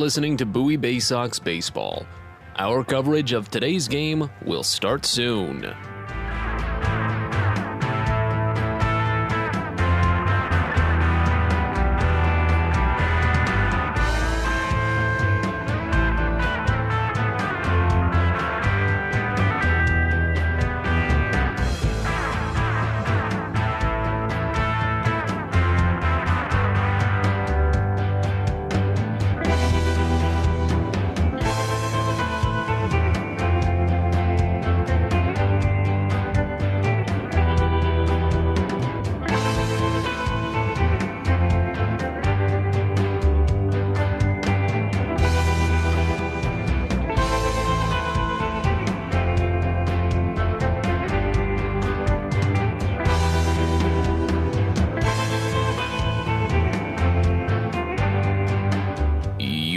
listening to Bowie Baysox Baseball. Our coverage of today's game will start soon.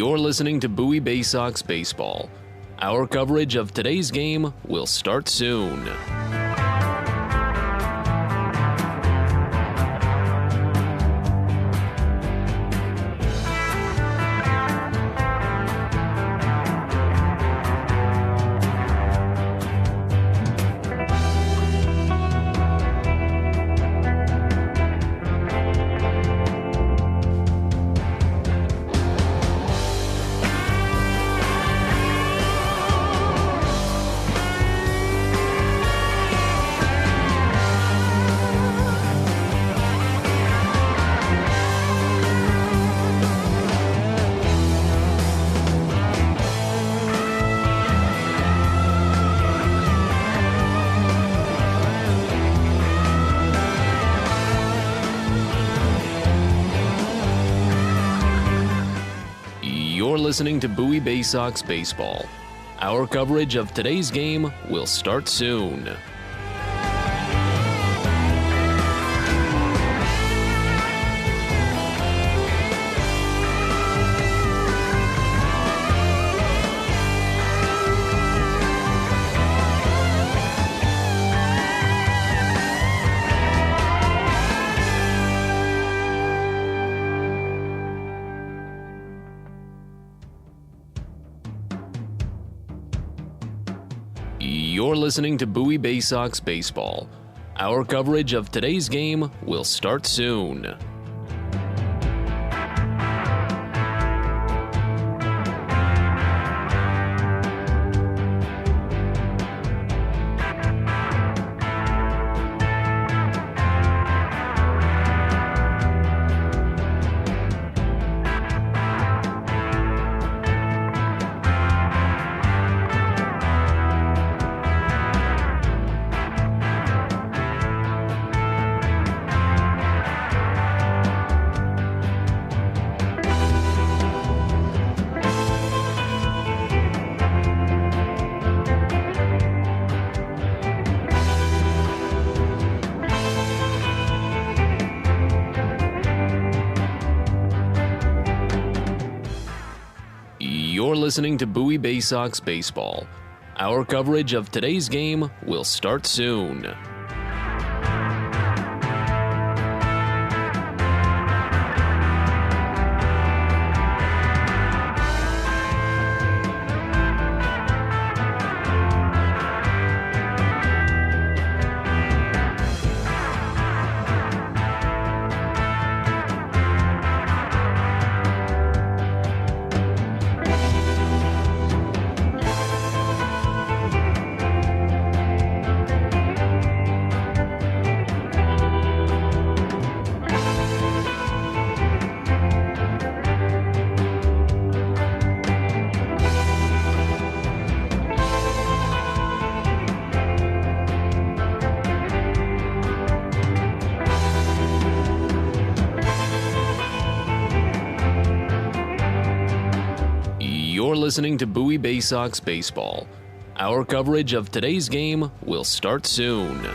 You're listening to Bowie Baysox Baseball. Our coverage of today's game will start soon. You're listening to Bowie Baysox Baseball. Our coverage of today's game will start soon. You're listening to Bowie Baysox Baseball. Our coverage of today's game will start soon. You're listening to Bowie Baysox Baseball. Our coverage of today's game will start soon. You're listening to Bowie Baysox Baseball. Our coverage of today's game will start soon.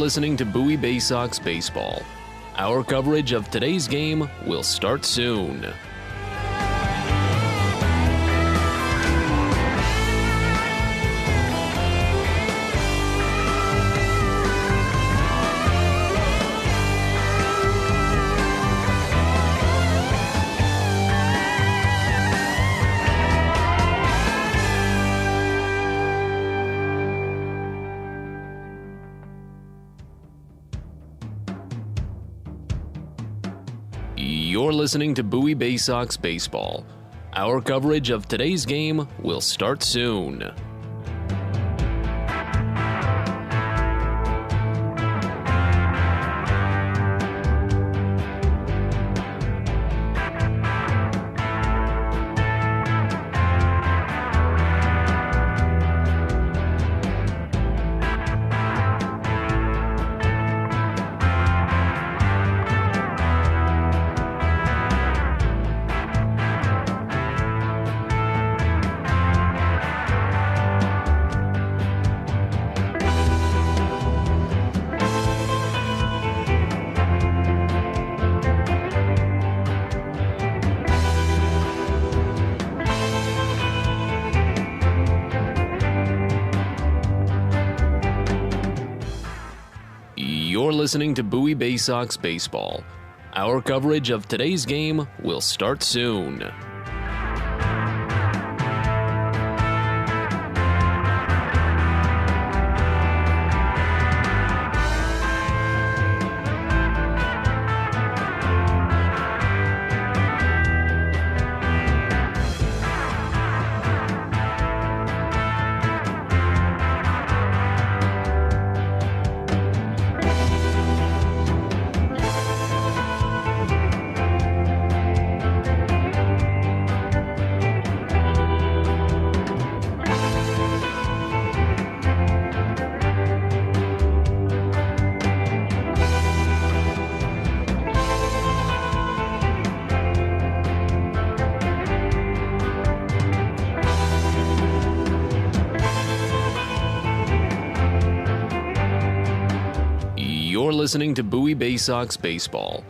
listening to Bowie Baysox Baseball. Our coverage of today's game will start soon. You're listening to Bowie Baysox Baseball. Our coverage of today's game will start soon. You're listening to Bowie Baysox Baseball. Our coverage of today's game will start soon. You're listening to Bowie Baysox Baseball.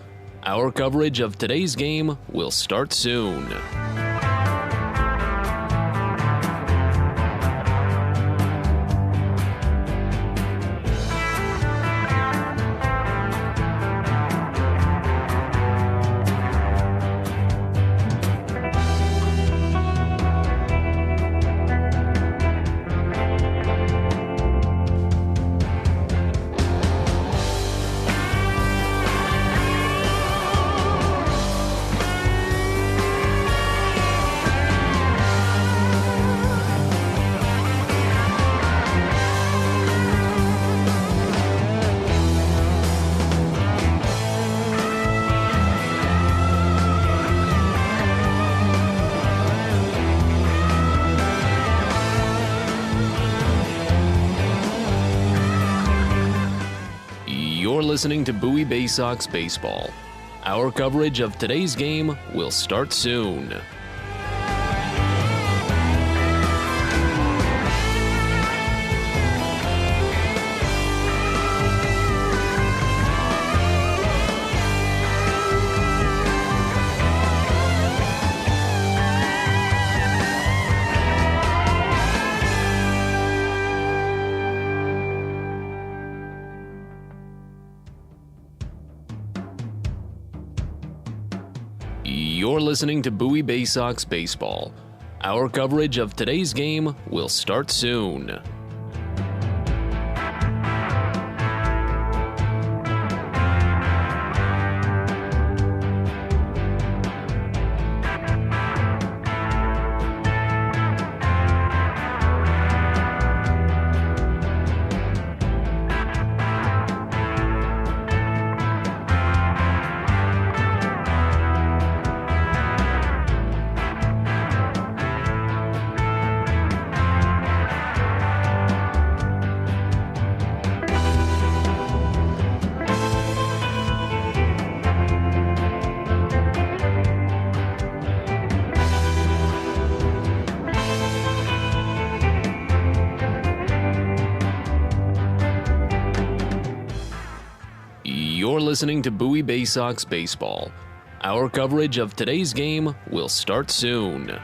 Our coverage of today's game will start soon. You're listening to Bowie Baysox Baseball. Our coverage of today's game will start soon. You're listening to Bowie Baysox Baseball. Our coverage of today's game will start soon. You're listening to Bowie Baysox Baseball. Our coverage of today's game will start soon.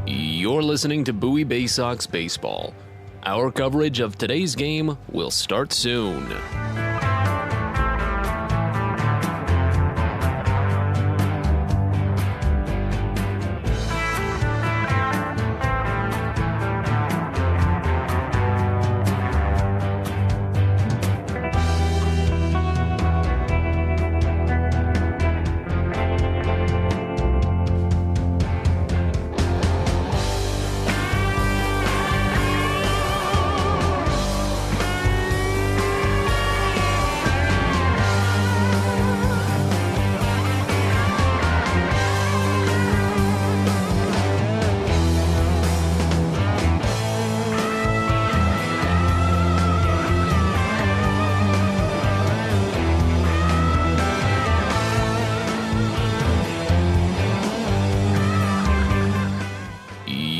You're listening to Bowie Baysox Baseball. Our coverage of today's game will start soon.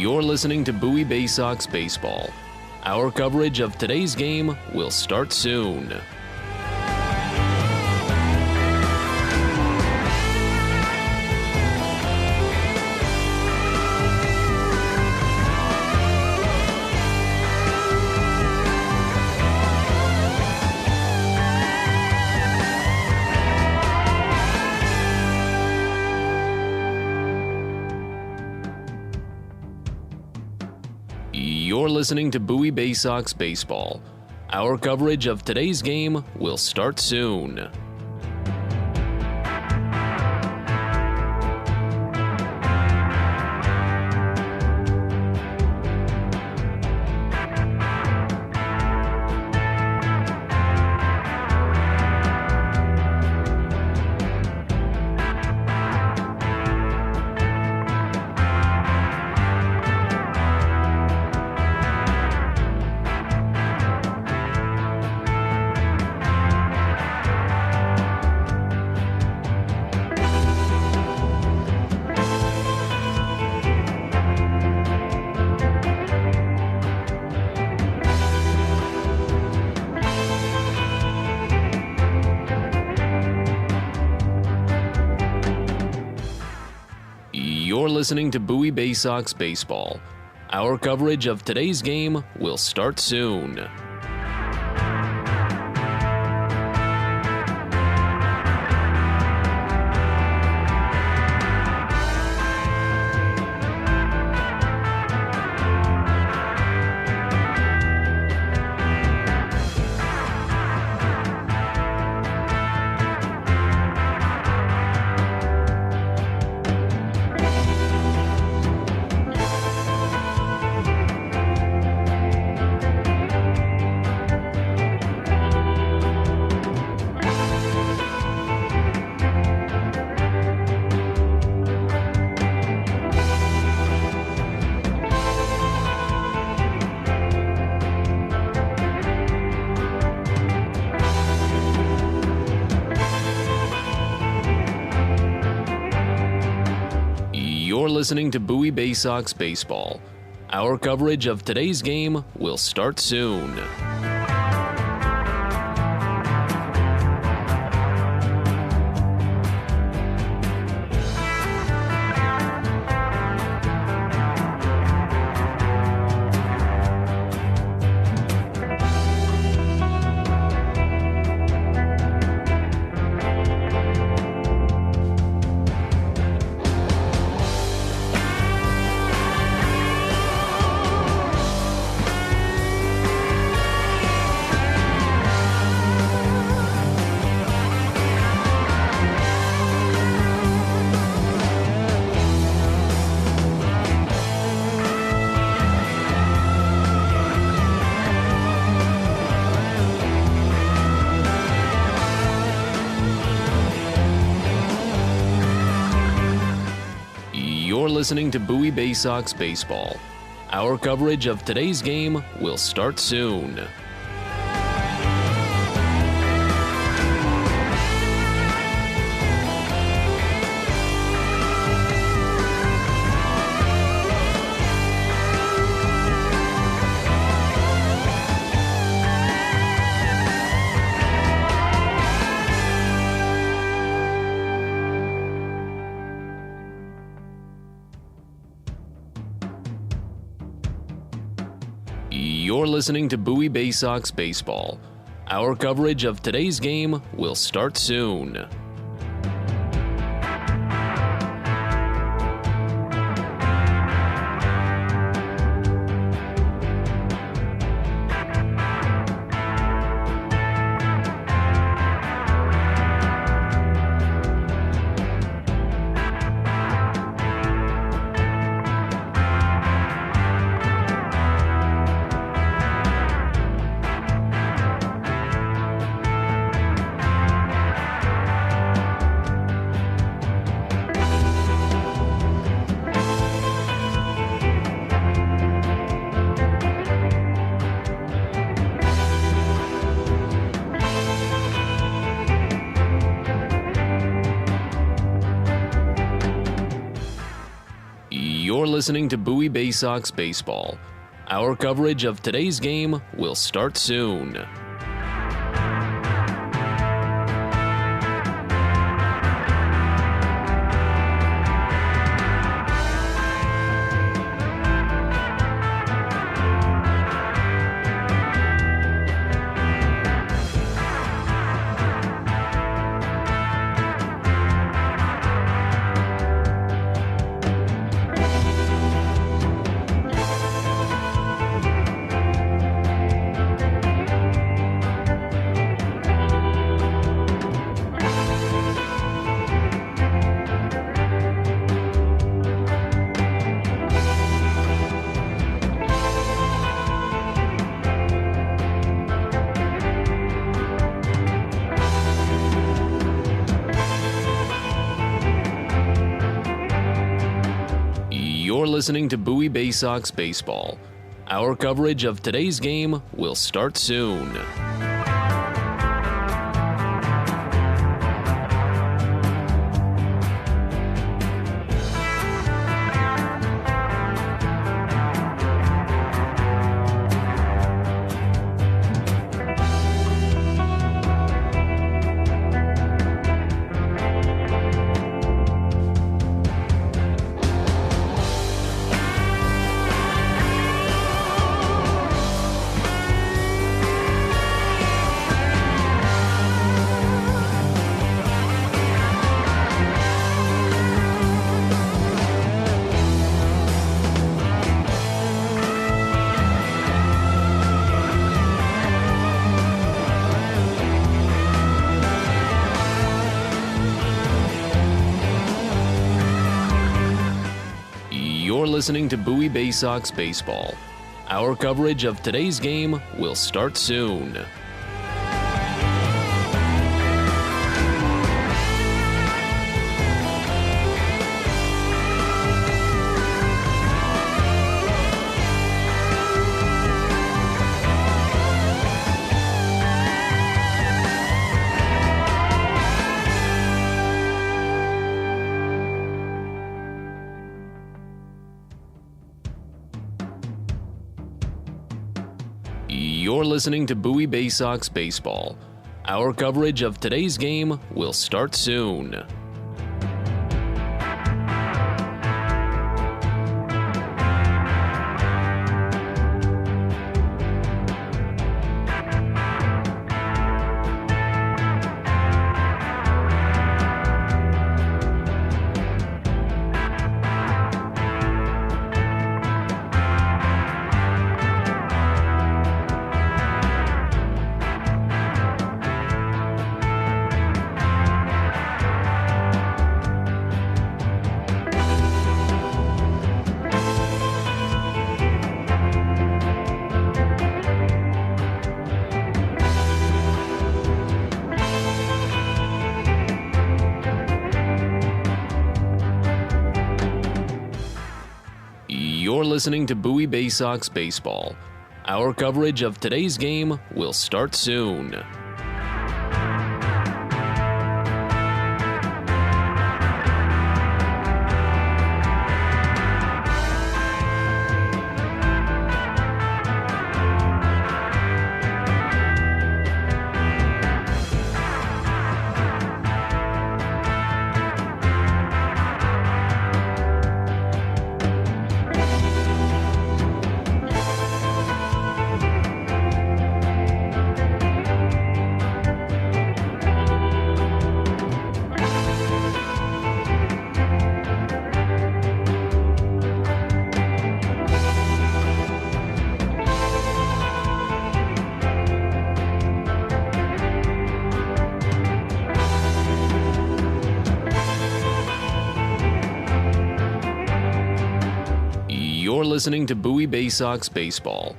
You're listening to Bowie Baysox Baseball. Our coverage of today's game will start soon. You're listening to Bowie Baysox Baseball. Our coverage of today's game will start soon. You're listening to Bowie Baysox Baseball. Our coverage of today's game will start soon. You're listening to Bowie Baysox Baseball. Our coverage of today's game will start soon. listening to Bowie Baysox Baseball. Our coverage of today's game will start soon. You're listening to Bowie Baysox Baseball. Our coverage of today's game will start soon. You're listening to Bowie Baysox Baseball. Our coverage of today's game will start soon. You're listening to Bowie Baysox Baseball. Our coverage of today's game will start soon. You're listening to Bowie Baysox Baseball. Our coverage of today's game will start soon. You're listening to Bowie Baysox Baseball. Our coverage of today's game will start soon. You're listening to Bowie Baysox Baseball. Our coverage of today's game will start soon. You're listening to Bowie Baysox Baseball.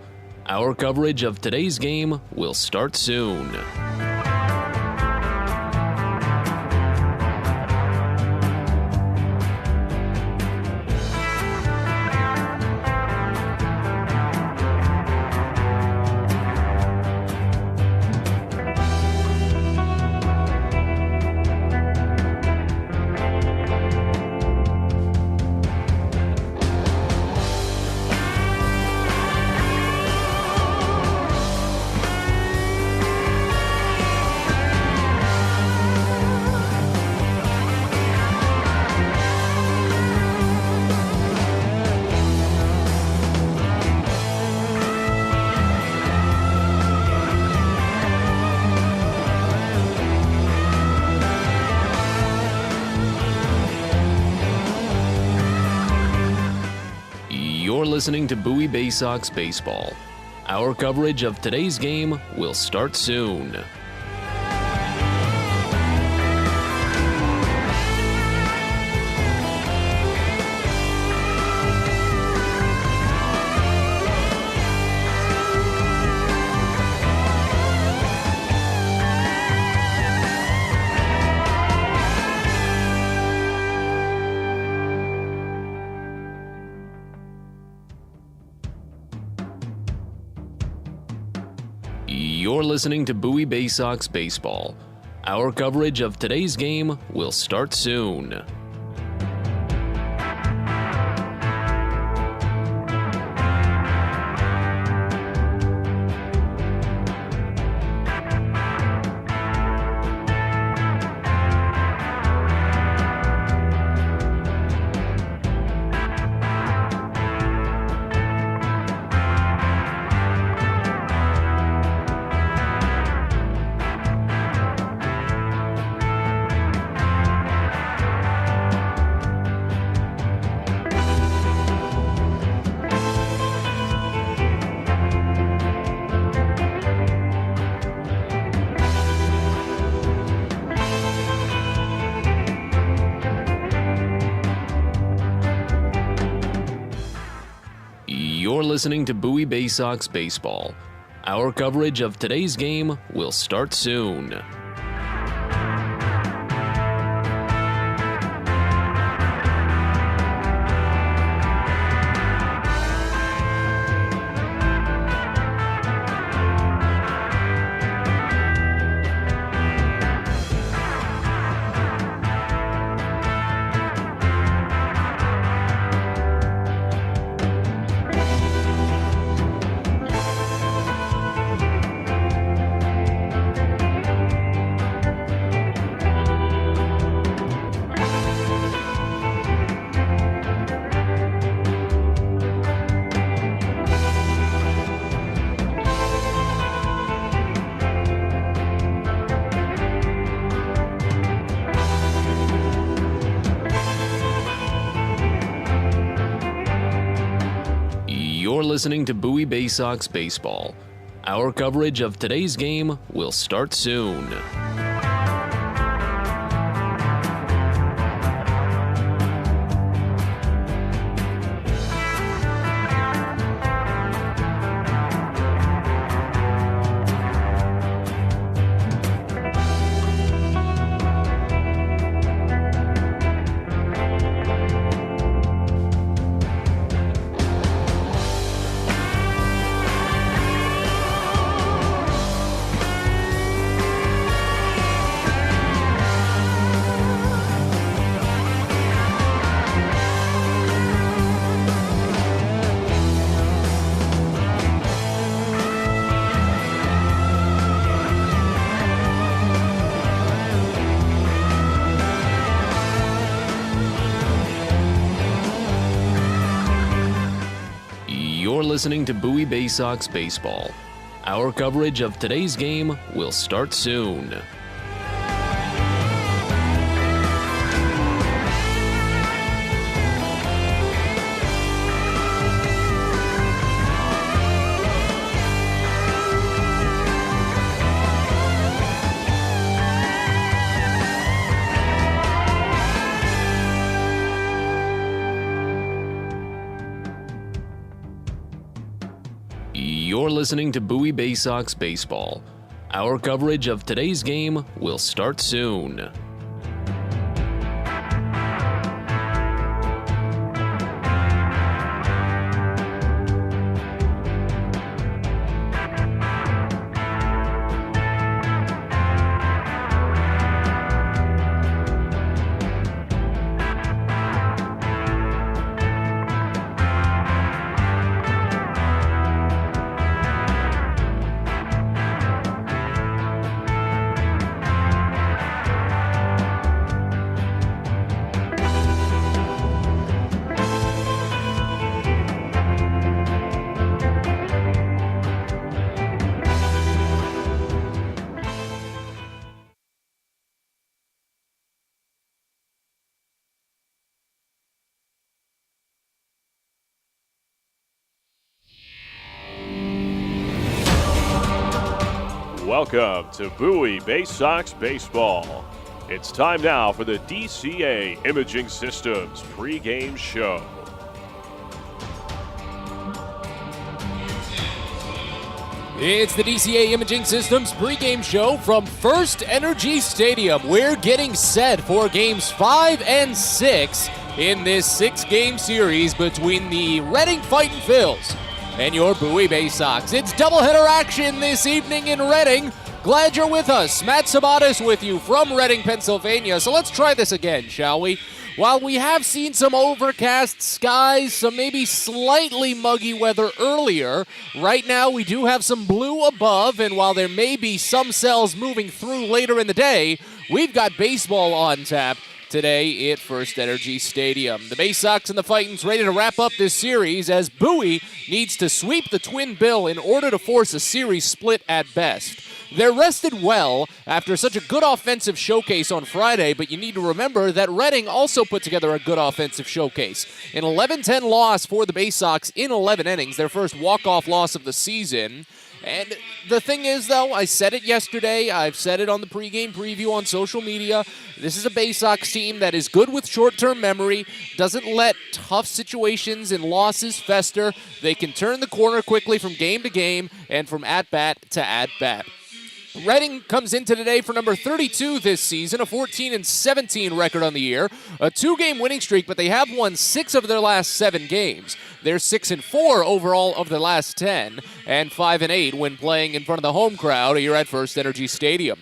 Our coverage of today's game will start soon. You're listening to Bowie Baysox Baseball. Our coverage of today's game will start soon. You're listening to Bowie Baysox Baseball. Our coverage of today's game will start soon. You're listening to Bowie Baysox Baseball. Our coverage of today's game will start soon. You're listening to Bowie Baysox Baseball. Our coverage of today's game will start soon. You're listening to Bowie Baysox Baseball. Our coverage of today's game will start soon. You're listening to Bowie Baysox Baseball. Our coverage of today's game will start soon. Welcome to Bowie Baysox Baseball. It's time now for the DCA Imaging Systems pregame show. It's the DCA Imaging Systems pregame show from First Energy Stadium. We're getting set for games 5 and 6 in this 6-game series between the Reading Fightin' Phils and your Bowie Baysox. It's doubleheader action this evening in Reading. Glad you're with us. Matt Sabatis with you from Reading, Pennsylvania. So let's try this again, shall we? While we have seen some overcast skies, some maybe slightly muggy weather earlier, right now we do have some blue above, and while there may be some cells moving through later in the day, we've got baseball on tap today at First Energy Stadium. The Baysox and the Fightins ready to wrap up this series as Bowie needs to sweep the twin bill in order to force a series split at best. They're rested well after such a good offensive showcase on Friday, but you need to remember that Reading also put together a good offensive showcase. An 11-10 loss for the Baysox in 11 innings, their first walk-off loss of the season. And the thing is, though, I said it yesterday, I've said it on the pregame preview on social media, this is a Baysox team that is good with short-term memory, doesn't let tough situations and losses fester. They can turn the corner quickly from game to game and from at-bat to at-bat. Reading comes into today for number 32 this season, a 14-17 record on the year, a 2-game winning streak, but they have won 6 of their last 7 games. They're 6-4 overall of their last 10, and 5-8 when playing in front of the home crowd here at First Energy Stadium.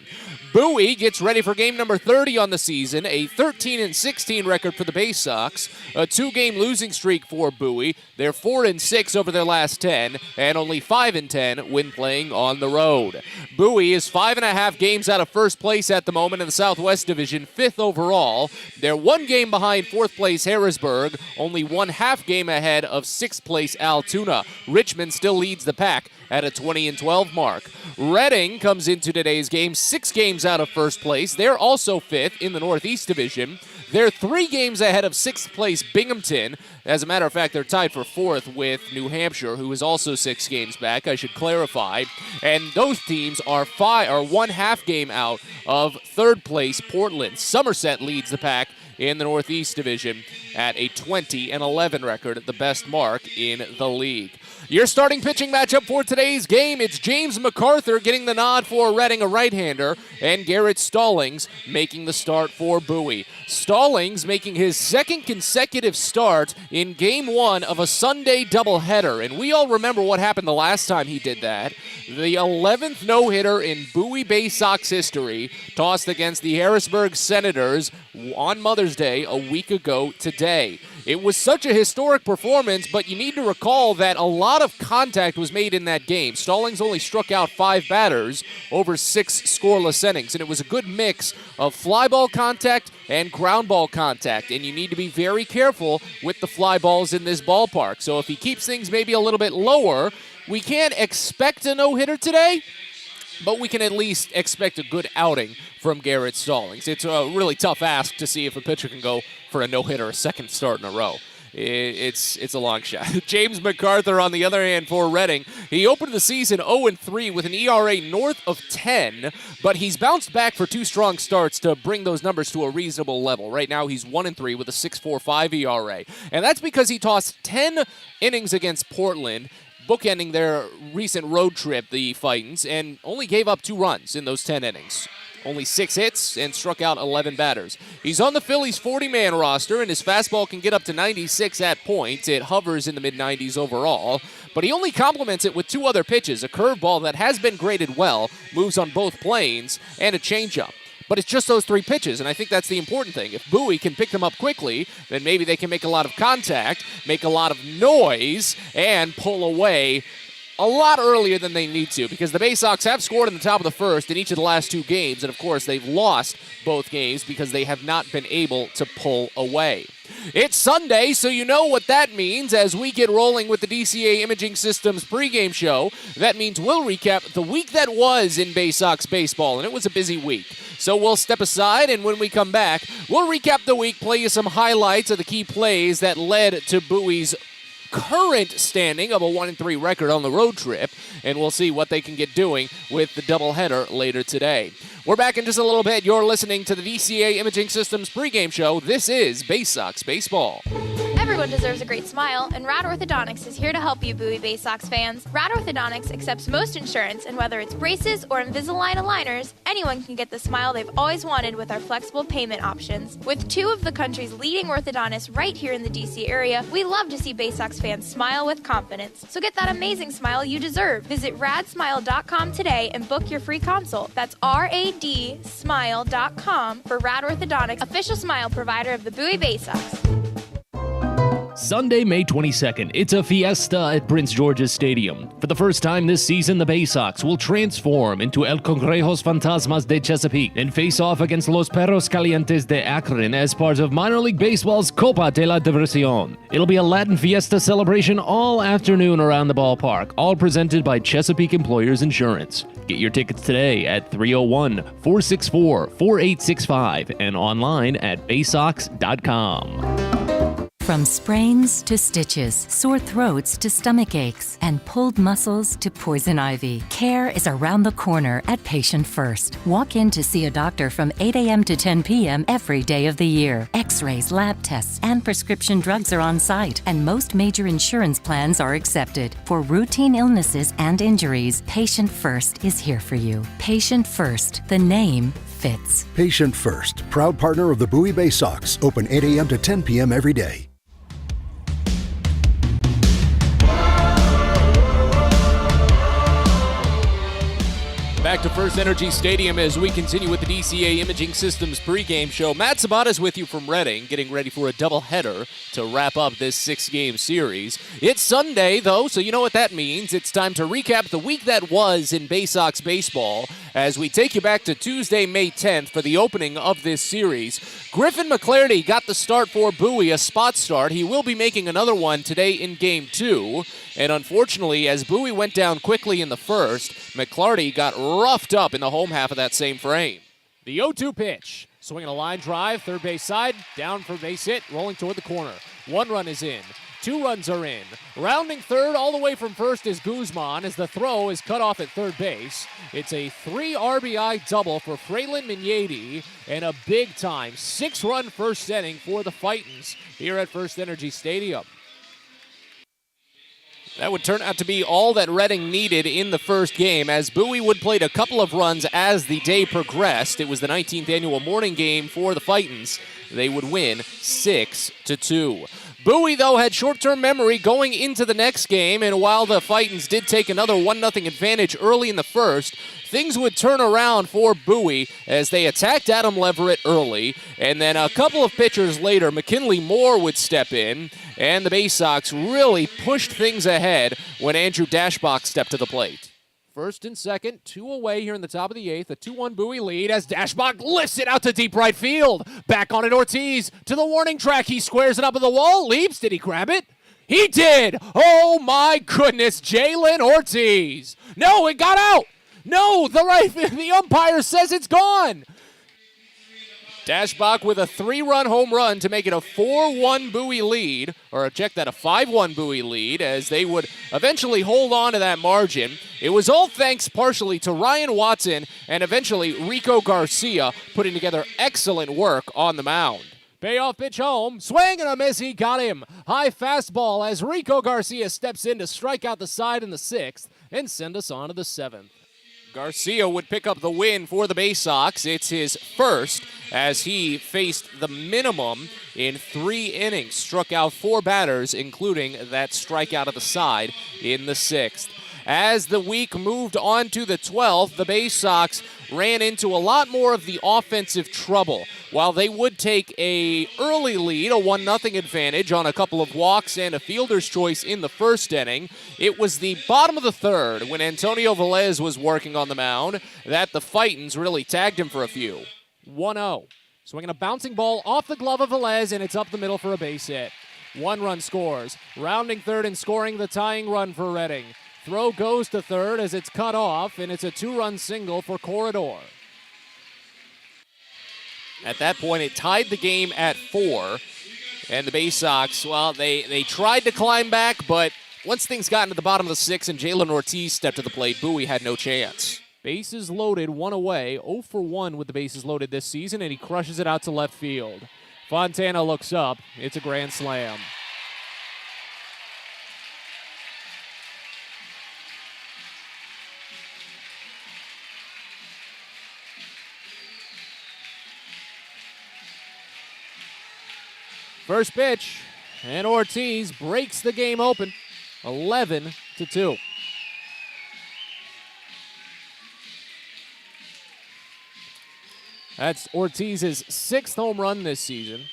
Bowie gets ready for game number 30 on the season, a 13-16 record for the Baysox, a 2-game losing streak for Bowie. They're 4-6 over their last 10, and only 5-10 when playing on the road. Bowie is 5.5 games out of first place at the moment in the Southwest Division, 5th overall. They're 1 game behind 4th place Harrisburg, only 1/2 game ahead of 6th place Altoona. Richmond still leads the pack at a 20-12 mark. Reading comes into today's game 6 games out of first place. They're also 5th in the Northeast Division. They're 3 games ahead of 6th place Binghamton. As a matter of fact, they're tied for 4th with New Hampshire, who is also 6 games back, I should clarify. And those teams are 1/2 game out of 3rd place Portland. Somerset leads the pack in the Northeast Division at a 20-11 record, the best mark in the league. Your starting pitching matchup for today's game, it's James MacArthur getting the nod for Reading, a right-hander, and Garrett Stallings making the start for Bowie. Stallings making his 2nd consecutive start in Game 1 of a Sunday doubleheader, and we all remember what happened the last time he did that. The 11th no-hitter in Bowie Baysox history, tossed against the Harrisburg Senators on Mother's Day a week ago today. It was such a historic performance, but you need to recall that a lot of contact was made in that game. Stallings only struck out 5 batters over 6 scoreless innings, and it was a good mix of fly ball contact and ground ball contact, and you need to be very careful with the fly balls in this ballpark. So if he keeps things maybe a little bit lower, we can't expect a no-hitter today, but we can at least expect a good outing from Garrett Stallings. It's a really tough ask to see if a pitcher can go for a no-hitter a second start in a row. It's a long shot. James MacArthur, on the other hand, for Reading, he opened the season 0-3 with an ERA north of 10, but he's bounced back for 2 strong starts to bring those numbers to a reasonable level. Right now, he's 1-3 with a 6.45 ERA, and that's because he tossed 10 innings against Portland, bookending their recent road trip, the Fightins, and only gave up 2 runs in those 10 innings. Only 6 hits and struck out 11 batters. He's on the Phillies' 40-man roster, and his fastball can get up to 96 at points. It hovers in the mid-90s overall, but he only complements it with 2 other pitches, a curveball that has been graded well, moves on both planes, and a changeup. But it's just those 3 pitches, and I think that's the important thing. If Bowie can pick them up quickly, then maybe they can make a lot of contact, make a lot of noise, and pull away a lot earlier than they need to, because the Baysox have scored in the top of the first in each of the last 2 games, and of course they've lost both games because they have not been able to pull away. It's Sunday, so you know what that means as we get rolling with the DCA Imaging Systems pregame show. That means we'll recap the week that was in Baysox baseball, and it was a busy week. So we'll step aside, and when we come back, we'll recap the week, play you some highlights of the key plays that led to Bowie's current standing of a 1-3 record on the road trip, and we'll see what they can get doing with the doubleheader later today. We're back in just a little bit. You're listening to the DCA Imaging Systems pregame show. This is Baysox Baseball. Everyone deserves a great smile, and Rad Orthodontics is here to help you, Bowie Baysox fans. Rad Orthodontics accepts most insurance, and whether it's braces or Invisalign aligners, anyone can get the smile they've always wanted with our flexible payment options. With 2 of the country's leading orthodontists right here in the DC area, we love to see Baysox fans smile with confidence. So get that amazing smile you deserve. Visit radsmile.com today and book your free consult. That's radsmile.com for Rad Orthodontics, official smile provider of the Bowie Baysox. Sunday, May 22nd, it's a fiesta at Prince George's Stadium. For the first time this season, the Baysox will transform into El Congrejos Fantasmas de Chesapeake and face off against Los Perros Calientes de Akron as part of Minor League Baseball's Copa de la Diversión. It'll be a Latin fiesta celebration all afternoon around the ballpark, all presented by Chesapeake Employers Insurance. Get your tickets today at 301-464-4865 and online at baysox.com. From sprains to stitches, sore throats to stomach aches, and pulled muscles to poison ivy, care is around the corner at Patient First. Walk in to see a doctor from 8 a.m. to 10 p.m. every day of the year. X-rays, lab tests, and prescription drugs are on site, and most major insurance plans are accepted. For routine illnesses and injuries, Patient First is here for you. Patient First, the name fits. Patient First, proud partner of the Bowie Baysox, open 8 a.m. to 10 p.m. every day. Back to First Energy Stadium as we continue with the DCA Imaging Systems pregame show. Matt Sabat is with you from Reading, getting ready for a doubleheader to wrap up this 6-game series. It's Sunday, though, so you know what that means. It's time to recap the week that was in Baysox baseball as we take you back to Tuesday, May 10th for the opening of this series. Griffin McClarty got the start for Bowie, a spot start. He will be making another one today in Game 2. And unfortunately, as Bowie went down quickly in the first, McClarty got roughed up in the home half of that same frame. The 0-2 pitch. Swinging a line drive, third base side, down for base hit, rolling toward the corner. 1 run is in. 2 runs are in. Rounding third all the way from first is Guzman as the throw is cut off at third base. It's a 3 RBI double for Fraylin Mignati and a big-time 6-run first inning for the Fightins here at First Energy Stadium. That would turn out to be all that Reading needed in the first game, as Bowie would play a couple of runs as the day progressed. It was the 19th annual morning game for the Fightins. They would win 6-2. Bowie, though, had short-term memory going into the next game, and while the Fightins did take another 1-0 advantage early in the first, things would turn around for Bowie as they attacked Adam Leverett early, and then a couple of pitchers later, McKinley Moore would step in, and the Baysox really pushed things ahead when Andrew Dashbach stepped to the plate. First and second, 2 away here in the top of the 8th. A 2-1 Bowie lead as Dashbach lifts it out to deep right field. Back on it, Ortiz to the warning track. He squares it up at the wall. Leaps. Did he grab it? He did. Oh my goodness, Jalen Ortiz. No, it got out. No, the umpire says it's gone. Dashbach with a 3-run home run to make it a 4-1 Bowie lead, or check that, a 5-1 Bowie lead, as they would eventually hold on to that margin. It was all thanks partially to Ryan Watson and eventually Rico Garcia putting together excellent work on the mound. Payoff pitch home, swing and a miss, he got him. High fastball as Rico Garcia steps in to strike out the side in the 6th and send us on to the 7th. Garcia would pick up the win for the Baysox. It's his first as he faced the minimum in 3 innings. Struck out 4 batters, including that strikeout of the side in the 6th. As the week moved on to the 12th, the Baysox ran into a lot more of the offensive trouble. While they would take a early lead, a 1-0 advantage on a couple of walks and a fielder's choice in the first inning, it was the bottom of the 3rd when Antonio Velez was working on the mound that the Fightins really tagged him for a few. 1-0. Swinging a bouncing ball off the glove of Velez, and it's up the middle for a base hit. 1 run scores. Rounding third and scoring the tying run for Reading. Throw goes to third as it's cut off, and it's a 2-run single for Corridor. At that point, it tied the game at 4, and the Baysox, well, they tried to climb back, but once things got into the bottom of the 6th and Jalen Ortiz stepped to the plate, Bowie had no chance. Bases loaded, 1 away, 0 for 1 with the bases loaded this season, and he crushes it out to left field. Fontana looks up. It's a grand slam. First pitch, and Ortiz breaks the game open, 11-2. That's Ortiz's 6th home run this season.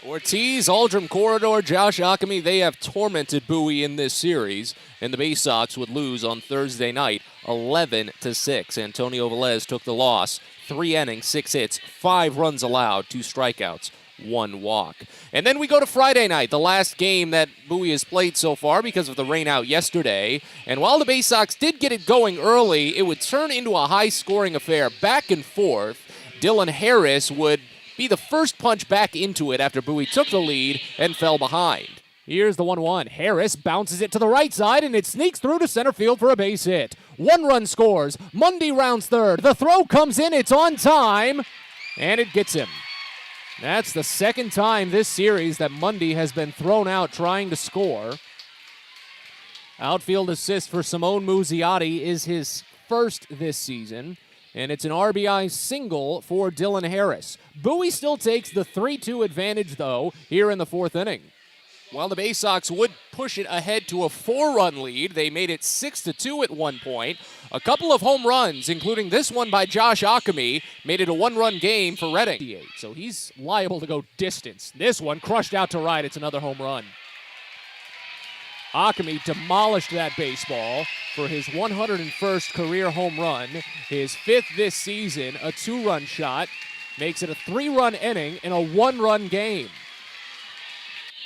Ortiz, Aldrum Corridor, Josh Ockamy, they have tormented Bowie in this series, and the Baysox would lose on Thursday night, 11-6. Antonio Velez took the loss. 3 innings, 6 hits, 5 runs allowed, 2 strikeouts, 1 walk. And then we go to Friday night, the last game that Bowie has played so far because of the rain out yesterday. And while the Baysox did get it going early, it would turn into a high-scoring affair, back and forth. Dylan Harris would be the first punch back into it after Bowie took the lead and fell behind. Here's the 1-1. Harris bounces it to the right side, and it sneaks through to center field for a base hit. 1 run scores. Mundy rounds third. The throw comes in. It's on time, and it gets him. That's the 2nd time this series that Mundy has been thrown out trying to score. Outfield assist for Simone Muzziotti is his first this season, and it's an RBI single for Dylan Harris. Bowie still takes the 3-2 advantage, though, here in the 4th inning. While the Baysox would push it ahead to a 4-run lead, they made it 6-2 at one point. A couple of home runs, including this one by Josh Ockamy, made it a 1-run game for Reading. So he's liable to go distance. This one crushed out to right. It's another home run. Ockamy demolished that baseball for his 101st career home run, his 5th this season, a 2-run shot, makes it a 3-run inning in a 1-run game.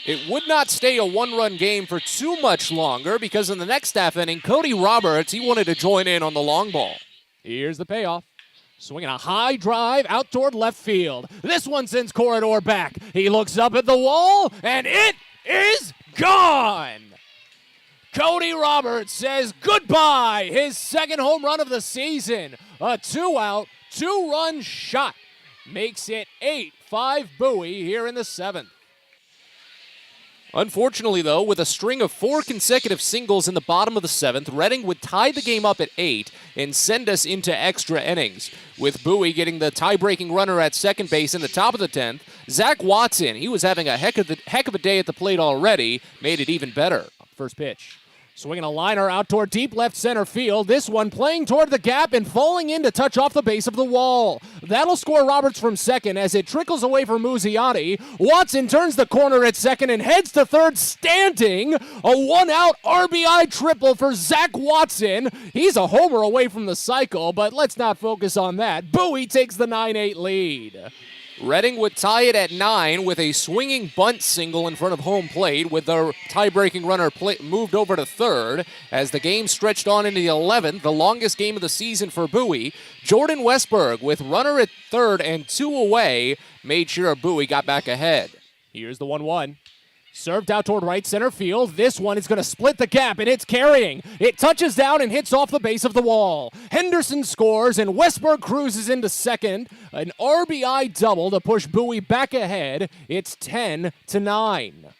It would not stay a 1-run game for too much longer because in the next half inning, Cody Roberts, he wanted to join in on the long ball. Here's the payoff. Swinging a high drive out toward left field. This one sends Corridor back. He looks up at the wall, and it is gone. Cody Roberts says goodbye. His 2nd home run of the season. A 2-out, 2-run shot. Makes it 8-5 Bowie here in the 7th. Unfortunately, though, with a string of 4 consecutive singles in the bottom of the 7th, Reading would tie the game up at 8 and send us into extra innings. With Bowie getting the tie-breaking runner at second base in the top of the 10th, Zach Watson, he was having a heck of a day at the plate already, made it even better. First pitch. Swinging a liner out toward deep left center field. This one playing toward the gap and falling in to touch off the base of the wall. That'll score Roberts from second as it trickles away for Muziati. Watson turns the corner at second and heads to third standing. A one-out RBI triple for Zach Watson. He's a homer away from the cycle, but let's not focus on that. Bowie takes the 9-8 lead. Reading would tie it at 9 with a swinging bunt single in front of home plate with the tie-breaking runner moved over to third as the game stretched on into the 11th, the longest game of the season for Bowie. Jordan Westberg with runner at third and 2 away made sure Bowie got back ahead. Here's the 1-1. Served out toward right center field. This one is going to split the gap, and it's carrying. It touches down and hits off the base of the wall. Henderson scores, and Westberg cruises into second. An RBI double to push Bowie back ahead. It's 10-9.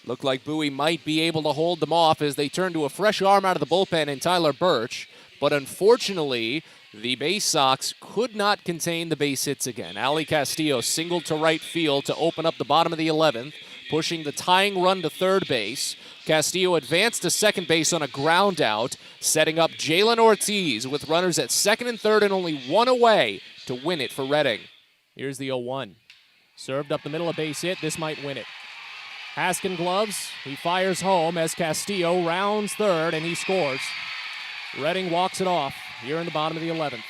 Looked like Bowie might be able to hold them off as they turn to a fresh arm out of the bullpen in Tyler Birch. But unfortunately, the Baysox could not contain the base hits again. Ali Castillo singled to right field to open up the bottom of the 11th. Pushing the tying run to third base. Castillo advanced to second base on a ground out, setting up Jalen Ortiz with runners at second and third and only 1 away to win it for Reading. Here's the 0-1. Served up the middle, a base hit. This might win it. Haskin gloves. He fires home as Castillo rounds third and he scores. Reading walks it off here in the bottom of the 11th.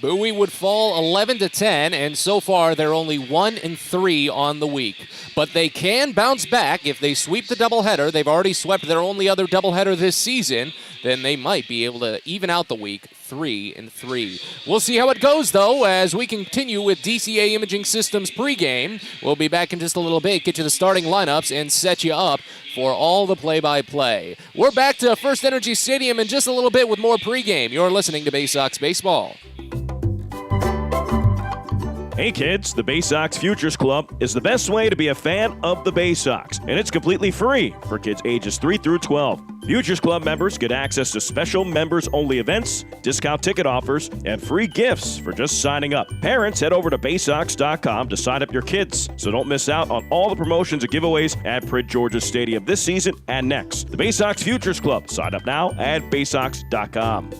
Bowie would fall 11-10, and so far they're only 1-3 on the week. But they can bounce back if they sweep the doubleheader. They've already swept their only other doubleheader this season. Then they might be able to even out the week 3-3. We'll see how it goes, though, as we continue with DCA Imaging Systems pregame. We'll be back in just a little bit, get you the starting lineups, and set you up for all the play-by-play. We're back to First Energy Stadium in just a little bit with more pregame. You're listening to Baysox Baseball. Hey kids, the Baysox Futures Club is the best way to be a fan of the Baysox, and it's completely free for kids ages 3 through 12. Futures Club members get access to special members-only events, discount ticket offers, and free gifts for just signing up. Parents, head over to Baysox.com to sign up your kids, so don't miss out on all the promotions and giveaways at Prince George's Stadium this season and next. The Baysox Futures Club. Sign up now at Baysox.com.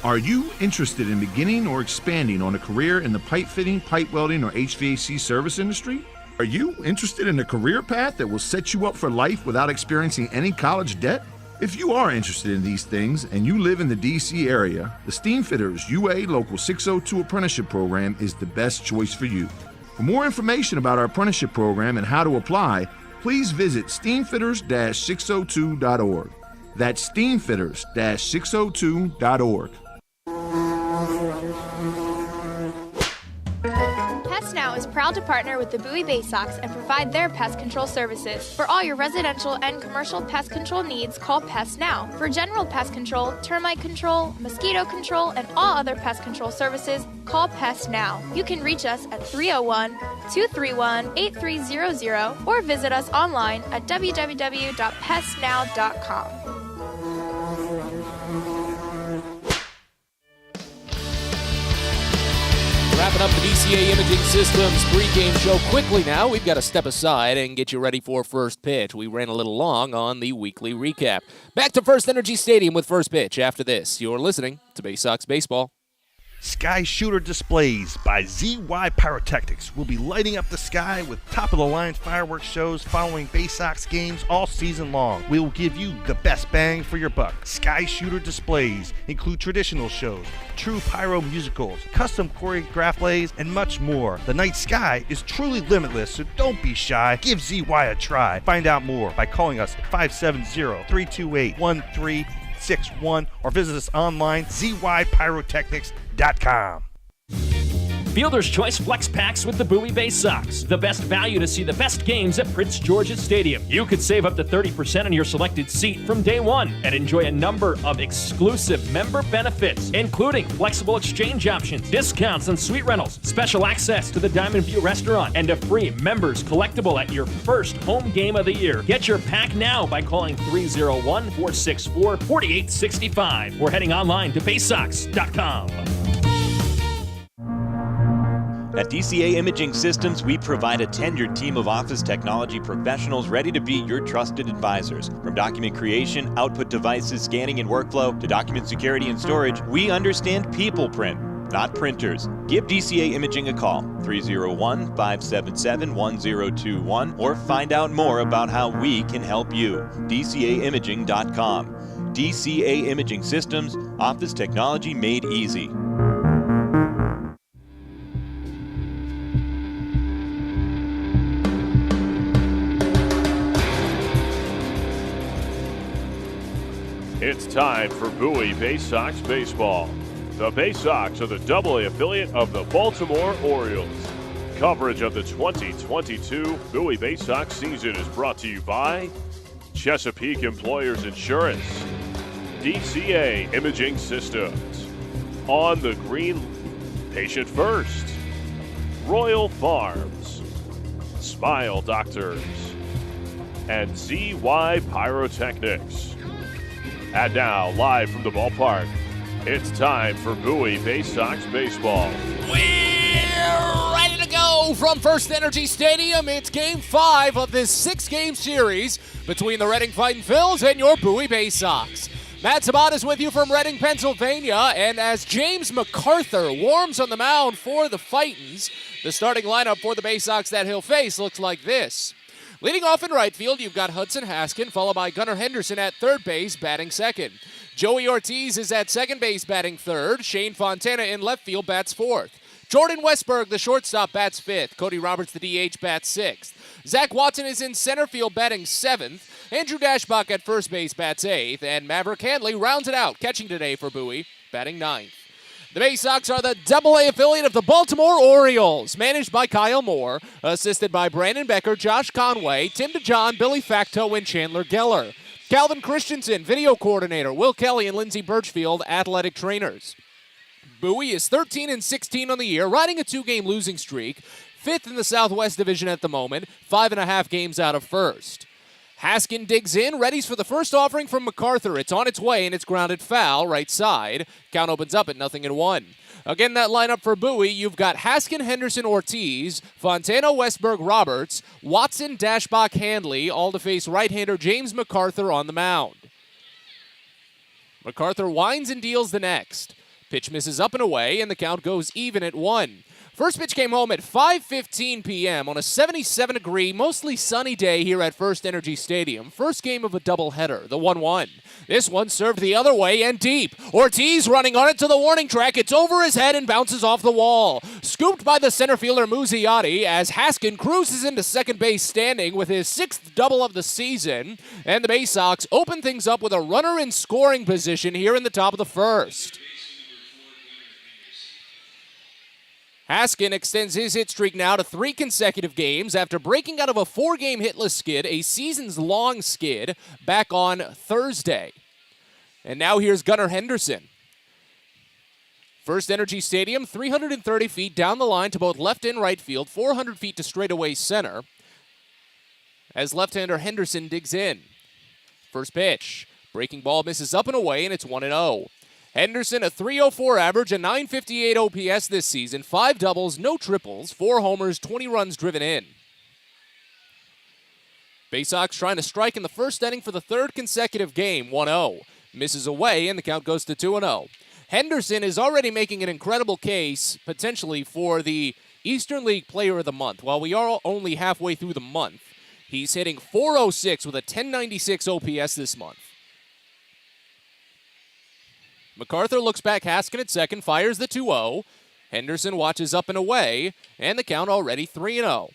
Are you interested in beginning or expanding on a career in the pipe fitting, pipe welding, or HVAC service industry? Are you interested in a career path that will set you up for life without experiencing any college debt? If you are interested in these things and you live in the DC area, the Steamfitters UA Local 602 Apprenticeship Program is the best choice for you. For more information about our apprenticeship program and how to apply, please visit steamfitters-602.org. That's steamfitters-602.org. Pest Now is proud to partner with the Bowie Baysox and provide their pest control services. For all your residential and commercial pest control needs, call Pest Now. For general pest control, termite control, mosquito control, and all other pest control services, call Pest Now. You can reach us at 301-231-8300 or visit us online at www.pestnow.com. Wrapping up the DCA Imaging Systems pregame show quickly now. We've got to step aside and get you ready for first pitch. We ran a little long on the weekly recap. Back to First Energy Stadium with first pitch after this. You're listening to Baysox Baseball. Sky Shooter Displays by ZY Pyrotechnics will be lighting up the sky with top-of-the-line fireworks shows following Baysox games all season long. We will give you the best bang for your buck. Sky Shooter Displays include traditional shows, true pyro musicals, custom choreographed plays, and much more. The night sky is truly limitless, so don't be shy. Give ZY a try. Find out more by calling us at 570-328-1361 or visit us online, zypyrotechnics.com. Fielder's Choice Flex Packs with the Bowie Baysox. The best value to see the best games at Prince George's Stadium. You could save up to 30% on your selected seat from day one and enjoy a number of exclusive member benefits, including flexible exchange options, discounts on suite rentals, special access to the Diamond View restaurant, and a free members collectible at your first home game of the year. Get your pack now by calling 301-464-4865 or heading online to baysox.com. At DCA Imaging Systems, we provide a tenured team of office technology professionals ready to be your trusted advisors. From document creation, output devices, scanning and workflow, to document security and storage, we understand people print, not printers. Give DCA Imaging a call, 301-577-1021, or find out more about how we can help you. DCAimaging.com. DCA Imaging Systems, office technology made easy. It's time for Bowie Baysox Baseball. The Baysox are the AA affiliate of the Baltimore Orioles. Coverage of the 2022 Bowie Baysox season is brought to you by Chesapeake Employers Insurance, DCA Imaging Systems, On the Green, Patient First, Royal Farms, Smile Doctors, and ZY Pyrotechnics. And now, live from the ballpark, it's time for Bowie Baysox Baseball. We're ready to go from First Energy Stadium. It's Game 5 of this 6-game series between the Reading Fightin' Phils and your Bowie Baysox. Matt Sabat is with you from Reading, Pennsylvania, and as James MacArthur warms on the mound for the Fightins, the starting lineup for the Baysox that he'll face looks like this. Leading off in right field, you've got Hudson Haskin, followed by Gunnar Henderson at third base, batting second. Joey Ortiz is at second base, batting third. Shane Fontana in left field, bats fourth. Jordan Westberg, the shortstop, bats fifth. Cody Roberts, the DH, bats sixth. Zach Watson is in center field, batting seventh. Andrew Dashbach at first base, bats eighth. And Maverick Handley rounds it out, catching today for Bowie, batting ninth. The Baysox are the AA affiliate of the Baltimore Orioles, managed by Kyle Moore, assisted by Brandon Becker, Josh Conway, Tim DeJohn, Billy Facto, and Chandler Geller. Calvin Christensen, video coordinator, Will Kelly and Lindsey Birchfield, athletic trainers. Bowie is 13-16 on the year, riding a 2-game losing streak, 5th in the Southwest Division at the moment, 5.5 games out of first. Haskin digs in, readies for the first offering from MacArthur. It's on its way, and it's grounded foul, right side. Count opens up at 0-1. Again, that lineup for Bowie, you've got Haskin, Henderson, Ortiz, Fontana, Westberg, Roberts, Watson, Dashbach, Handley, all to face right-hander James MacArthur on the mound. MacArthur winds and deals the next. Pitch misses up and away, and the count goes even at 1. First pitch came home at 5:15 p.m. on a 77-degree, mostly sunny day here at First Energy Stadium. First game of a doubleheader, the 1-1. This one served the other way and deep. Ortiz running on it to the warning track. It's over his head and bounces off the wall. Scooped by the center fielder Muzziotti as Haskin cruises into second base standing with his 6th double of the season. And the Baysox open things up with a runner in scoring position here in the top of the first. Haskin extends his hit streak now to 3 consecutive games after breaking out of a 4-game hitless skid, a seasons-long skid, back on Thursday. And now here's Gunnar Henderson. First Energy Stadium, 330 feet down the line to both left and right field, 400 feet to straightaway center, as left-hander Henderson digs in. First pitch. Breaking ball misses up and away, and it's 1-0. Henderson, a .304 average, a .958 OPS this season, 5 doubles, no triples, 4 homers, 20 runs driven in. Baysox trying to strike in the first inning for the 3rd consecutive game, 1-0. Misses away, and the count goes to 2-0. Henderson is already making an incredible case, potentially, for the Eastern League Player of the Month. While we are only halfway through the month, he's hitting .406 with a .1096 OPS this month. MacArthur looks back Haskin at second, fires the 2-0. Henderson watches up and away, and the count already 3-0.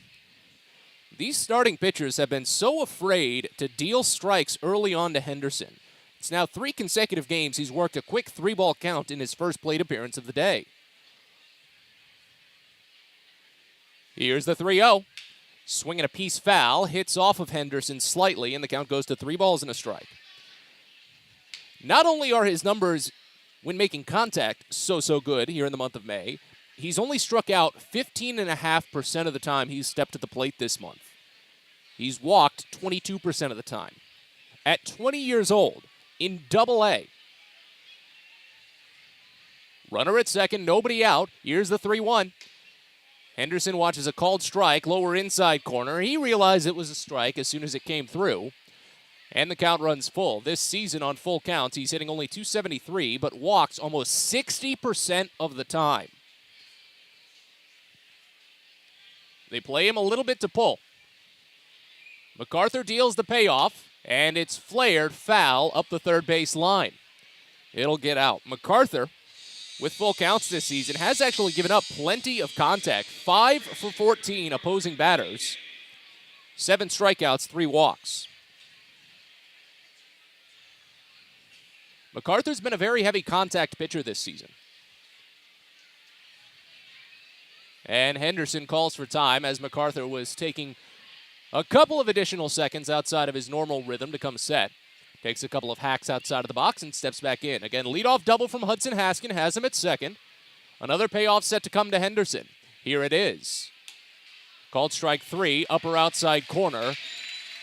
These starting pitchers have been so afraid to deal strikes early on to Henderson. It's now 3 consecutive games he's worked a quick 3-ball count in his first plate appearance of the day. Here's the 3-0. Swinging a piece foul, hits off of Henderson slightly, and the count goes to 3 balls and a strike. Not only are his numbers when making contact so good here in the month of May, he's only struck out 15.5% of the time he's stepped at the plate this month. He's walked 22% of the time. At 20 years old, in Double-A. Runner at second, nobody out. Here's the 3-1. Henderson watches a called strike, lower inside corner. He realized it was a strike as soon as it came through. And the count runs full. This season on full counts, he's hitting only .273, but walks almost 60% of the time. They play him a little bit to pull. MacArthur deals the payoff, and it's flared foul up the third base line. It'll get out. MacArthur, with full counts this season, has actually given up plenty of contact. 5 for 14 opposing batters. 7 strikeouts, 3 walks. MacArthur's been a very heavy contact pitcher this season. And Henderson calls for time as MacArthur was taking a couple of additional seconds outside of his normal rhythm to come set. Takes a couple of hacks outside of the box and steps back in. Again, leadoff double from Hudson Haskin has him at second. Another payoff set to come to Henderson. Here it is. Called strike 3, upper outside corner.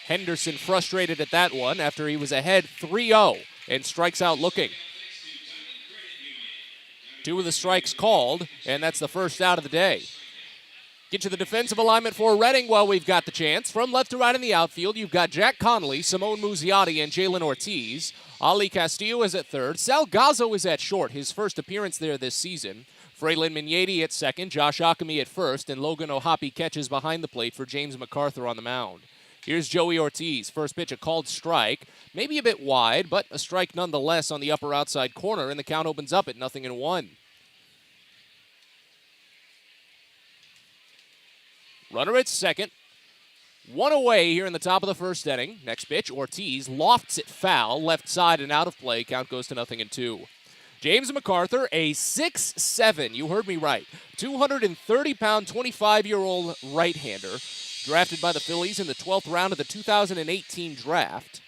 Henderson frustrated at that one after he was ahead 3-0 and strikes out looking. 2 of the strikes called, and that's the first out of the day. Get to the defensive alignment for Reading while we've got the chance. From left to right in the outfield, you've got Jack Connolly, Simone Muzziotti, and Jalen Ortiz. Ali Castillo is at third. Sal Gazzo is at short, his first appearance there this season. Fraylin Mignati at second, Josh Akami at first, and Logan Ohapi catches behind the plate for James MacArthur on the mound. Here's Joey Ortiz. First pitch, a called strike. Maybe a bit wide, but a strike nonetheless on the upper outside corner, and the count opens up at 0-1. Runner at second. 1 away here in the top of the first inning. Next pitch, Ortiz lofts it foul, left side and out of play. Count goes to 0-2. James MacArthur, a 6'7", you heard me right, 230-pound, 25-year-old right-hander, drafted by the Phillies in the 12th round of the 2018 draft.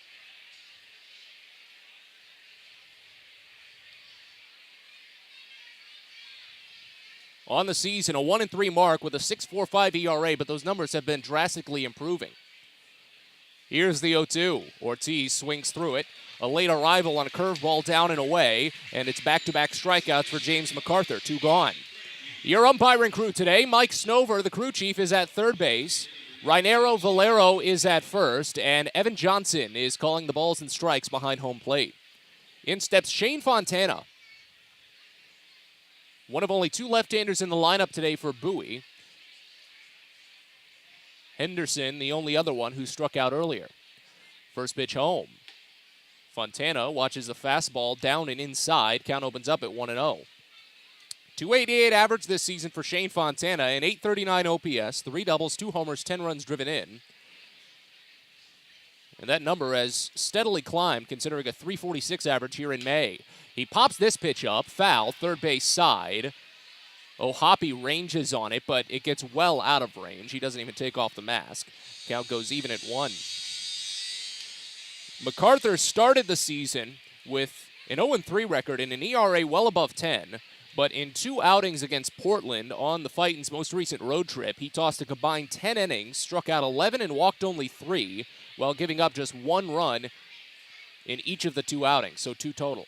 On the season, a 1-3 mark with a 6.45 ERA, but those numbers have been drastically improving. Here's the 0-2. Ortiz swings through it. A late arrival on a curveball down and away, and it's back-to-back strikeouts for James MacArthur. 2 gone. Your umpiring crew today, Mike Snover, the crew chief, is at third base. Rainero Valero is at first, and Evan Johnson is calling the balls and strikes behind home plate. In steps Shane Fontana. One of only 2 left-handers in the lineup today for Bowie. Henderson, the only other one who struck out earlier. First pitch home. Fontana watches the fastball down and inside. Count opens up at 1-0. 288 average this season for Shane Fontana, and 839 OPS, 3 doubles, 2 homers, 10 runs driven in. And that number has steadily climbed, considering a 346 average here in May. He pops this pitch up, foul, third base side. Ohapi ranges on it, but it gets well out of range. He doesn't even take off the mask. Count goes even at 1. MacArthur started the season with an 0-3 record and an ERA well above 10, but in 2 outings against Portland on the Fightin's most recent road trip, he tossed a combined 10 innings, struck out 11 and walked only 3, while giving up just 1 run in each of the 2 outings, so 2 total.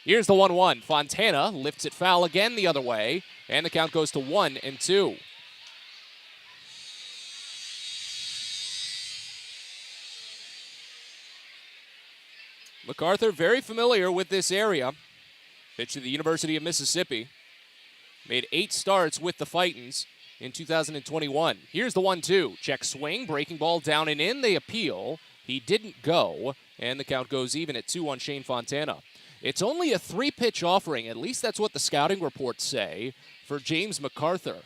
Here's the 1-1. Fontana lifts it foul again the other way, and the count goes to 1-2. MacArthur very familiar with this area. Pitched to the University of Mississippi. Made 8 starts with the Fightins in 2021. Here's the 1-2. Check swing, breaking ball down and in. They appeal. He didn't go, and the count goes even at 2 on Shane Fontana. It's only a 3-pitch offering, at least that's what the scouting reports say, for James MacArthur.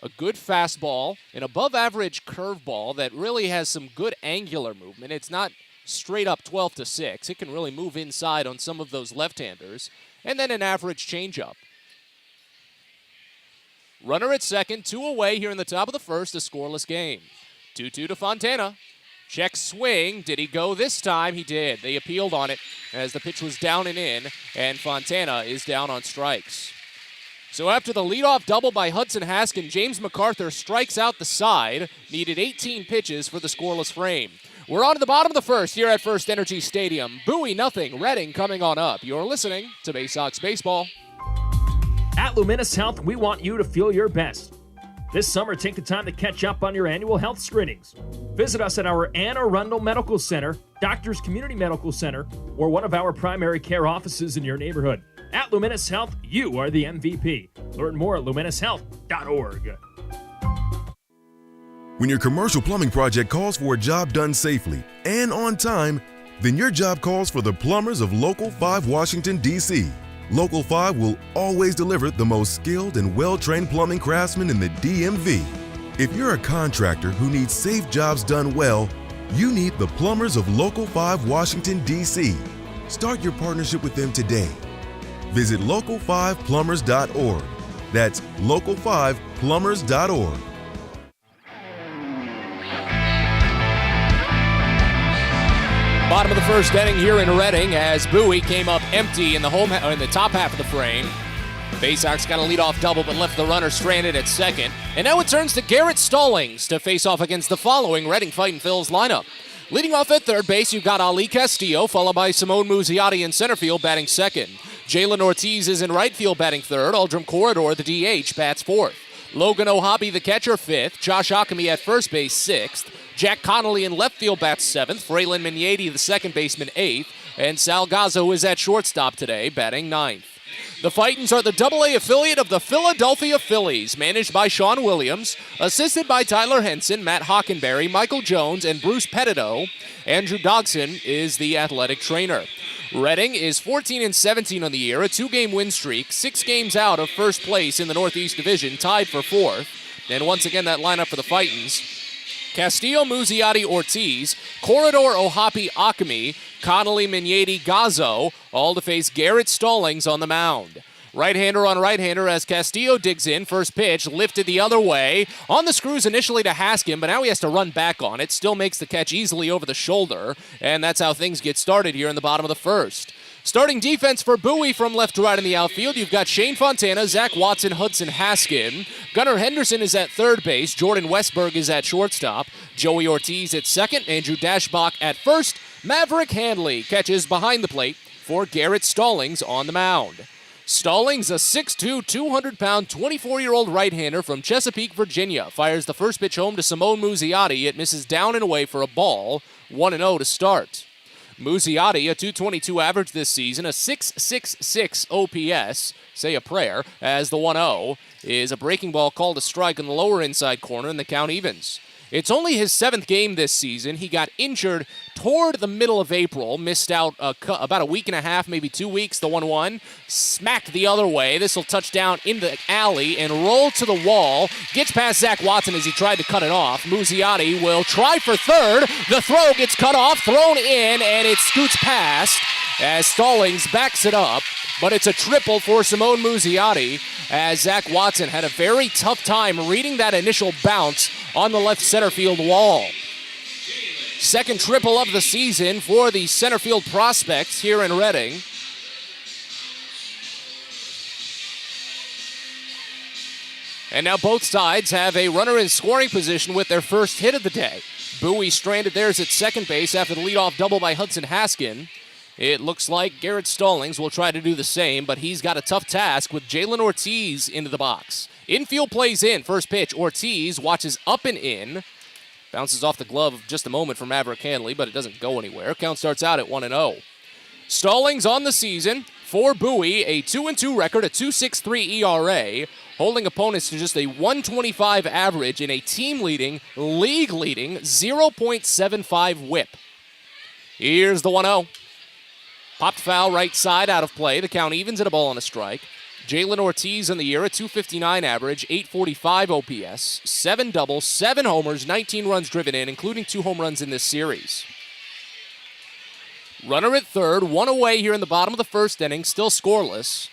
A good fastball, an above-average curveball that really has some good angular movement. It's not straight up 12-6. It can really move inside on some of those left-handers. And then an average changeup. Runner at second, 2 away here in the top of the first, a scoreless game. 2-2 to Fontana. Check swing. Did he go this time? He did. They appealed on it as the pitch was down and in, and Fontana is down on strikes. So after the leadoff double by Hudson Haskin, James MacArthur strikes out the side. Needed 18 pitches for the scoreless frame. We're on to the bottom of the first here at First Energy Stadium. Bowie nothing, Reading coming on up. You're listening to Baysox Baseball. At Luminous Health, we want you to feel your best. This summer, take the time to catch up on your annual health screenings. Visit us at our Anne Arundel Medical Center, Doctors Community Medical Center, or one of our primary care offices in your neighborhood. At Luminous Health, you are the MVP. Learn more at luminoushealth.org. When your commercial plumbing project calls for a job done safely and on time, then your job calls for the plumbers of Local 5 Washington, D.C. Local 5 will always deliver the most skilled and well-trained plumbing craftsmen in the DMV. If you're a contractor who needs safe jobs done well, you need the plumbers of Local 5 Washington, D.C. Start your partnership with them today. Visit local5plumbers.org. That's local5plumbers.org. Bottom of the first inning here in Reading as Bowie came up empty in the top half of the frame. Baysox got a leadoff double but left the runner stranded at second. And now it turns to Garrett Stallings to face off against the following Reading Fightin' Phils lineup. Leading off at third base, you've got Ali Castillo, followed by Simone Muzziotti in center field batting second. Jalen Ortiz is in right field batting third. Aldrum Corridor, the DH, bats fourth. Logan O'Hoppe, the catcher, fifth. Josh Ockamy at first base, sixth. Jack Connolly in left field bats seventh. Fraylin Mignati, the second baseman, eighth. And Sal Gazzo is at shortstop today, batting ninth. The Fightins are the AA affiliate of the Philadelphia Phillies, managed by Sean Williams, assisted by Tyler Henson, Matt Hockenberry, Michael Jones, and Bruce Petito. Andrew Dodson is the athletic trainer. Reading is 14-17 on the year, a 2-game win streak, 6 games out of first place in the Northeast Division, tied for fourth. And once again, that lineup for the Fightins: Castillo, Muzziotti, Ortiz, Corridor, O'Hoppe, Ockamy, Connolly, Mignati, Gazzo, all to face Garrett Stallings on the mound. Right-hander on right-hander as Castillo digs in. First pitch lifted the other way. On the screws initially to Haskin, but now he has to run back on it. Still makes the catch easily over the shoulder, and that's how things get started here in the bottom of the first. Starting defense for Bowie from left to right in the outfield, you've got Shane Fontana, Zach Watson, Hudson Haskin. Gunnar Henderson is at third base. Jordan Westberg is at shortstop. Joey Ortiz at second. Andrew Dashbach at first. Maverick Handley catches behind the plate for Garrett Stallings on the mound. Stallings, a 6'2", 200-pound, 24-year-old right-hander from Chesapeake, Virginia, fires the first pitch home to Simone Muzziotti. It misses down and away for a ball. 1-0 to start. Muzziotti, a .222 average this season, a .666 OPS, say a prayer, as the 1-0 is a breaking ball called a strike in the lower inside corner and the count evens. It's only his 7th game this season. He got injured toward the middle of April, missed out about a week and a half, maybe 2 weeks, the 1-1. Smacked the other way. This will touch down in the alley and roll to the wall. Gets past Zach Watson as he tried to cut it off. Muzziotti will try for third. The throw gets cut off, thrown in, and it scoots past as Stallings backs it up. But it's a triple for Simone Muzziotti as Zach Watson had a very tough time reading that initial bounce on the left center field wall. Second triple of the season for the center field prospects here in Reading. And now both sides have a runner in scoring position with their first hit of the day. Bowie stranded theirs at second base after the leadoff double by Hudson Haskin. It looks like Garrett Stallings will try to do the same, but he's got a tough task with Jalen Ortiz into the box. Infield plays in. First pitch, Ortiz watches up and in. Bounces off the glove of just a moment for Maverick Handley, but it doesn't go anywhere. Count starts out at 1-0. Stallings on the season for Bowie, a 2-2 record, a 2.63 ERA, holding opponents to just a 125 average in a team-leading, league-leading 0.75 whip. Here's the 1-0. Popped foul right side out of play. The count evens at a ball and a strike. Jalen Ortiz in the year, a 259 average, 845 OPS, 7 doubles, 7 homers, 19 runs driven in, including 2 home runs in this series. Runner at third, 1 away here in the bottom of the first inning, still scoreless.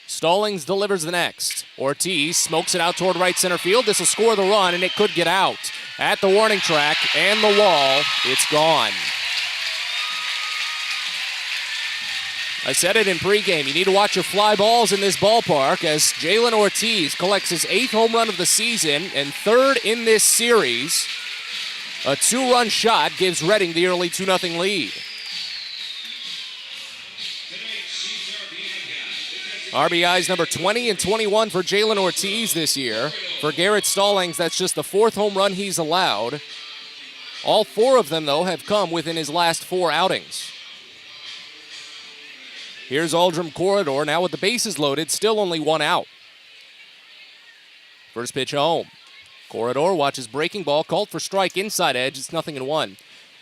Stallings delivers the next. Ortiz smokes it out toward right center field. This will score the run, and it could get out. At the warning track and the wall, it's gone. I said it in pregame. You need to watch your fly balls in this ballpark as Jalen Ortiz collects his 8th home run of the season and 3rd in this series. A 2-run shot gives Reading the early 2-0 lead. RBIs number 20 and 21 for Jalen Ortiz this year. For Garrett Stallings, that's just the 4th home run he's allowed. All 4 of them, though, have come within his last 4 outings. Here's Aldrum Corridor, now with the bases loaded, still only 1 out. First pitch home. Corridor watches breaking ball, called for strike, inside edge, it's 0-1.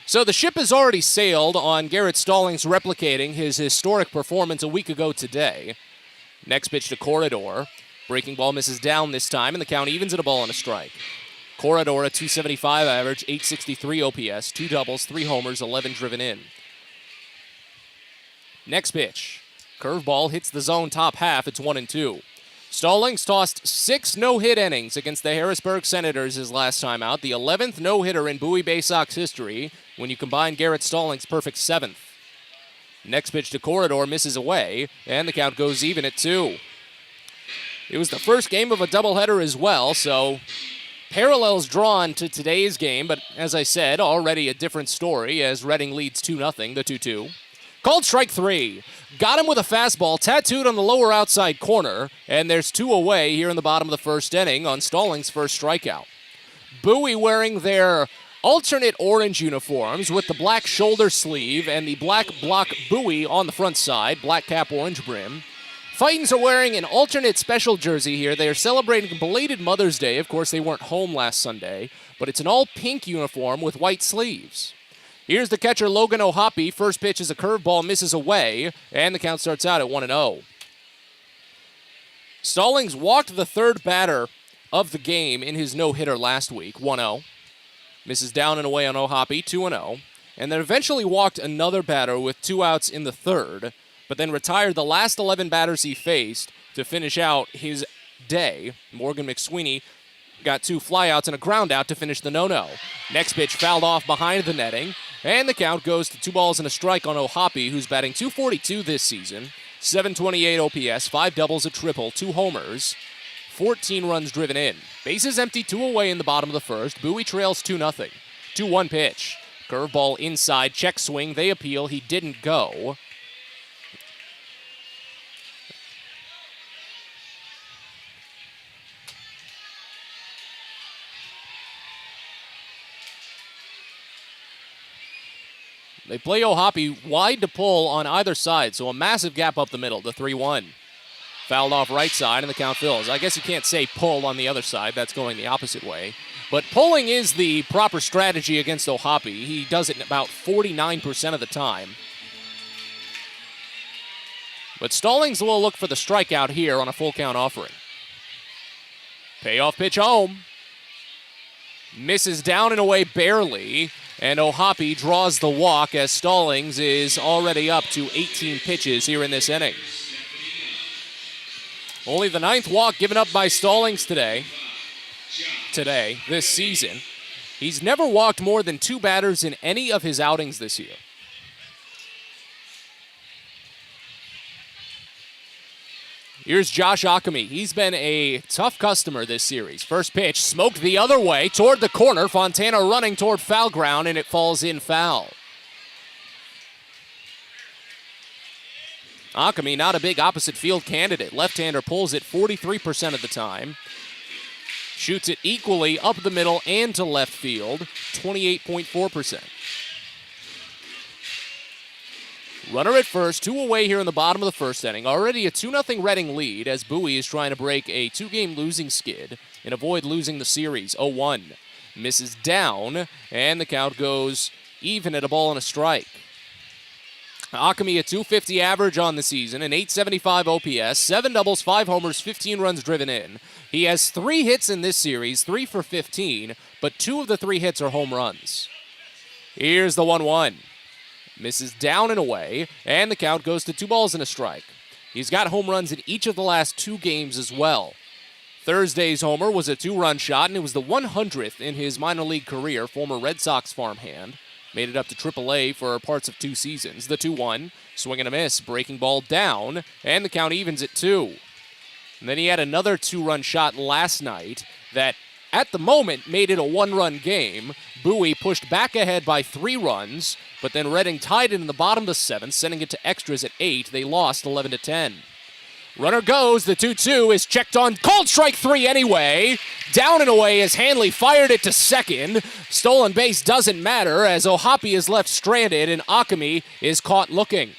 So the ship has already sailed on Garrett Stallings replicating his historic performance a week ago today. Next pitch to Corridor. Breaking ball misses down this time, and the count evens at a ball and a strike. Corridor, a .275 average, .863 OPS, 2 doubles, 3 homers, 11 driven in. Next pitch. Curveball hits the zone top half. It's 1-2. Stallings tossed 6 no-hit innings against the Harrisburg Senators his last time out, the 11th no-hitter in Bowie Baysox history when you combine Garrett Stallings' perfect 7th. Next pitch to Corridor misses away, and the count goes even at 2. It was the first game of a doubleheader as well, so parallels drawn to today's game, but as I said, already a different story as Reading leads 2-0, the 2-2. Called strike 3. Got him with a fastball tattooed on the lower outside corner, and there's 2 away here in the bottom of the first inning on Stallings' first strikeout. Bowie wearing their alternate orange uniforms with the black shoulder sleeve and the black block Bowie on the front side, black cap, orange brim. Fightins are wearing an alternate special jersey here. They are celebrating belated Mother's Day. Of course, they weren't home last Sunday, but it's an all-pink uniform with white sleeves. Here's the catcher, Logan O'Hoppe. First pitch is a curveball, misses away, and the count starts out at 1-0. Stallings walked the 3rd batter of the game in his no-hitter last week, 1-0. Misses down and away on O'Hoppe, 2-0. And then eventually walked another batter with 2 outs in the 3rd, but then retired the last 11 batters he faced to finish out his day. Morgan McSweeney got 2 flyouts and a ground out to finish the no-no. Next pitch fouled off behind the netting, and the count goes to 2 balls and a strike on O'Hoppe, who's batting .242 this season, 728 OPS, 5 doubles, a triple, 2 homers, 14 runs driven in. Bases empty, 2 away in the bottom of the first. Bowie trails 2-0. 2-1 pitch. Curveball inside, check swing. They appeal. He didn't go. They play O'Hoppe wide to pull on either side, so a massive gap up the middle, the 3-1. Fouled off right side, and the count fills. I guess you can't say pull on the other side. That's going the opposite way. But pulling is the proper strategy against O'Hoppe. He does it about 49% of the time. But Stallings will look for the strikeout here on a full count offering. Payoff pitch home. Misses down and away barely. And O'Hoppe draws the walk as Stallings is already up to 18 pitches here in this inning. Only the 9th walk given up by Stallings today, this season. He's never walked more than 2 batters in any of his outings this year. Here's Josh Ockamy. He's been a tough customer this series. First pitch, smoked the other way toward the corner. Fontana running toward foul ground, and it falls in foul. Ockamy, not a big opposite field candidate. Left-hander pulls it 43% of the time. Shoots it equally up the middle and to left field, 28.4%. Runner at first, 2 away here in the bottom of the first inning. Already a 2-0 Reading lead as Bowie is trying to break a 2-game losing skid and avoid losing the series. 0-1. Misses down, and the count goes even at a ball and a strike. Ockamy a .250 average on the season, an .875 OPS, 7 doubles, 5 homers, 15 runs driven in. He has 3 hits in this series, 3 for 15, but 2 of the 3 hits are home runs. Here's the 1-1. Misses down and away, and the count goes to 2 balls and a strike. He's got home runs in each of the last 2 games as well. Thursday's homer was a 2-run shot, and it was the 100th in his minor league career. Former Red Sox farmhand. Made it up to AAA for parts of 2 seasons. The 2-1, swing and a miss, breaking ball down, and the count evens at 2. And then he had another 2-run shot last night that, at the moment, made it a 1-run game. Bowie pushed back ahead by 3 runs, but then Reading tied it in the bottom of the 7th, sending it to extras at 8. They lost 11-10. Runner goes, the 2-2 is checked on, called strike 3 anyway. Down and away as Hanley fired it to second. Stolen base doesn't matter as Ohapi is left stranded and Akami is caught looking.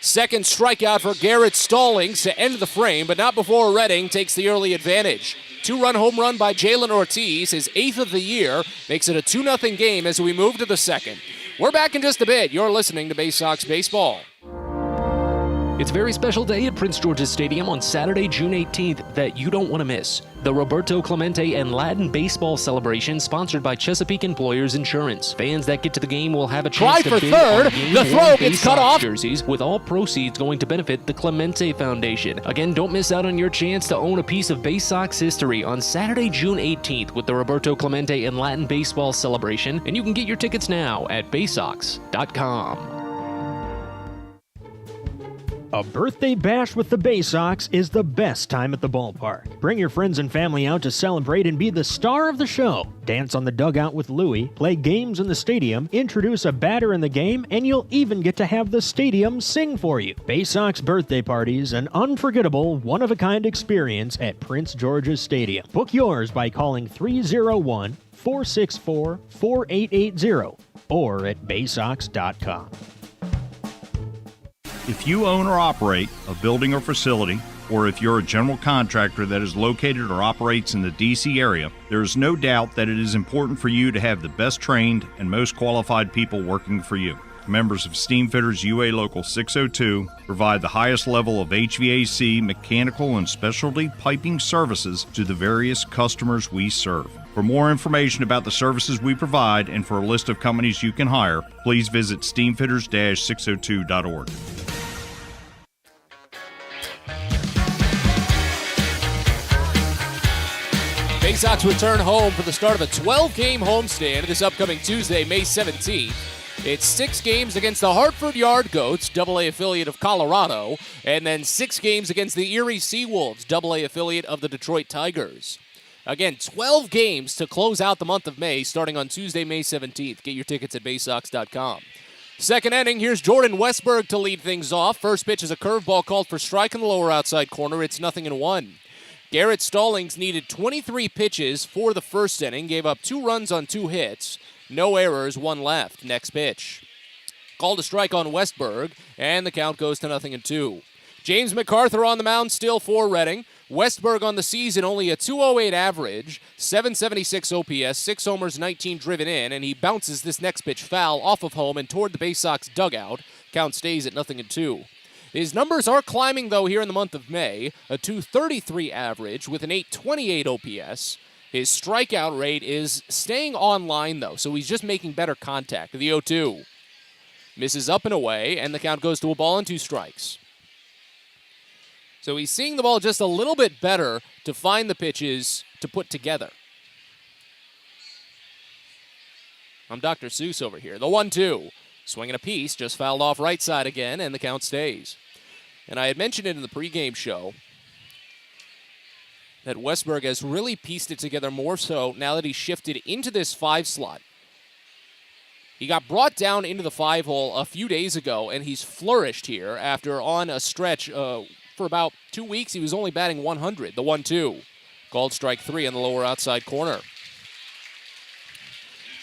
Second strikeout for Garrett Stallings to end the frame, but not before Reading takes the early advantage. 2-run home run by Jalen Ortiz, his 8th of the year, makes it a 2-0 game as we move to the second. We're back in just a bit. You're listening to Baysox Baseball. It's a very special day at Prince George's Stadium on Saturday, June 18th that you don't want to miss. The Roberto Clemente and Latin Baseball Celebration sponsored by Chesapeake Employers Insurance. Fans that get to the game will have a chance to bid on the throw gets cut off. Jerseys, with all proceeds going to benefit the Clemente Foundation. Again, don't miss out on your chance to own a piece of Baysox history on Saturday, June 18th with the Roberto Clemente and Latin Baseball Celebration, and you can get your tickets now at baysox.com. A birthday bash with the Baysox is the best time at the ballpark. Bring your friends and family out to celebrate and be the star of the show. Dance on the dugout with Louie, play games in the stadium, introduce a batter in the game, and you'll even get to have the stadium sing for you. Baysox birthday parties, an unforgettable, one-of-a-kind experience at Prince George's Stadium. Book yours by calling 301-464-4880 or at baysox.com. If you own or operate a building or facility, or if you're a general contractor that is located or operates in the D.C. area, there is no doubt that it is important for you to have the best trained and most qualified people working for you. Members of Steamfitters UA Local 602 provide the highest level of HVAC, mechanical, and specialty piping services to the various customers we serve. For more information about the services we provide and for a list of companies you can hire, please visit steamfitters-602.org. Baysox return home for the start of a 12-game homestand this upcoming Tuesday, May 17th. It's 6 games against the Hartford Yard Goats, AA affiliate of Colorado, and then 6 games against the Erie Seawolves, AA affiliate of the Detroit Tigers. Again, 12 games to close out the month of May, starting on Tuesday, May 17th. Get your tickets at baysox.com. Second inning, here's Jordan Westberg to lead things off. First pitch is a curveball called for strike in the lower outside corner. It's 0-1. Garrett Stallings needed 23 pitches for the first inning, gave up 2 runs on 2 hits, no errors, 1 left. Next pitch. Called a strike on Westberg, and the count goes to 0-2. James MacArthur on the mound still for Reading. Westberg on the season only a 208 average, 776 OPS, 6 homers, 19 driven in, and he bounces this next pitch foul off of home and toward the Baysox dugout. Count stays at 0-2. His numbers are climbing, though, here in the month of May. A 233 average with an 828 OPS. His strikeout rate is staying on line, though, so he's just making better contact. The 0-2. Misses up and away, and the count goes to a ball and 2 strikes. So he's seeing the ball just a little bit better to find the pitches to put together. I'm Dr. Seuss over here. The 1-2. Swinging a piece, just fouled off right side again, and the count stays. And I had mentioned it in the pregame show that Westberg has really pieced it together more so now that he's shifted into this 5 slot. He got brought down into the 5 hole a few days ago, and he's flourished here after on a stretch for about 2 weeks. He was only batting 100. The 1-2. Called strike 3 in the lower outside corner.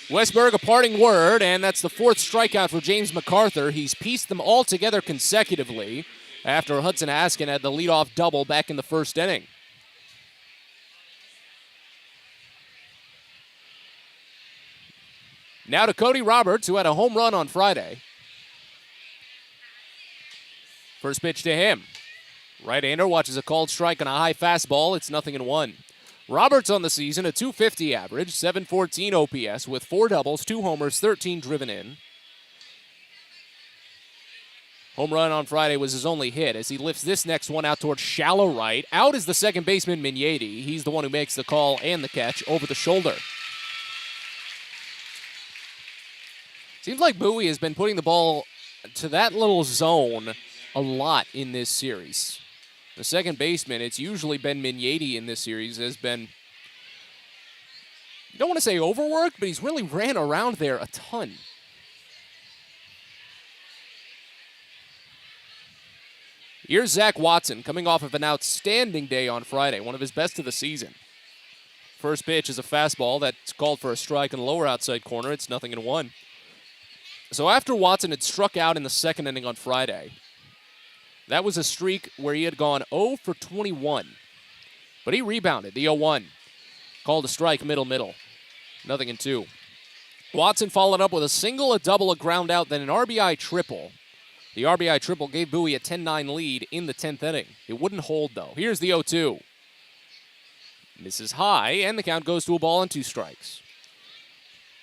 Westberg, a parting word, and that's the 4th strikeout for James MacArthur. He's pieced them all together consecutively after Hudson Haskin had the leadoff double back in the first inning. Now to Cody Roberts, who had a home run on Friday. First pitch to him. Right-hander watches a called strike on a high fastball. It's 0-1. Roberts on the season, a 250 average, 714 OPS with 4 doubles, 2 homers, 13 driven in. Home run on Friday was his only hit as he lifts this next one out towards shallow right. Out is the second baseman, Migneti. He's the one who makes the call and the catch over the shoulder. Seems like Bowie has been putting the ball to that little zone a lot in this series. The second baseman, it's usually been Migneti in this series, has been, you don't want to say overworked, but he's really ran around there a ton. Here's Zach Watson coming off of an outstanding day on Friday, one of his best of the season. First pitch is a fastball that's called for a strike in the lower outside corner. It's 0-1. So after Watson had struck out in the second inning on Friday, that was a streak where he had gone 0 for 21. But he rebounded the 0-1. Called a strike middle. 0-2. Watson followed up with a single, a double, a ground out, then an RBI triple. The RBI triple gave Bowie a 10-9 lead in the 10th inning. It wouldn't hold, though. Here's the 0-2. Misses high, and the count goes to a ball and 2 strikes.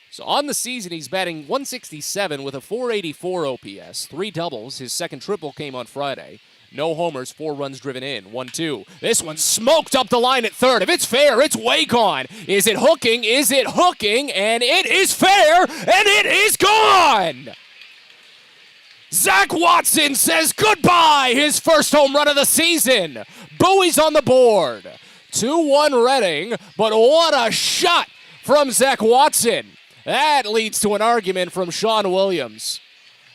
So on the season, he's batting .167 with a .484 OPS, 3 doubles. His second triple came on Friday. No homers, 4 runs driven in. 1-2. This one smoked up the line at third. If it's fair, it's way gone. Is it hooking? Is it hooking? And it is fair, and it is gone! Zach Watson says goodbye, his first home run of the season. Bowie's on the board. 2-1 Reading, but what a shot from Zach Watson. That leads to an argument from Sean Williams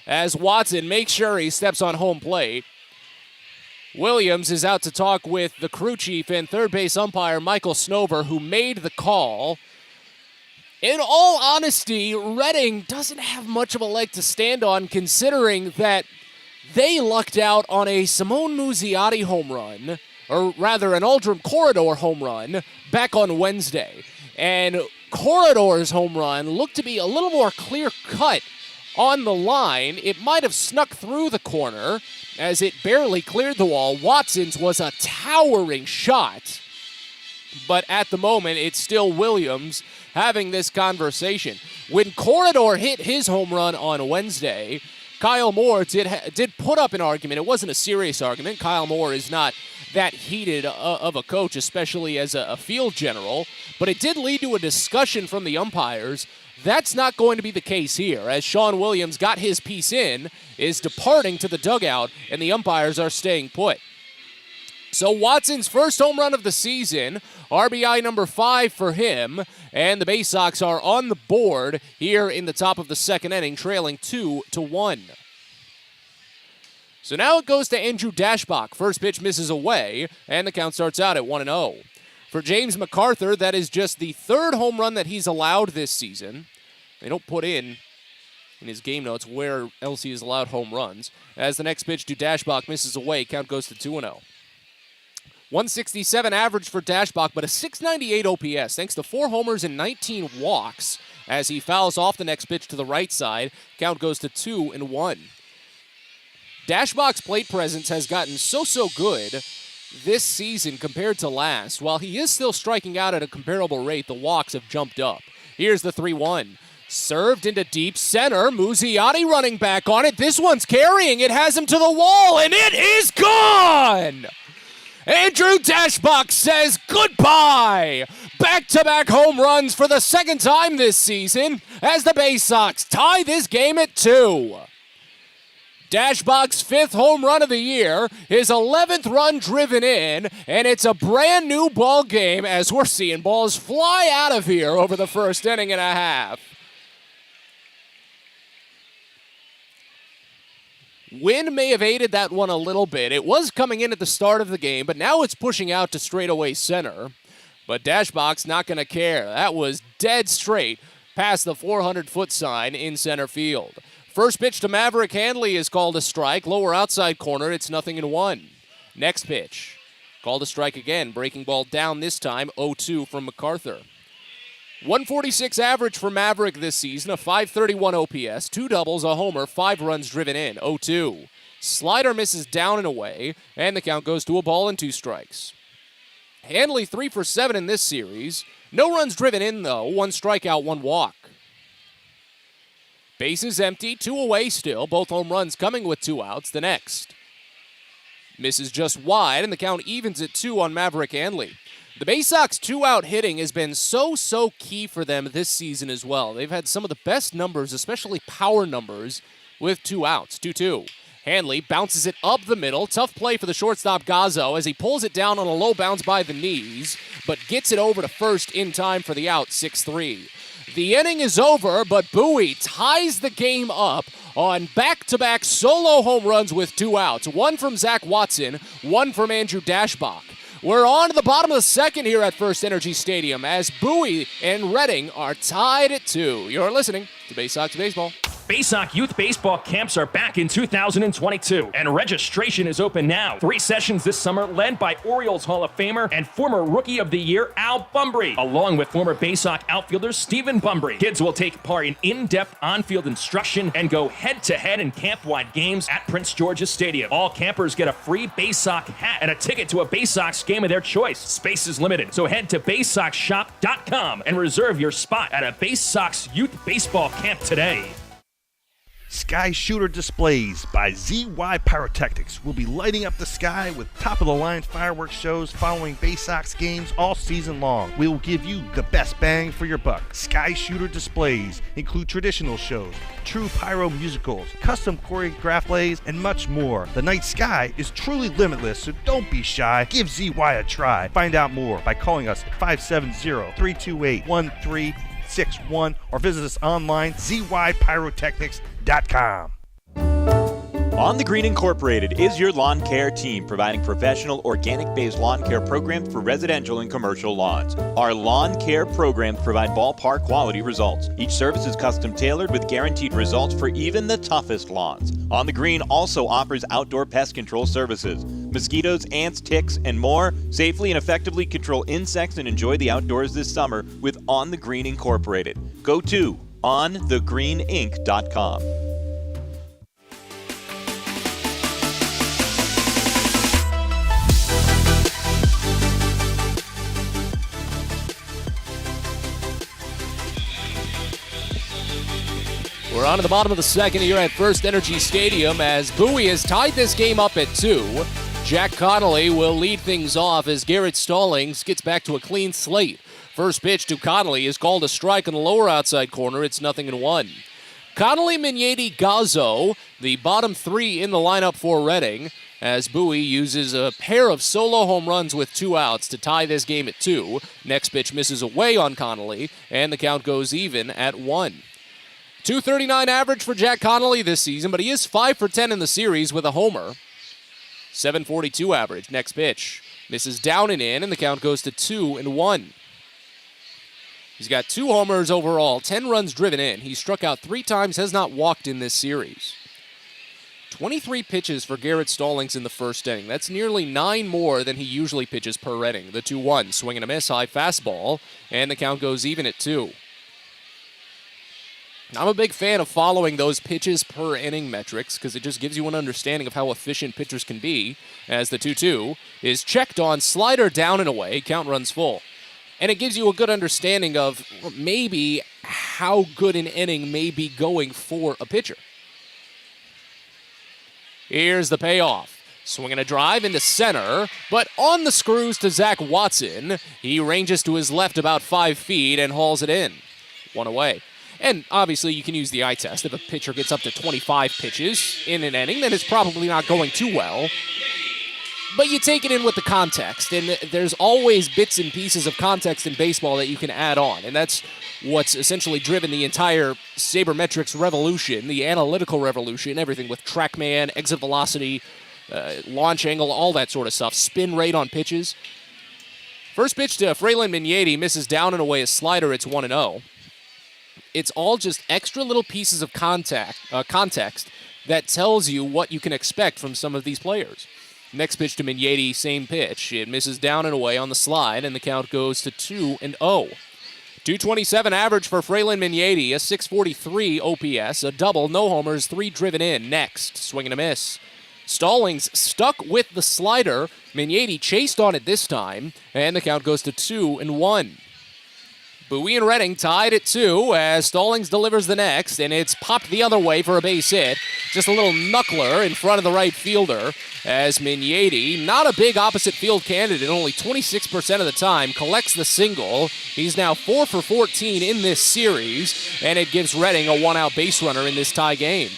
as Watson makes sure he steps on home plate. Williams is out to talk with the crew chief and third base umpire Michael Snover, who made the call. In all honesty, Reading doesn't have much of a leg to stand on, considering that they lucked out on a Simone Muzziotti home run, or rather an Aldrin Corridor home run, back on Wednesday. And Corridor's home run looked to be a little more clear-cut on the line. It might have snuck through the corner as it barely cleared the wall. Watson's was a towering shot, but at the moment, it's still Williams having this conversation. When Corridor hit his home run on Wednesday, Kyle Moore did put up an argument. It wasn't a serious argument. Kyle Moore is not that heated of a coach, especially as a field general, but it did lead to a discussion from the umpires. That's not going to be the case here, as Sean Williams got his piece in, is departing to the dugout, and the umpires are staying put. So Watson's first home run of the season, RBI number 5 for him, and the Baysox are on the board here in the top of the second inning, trailing 2-1. So now it goes to Andrew Dashbach. First pitch misses away, and the count starts out at 1-0. For James MacArthur, that is just the third home run that he's allowed this season. They don't put in his game notes where else he has allowed home runs. As the next pitch to Dashbach misses away, count goes to 2-0. 167 average for Dashbach, but a 698 OPS thanks to 4 homers and 19 walks as he fouls off the next pitch to the right side. Count goes to 2-1. Dashbach's plate presence has gotten so good this season compared to last. While he is still striking out at a comparable rate, the walks have jumped up. Here's the 3-1. Served into deep center. Muzziotti running back on it. This one's carrying. It has him to the wall, and it is gone! Andrew Dashbach says goodbye. Back-to-back home runs for the second time this season as the Baysox tie this game at 2. Dashbach's 5th home run of the year, his 11th run driven in, and it's a brand new ball game as we're seeing balls fly out of here over the first inning and a half. Wind may have aided that one a little bit. It was coming in at the start of the game, but now it's pushing out to straightaway center. But Dashbach's not going to care. That was dead straight past the 400-foot sign in center field. First pitch to Maverick Handley is called a strike. Lower outside corner, it's 0-1. Next pitch, called a strike again. Breaking ball down this time, 0-2 from MacArthur. 146 average for Maverick this season, a 531 OPS, 2 doubles, a homer, 5 runs driven in, 0-2. Slider misses down and away, and the count goes to a ball and 2 strikes. Handley 3 for 7 in this series. No runs driven in, though. 1 strikeout, 1 walk. Base is empty, 2 away still. Both home runs coming with 2 outs. The next. Misses just wide, and the count evens at 2 on Maverick Hanley. The Baysox 2-out hitting has been so key for them this season as well. They've had some of the best numbers, especially power numbers, with 2 outs. 2-2. Hanley bounces it up the middle. Tough play for the shortstop Gazzo as he pulls it down on a low bounce by the knees, but gets it over to first in time for the out. 6-3. The inning is over, but Bowie ties the game up on back-to-back solo home runs with 2 outs. One from Zach Watson, one from Andrew Dashbach. We're on to the bottom of the second here at First Energy Stadium as Bowie and Reading are tied at 2. You're listening to Baysox Baseball. Baysox Youth Baseball camps are back in 2022, and registration is open now. 3 sessions this summer led by Orioles Hall of Famer and former Rookie of the Year Al Bumbry, along with former Baysox outfielder Stephen Bumbry. Kids will take part in in-depth on-field instruction and go head-to-head in camp-wide games at Prince George's Stadium. All campers get a free Baysox hat and a ticket to a Baysox game of their choice. Space is limited, so head to BaysoxShop.com and reserve your spot at a Baysox Youth Baseball camp today. Sky Shooter Displays by ZY Pyrotechnics will be lighting up the sky with top-of-the-line fireworks shows following Baysox games all season long. We will give you the best bang for your buck. Sky Shooter Displays include traditional shows, true pyro musicals, custom choreographed plays, and much more. The night sky is truly limitless, so don't be shy. Give ZY a try. Find out more by calling us at 570-328-1361 or visit us online, zypyrotechnics.com. On the Green Incorporated is your lawn care team, providing professional, organic-based lawn care programs for residential and commercial lawns. Our lawn care programs provide ballpark quality results. Each service is custom tailored with guaranteed results for even the toughest lawns. On the Green also offers outdoor pest control services. Mosquitoes, ants, ticks, and more. Safely and effectively control insects and enjoy the outdoors this summer with On the Green Incorporated. Go to onthegreeninc.com. We're on to the bottom of the second here at First Energy Stadium as Bowie has tied this game up at 2. Jack Connolly will lead things off as Garrett Stallings gets back to a clean slate. First pitch to Connolly is called a strike on the lower outside corner. It's 0-1. Connolly, Mignati, Gazzo, the bottom 3 in the lineup for Reading, as Bowie uses a pair of solo home runs with 2 outs to tie this game at 2. Next pitch misses away on Connolly, and the count goes even at 1. .239 average for Jack Connolly this season, but he is 5 for 10 in the series with a homer. .742 average. Next pitch misses down and in, and the count goes to 2-1. He's got 2 homers overall, 10 runs driven in. He struck out 3 times, has not walked in this series. 23 pitches for Garrett Stallings in the first inning. That's nearly 9 more than he usually pitches per inning. The 2-1, swing and a miss, high fastball, and the count goes even at 2. I'm a big fan of following those pitches per inning metrics because it just gives you an understanding of how efficient pitchers can be, as the 2-2 is checked on, slider down and away, count runs full. And it gives you a good understanding of maybe how good an inning may be going for a pitcher. Here's the payoff. Swinging a drive into center, but on the screws to Zach Watson. He ranges to his left about 5 feet and hauls it in. 1 away. And obviously you can use the eye test. If a pitcher gets up to 25 pitches in an inning, then it's probably not going too well. But you take it in with the context, and there's always bits and pieces of context in baseball that you can add on, and that's what's essentially driven the entire sabermetrics revolution, the analytical revolution, everything with TrackMan, exit velocity, launch angle, all that sort of stuff, spin rate on pitches. First pitch to Frelon Mignati, misses down and away a slider, it's 1-0. It's all just extra little pieces of context that tells you what you can expect from some of these players. Next pitch to Mignati, same pitch. It misses down and away on the slide, and the count goes to 2-0. .227 average for Frelon Mignati, a .643 OPS, a double, no homers, 3 driven in. Next, swing and a miss. Stallings stuck with the slider. Mignati chased on it this time, and the count goes to 2-1. Bowie and Redding tied at 2 as Stallings delivers the next, and it's popped the other way for a base hit. Just a little knuckler in front of the right fielder as Mignati, not a big opposite field candidate, only 26% of the time, collects the single. He's now 4 for 14 in this series, and it gives Redding a one-out base runner in this tie game.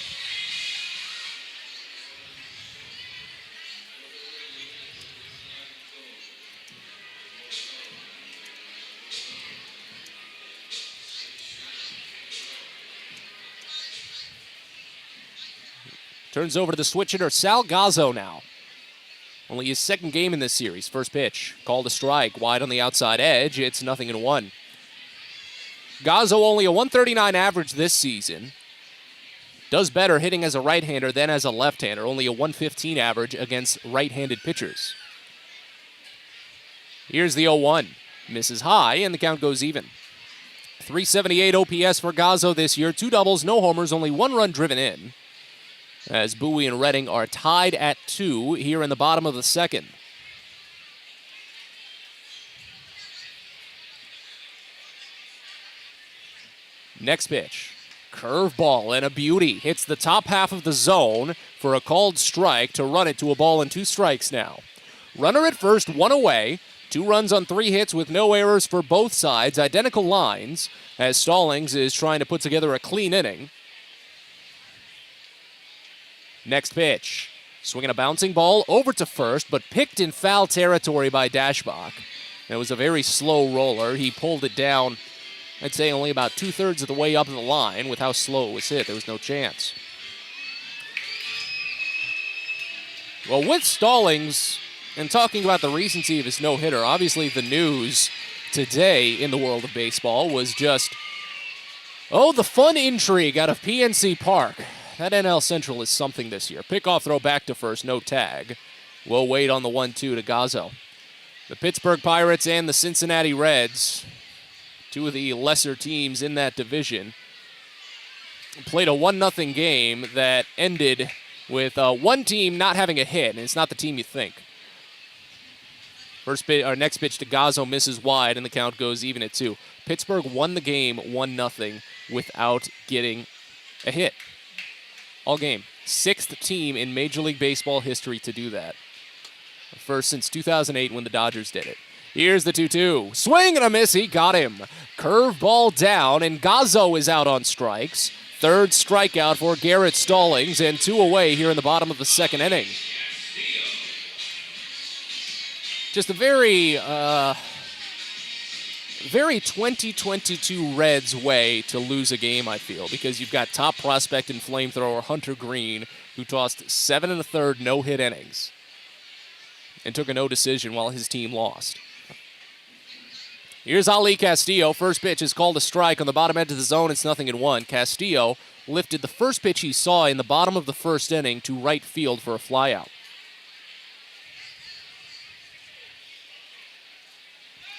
Turns over to the switch hitter, Sal Gazzo now. Only his second game in this series. First pitch, called a strike, wide on the outside edge. It's 0-1. Gazzo only a 139 average this season. Does better hitting as a right-hander than as a left-hander. Only a 115 average against right-handed pitchers. Here's the 0-1. Misses high, and the count goes even. 378 OPS for Gazzo this year. 2 doubles, no homers, only 1 run driven in, as Bowie and Redding are tied at 2 here in the bottom of the second. Next pitch, curveball and a beauty. Hits the top half of the zone for a called strike to run it to a ball and 2 strikes now. Runner at first, 1 away. 2 runs on 3 hits with no errors for both sides. Identical lines as Stallings is trying to put together a clean inning. Next pitch, swinging a bouncing ball over to first, but picked in foul territory by Dashbach. It was a very slow roller. He pulled it down, I'd say only about 2/3 of the way up the line with how slow it was hit. There was no chance. Well, with Stallings, and talking about the recency of his no-hitter, obviously the news today in the world of baseball was just, the fun intrigue out of PNC Park. That NL Central is something this year. Pickoff throw back to first, no tag. We'll wait on the 1-2 to Gazzo. The Pittsburgh Pirates and the Cincinnati Reds, 2 of the lesser teams in that division, played a 1-0 game that ended with one team not having a hit, and it's not the team you think. Next pitch to Gazzo misses wide, and the count goes even at 2. Pittsburgh won the game 1-0 without getting a hit. All game. 6th team in Major League Baseball history to do that. First since 2008 when the Dodgers did it. Here's the 2-2. Swing and a miss. He got him. Curveball down, and Gazzo is out on strikes. 3rd strikeout for Garrett Stallings, and 2 away here in the bottom of the second inning. Just a very 2022 Reds way to lose a game, I feel, because you've got top prospect and flamethrower Hunter Green, who tossed 7 1/3 no-hit innings and took a no decision while his team lost. Here's Ali Castillo. First pitch is called a strike on the bottom edge of the zone. It's 0-1. Castillo lifted the first pitch he saw in the bottom of the first inning to right field for a flyout.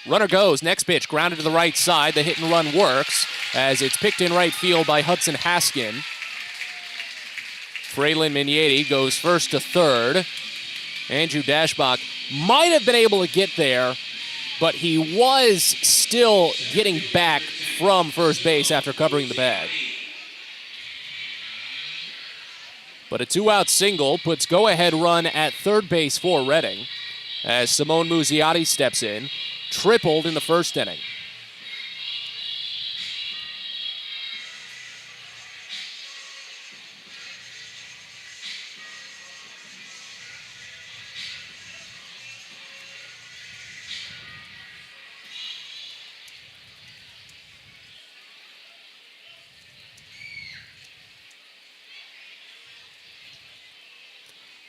Runner goes. Next pitch, grounded to the right side. The hit and run works as it's picked in right field by Hudson Haskin. Fraylin Mignati goes first to third. Andrew Dashbach might have been able to get there, but he was still getting back from first base after covering the bag. But a 2-out single puts go-ahead run at third base for Redding as Simone Muzziotti steps in. Tripled in the first inning.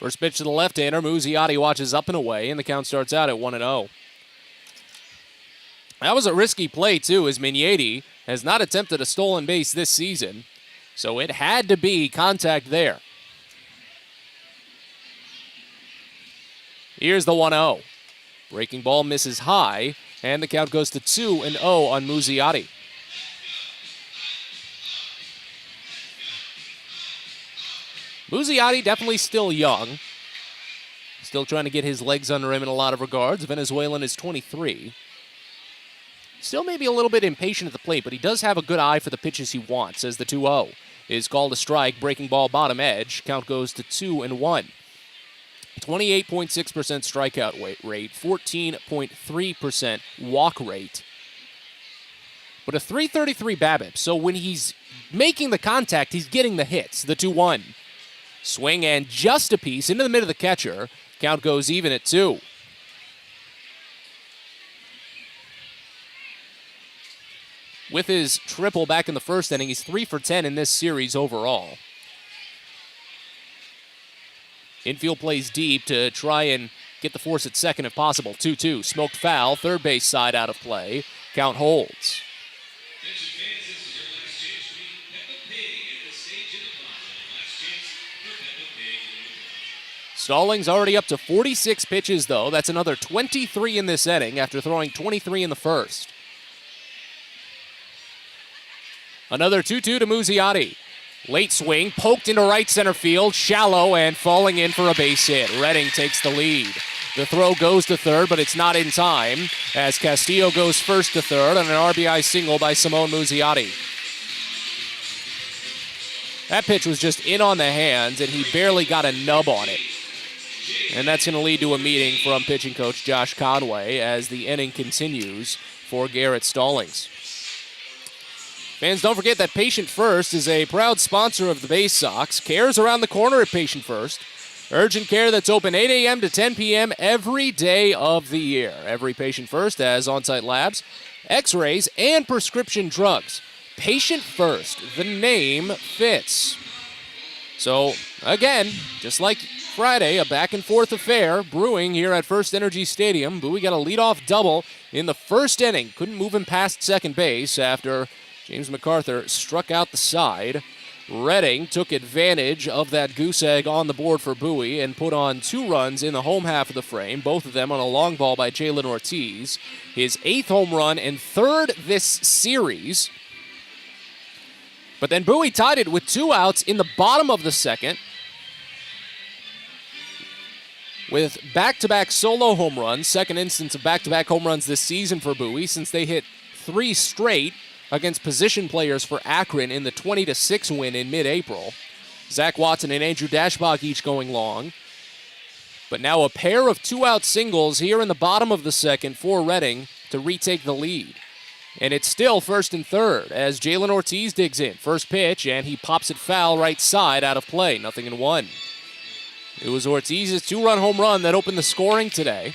First pitch to the left-hander. Muzziotti watches up and away, and the count starts out at 1-0. That was a risky play, too, as Mignati has not attempted a stolen base this season, so it had to be contact there. Here's the 1-0. Breaking ball misses high, and the count goes to 2-0 on Muzziotti. Muzziotti definitely still young. Still trying to get his legs under him in a lot of regards. Venezuelan is 23. still maybe a little bit impatient at the plate, but he does have a good eye for the pitches he wants, as the 2-0 is called a strike, breaking ball bottom edge. Count goes to 2-1. 28.6% strikeout rate, 14.3% walk rate, but a 333 BABIP. So when he's making the contact, he's getting the hits. The 2-1. Swing and just a piece into the mid of the catcher. Count goes even at 2. With his triple back in the first inning, he's 3 for 10 in this series overall. Infield plays deep to try and get the force at second if possible. 2-2, smoked foul, third base side out of play. Count holds. Stallings already up to 46 pitches, though. That's another 23 in this inning after throwing 23 in the first. Another 2-2 to Muzziotti. Late swing, poked into right center field, shallow, and falling in for a base hit. Redding takes the lead. The throw goes to third, but it's not in time, as Castillo goes first to third on an RBI single by Simone Muzziotti. That pitch was just in on the hands, and he barely got a nub on it. And that's going to lead to a meeting from pitching coach Josh Conway as the inning continues for Garrett Stallings. Fans, don't forget that Patient First is a proud sponsor of the Baysox. Care's around the corner at Patient First. Urgent care that's open 8 a.m. to 10 p.m. every day of the year. Every Patient First has on-site labs, x-rays, and prescription drugs. Patient First, the name fits. So, again, just like Friday, a back-and-forth affair brewing here at First Energy Stadium. Bowie got a leadoff double in the first inning. Couldn't move him past second base after James MacArthur struck out the side. Redding took advantage of that goose egg on the board for Bowie and put on 2 runs in the home half of the frame, both of them on a long ball by Jalen Ortiz. His 8th home run and 3rd this series. But then Bowie tied it with 2 outs in the bottom of the second with back-to-back solo home runs, second instance of back-to-back home runs this season for Bowie since they hit 3 straight against position players for Akron in the 20-6 win in mid-April. Zach Watson and Andrew Dashbach each going long. But now a pair of 2-out singles here in the bottom of the second for Redding to retake the lead. And it's still first and third as Jalen Ortiz digs in. First pitch, and he pops it foul right side out of play. 0-1. It was Ortiz's 2-run home run that opened the scoring today,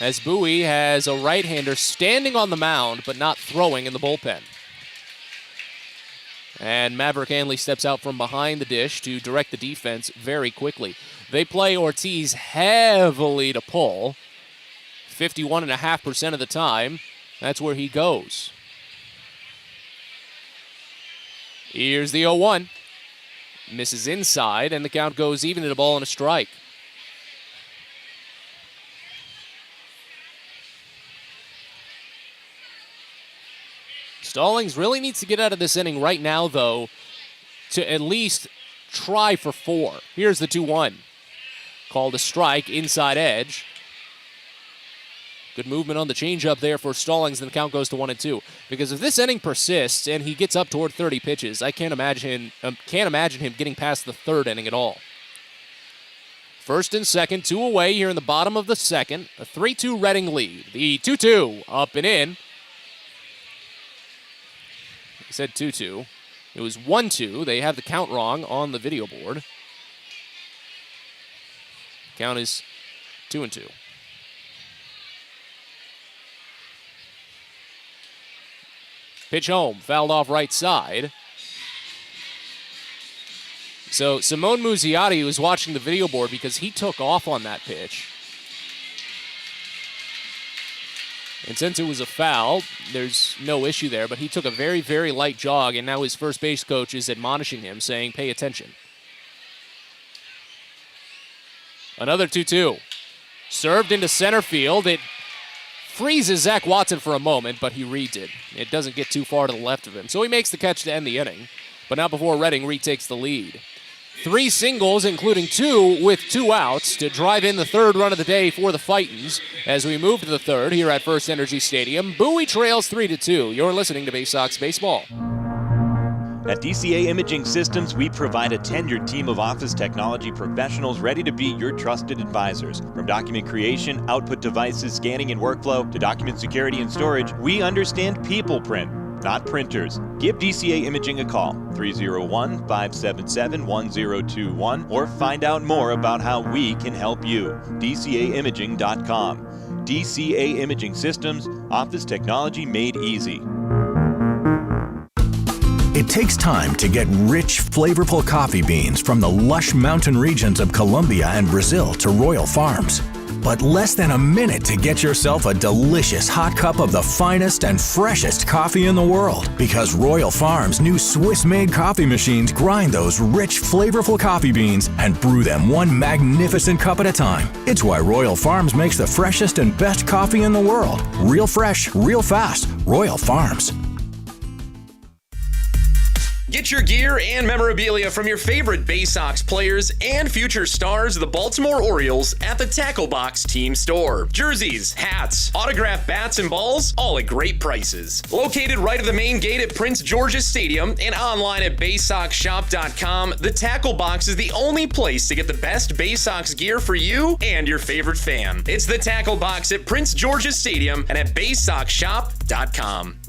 as Bowie has a right-hander standing on the mound but not throwing in the bullpen. And Maverick Hanley steps out from behind the dish to direct the defense very quickly. They play Ortiz heavily to pull. 51.5% of the time, that's where he goes. Here's the 0-1. Misses inside, and the count goes even at a ball and a strike. Stallings really needs to get out of this inning right now, though, to at least try for 4. Here's the 2-1. Called a strike, inside edge. Good movement on the changeup there for Stallings, and the count goes to 1-2. Because if this inning persists and he gets up toward 30 pitches, I can't imagine him getting past the 3rd inning at all. First and second, 2 away here in the bottom of the second. A 3-2 Redding lead. The 2-2 up and in. I said 2-2. It was 1-2. They have the count wrong on the video board. Count is 2-2. Pitch home, fouled off right side. So Simone Muzziotti was watching the video board because he took off on that pitch. And since it was a foul, there's no issue there, but he took a very, very light jog, and now his first base coach is admonishing him, saying, pay attention. Another 2-2. Served into center field. It freezes Zach Watson for a moment, but he reads it. It doesn't get too far to the left of him, so he makes the catch to end the inning. But not before Redding retakes the lead. 3 singles, including 2 with 2 outs, to drive in the third run of the day for the Fightins. As we move to the third here at First Energy Stadium, Bowie trails 3-2. You're listening to Baysox Baseball. At DCA Imaging Systems, we provide a tenured team of office technology professionals ready to be your trusted advisors. From document creation, output devices, scanning and workflow, to document security and storage, we understand people print, not printers. Give DCA Imaging a call, 301-577-1021, or find out more about how we can help you. DCAimaging.com. DCA Imaging Systems, office technology made easy. It takes time to get rich, flavorful coffee beans from the lush mountain regions of Colombia and Brazil to Royal Farms. But less than a minute to get yourself a delicious hot cup of the finest and freshest coffee in the world. Because Royal Farms' new Swiss-made coffee machines grind those rich, flavorful coffee beans and brew them one magnificent cup at a time. It's why Royal Farms makes the freshest and best coffee in the world. Real fresh, real fast. Royal Farms. Get your gear and memorabilia from your favorite Baysox players and future stars of the Baltimore Orioles at the Tackle Box Team Store. Jerseys, hats, autographed bats and balls, all at great prices. Located right at the main gate at Prince George's Stadium and online at BaysoxShop.com, the Tackle Box is the only place to get the best Baysox gear for you and your favorite fan. It's the Tackle Box at Prince George's Stadium and at BaysoxShop.com.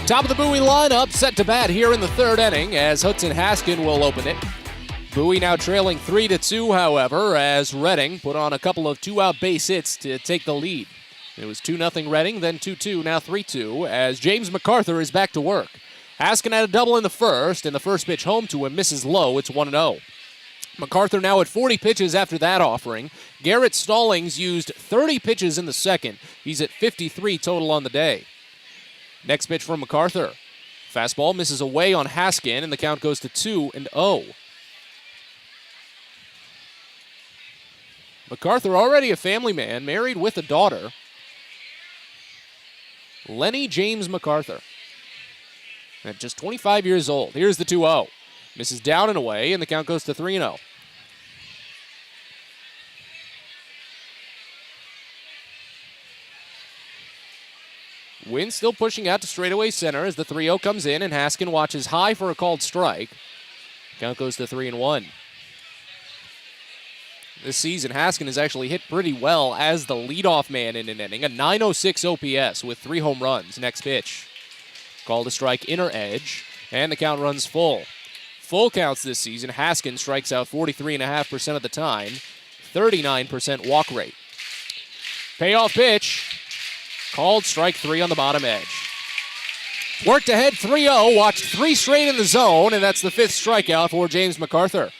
Top of the Bowie lineup, set to bat here in the third inning as Hudson Haskin will open it. Bowie now trailing 3-2, however, as Reading put on a couple of 2-out base hits to take the lead. It was 2-0 Reading, then 2-2, now 3-2, as James MacArthur is back to work. Haskin had a double in the first, and the first pitch home to him misses low. It's 1-0. MacArthur now at 40 pitches after that offering. Garrett Stallings used 30 pitches in the second. He's at 53 total on the day. Next pitch from MacArthur. Fastball misses away on Haskin, and the count goes to 2-0. MacArthur, already a family man, married with a daughter. Lenny James MacArthur. At just 25 years old. Here's the 2-0. Misses down and away, and the count goes to 3-0. Wynn still pushing out to straightaway center as the 3-0 comes in, and Haskin watches high for a called strike. Count goes to 3-1. This season, Haskin has actually hit pretty well as the leadoff man in an inning. A .906 OPS with 3 home runs. Next pitch. Called a strike, inner edge, and the count runs full. Full counts this season. Haskin strikes out 43.5% of the time. 39% walk rate. Payoff pitch. Called strike 3 on the bottom edge. Worked ahead 3-0, watched 3 straight in the zone, and that's the 5th strikeout for James MacArthur.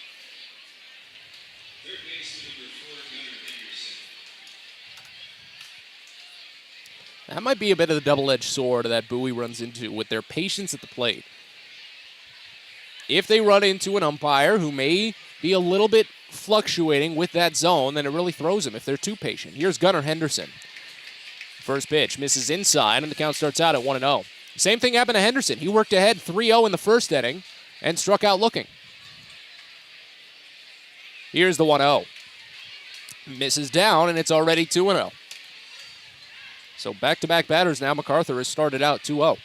That might be a bit of the double-edged sword that Bowie runs into with their patience at the plate. If they run into an umpire who may be a little bit fluctuating with that zone, then it really throws them if they're too patient. Here's Gunnar Henderson. First pitch misses inside, and the count starts out at 1-0. Same thing happened to Henderson. He worked ahead 3-0 in the first inning and struck out looking. Here's the 1-0. Misses down, and it's already 2-0. So back-to-back batters now. MacArthur has started out 2-0.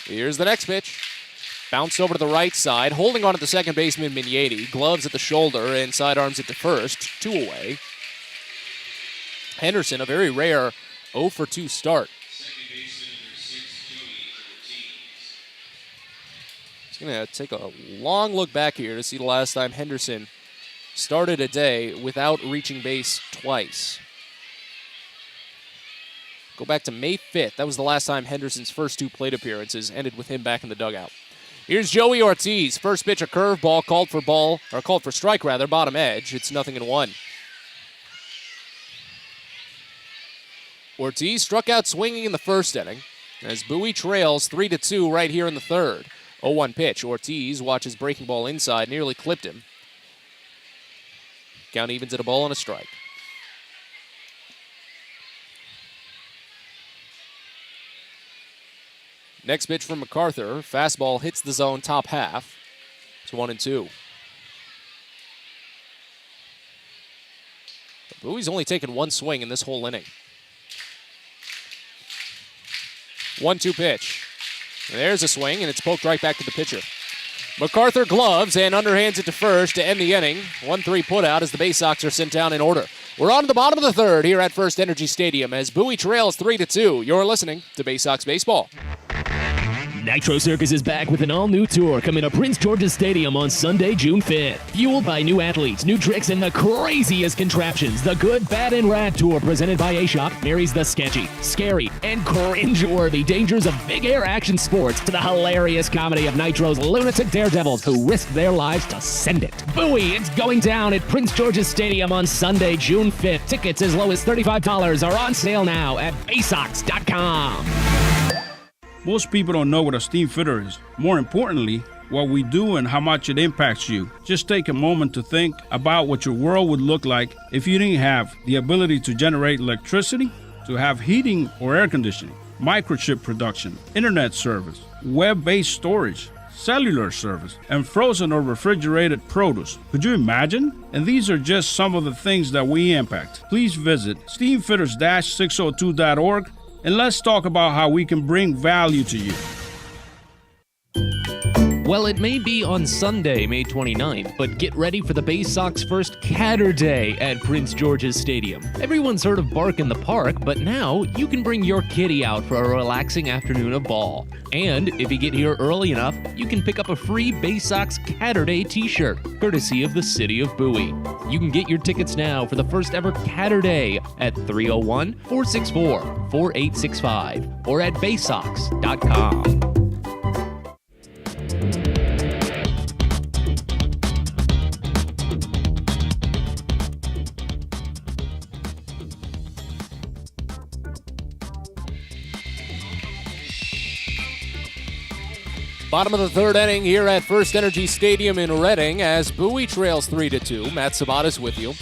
Here's the next pitch. Bounced over to the right side, holding on to the second baseman Mignetti. Gloves at the shoulder and sidearms it to first. 2 away. Henderson, a very rare 0-for-2 start. He's going to take a long look back here to see the last time Henderson started a day without reaching base twice. Go back to May 5th. That was the last time Henderson's first 2 plate appearances ended with him back in the dugout. Here's Joey Ortiz. First pitch, a curveball, called for strike rather, bottom edge. It's 0-1. Ortiz struck out swinging in the first inning as Bowie trails 3-2 right here in the third. 0-1 pitch. Ortiz watches breaking ball inside, nearly clipped him. Count evens at a ball and a strike. Next pitch from MacArthur. Fastball hits the zone top half. It's 1-2. Bowie's only taken one swing in this whole inning. 1-2 pitch. There's a swing, and it's poked right back to the pitcher. MacArthur gloves and underhands it to first to end the inning. 1-3 putout as the Baysox are sent down in order. We're on to the bottom of the third here at First Energy Stadium as Bowie trails 3-2. You're listening to Baysox Baseball. Nitro Circus is back with an all-new tour coming to Prince George's Stadium on Sunday, June 5th. Fueled by new athletes, new tricks, and the craziest contraptions, the Good, Bad, and Rad Tour presented by A-Shop marries the sketchy, scary, and cringe-worthy dangers of big air action sports to the hilarious comedy of Nitro's lunatic daredevils who risked their lives to send it. Bowie, it's going down at Prince George's Stadium on Sunday, June 5th. Tickets as low as $35 are on sale now at Baysox.com. Most people don't know what a steam fitter is. More importantly, what we do and how much it impacts you. Just take a moment to think about what your world would look like if you didn't have the ability to generate electricity, to have heating or air conditioning, microchip production, internet service, web-based storage, cellular service, and frozen or refrigerated produce. Could you imagine? And these are just some of the things that we impact. Please visit steamfitters-602.org and let's talk about how we can bring value to you. Well, it may be on Sunday, May 29th, but get ready for the Baysox first Catter Day at Prince George's Stadium. Everyone's heard of Bark in the Park, but now you can bring your kitty out for a relaxing afternoon of ball. And if you get here early enough, you can pick up a free Baysox Catter Day t-shirt, courtesy of the City of Bowie. You can get your tickets now for the first ever Catter Day at 301-464-4865 or at Baysox.com. Bottom of the third inning here at First Energy Stadium in Reading as Bowie trails 3-2. Matt Sabatas with you.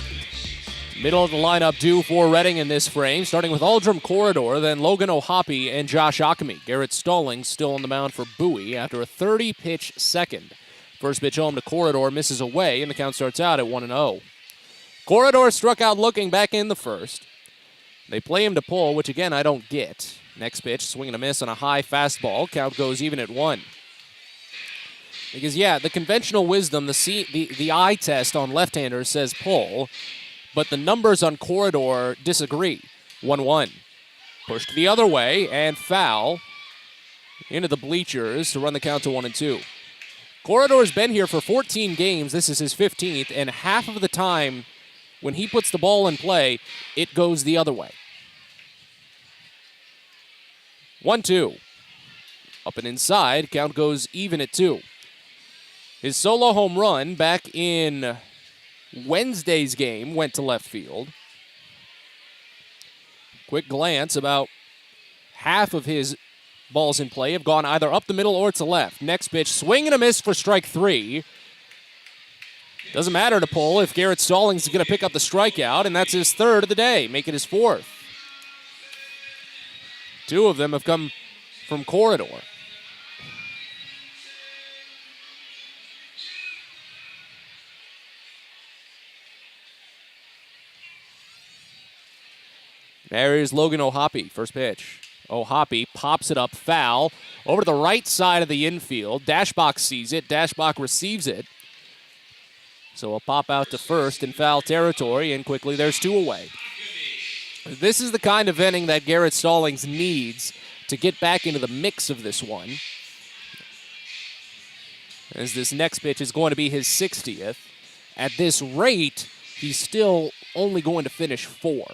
Middle of the lineup due for Reading in this frame, starting with Aldrum Corridor, then Logan O'Hoppe and Josh Ockamy. Garrett Stallings still on the mound for Bowie after a 30-pitch second. First pitch home to Corridor misses away, and the count starts out at 1-0. Corridor struck out looking back in the first. They play him to pull, which again I don't get. Next pitch, swing and a miss on a high fastball. Count goes even at 1. Because, yeah, the conventional wisdom, the eye test on left-handers says pull, but the numbers on Corridor disagree. 1-1. Pushed the other way, and foul into the bleachers to run the count to 1-2. Corridor's been here for 14 games. This is his 15th, and half of the time when he puts the ball in play, it goes the other way. 1-2. Up and inside, count goes even at 2. His solo home run back in Wednesday's game went to left field. Quick glance, about half of his balls in play have gone either up the middle or to left. Next pitch, swing and a miss for strike 3. Doesn't matter to pull if Garrett Stallings is going to pick up the strikeout, and that's his third of the day, make it his fourth. 2 of them have come from Corridor. There's Logan O'Hoppe, first pitch. O'Hoppe pops it up, foul, over to the right side of the infield. Dashbach sees it, Dashbach receives it. So a pop out to first in foul territory, and quickly there's 2 away. This is the kind of inning that Garrett Stallings needs to get back into the mix of this one. As this next pitch is going to be his 60th. At this rate, he's still only going to finish 4.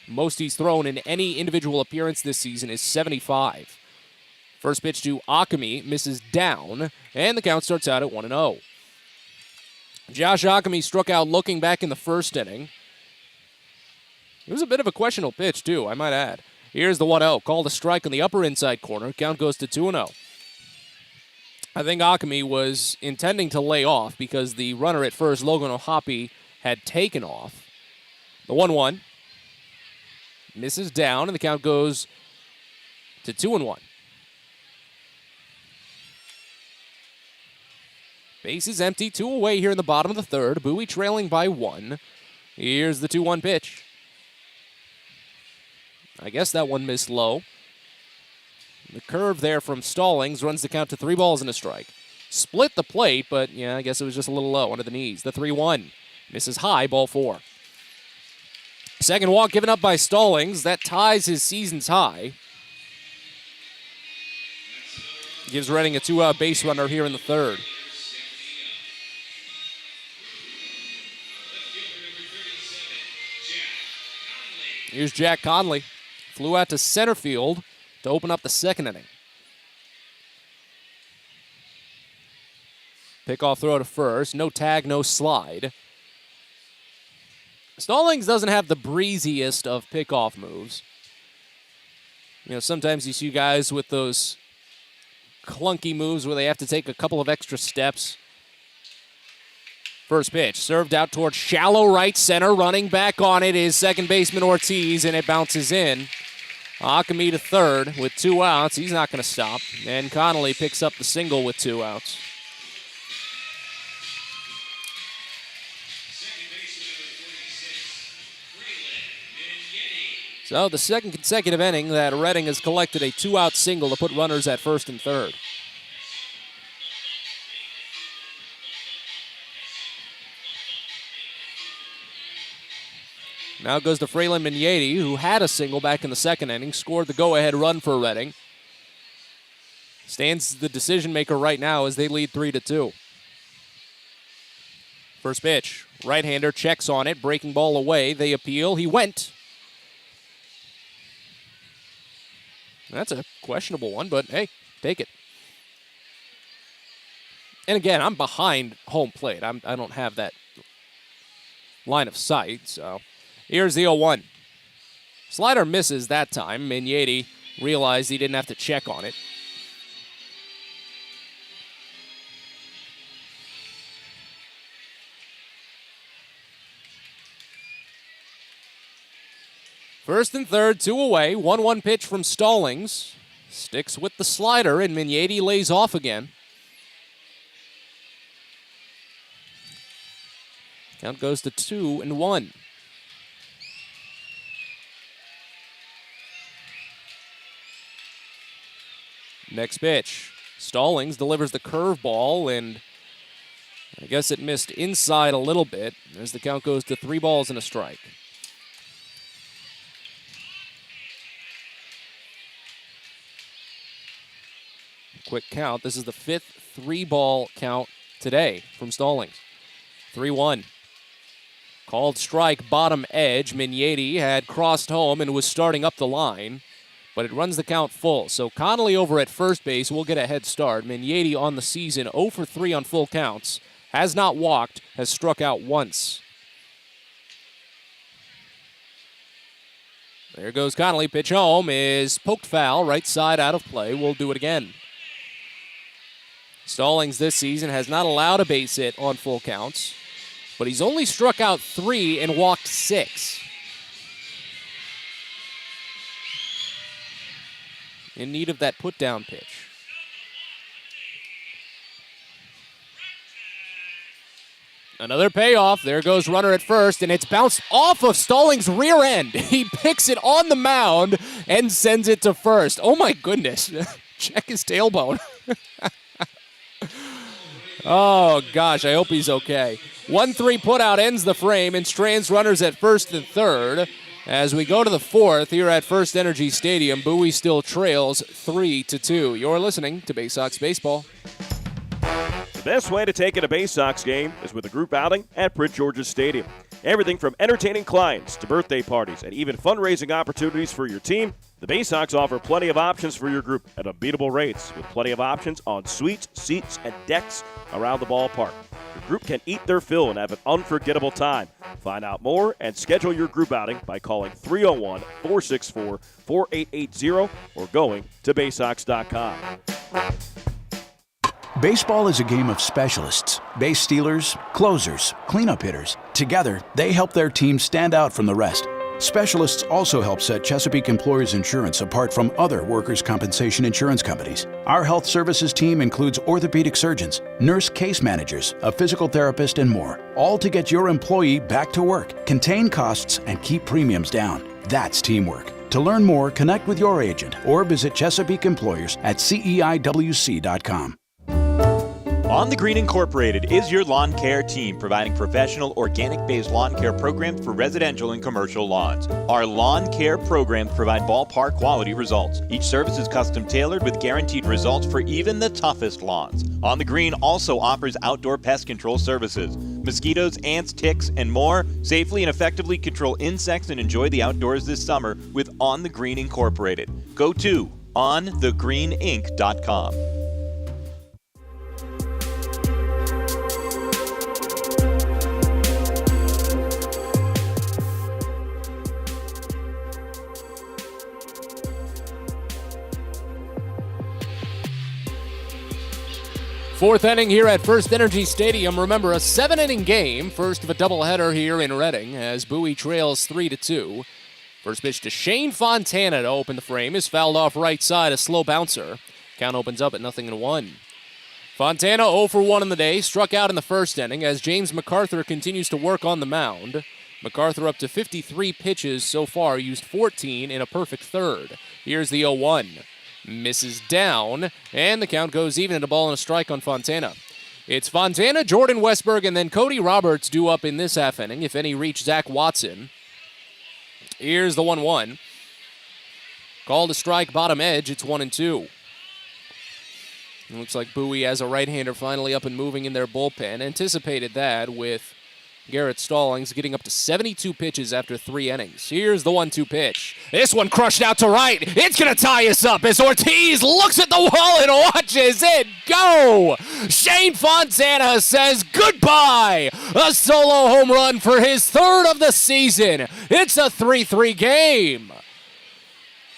Most he's thrown in any individual appearance this season is 75. First pitch to Ockamy misses down, and the count starts out at 1-0. Josh Ockamy struck out looking back in the first inning. It was a bit of a questionable pitch, too, I might add. Here's the 1-0. Called a strike on the upper inside corner. Count goes to 2-0. I think Ockamy was intending to lay off because the runner at first, Logan O'Hoppe, had taken off. The 1-1 misses down, and the count goes to 2-1. Base is empty, 2 away here in the bottom of the third. Bowie trailing by 1. Here's the 2-1 pitch. I guess that one missed low. The curve there from Stallings runs the count to 3 balls and a strike. Split the plate, but yeah, I guess it was just a little low under the knees. The 3-1 misses high, ball 4. Second walk given up by Stallings. That ties his season's high. Gives Reading a 2-out base runner here in the third. Here's Jack Conley. Flew out to center field to open up the second inning. Pickoff throw to first. No tag, no slide. Stallings doesn't have the breeziest of pickoff moves. You know, sometimes you see guys with those clunky moves where they have to take a couple of extra steps. First pitch, served out towards shallow right center. Running back on it is second baseman Ortiz, and it bounces in. Akami to third with 2 outs. He's not going to stop. And Connolly picks up the single with 2 outs. So the second consecutive inning that Reading has collected a 2-out single to put runners at first and third. Now it goes to Fralin Migneti, who had a single back in the second inning, scored the go-ahead run for Reading. Stands the decision maker right now as they lead 3-2. First pitch, right-hander checks on it, breaking ball away. They appeal. He went. That's a questionable one, but hey, take it. And again, I'm behind home plate. I don't have that line of sight, so here's the 0-1. Slider misses that time. Migneti realized he didn't have to check on it. First and third, 2 away. 1-1 pitch from Stallings. Sticks with the slider, and Migneti lays off again. Count goes to 2-1. Next pitch. Stallings delivers the curveball, and I guess it missed inside a little bit as the count goes to 3 balls and a strike. Quick count. This is the 5th 3-ball count today from Stallings. 3-1. Called strike, bottom edge. Migneti had crossed home and was starting up the line, but it runs the count full. So Connolly over at first base will get a head start. Migneti on the season 0 for 3 on full counts. Has not walked, has struck out once. There goes Connolly. Pitch home is poked foul. Right side out of play. We'll do it again. Stallings this season has not allowed a base hit on full counts, but he's only struck out 3 and walked 6. In need of that put-down pitch. Another payoff. There goes runner at first, and it's bounced off of Stallings' rear end. He picks it on the mound and sends it to first. Oh, my goodness. Check his tailbone. Oh, gosh, I hope he's okay. 1-3 putout ends the frame and strands runners at first and third. As we go to the fourth here at First Energy Stadium, Bowie still trails 3-2. You're listening to Baysox Baseball. The best way to take in a Baysox game is with a group outing at Prince George's Stadium. Everything from entertaining clients to birthday parties and even fundraising opportunities for your team, the Baysox offer plenty of options for your group at unbeatable rates with plenty of options on suites, seats, and decks around the ballpark. Your group can eat their fill and have an unforgettable time. Find out more and schedule your group outing by calling 301-464-4880 or going to Baysox.com. Baseball is a game of specialists. Base stealers, closers, cleanup hitters. Together, they help their team stand out from the rest. Specialists also help set Chesapeake Employers Insurance apart from other workers' compensation insurance companies. Our health services team includes orthopedic surgeons, nurse case managers, a physical therapist, and more, all to get your employee back to work, contain costs, and keep premiums down. That's teamwork. To learn more, connect with your agent or visit Chesapeake Employers at CEIWC.com. On the Green Incorporated is your lawn care team, providing professional, organic-based lawn care programs for residential and commercial lawns. Our lawn care programs provide ballpark quality results. Each service is custom-tailored with guaranteed results for even the toughest lawns. On the Green also offers outdoor pest control services. Mosquitoes, ants, ticks, and more. Safely and effectively control insects and enjoy the outdoors this summer with On the Green Incorporated. Go to onthegreeninc.com. Fourth inning here at First Energy Stadium. Remember, a 7-inning game, first of a doubleheader here in Reading, as Bowie trails 3-2. First pitch to Shane Fontana to open the frame is fouled off right side, a slow bouncer. Count opens up at 0-1. Fontana 0 for 1 in the day, struck out in the first inning as James MacArthur continues to work on the mound. MacArthur up to 53 pitches so far, used 14 in a perfect third. Here's the 0-1. Misses down, and the count goes even at a ball and a strike on Fontana. It's Fontana, Jordan Westberg, and then Cody Roberts due up in this half inning, if any reach Zach Watson. Here's the 1-1. Called a strike, bottom edge, it's 1-2. It looks like Bowie has a right-hander finally up and moving in their bullpen. Anticipated that with Garrett Stallings getting up to 72 pitches after 3 innings. Here's the 1-2 pitch. This one crushed out to right. It's going to tie us up as Ortiz looks at the wall and watches it go. Shane Fontana says goodbye. A solo home run for his 3rd of the season. It's a 3-3 game.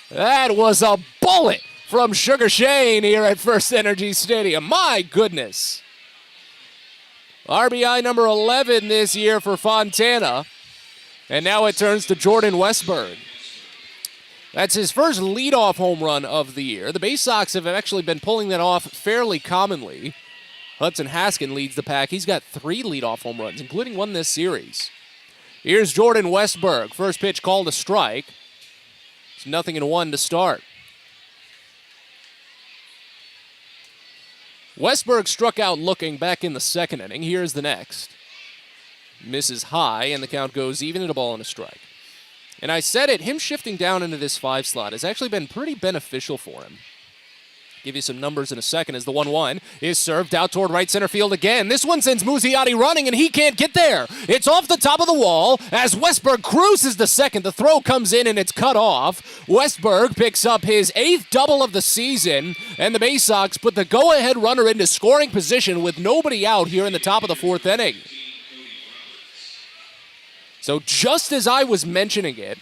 That was a bullet from Sugar Shane here at First Energy Stadium. My goodness. RBI number 11 this year for Fontana. And now it turns to Jordan Westberg. That's his first leadoff home run of the year. The Baysox have actually been pulling that off fairly commonly. Hudson Haskin leads the pack. He's got 3 leadoff home runs, including one this series. Here's Jordan Westberg. First pitch called a strike. It's 0-1 to start. Westberg struck out looking back in the second inning. Here's the next. Misses high, and the count goes even at a ball and a strike. And I said it, him shifting down into this 5 slot has actually been pretty beneficial for him. Give you some numbers in a second as the 1-1 is served out toward right center field again. This one sends Muzziotti running, and he can't get there. It's off the top of the wall as Westberg cruises to second. The throw comes in, and it's cut off. Westberg picks up his 8th double of the season, and the Baysox put the go-ahead runner into scoring position with nobody out here in the top of the 4th inning. So just as I was mentioning it,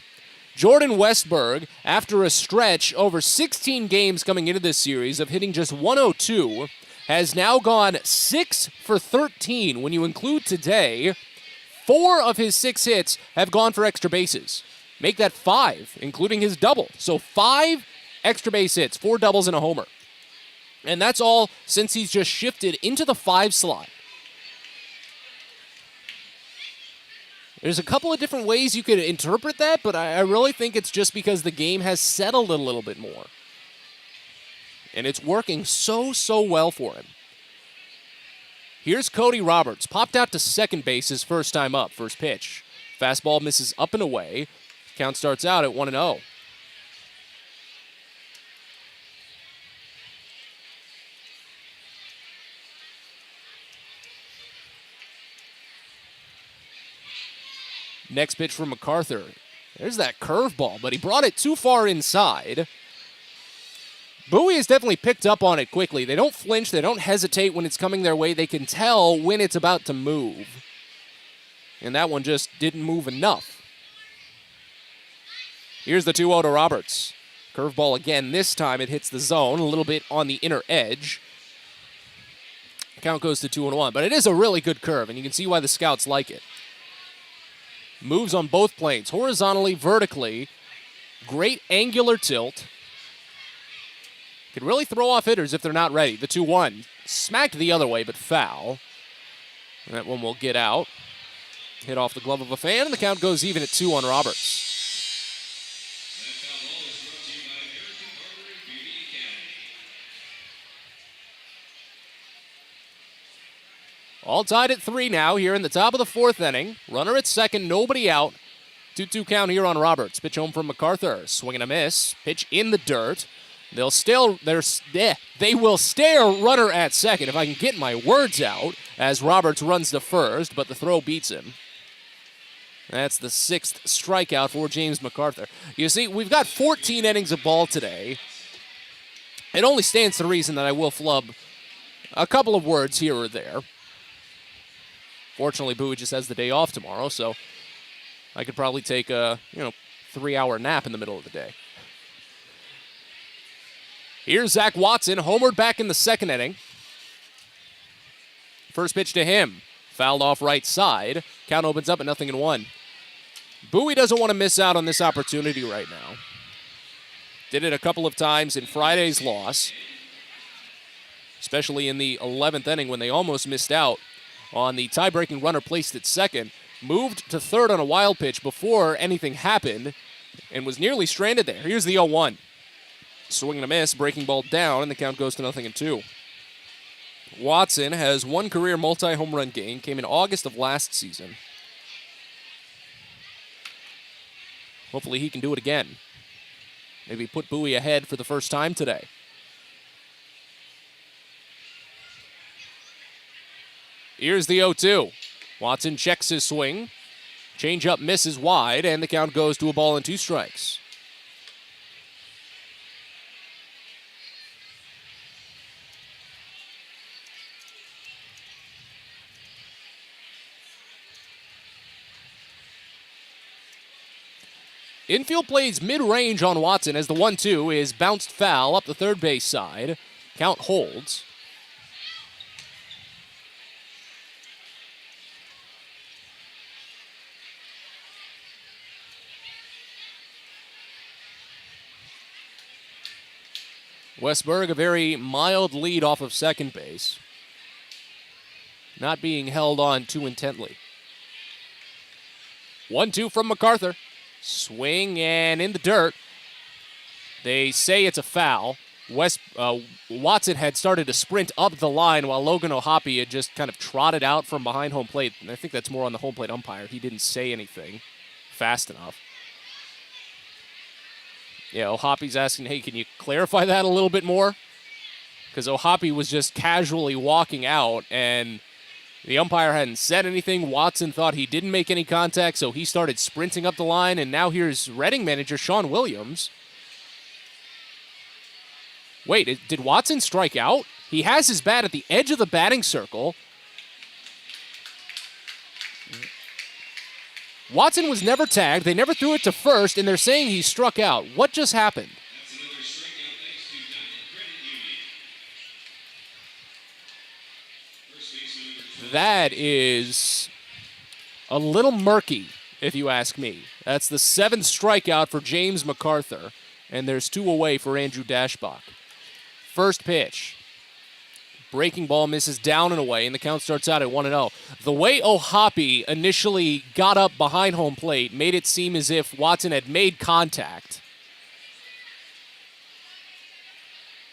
Jordan Westberg, after a stretch over 16 games coming into this series of hitting just 102, has now gone 6 for 13. When you include today, 4 of his 6 hits have gone for extra bases. Make that 5, including his double. So 5 extra base hits, 4 doubles and a homer. And that's all since he's just shifted into the 5 slot. There's a couple of different ways you could interpret that, but I really think it's just because the game has settled a little bit more. And it's working so well for him. Here's Cody Roberts. Popped out to second base his first time up. First pitch. Fastball misses up and away. Count starts out at 1-0. Next pitch from MacArthur. There's that curveball, but he brought it too far inside. Bowie has definitely picked up on it quickly. They don't flinch. They don't hesitate when it's coming their way. They can tell when it's about to move. And that one just didn't move enough. Here's the 2-0 to Roberts. Curveball again. This time it hits the zone, a little bit on the inner edge. Count goes to 2-1, but it is a really good curve, and you can see why the scouts like it. Moves on both planes, horizontally, vertically. Great angular tilt. Can really throw off hitters if they're not ready. The 2-1 smacked the other way, but foul. And that one will get out. Hit off the glove of a fan, and the count goes even at 2 on Roberts. All tied at 3 now here in the top of the 4th inning. Runner at second, nobody out. 2-2 count here on Roberts. Pitch home from MacArthur. Swing and a miss. Pitch in the dirt. They will stare runner at second, if I can get my words out, as Roberts runs to first, but the throw beats him. That's the 6th strikeout for James MacArthur. You see, we've got 14 innings of ball today. It only stands to reason that I will flub a couple of words here or there. Fortunately, Bowie just has the day off tomorrow, so I could probably take a 3-hour nap in the middle of the day. Here's Zach Watson, homered back in the 2nd inning. First pitch to him, fouled off right side. Count opens up at 0-1. Bowie doesn't want to miss out on this opportunity right now. Did it a couple of times in Friday's loss, especially in the 11th inning when they almost missed out on the tie-breaking runner placed at second. Moved to 3rd on a wild pitch before anything happened and was nearly stranded there. Here's the 0-1. Swing and a miss, breaking ball down, and the count goes to 0-2. Watson has one career multi-home run game, came in August of last season. Hopefully he can do it again. Maybe put Bowie ahead for the first time today. Here's the 0-2. Watson checks his swing. Changeup misses wide, and the count goes to a ball and 2 strikes. Infield plays mid-range on Watson as the 1-2 is bounced foul up the third base side. Count holds. Westberg, a very mild lead off of second base. Not being held on too intently. 1-2 from MacArthur. Swing and in the dirt. They say it's a foul. Watson had started to sprint up the line while Logan O'Hoppe had just kind of trotted out from behind home plate. And I think that's more on the home plate umpire. He didn't say anything fast enough. Yeah, O'Hoppe's asking, hey, can you clarify that a little bit more? Because O'Hoppe was just casually walking out, and the umpire hadn't said anything. Watson thought he didn't make any contact, so he started sprinting up the line, and now here's Reading manager Sean Williams. Wait, did Watson strike out? He has his bat at the edge of the batting circle. Watson was never tagged. They never threw it to first, and they're saying he struck out. What just happened? That is a little murky, if you ask me. That's the 7th strikeout for James MacArthur, and there's 2 away for Andrew Dashbach. First pitch. Breaking ball misses down and away, and the count starts out at 1-0. The way O'Hoppe initially got up behind home plate made it seem as if Watson had made contact.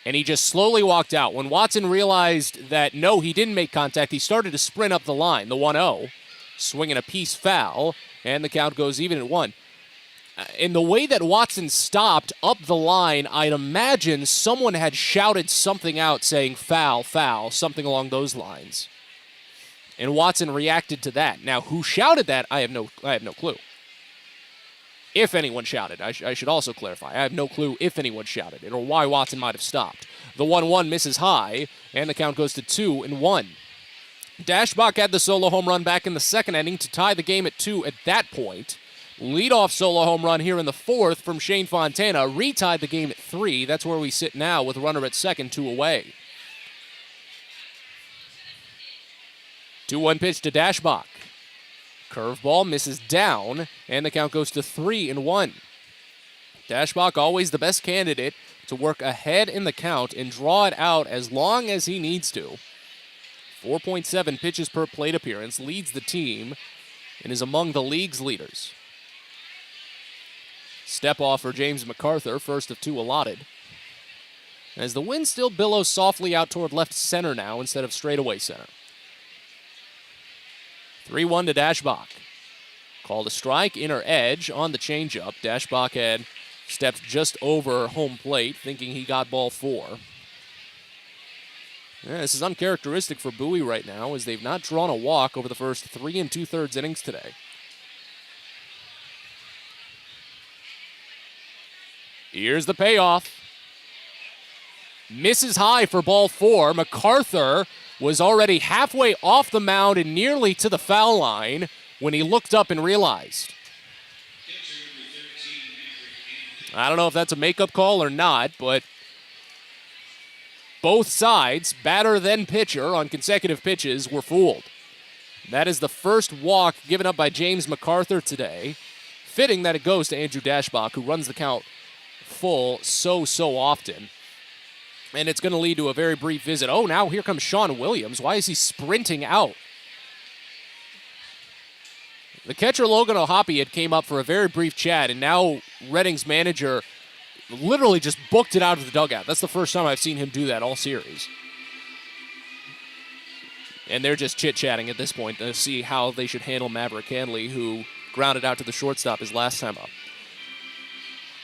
And he just slowly walked out. When Watson realized that, no, he didn't make contact, he started to sprint up the line, the 1-0. Swinging a piece foul, and the count goes even at 1. In the way that Watson stopped up the line, I'd imagine someone had shouted something out saying foul, foul, something along those lines. And Watson reacted to that. Now, who shouted that, I have no clue. If anyone shouted, I should also clarify. I have no clue if anyone shouted it or why Watson might have stopped. The 1-1 misses high, and the count goes to 2-1. Dashbach had the solo home run back in the 2nd inning to tie the game at 2 at that point. Leadoff solo home run here in the 4th from Shane Fontana. Retied the game at 3. That's where we sit now with a runner at second, 2 away. 2-1 pitch to Dashbach. Curveball misses down, and the count goes to 3-1. Dashbach always the best candidate to work ahead in the count and draw it out as long as he needs to. 4.7 pitches per plate appearance, leads the team, and is among the league's leaders. Step off for James MacArthur, first of 2 allotted. As the wind still billows softly out toward left center now instead of straightaway center. 3-1 to Dashbach. Called a strike, inner edge on the changeup. Dashbach had stepped just over home plate, thinking he got ball 4. Yeah, this is uncharacteristic for Bowie right now, as they've not drawn a walk over the first 3 2/3 innings today. Here's the payoff. Misses high for ball 4. MacArthur was already halfway off the mound and nearly to the foul line when he looked up and realized. I don't know if that's a makeup call or not, but both sides, batter then pitcher on consecutive pitches, were fooled. That is the first walk given up by James MacArthur today. Fitting that it goes to Andrew Dashbach, who runs the count full so often. And it's going to lead to a very brief visit. Oh, now here comes Sean Williams. Why is he sprinting out? The catcher, Logan O'Hoppe, had came up for a very brief chat, and now Redding's manager literally just booked it out of the dugout. That's the first time I've seen him do that all series. And they're just chit-chatting at this point to see how they should handle Maverick Hanley, who grounded out to the shortstop his last time up.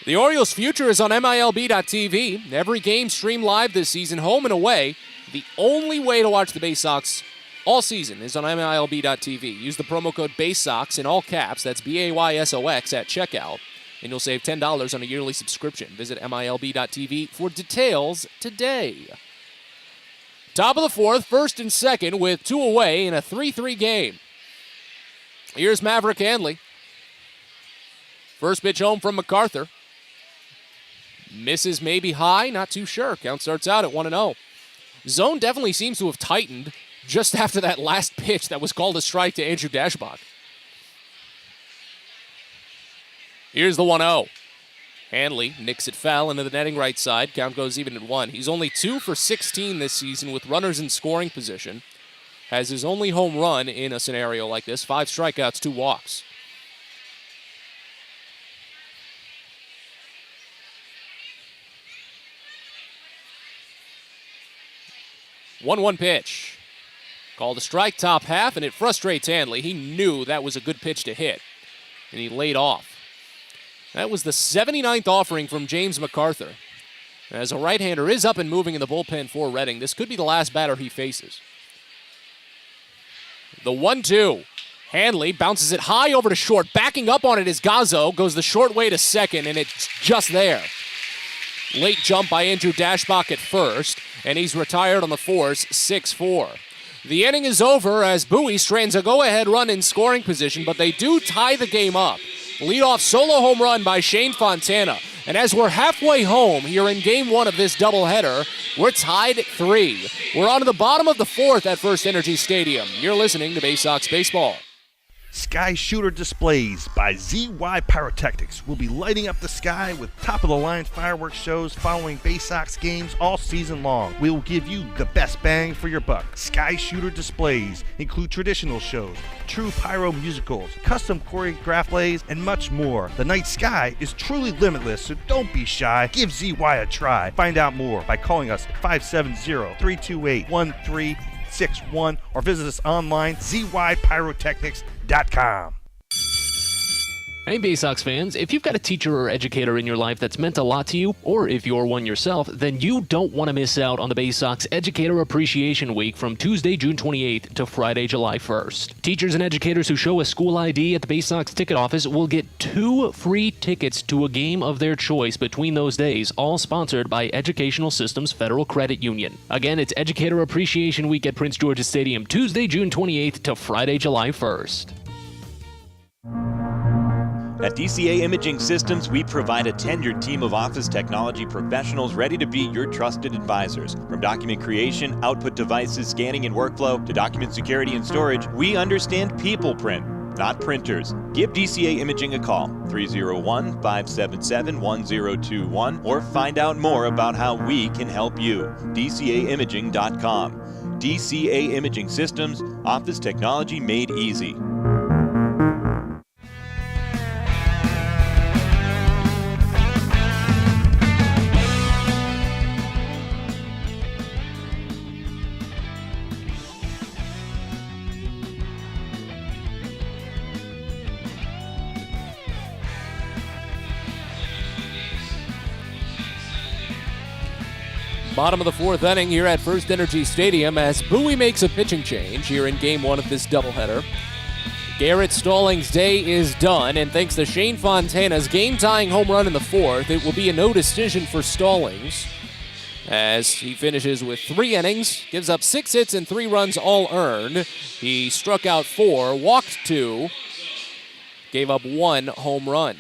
The Orioles' future is on MILB.TV. Every game streamed live this season, home and away. The only way to watch the Baysox all season is on MILB.TV. Use the promo code BAYSOX in all caps, that's BAYSOX, at checkout, and you'll save $10 on a yearly subscription. Visit MILB.TV for details today. Top of the 4th, first and second with 2 away in a 3-3 game. Here's Maverick Hanley. First pitch home from MacArthur. Misses maybe high, not too sure. Count starts out at 1-0. Zone definitely seems to have tightened just after that last pitch that was called a strike to Andrew Dashbach. Here's the 1-0. Hanley nicks it foul into the netting right side. Count goes even at 1. He's only 2 for 16 this season with runners in scoring position. Has his only home run in a scenario like this. 5 strikeouts, 2 walks. One pitch. Called a strike, top half, and it frustrates Hanley. He knew that was a good pitch to hit, and he laid off. That was the 79th offering from James MacArthur. As a right-hander is up and moving in the bullpen for Redding, this could be the last batter he faces. The 1-2. Hanley bounces it high over to short. Backing up on it is Gazzo. Goes the short way to second, and it's just there. Late jump by Andrew Dashbach at first, and he's retired on the force, 6-4. The inning is over as Bowie strands a go-ahead run in scoring position, but they do tie the game up. Leadoff solo home run by Shane Fontana. And as we're halfway home here in Game 1 of this doubleheader, we're tied at 3. We're on to the bottom of the 4th at First Energy Stadium. You're listening to Baysox Baseball. Sky Shooter Displays by ZY Pyrotechnics will be lighting up the sky with top-of-the-line fireworks shows following Baysox games all season long. We will give you the best bang for your buck. Sky Shooter Displays include traditional shows, true pyro musicals, custom choreographed plays, and much more. The night sky is truly limitless, so don't be shy. Give ZY a try. Find out more by calling us at 570-328-1361 or visit us online, zypyrotechnics.com. Hey Baysox fans, if you've got a teacher or educator in your life that's meant a lot to you, or if you're one yourself, then you don't want to miss out on the Baysox Educator Appreciation Week from Tuesday, June 28th to Friday, July 1st. Teachers and educators who show a school ID at the Baysox ticket office will get 2 free tickets to a game of their choice between those days, all sponsored by Educational Systems Federal Credit Union. Again, it's Educator Appreciation Week at Prince George's Stadium, Tuesday, June 28th to Friday, July 1st. At DCA Imaging Systems, we provide a tenured team of office technology professionals ready to be your trusted advisors. From document creation, output devices, scanning and workflow, to document security and storage, we understand people print, not printers. Give DCA Imaging a call, 301-577-1021, or find out more about how we can help you. DCAimaging.com. DCA Imaging Systems, office technology made easy. Bottom of the fourth inning here at First Energy Stadium as Bowie makes a pitching change here in Game 1 of this doubleheader. Garrett Stallings' day is done, and thanks to Shane Fontana's game-tying home run in the fourth, it will be a no decision for Stallings as he finishes with 3 innings, gives up 6 hits and 3 runs all earned. He struck out 4, walked 2, gave up 1 home run.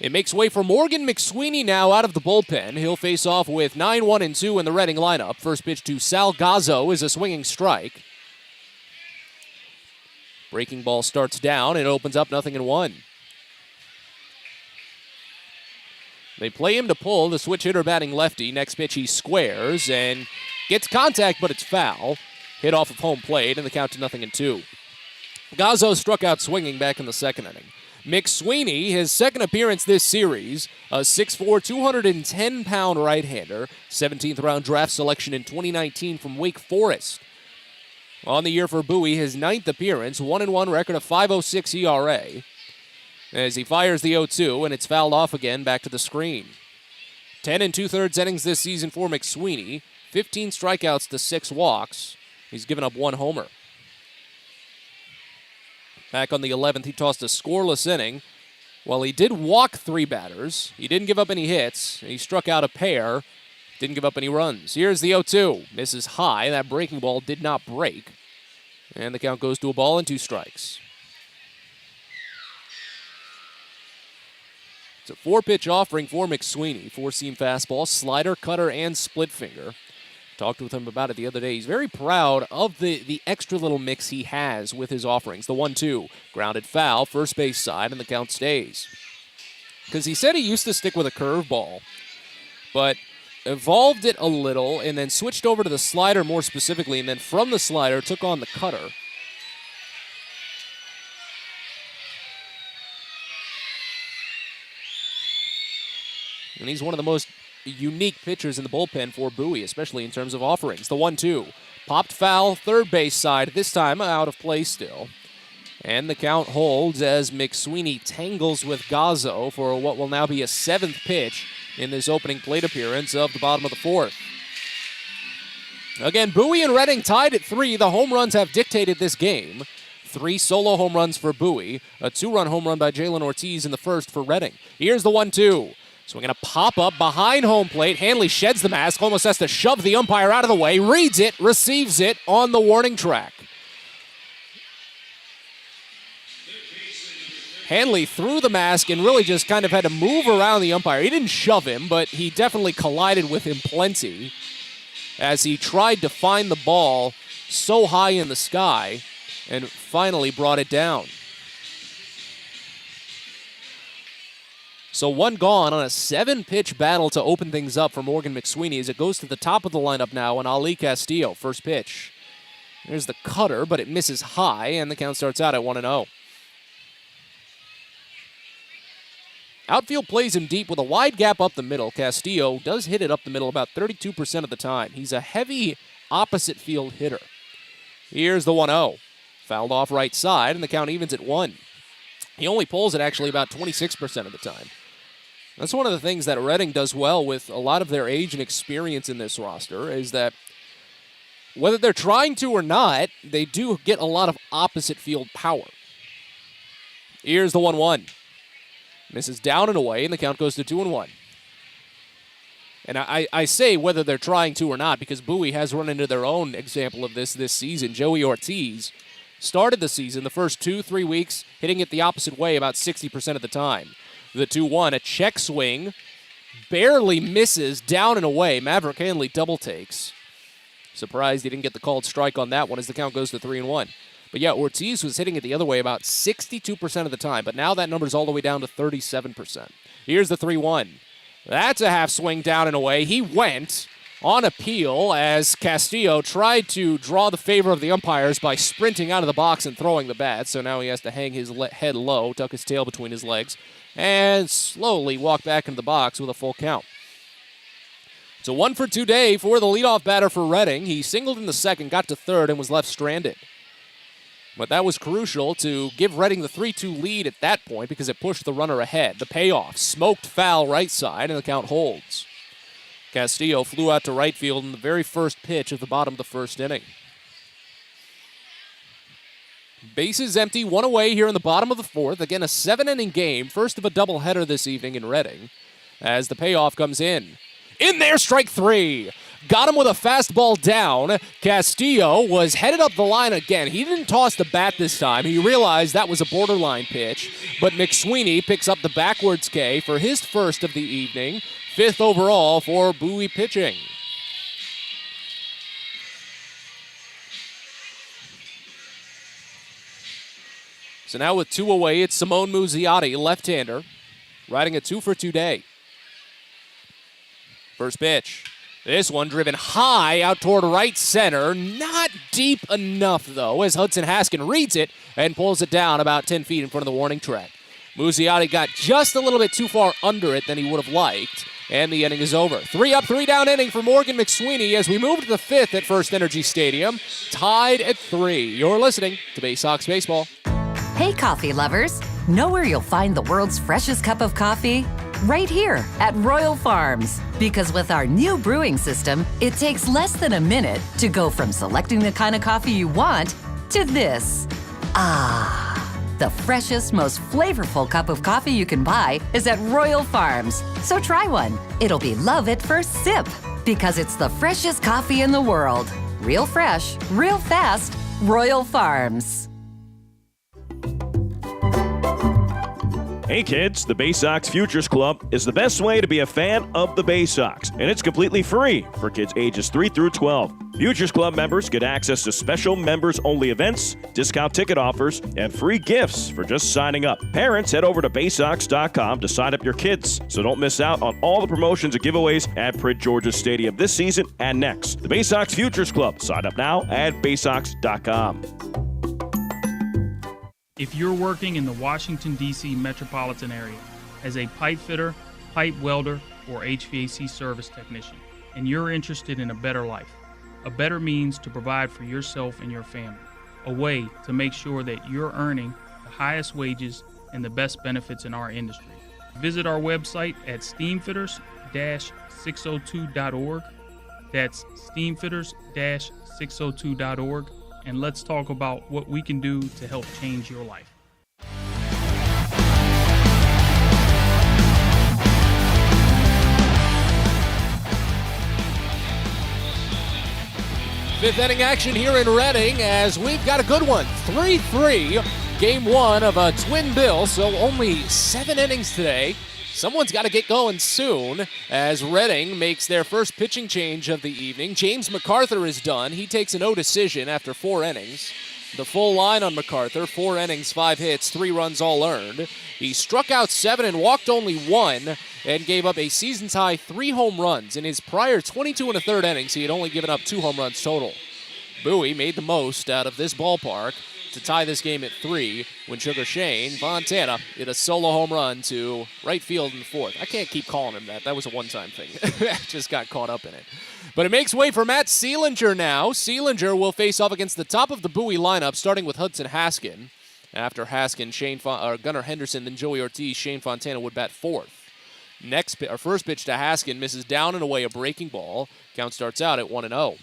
It makes way for Morgan McSweeney now out of the bullpen. He'll face off with 9-1-2 in the Reading lineup. First pitch to Sal Gazzo is a swinging strike. Breaking ball starts down. It opens up 0-1. They play him to pull. The switch hitter batting lefty. Next pitch he squares and gets contact, but it's foul. Hit off of home plate and the count to 0-2. Gazzo struck out swinging back in the second inning. McSweeney, his second appearance this series, a 6'4", 210-pound right-hander, 17th round draft selection in 2019 from Wake Forest. On the year for Bowie, his 9th appearance, 1-1 record of 5.06 ERA. As he fires the 0-2, and it's fouled off again back to the screen. 10 2/3 innings this season for McSweeney, 15 strikeouts to 6 walks. He's given up 1 homer. Back on the 11th, he tossed a scoreless inning. Well, he did walk 3 batters. He didn't give up any hits. He struck out a pair. Didn't give up any runs. Here's the 0-2. Misses high. That breaking ball did not break. And the count goes to a ball and 2 strikes. It's a 4-pitch offering for McSweeney. 4-seam fastball, slider, cutter, and split finger. Talked with him about it the other day. He's very proud of the extra little mix he has with his offerings. The 1-2, grounded foul, first base side, and the count stays. Because he said he used to stick with a curveball, but evolved it a little and then switched over to the slider more specifically, and then from the slider took on the cutter. And he's one of the most unique pitchers in the bullpen for Bowie, especially in terms of offerings. The 1-2, popped foul, third base side, this time out of play still. And the count holds as McSweeney tangles with Gazzo for what will now be a 7th pitch in this opening plate appearance of the bottom of the 4th. Again, Bowie and Reading tied at 3. The home runs have dictated this game. 3 solo home runs for Bowie, a 2-run home run by Jalen Ortiz in the first for Reading. Here's the 1-2. Swinging a pop-up behind home plate. Hanley sheds the mask, almost has to shove the umpire out of the way, reads it, receives it on the warning track. Hanley threw the mask and really just kind of had to move around the umpire. He didn't shove him, but he definitely collided with him plenty as he tried to find the ball so high in the sky and finally brought it down. So 1 gone on a 7-pitch battle to open things up for Morgan McSweeney as it goes to the top of the lineup now and Ali Castillo, first pitch. There's the cutter, but it misses high, and the count starts out at 1-0. Outfield plays him deep with a wide gap up the middle. Castillo does hit it up the middle about 32% of the time. He's a heavy opposite field hitter. Here's the 1-0. Fouled off right side, and the count evens at 1. He only pulls it actually about 26% of the time. That's one of the things that Reading does well with a lot of their age and experience in this roster is that whether they're trying to or not, they do get a lot of opposite field power. Here's the 1-1. Misses down and away, and the count goes to 2-1. And I say whether they're trying to or not because Bowie has run into their own example of this season. Joey Ortiz Started the season, the first 2-3 weeks, hitting it the opposite way about 60% of the time. The 2-1, a check swing, barely misses, down and away. Maverick Hanley double takes. Surprised he didn't get the called strike on that one as the count goes to 3-1. But yeah, Ortiz was hitting it the other way about 62% of the time, but now that number's all the way down to 37%. Here's the 3-1. That's a half swing down and away. He went on appeal as Castillo tried to draw the favor of the umpires by sprinting out of the box and throwing the bat, so now he has to hang his head low, tuck his tail between his legs, and slowly walk back into the box with a full count. It's a 1-for-2 day for the leadoff batter for Reading. He singled in the second, got to third, and was left stranded. But that was crucial to give Reading the 3-2 lead at that point because it pushed the runner ahead. The payoff, smoked foul right side, and the count holds. Castillo flew out to right field in the very first pitch of the bottom of the first inning. Bases empty, one away here in the bottom of the fourth. Again, a 7-inning game, first of a doubleheader this evening in Reading, as the payoff comes in. In there, strike three. Got him with a fastball down. Castillo was headed up the line again. He didn't toss the bat this time. He realized that was a borderline pitch. But McSweeney picks up the backwards K for his first of the evening. 5th overall for Bowie pitching. So now with 2 away, it's Simone Muzziotti, left-hander, riding a 2-for-2 day. First pitch. This one driven high out toward right center. Not deep enough, though, as Hudson Haskin reads it and pulls it down about 10 feet in front of the warning track. Muzziotti got just a little bit too far under it than he would have liked, and the inning is over. 3 up, 3 down inning for Morgan McSweeney as we move to the 5th at First Energy Stadium, tied at 3. You're listening to Baysox Baseball. Hey, coffee lovers. Know where you'll find the world's freshest cup of coffee? Right here at Royal Farms. Because with our new brewing system, it takes less than a minute to go from selecting the kind of coffee you want to this. The freshest, most flavorful cup of coffee you can buy is at Royal Farms. So try one. It'll be love at first sip. Because it's the freshest coffee in the world. Real fresh, real fast, Royal Farms. Hey kids, the Baysox Futures Club is the best way to be a fan of the Baysox, and it's completely free for kids ages 3 through 12. Futures Club members get access to special members-only events, discount ticket offers, and free gifts for just signing up. Parents, head over to Baysox.com to sign up your kids, so don't miss out on all the promotions and giveaways at Prince George's Stadium this season and next. The Baysox Futures Club. Sign up now at Baysox.com. If you're working in the Washington, D.C. metropolitan area as a pipe fitter, pipe welder, or HVAC service technician, and you're interested in a better life, a better means to provide for yourself and your family, a way to make sure that you're earning the highest wages and the best benefits in our industry. Visit our website at steamfitters-602.org. That's steamfitters-602.org. And let's talk about what we can do to help change your life. Fifth inning action here in Reading as we've got a good one. 3-3, game one of a twin bill, so only 7 innings today. Someone's got to get going soon as Reading makes their first pitching change of the evening. James MacArthur is done. He takes a no decision after 4 innings. The full line on MacArthur, 4 innings, 5 hits, 3 runs all earned. He struck out 7 and walked only 1 and gave up a season's high 3 home runs. In his prior 22 1/3 innings, he had only given up 2 home runs total. Bowie made the most out of this ballpark to tie this game at 3 when Sugar Shane Fontana hit a solo home run to right field in the 4th. I can't keep calling him that. That was a one-time thing. I just got caught up in it. But it makes way for Matt Seelinger now. Seelinger will face off against the top of the Bowie lineup, starting with Hudson Haskin. After Haskin, Gunnar Henderson, then Joey Ortiz, Shane Fontana would bat 4th. First pitch to Haskin misses down and away, a breaking ball. Count starts out at 1-0.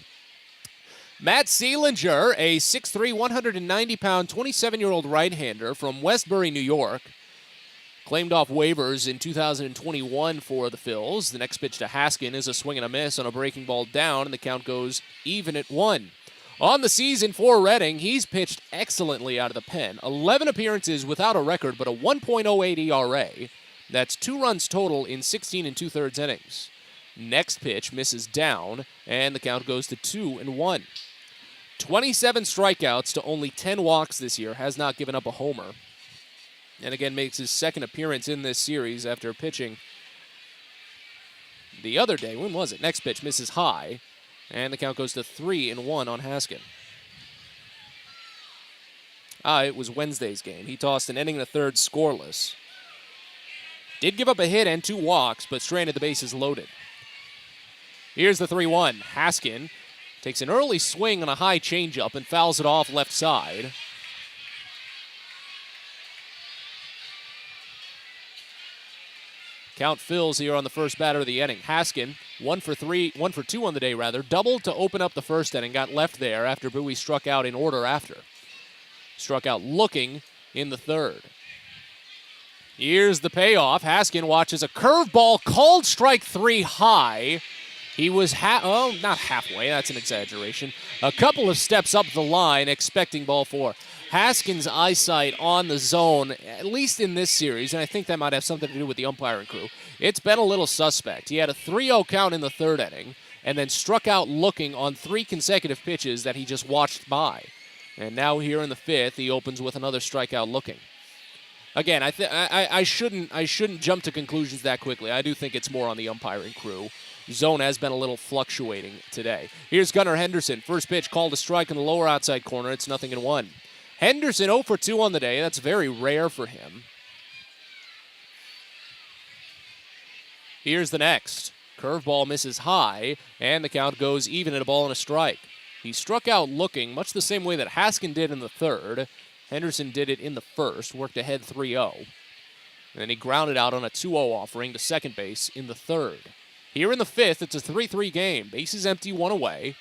Matt Seelinger, a 6'3", 190-pound, 27-year-old right-hander from Westbury, New York. Claimed off waivers in 2021 for the Phils. The next pitch to Haskin is a swing and a miss on a breaking ball down, and the count goes even at 1. On the season for Reading, he's pitched excellently out of the pen. 11 appearances without a record, but a 1.08 ERA. That's 2 runs total in 16 2/3 innings. Next pitch misses down, and the count goes to 2-1. 27 strikeouts to only 10 walks this year, has not given up a homer. And again, makes his second appearance in this series after pitching the other day. When was it? Next pitch misses high, and the count goes to 3-1 on Haskin. It was Wednesday's game. He tossed an inning and a third scoreless. Did give up a hit and 2 walks, but stranded the bases loaded. Here's the 3-1. Haskin takes an early swing on a high changeup and fouls it off left side. Count fills here on the first batter of the inning. Haskin, 1 for 2 on the day, doubled to open up the first inning, got left there after Bowie struck out in order after. Struck out looking in the third. Here's the payoff. Haskin watches a curveball called strike 3 high. He was not halfway, that's an exaggeration. A couple of steps up the line, expecting ball 4. Haskin's eyesight on the zone, at least in this series, and I think that might have something to do with the umpiring crew, it's been a little suspect. He had a 3-0 count in the third inning, and then struck out looking on 3 consecutive pitches that he just watched by. And now here in the 5th, he opens with another strikeout looking. Again, I shouldn't jump to conclusions that quickly. I do think it's more on the umpiring crew. Zone has been a little fluctuating today. Here's Gunnar Henderson. First pitch called a strike in the lower outside corner. It's 0-1. Henderson 0 for 2 on the day. That's very rare for him. Here's the next. Curveball misses high, and the count goes even at a ball and a strike. He struck out looking much the same way that Haskin did in the third. Henderson did it in the first, worked ahead 3-0. And then he grounded out on a 2-0 offering to second base in the third. Here in the 5th, it's a 3-3 game. Bases empty, 1 away.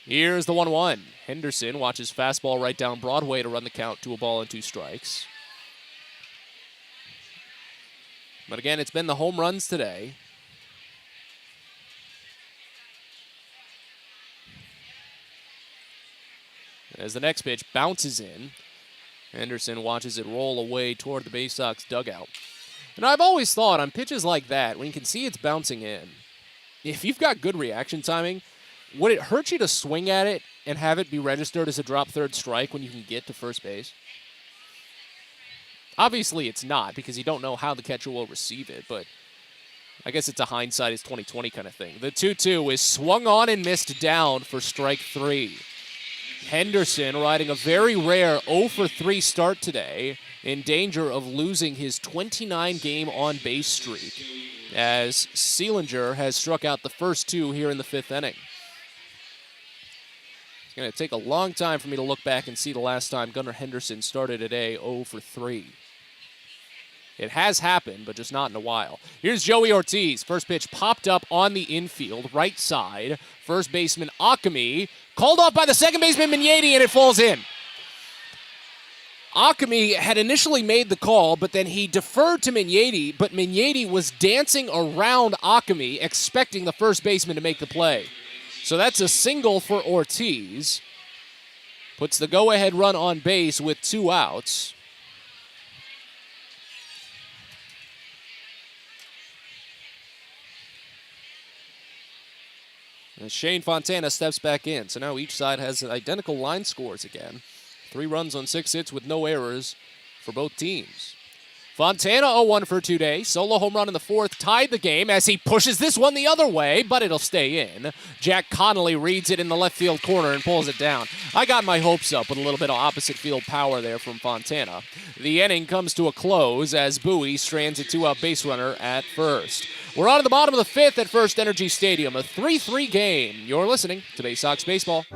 Here's the 1-1. Henderson watches fastball right down Broadway to run the count to a ball and 2 strikes. But again, it's been the home runs today. As the next pitch bounces in, Henderson watches it roll away toward the Baysox dugout. And I've always thought on pitches like that, when you can see it's bouncing in, if you've got good reaction timing, would it hurt you to swing at it and have it be registered as a drop third strike when you can get to first base? Obviously it's not, because you don't know how the catcher will receive it, but I guess it's a hindsight is 20/20 kind of thing. The 2-2 is swung on and missed down for strike 3. Henderson riding a very rare 0 for 3 start today, in danger of losing his 29-game on-base streak, as Seelinger has struck out the first 2 here in the 5th inning. It's going to take a long time for me to look back and see the last time Gunnar Henderson started today 0 for 3. It has happened, but just not in a while. Here's Joey Ortiz. First pitch popped up on the infield, right side. First baseman Akami called off by the second baseman Migneti, and it falls in. Akami had initially made the call, but then he deferred to Migneti, but Migneti was dancing around Akami, expecting the first baseman to make the play. So that's a single for Ortiz. Puts the go-ahead run on base with 2 outs. And Shane Fontana steps back in. So now each side has identical line scores again. 3 runs on 6 hits with no errors for both teams. Fontana 0-1 for today. Solo home run in the 4th tied the game as he pushes this one the other way, but it'll stay in. Jack Connolly reads it in the left field corner and pulls it down. I got my hopes up with a little bit of opposite field power there from Fontana. The inning comes to a close as Bowie strands a 2-out base runner at first. We're on to the bottom of the 5th at First Energy Stadium, a 3-3 game. You're listening to Baysox Baseball.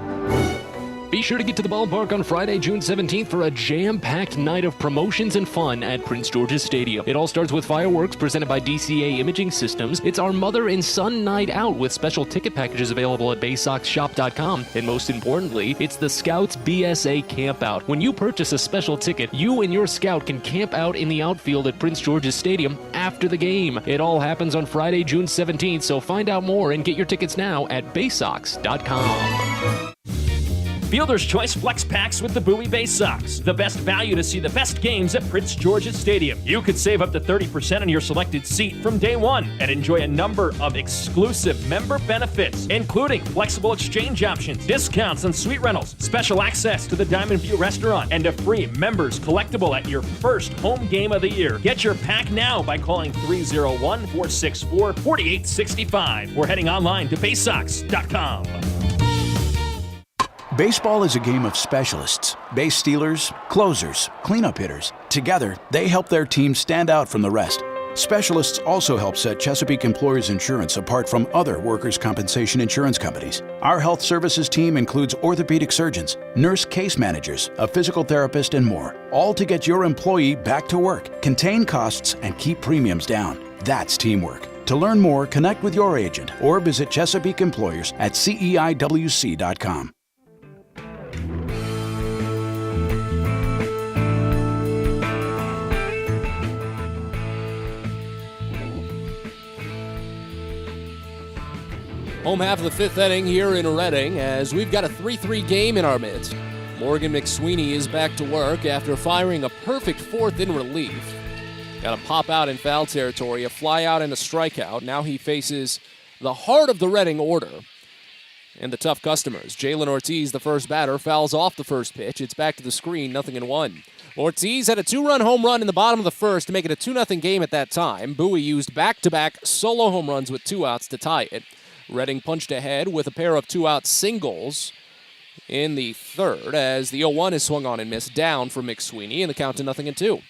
Be sure to get to the ballpark on Friday, June 17th for a jam-packed night of promotions and fun at Prince George's Stadium. It all starts with fireworks presented by DCA Imaging Systems. It's our mother and son night out with special ticket packages available at BaysoxShop.com. And most importantly, it's the Scouts BSA Campout. When you purchase a special ticket, you and your scout can camp out in the outfield at Prince George's Stadium after the game. It all happens on Friday, June 17th, so find out more and get your tickets now at Baysox.com. Fielder's Choice Flex Packs with the Bowie Baysox. The best value to see the best games at Prince George's Stadium. You could save up to 30% on your selected seat from day one and enjoy a number of exclusive member benefits, including flexible exchange options, discounts on suite rentals, special access to the Diamond View restaurant, and a free members collectible at your first home game of the year. Get your pack now by calling 301-464-4865 or heading online to Baysox.com. Baseball is a game of specialists. Base stealers, closers, cleanup hitters. Together, they help their team stand out from the rest. Specialists also help set Chesapeake Employers Insurance apart from other workers' compensation insurance companies. Our health services team includes orthopedic surgeons, nurse case managers, a physical therapist, and more, all to get your employee back to work, contain costs, and keep premiums down. That's teamwork. To learn more, connect with your agent or visit Chesapeake Employers at CEIWC.com. Home half of the fifth inning here in Reading as we've got a 3-3 game in our midst. Morgan McSweeney is back to work after firing a perfect fourth in relief. Got a pop out in foul territory, a fly out and a strikeout. Now he faces the heart of the Reading order and the tough customers. Jalen Ortiz, the first batter, fouls off the first pitch. It's back to the screen, 0-1. Ortiz had a 2-run home run in the bottom of the first to make it a 2-0 game at that time. Bowie used back-to-back solo home runs with 2 outs to tie it. Reading punched ahead with a pair of 2-out singles in the third as the 0-1 is swung on and missed down for McSweeney and the count to 0-2.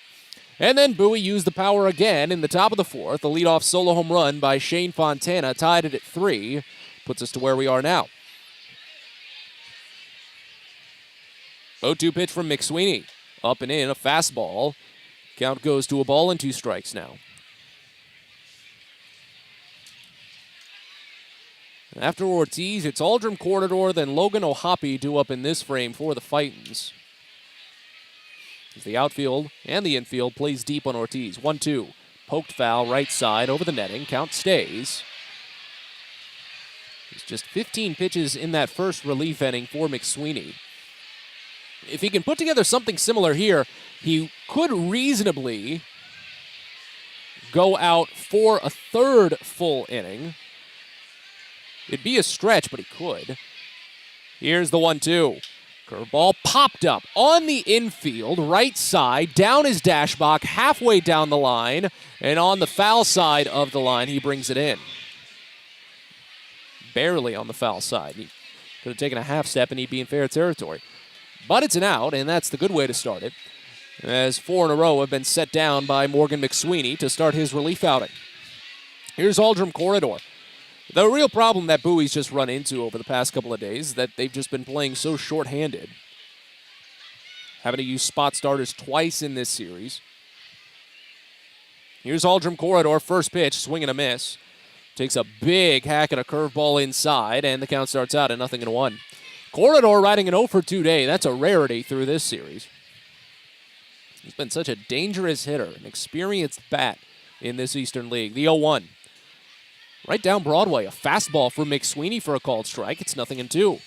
And then Bowie used the power again in the top of the fourth. The leadoff solo home run by Shane Fontana tied it at 3. Puts us to where we are now. 0-2 pitch from McSweeney. Up and in, a fastball. Count goes to a ball and 2 strikes now. After Ortiz, it's Aldrum Corridor, then Logan Ohapi due up in this frame for the Fightins. As the outfield and the infield plays deep on Ortiz. 1-2. Poked foul, right side, over the netting. Count stays. It's just 15 pitches in that first relief inning for McSweeney. If he can put together something similar here, he could reasonably go out for a third full inning. It'd be a stretch, but he could. Here's the 1-2. Curveball popped up on the infield, right side, down his dash block, halfway down the line, and on the foul side of the line, he brings it in. Barely on the foul side. He could have taken a half step and he'd be in fair territory. But it's an out, and that's the good way to start it, as 4 in a row have been set down by Morgan McSweeney to start his relief outing. Here's Aldrum Corridor. The real problem that Bowie's just run into over the past couple of days is that they've just been playing so shorthanded. Having to use spot starters twice in this series. Here's Aldrum Corridor, first pitch, swing and a miss. Takes a big hack at a curveball inside, and the count starts out at 0-1. Corridor riding an 0-for-2 day. That's a rarity through this series. He's been such a dangerous hitter, an experienced bat in this Eastern League. The 0-1. Right down Broadway, a fastball for McSweeney for a called strike. It's 0-2.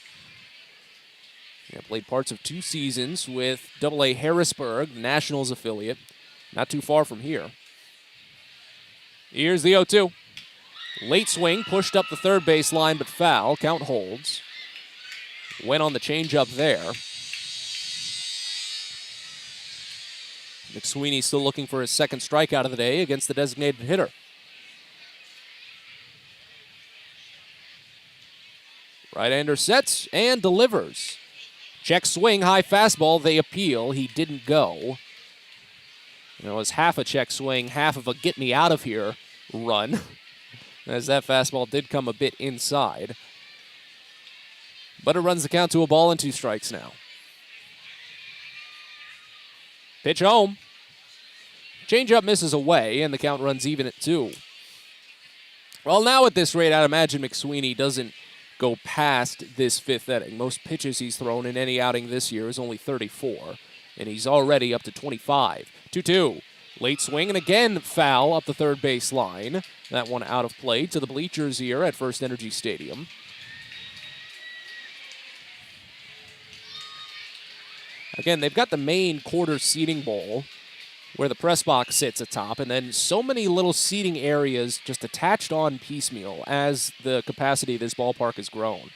Yeah, played parts of 2 seasons with AA Harrisburg, the Nationals affiliate. Not too far from here. Here's the 0-2. Late swing, pushed up the third base line, but foul. Count holds. Went on the changeup there. McSweeney still looking for his second strikeout of the day against the designated hitter. Right-hander sets and delivers. Check swing, high fastball. They appeal. He didn't go. It was half a check swing, half of a get-me-out-of-here run, as that fastball did come a bit inside. But it runs the count to a ball and 2 strikes now. Pitch home. Changeup misses away, and the count runs even at 2. Well, now at this rate, I'd imagine McSweeney doesn't go past this 5th inning. Most pitches he's thrown in any outing this year is only 34, and he's already up to 25. 2-2. Late swing, and again foul up the third base line. That one out of play to the bleachers here at First Energy Stadium. Again, they've got the main quarter seating bowl where the press box sits atop, and then so many little seating areas just attached on piecemeal as the capacity of this ballpark has grown.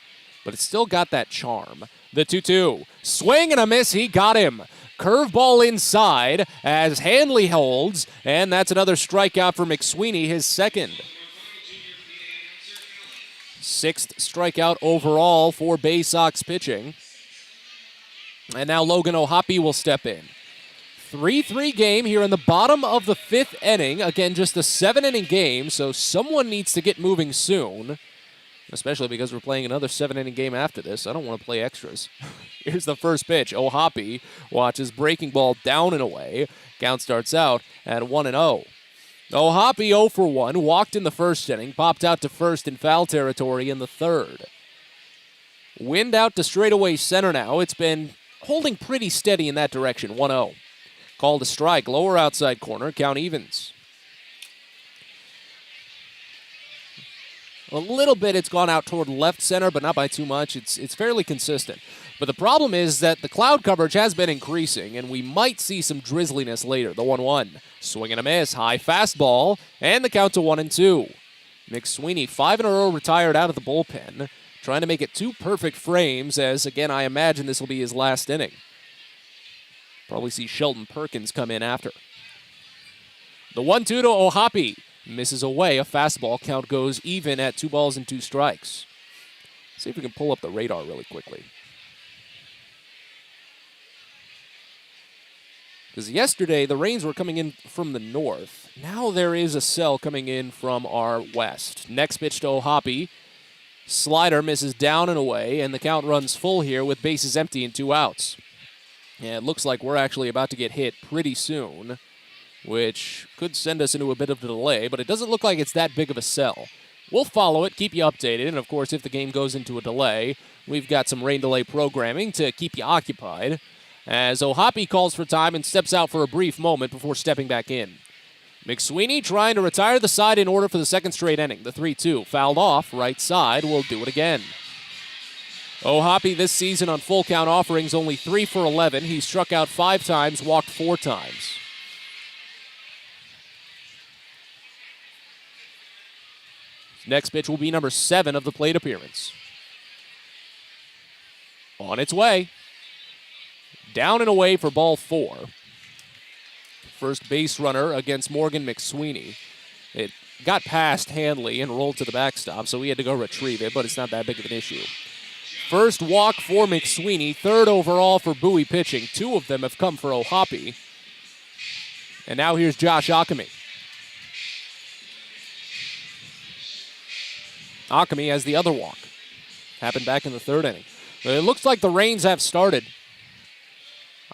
But it's still got that charm. The 2-2. Swing and a miss. He got him. Curveball inside as Hanley holds, and that's another strikeout for McSweeney, his second. 6th strikeout overall for Baysox pitching. And now Logan O'Hoppe will step in. 3-3 game here in the bottom of the 5th inning. Again, just a 7-inning game, so someone needs to get moving soon, especially because we're playing another 7-inning game after this. I don't want to play extras. Here's the first pitch. O'Hoppe watches breaking ball down and away. Count starts out at 1-0. O'Hoppe 0 for 1, walked in the first inning, popped out to first in foul territory in the third. Wind out to straightaway center now. It's been holding pretty steady in that direction, 1-0. Called a strike, lower outside corner, count evens. A little bit it's gone out toward left center, but not by too much. It's fairly consistent. But the problem is that the cloud coverage has been increasing, and we might see some drizzliness later. The 1-1. Swing and a miss, high fastball, and the count to 1-2. McSweeney, 5 in a row retired out of the bullpen, trying to make it 2 perfect frames, as, again, I imagine this will be his last inning. Probably see Shelton Perkins come in after. The 1-2 to O'Hoppe. Misses away. A fastball. Count goes even at 2 balls and 2 strikes. See if we can pull up the radar really quickly. Because yesterday the rains were coming in from the north. Now there is a cell coming in from our west. Next pitch to O'Hoppe. Slider misses down and away, and the count runs full here with bases empty and 2 outs. And it looks like we're actually about to get hit pretty soon, which could send us into a bit of a delay, but it doesn't look like it's that big of a sell. We'll follow it, keep you updated, and of course, if the game goes into a delay, we've got some rain delay programming to keep you occupied, as O'Hoppe calls for time and steps out for a brief moment before stepping back in. McSweeney trying to retire the side in order for the second straight inning. The 3-2, fouled off, right side, will do it again. O'Hoppe this season on full count offerings only 3 for 11. He struck out 5 times, walked 4 times. Next pitch will be number 7 of the plate appearance. On its way. Down and away for ball 4. First base runner against Morgan McSweeney. It got past Hanley and rolled to the backstop, so we had to go retrieve it, but it's not that big of an issue. First walk for McSweeney, 3rd overall for Bowie pitching. 2 of them have come for O'Hoppe. And now here's Josh Ockamy. Ockamy has the other walk. Happened back in the 3rd inning. It looks like the rains have started.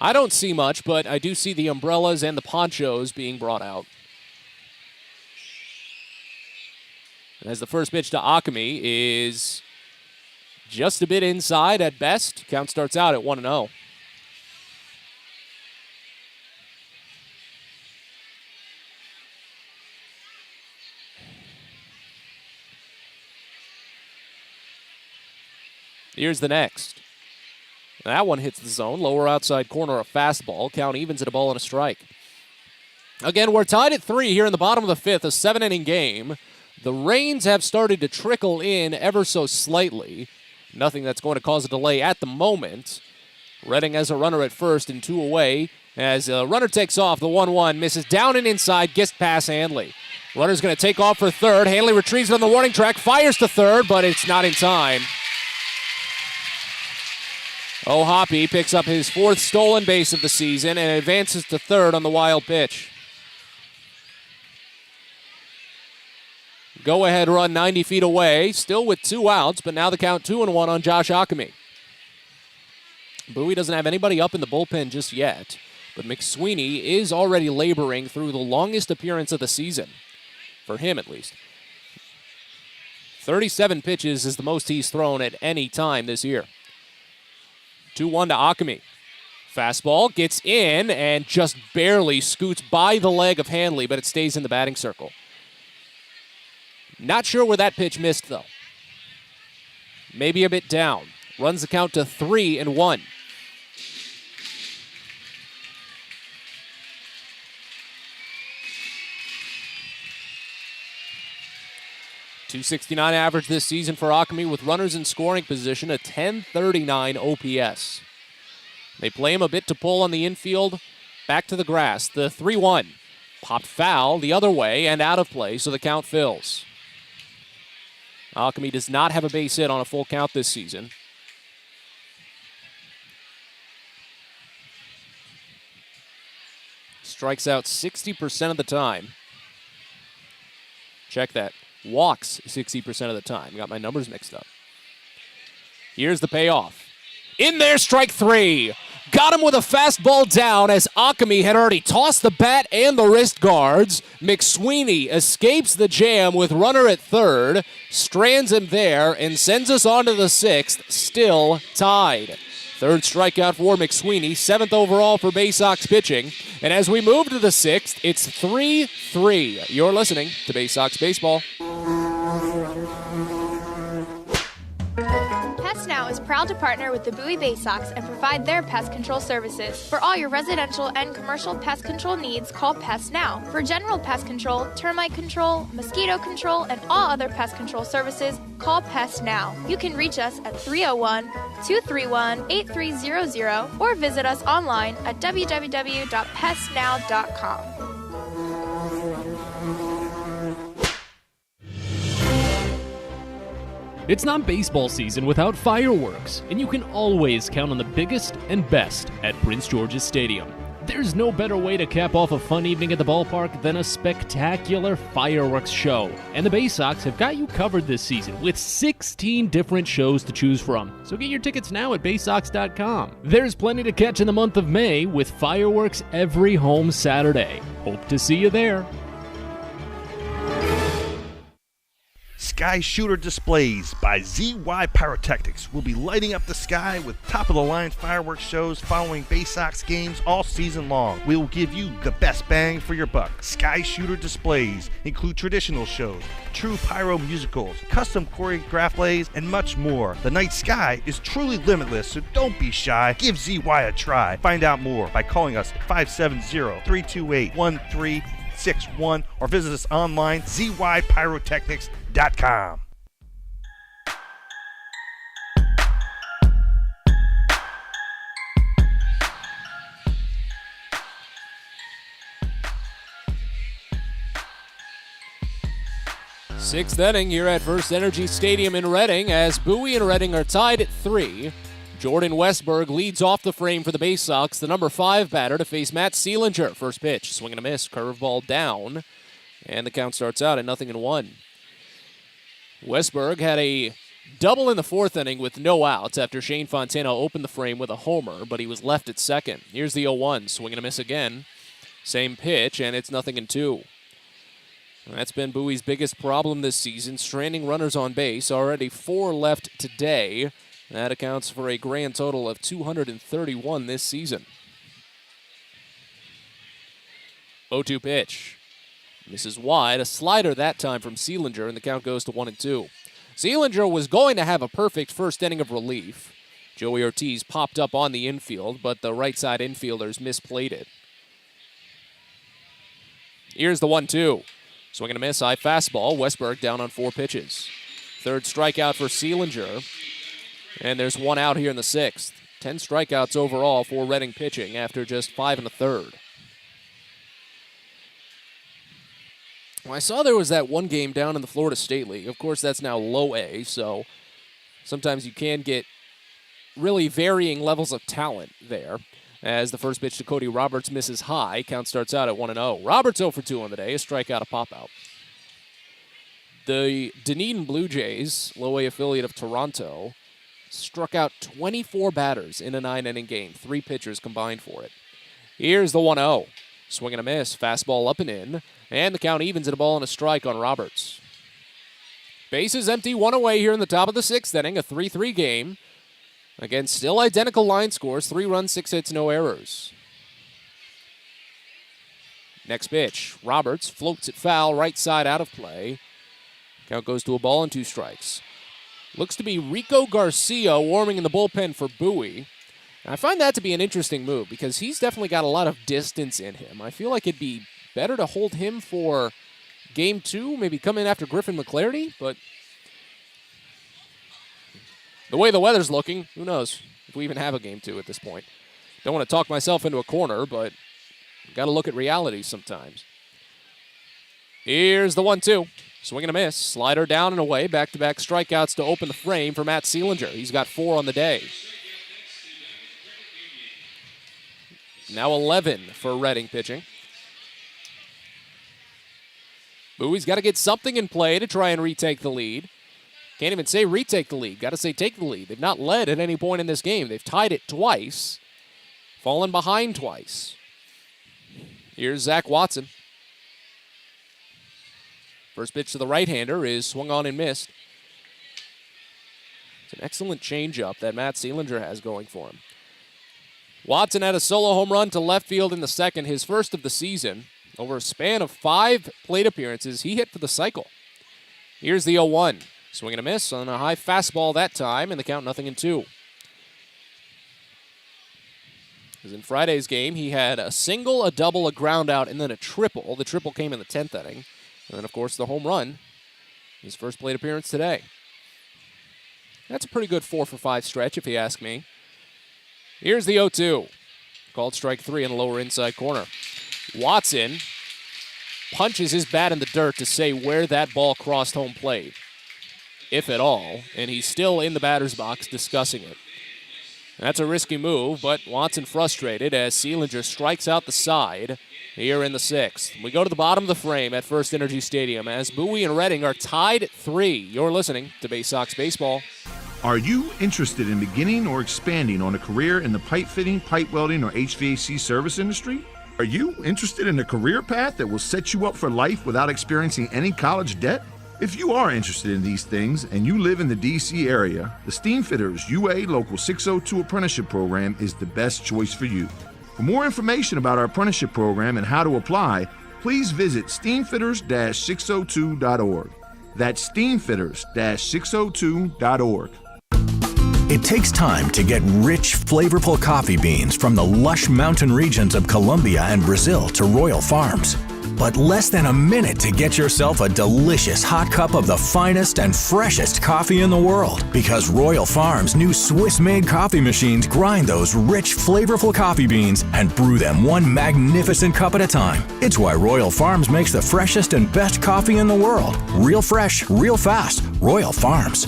I don't see much, but I do see the umbrellas and the ponchos being brought out. As the first pitch to Ockamy is just a bit inside at best. Count starts out at 1-0. Here's the next. That one hits the zone. Lower outside corner, a fastball. Count evens at a ball and a strike. Again, we're tied at 3 here in the bottom of the 5th, a 7-inning game. The rains have started to trickle in ever so slightly. Nothing that's going to cause a delay at the moment. Redding has a runner at first and 2 away. As a runner takes off, the 1-1 misses down and inside, gets past Hanley. Runner's going to take off for 3rd. Hanley retrieves it on the warning track, fires to 3rd, but it's not in time. O'Hoppe picks up his 4th stolen base of the season and advances to 3rd on the wild pitch. Go-ahead run 90 feet away, still with 2 outs, but now the count 2-1 on Josh Ockamy. Bowie doesn't have anybody up in the bullpen just yet, but McSweeney is already laboring through the longest appearance of the season, for him at least. 37 pitches is the most he's thrown at any time this year. 2-1 to Ockamy. Fastball gets in and just barely scoots by the leg of Hanley, but it stays in the batting circle. Not sure where that pitch missed, though. Maybe a bit down. Runs the count to 3-1. .269 average this season for Alchemy with runners in scoring position, a .1039 OPS. They play him a bit to pull on the infield, back to the grass. The 3-1. Popped foul the other way and out of play, so the count fills. Alchemy does not have a base hit on a full count this season. Strikes out 60% of the time. Check that. Walks 60% of the time. Got my numbers mixed up. Here's the payoff. In there, strike three. Got him with a fastball down as Alchemy had already tossed the bat and the wrist guards. McSweeney escapes the jam with runner at third, strands him there, and sends us on to the sixth, still tied. Third strikeout for McSweeney, seventh overall for Baysox pitching. And as we move to the sixth, it's 3-3. You're listening to Baysox Baseball. Pest Now is proud to partner with the Bowie Baysox and provide their pest control services. For all your residential and commercial pest control needs, call Pest Now. For general pest control, termite control, mosquito control, and all other pest control services, call Pest Now. You can reach us at 301-231-8300 or visit us online at www.pestnow.com. It's not baseball season without fireworks, and you can always count on the biggest and best at Prince George's Stadium. There's no better way to cap off a fun evening at the ballpark than a spectacular fireworks show. And the Baysox have got you covered this season with 16 different shows to choose from. So get your tickets now at Baysox.com. There's plenty to catch in the month of May with fireworks every home Saturday. Hope to see you there. Sky Shooter Displays by ZY Pyrotechnics will be lighting up the sky with top-of-the-line fireworks shows following Baysox games all season long. We will give you the best bang for your buck. Sky Shooter Displays include traditional shows, true pyro musicals, custom choreographed plays, and much more. The night sky is truly limitless, so don't be shy. Give ZY a try. Find out more by calling us at 570-328-1361 or visit us online, zypyrotechnics.com. Sixth inning here at First Energy Stadium in Reading as Bowie and Reading are tied at 3. Jordan Westberg leads off the frame for the Baysox, the number 5 batter to face Matt Seelinger. First pitch, swing and a miss, curveball down, and the count starts out at 0-1. Westberg had a double in the 4th inning with no outs after Shane Fontana opened the frame with a homer, but he was left at second. Here's the 0-1, swing and a miss again. Same pitch, and it's 0-2. That's been Bowie's biggest problem this season, stranding runners on base. Already 4 left today. That accounts for a grand total of 231 this season. 0-2 pitch. Misses wide, a slider that time from Seelinger, and the count goes to 1-2. Seelinger was going to have a perfect first inning of relief. Joey Ortiz popped up on the infield, but the right side infielders misplayed it. Here's the 1-2. Swing and a miss, high fastball. Westberg down on 4 pitches. Third strikeout for Seelinger, and there's 1 out here in the 6th. 10 strikeouts overall for Reading pitching after just 5 1/3. Well, I saw there was that one game down in the Florida State League. Of course, that's now low A, so sometimes you can get really varying levels of talent there. As the first pitch to Cody Roberts misses high, count starts out at 1-0. Roberts 0 for 2 on the day, a strikeout, a pop-out. The Dunedin Blue Jays, low A affiliate of Toronto, struck out 24 batters in a 9-inning game. 3 pitchers combined for it. Here's the 1-0. Swing and a miss, fastball up and in, and the count evens at a ball and a strike on Roberts. Bases empty, 1 away here in the top of the 6th inning, a 3-3 game. Again, still identical line scores, 3 runs, 6 hits, no errors. Next pitch, Roberts floats it foul, right side out of play. Count goes to a ball and 2 strikes. Looks to be Rico Garcia warming in the bullpen for Bowie. I find that to be an interesting move because he's definitely got a lot of distance in him. I feel like it'd be better to hold him for Game 2 maybe come in after Griffin McClarty, but the way the weather's looking, who knows if we even have a Game 2 at this point. Don't want to talk myself into a corner, but got to look at reality sometimes. Here's the 1-2. Swing and a miss. Slider down and away. Back-to-back strikeouts to open the frame for Matt Seelinger. He's got 4 on the day. Now 11 for Reading pitching. Bowie's got to get something in play to try and retake the lead. Can't even say retake the lead. Got to say take the lead. They've not led at any point in this game. They've tied it twice. Fallen behind twice. Here's Zach Watson. First pitch to the right-hander is swung on and missed. It's an excellent changeup that Matt Seelinger has going for him. Watson had a solo home run to left field in the second, his first of the season. Over a span of 5 plate appearances, he hit for the cycle. Here's the 0-1. Swing and a miss on a high fastball that time, and the count 0-2. Because in Friday's game, he had a single, a double, a ground out, and then a triple. The triple came in the 10th inning. And then, of course, the home run, his first plate appearance today. That's a pretty good 4 for 5 stretch, if you ask me. Here's the 0-2. Called strike 3 in the lower inside corner. Watson punches his bat in the dirt to say where that ball crossed home plate, if at all, and he's still in the batter's box discussing it. That's a risky move, but Watson frustrated as Seelinger strikes out the side here in the 6th. We go to the bottom of the frame at First Energy Stadium as Bowie and Reading are tied at 3. You're listening to Baysox Baseball. Are you interested in beginning or expanding on a career in the pipe fitting, pipe welding, or HVAC service industry? Are you interested in a career path that will set you up for life without experiencing any college debt? If you are interested in these things and you live in the D.C. area, the Steamfitters UA Local 602 Apprenticeship Program is the best choice for you. For more information about our apprenticeship program and how to apply, please visit steamfitters-602.org. That's steamfitters-602.org. It takes time to get rich, flavorful coffee beans from the lush mountain regions of Colombia and Brazil to Royal Farms. But less than a minute to get yourself a delicious hot cup of the finest and freshest coffee in the world. Because Royal Farms' new Swiss-made coffee machines grind those rich, flavorful coffee beans and brew them one magnificent cup at a time. It's why Royal Farms makes the freshest and best coffee in the world. Real fresh, real fast. Royal Farms.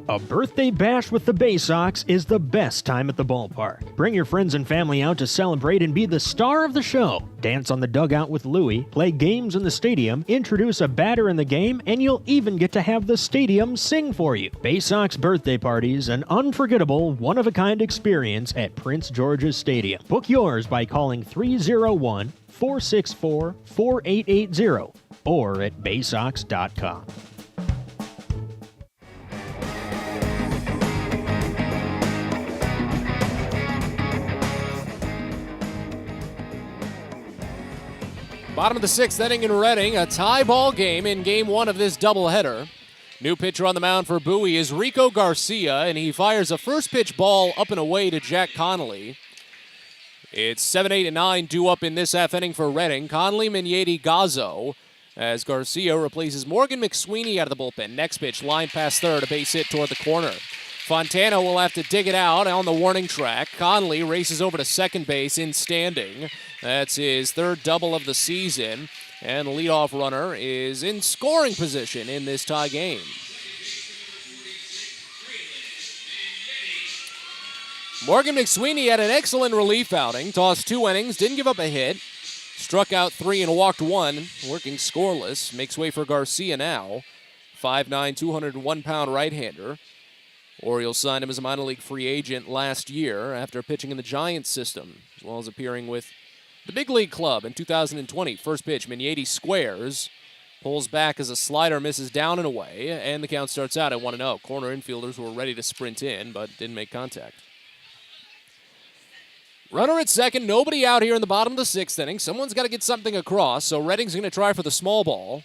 A birthday bash with the Baysox is the best time at the ballpark. Bring your friends and family out to celebrate and be the star of the show. Dance on the dugout with Louie, play games in the stadium, introduce a batter in the game, and you'll even get to have the stadium sing for you. Baysox birthday parties, an unforgettable, one-of-a-kind experience at Prince George's Stadium. Book yours by calling 301-464-4880 or at baysox.com. Bottom of the 6th inning in Reading, a tie ball game in Game 1 of this doubleheader. New pitcher on the mound for Bowie is Rico Garcia, and he fires a first pitch ball up and away to Jack Connolly. It's 7, 8, and 9 due up in this half inning for Reading. Conley, Mignetti, Gazzo, as Garcia replaces Morgan McSweeney out of the bullpen. Next pitch, line past third, a base hit toward the corner. Fontana will have to dig it out on the warning track. Conley races over to second base in standing. That's his third double of the season. And the leadoff runner is in scoring position in this tie game. Morgan McSweeney had an excellent relief outing. Tossed 2 innings, didn't give up a hit. Struck out 3 and walked 1, working scoreless. Makes way for Garcia now. 5'9", 201-pound right-hander. Orioles signed him as a minor league free agent last year after pitching in the Giants system, as well as appearing with the big league club in 2020. First pitch, Mignetti squares, pulls back as a slider misses down and away, and the count starts out at 1-0. Corner infielders were ready to sprint in, but didn't make contact. Runner at second, nobody out here in the bottom of the 6th inning. Someone's got to get something across, so Reading's going to try for the small ball.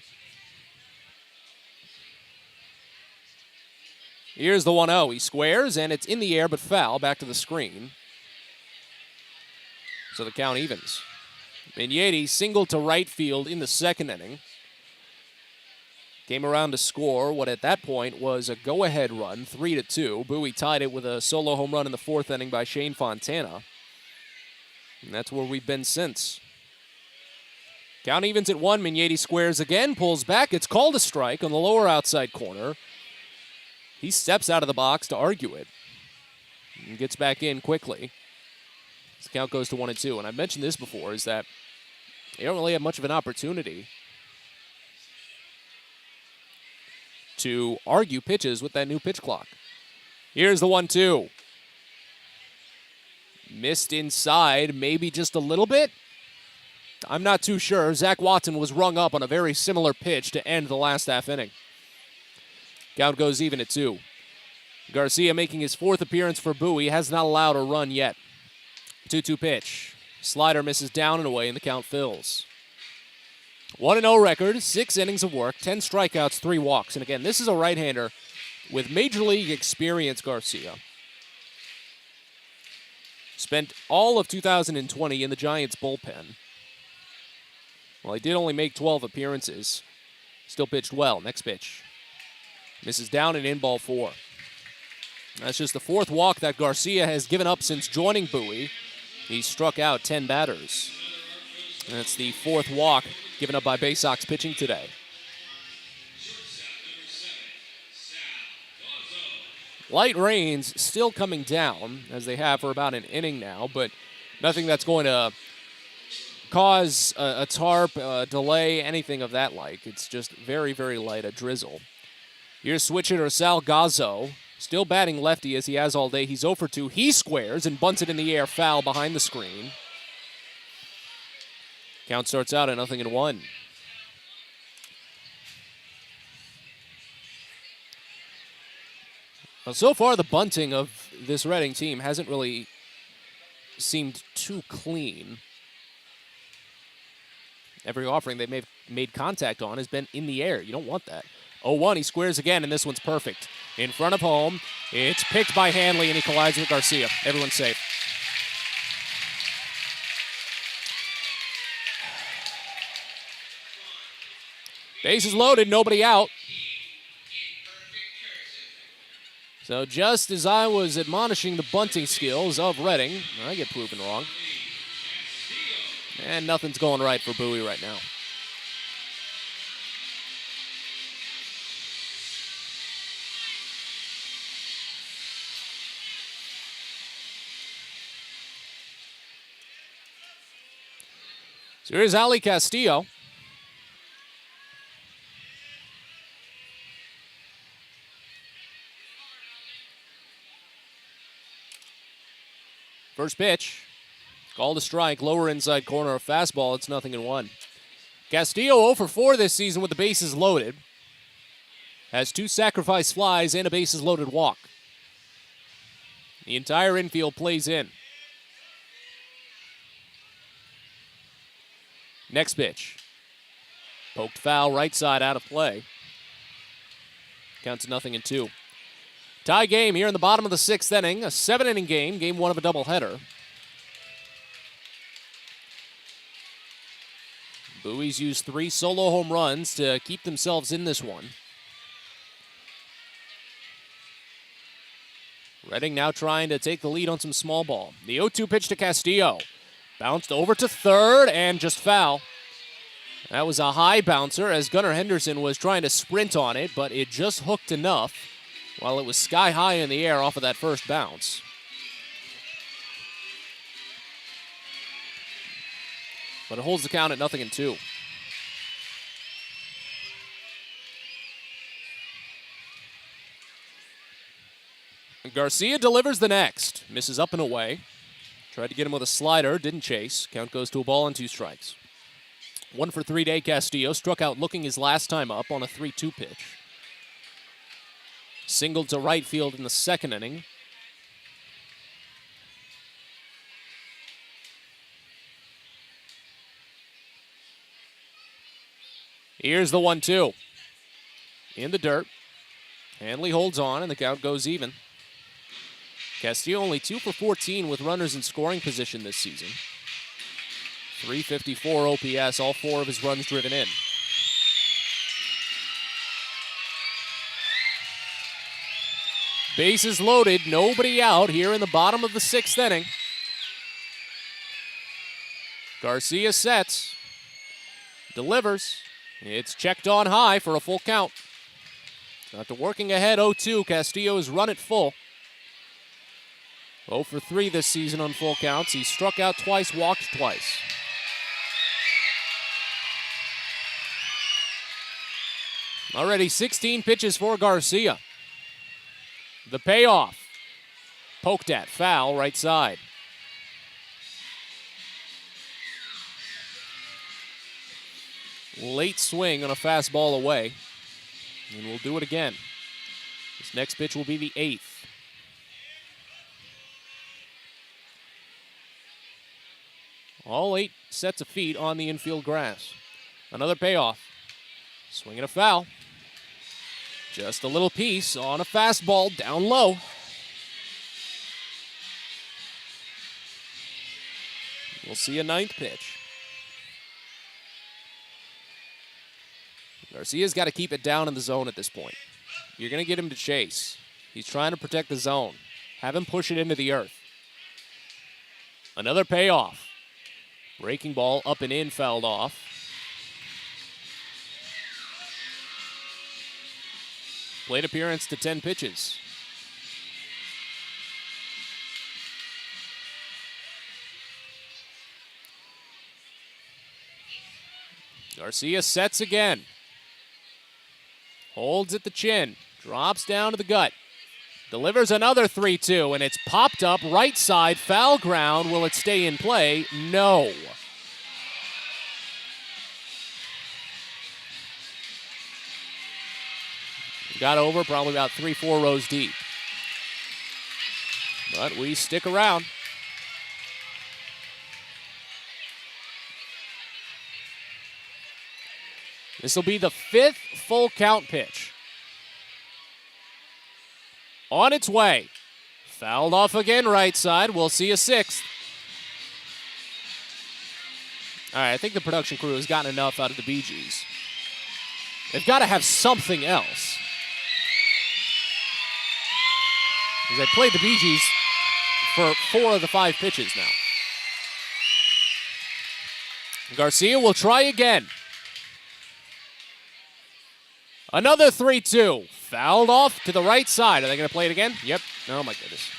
Here's the 1-0. He squares, and it's in the air but foul. Back to the screen. So the count evens. Migneti singled to right field in the second inning. Came around to score what at that point was a go-ahead run, 3-2. Bowie tied it with a solo home run in the fourth inning by Shane Fontana. And that's where we've been since. Count evens at 1. Migneti squares again, pulls back. It's called a strike on the lower outside corner. He steps out of the box to argue it and gets back in quickly. The count goes to 1-2. And I've mentioned this before, is that they don't really have much of an opportunity to argue pitches with that new pitch clock. Here's the 1-2. Missed inside, maybe just a little bit. I'm not too sure. Zach Watson was rung up on a very similar pitch to end the last half inning. Count goes even at 2. Garcia making his 4th appearance for Bowie, has not allowed a run yet. 2-2 pitch. Slider misses down and away, and the count fills. 1-0 record, 6 innings of work, 10 strikeouts, 3 walks. And again, this is a right-hander with Major League experience, Garcia. Spent all of 2020 in the Giants' bullpen. Well, he did only make 12 appearances. Still pitched well. Next pitch. Misses down and in, ball 4. That's just the 4th walk that Garcia has given up since joining Bowie. He struck out 10 batters. And that's the 4th walk given up by Baysox pitching today. Light rains still coming down, as they have for about an inning now, but nothing that's going to cause a tarp, delay, anything of that like. It's just very, very light, a drizzle. Here's switch hitter Sal Gazzo, still batting lefty as he has all day. He's 0 for 2. He squares and bunts it in the air, foul behind the screen. Count starts out at 0-1. Well, so far, the bunting of this Reading team hasn't really seemed too clean. Every offering they've made contact on has been in the air. You don't want that. 0-1, he squares again, and this one's perfect. In front of home, it's picked by Hanley, and he collides with Garcia. Everyone's safe. Bases loaded, nobody out. So just as I was admonishing the bunting skills of Reading, I get proven wrong. And nothing's going right for Bowie right now. So here's Ali Castillo. First pitch, called a strike, lower inside corner, a fastball. It's 0-1. Castillo 0 for 4 this season with the bases loaded. Has 2 sacrifice flies and a bases loaded walk. The entire infield plays in. Next pitch. Poked foul, right side out of play. Counts 0-2. Tie game here in the bottom of the 6th inning. A 7-inning game, game 1 of a doubleheader. Bowie's used 3 solo home runs to keep themselves in this one. Reading now trying to take the lead on some small ball. The 0-2 pitch to Castillo. Bounced over to third and just foul. That was a high bouncer as Gunnar Henderson was trying to sprint on it, but it just hooked enough while it was sky high in the air off of that first bounce. But it holds the count at 0-2. Garcia delivers the next. Misses up and away. Tried to get him with a slider, didn't chase. Count goes to a ball and 2 strikes. 1 for 3 day Castillo. Struck out looking his last time up on a 3-2 pitch. Singled to right field in the 2nd inning. Here's the 1-2. In the dirt. Hanley holds on, and the count goes even. Castillo only 2 for 14 with runners in scoring position this season. .354 OPS, all 4 of his runs driven in. Bases loaded, nobody out here in the bottom of the 6th inning. Garcia sets, delivers. It's checked on high for a full count. After working ahead 0-2, Castillo has run it full. 0 for 3 this season on full counts. He struck out twice, walked twice. Already 16 pitches for Garcia. The payoff. Poked at, foul, right side. Late swing on a fastball away. And we'll do it again. This next pitch will be the 8th. All 8 sets of feet on the infield grass. Another payoff. Swing and a foul. Just a little piece on a fastball down low. We'll see a 9th pitch. Garcia's got to keep it down in the zone at this point. You're going to get him to chase. He's trying to protect the zone. Have him push it into the earth. Another payoff. Breaking ball up and in, fouled off. Plate appearance to 10 pitches. Garcia sets again. Holds at the chin. Drops down to the gut. Delivers another 3-2, and it's popped up right side, foul ground. Will it stay in play? No. Got over probably about 3-4 rows deep. But we stick around. This will be the 5th full count pitch. On its way. Fouled off again right side. We'll see a 6th. All right, I think the production crew has gotten enough out of the Bee Gees. They've got to have something else. Because they played the Bee Gees for 4 of the 5 pitches now. Garcia will try again. Another 3-2. Fouled off to the right side. Are they going to play it again? Yep. Oh, my goodness.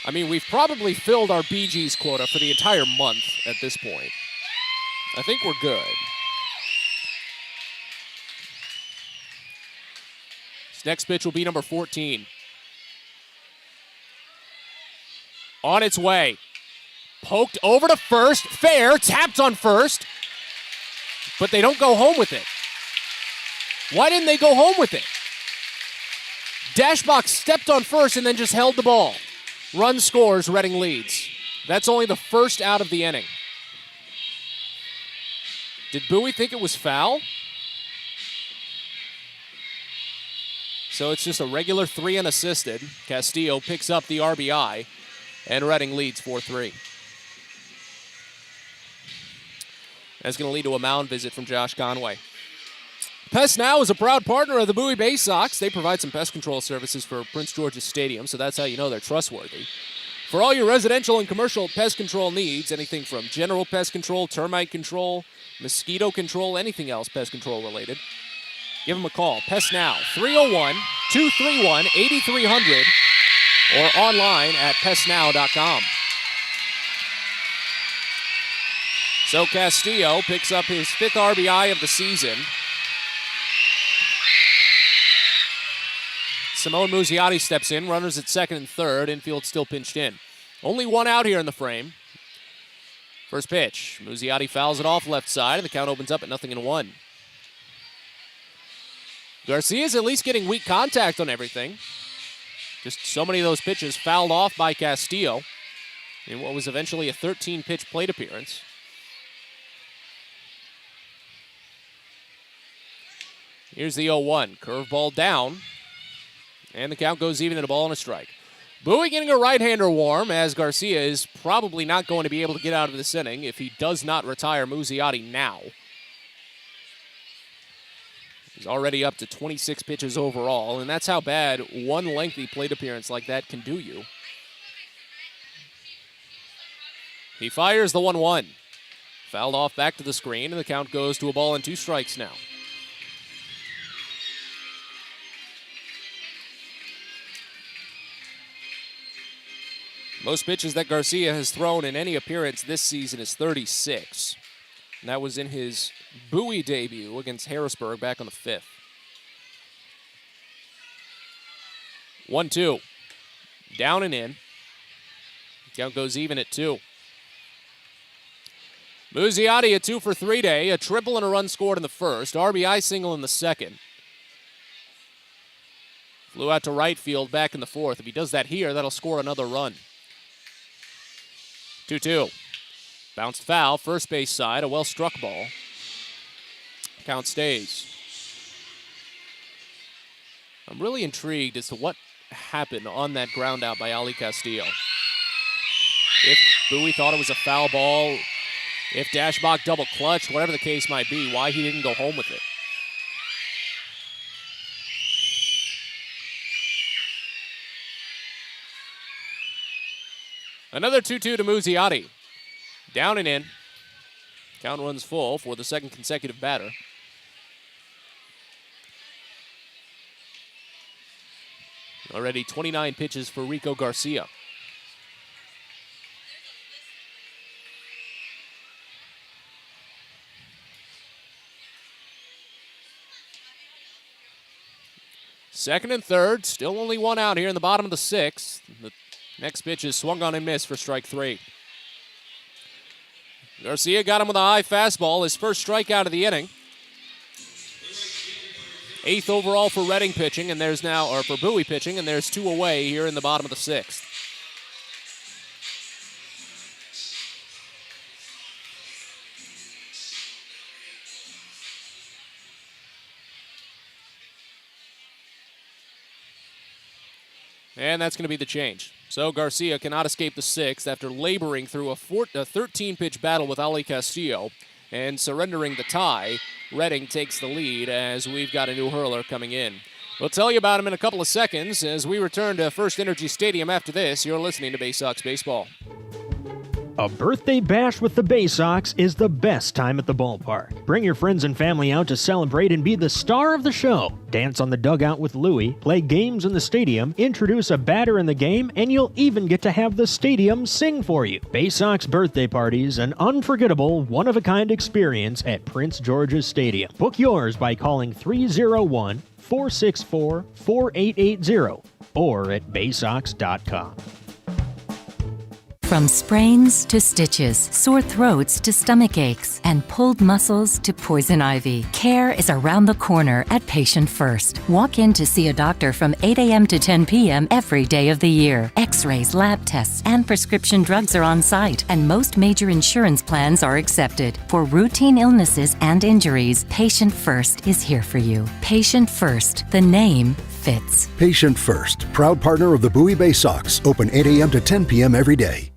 I mean, we've probably filled our Bee Gees quota for the entire month at this point. I think we're good. This next pitch will be number 14. On its way. Poked over to first. Fair. Tapped on first. But they don't go home with it. Why didn't they go home with it? Dashbox stepped on first and then just held the ball. Run scores, Reading leads. That's only the first out of the inning. Did Bowie think it was foul? So it's just a regular 3 unassisted. Castillo picks up the RBI, and Reading leads 4-3. That's going to lead to a mound visit from Josh Conway. Pest Now is a proud partner of the Bowie Baysox. They provide some pest control services for Prince George's Stadium, so that's how you know they're trustworthy. For all your residential and commercial pest control needs, anything from general pest control, termite control, mosquito control, anything else pest control related, give them a call. Pest Now, 301-231-8300 or online at pestnow.com. So Castillo picks up his 5th RBI of the season. Simone Muzziotti steps in, runners at 2nd and 3rd, infield still pinched in. Only 1 out here in the frame. First pitch, Muzziotti fouls it off left side, and the count opens up at 0-1. Garcia's at least getting weak contact on everything. Just so many of those pitches fouled off by Castillo in what was eventually a 13-pitch plate appearance. Here's the 0-1. Curveball down. And the count goes even at a ball and a strike. Bowie getting a right-hander warm, as Garcia is probably not going to be able to get out of this inning if he does not retire Muzziotti now. He's already up to 26 pitches overall, and that's how bad one lengthy plate appearance like that can do you. He fires the 1-1. Fouled off back to the screen, and the count goes to a ball and 2 strikes now. Most pitches that Garcia has thrown in any appearance this season is 36. And that was in his Bowie debut against Harrisburg back on the 5th. 1-2. Down and in. Count goes even at 2. Muzziotti a 2 for 3 day, a triple and a run scored in the first, RBI single in the second. Flew out to right field back in the fourth. If he does that here, that'll score another run. 2-2. Bounced foul, first base side, a well-struck ball. Count stays. I'm really intrigued as to what happened on that ground out by Ali Castillo. If Bowie thought it was a foul ball, if Dashbach double clutched, whatever the case might be, why he didn't go home with it. Another 2-2 to Muzziotti. Down and in. Count runs full for the second consecutive batter. Already 29 pitches for Rico Garcia. Second and third, still only one out here in the bottom of the 6th. The next pitch is swung on and missed for strike 3. Garcia got him with a high fastball, his first strikeout of the inning. 8th overall for Reading pitching, and there's now, or for Bowie pitching, and there's 2 away here in the bottom of the 6th. And that's going to be the change. So Garcia cannot escape the 6th after laboring through a 13-pitch battle with Ali Castillo and surrendering the tie. Reading takes the lead as we've got a new hurler coming in. We'll tell you about him in a couple of seconds as we return to First Energy Stadium after this. You're listening to Baysox Baseball. A birthday bash with the Baysox is the best time at the ballpark. Bring your friends and family out to celebrate and be the star of the show. Dance on the dugout with Louie, play games in the stadium, introduce a batter in the game, and you'll even get to have the stadium sing for you. Baysox birthday parties, an unforgettable, one-of-a-kind experience at Prince George's Stadium. Book yours by calling 301-464-4880 or at baysox.com. From sprains to stitches, sore throats to stomach aches, and pulled muscles to poison ivy, care is around the corner at Patient First. Walk in to see a doctor from 8 a.m. to 10 p.m. every day of the year. X-rays, lab tests, and prescription drugs are on site, and most major insurance plans are accepted. For routine illnesses and injuries, Patient First is here for you. Patient First, the name fits. Patient First, proud partner of the Bowie Baysox, open 8 a.m. to 10 p.m. every day.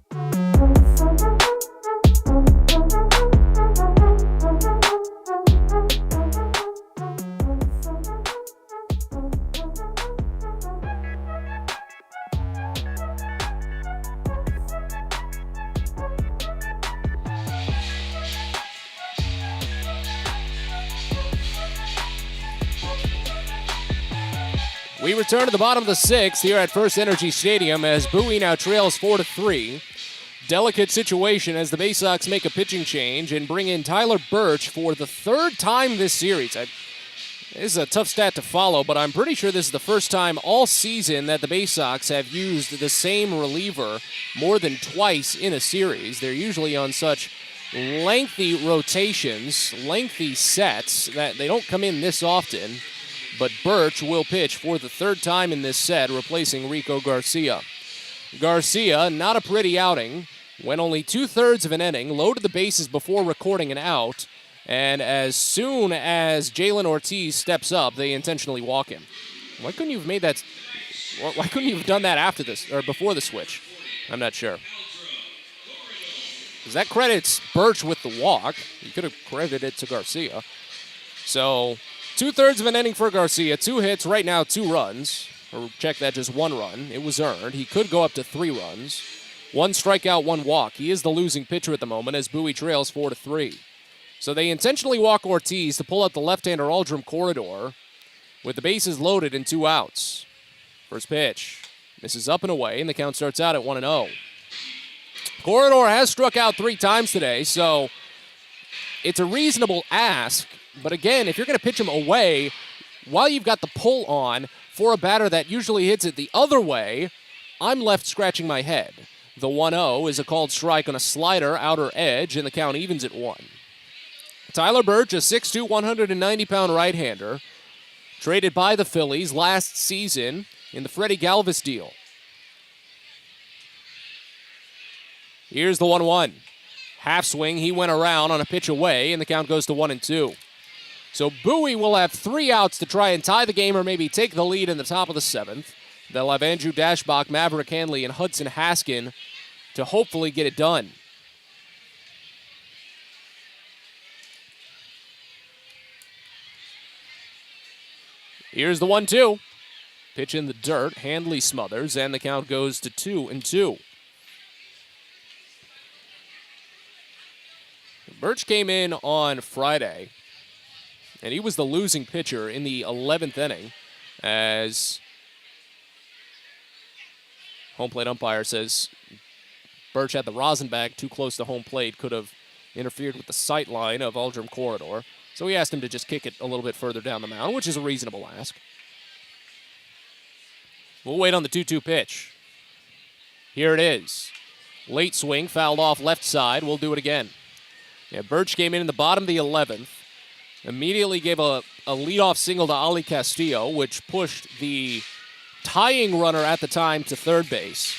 We return to the bottom of the 6th here at First Energy Stadium as Bowie now trails 4-3. Delicate situation as the Baysox make a pitching change and bring in Tyler Birch for the 3rd time this series. This is a tough stat to follow, but I'm pretty sure this is the first time all season that the Baysox have used the same reliever more than twice in a series. They're usually on such lengthy rotations, lengthy sets, that they don't come in this often. But Birch will pitch for the 3rd time in this set, replacing Rico Garcia. Garcia, not a pretty outing, went only 2/3 of an inning, loaded the bases before recording an out, and as soon as Jalen Ortiz steps up, they intentionally walk him. Why couldn't you have made that Why couldn't you have done that after this or before the switch? I'm not sure. Because that credits Birch with the walk. You could have credited it to Garcia. So 2/3 of an inning for Garcia. 2 hits, right now 2 runs. Or check that, just 1 run. It was earned. He could go up to 3 runs. 1 strikeout, 1 walk. He is the losing pitcher at the moment as Bowie trails 4-3. So they intentionally walk Ortiz to pull out the left-hander Aldrum Corridor with the bases loaded and 2 outs. First pitch. Misses up and away, and the count starts out at 1-0. Corridor has struck out 3 times today, so it's a reasonable ask. But again, if you're going to pitch him away while you've got the pull on for a batter that usually hits it the other way, I'm left scratching my head. The 1-0 is a called strike on a slider, outer edge, and the count evens at 1. Tyler Birch, a 6'2", 190-pound right-hander, traded by the Phillies last season in the Freddie Galvis deal. Here's the 1-1. Half swing, he went around on a pitch away, and the count goes to 1-2. So Bowie will have 3 outs to try and tie the game or maybe take the lead in the top of the 7th. They'll have Andrew Dashbach, Maverick Hanley, and Hudson Haskin to hopefully get it done. Here's the 1-2. Pitch in the dirt. Handley smothers, and the count goes to 2-2. Birch came in on Friday, and he was the losing pitcher in the 11th inning as home plate umpire says Birch had the rosin bag too close to home plate, could have interfered with the sight line of Aldrum Corridor. So he asked him to just kick it a little bit further down the mound, which is a reasonable ask. We'll wait on the 2-2 pitch. Here it is. Late swing, fouled off left side. We'll do it again. Yeah, Birch came in the bottom of the 11th. Immediately gave a leadoff single to Ali Castillo, which pushed the tying runner at the time to third base.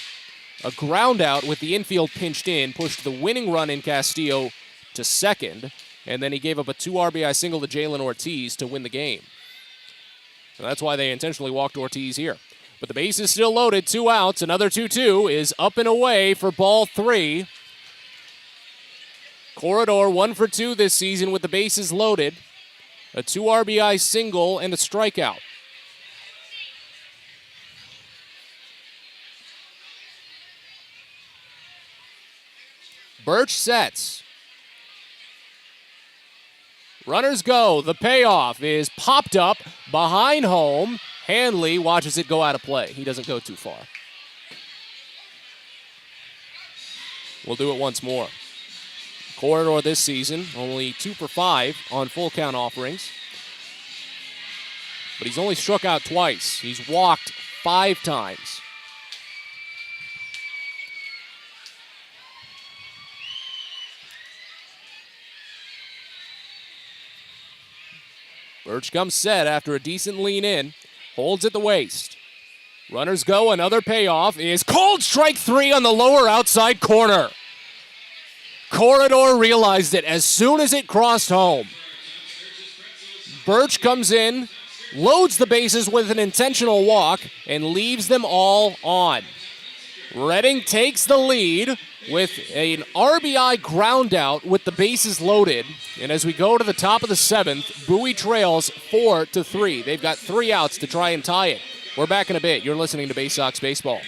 A ground out with the infield pinched in pushed the winning run in Castillo to second, and then he gave up a 2 RBI single to Jalen Ortiz to win the game. So that's why they intentionally walked Ortiz here. But the base is still loaded, 2 outs. Another 2-2 is up and away for ball 3. Corridor 1 for 2 this season with the bases loaded. A 2 RBI single and a strikeout. Birch sets. Runners go. The payoff is popped up behind home. Hanley watches it go out of play. He doesn't go too far. We'll do it once more. Corridor this season, only 2 for 5 on full count offerings. But he's only struck out twice. He's walked 5 times. Birch comes set after a decent lean in. Holds at the waist. Runners go. Another payoff is called strike 3 on the lower outside corner. Corridor realized it as soon as it crossed home. Birch comes in, loads the bases with an intentional walk, and leaves them all on. Redding takes the lead with an RBI ground out with the bases loaded. And as we go to the top of the 7th, Bowie trails 4-3. They've got 3 outs to try and tie it. We're back in a bit. You're listening to Baysox Baseball.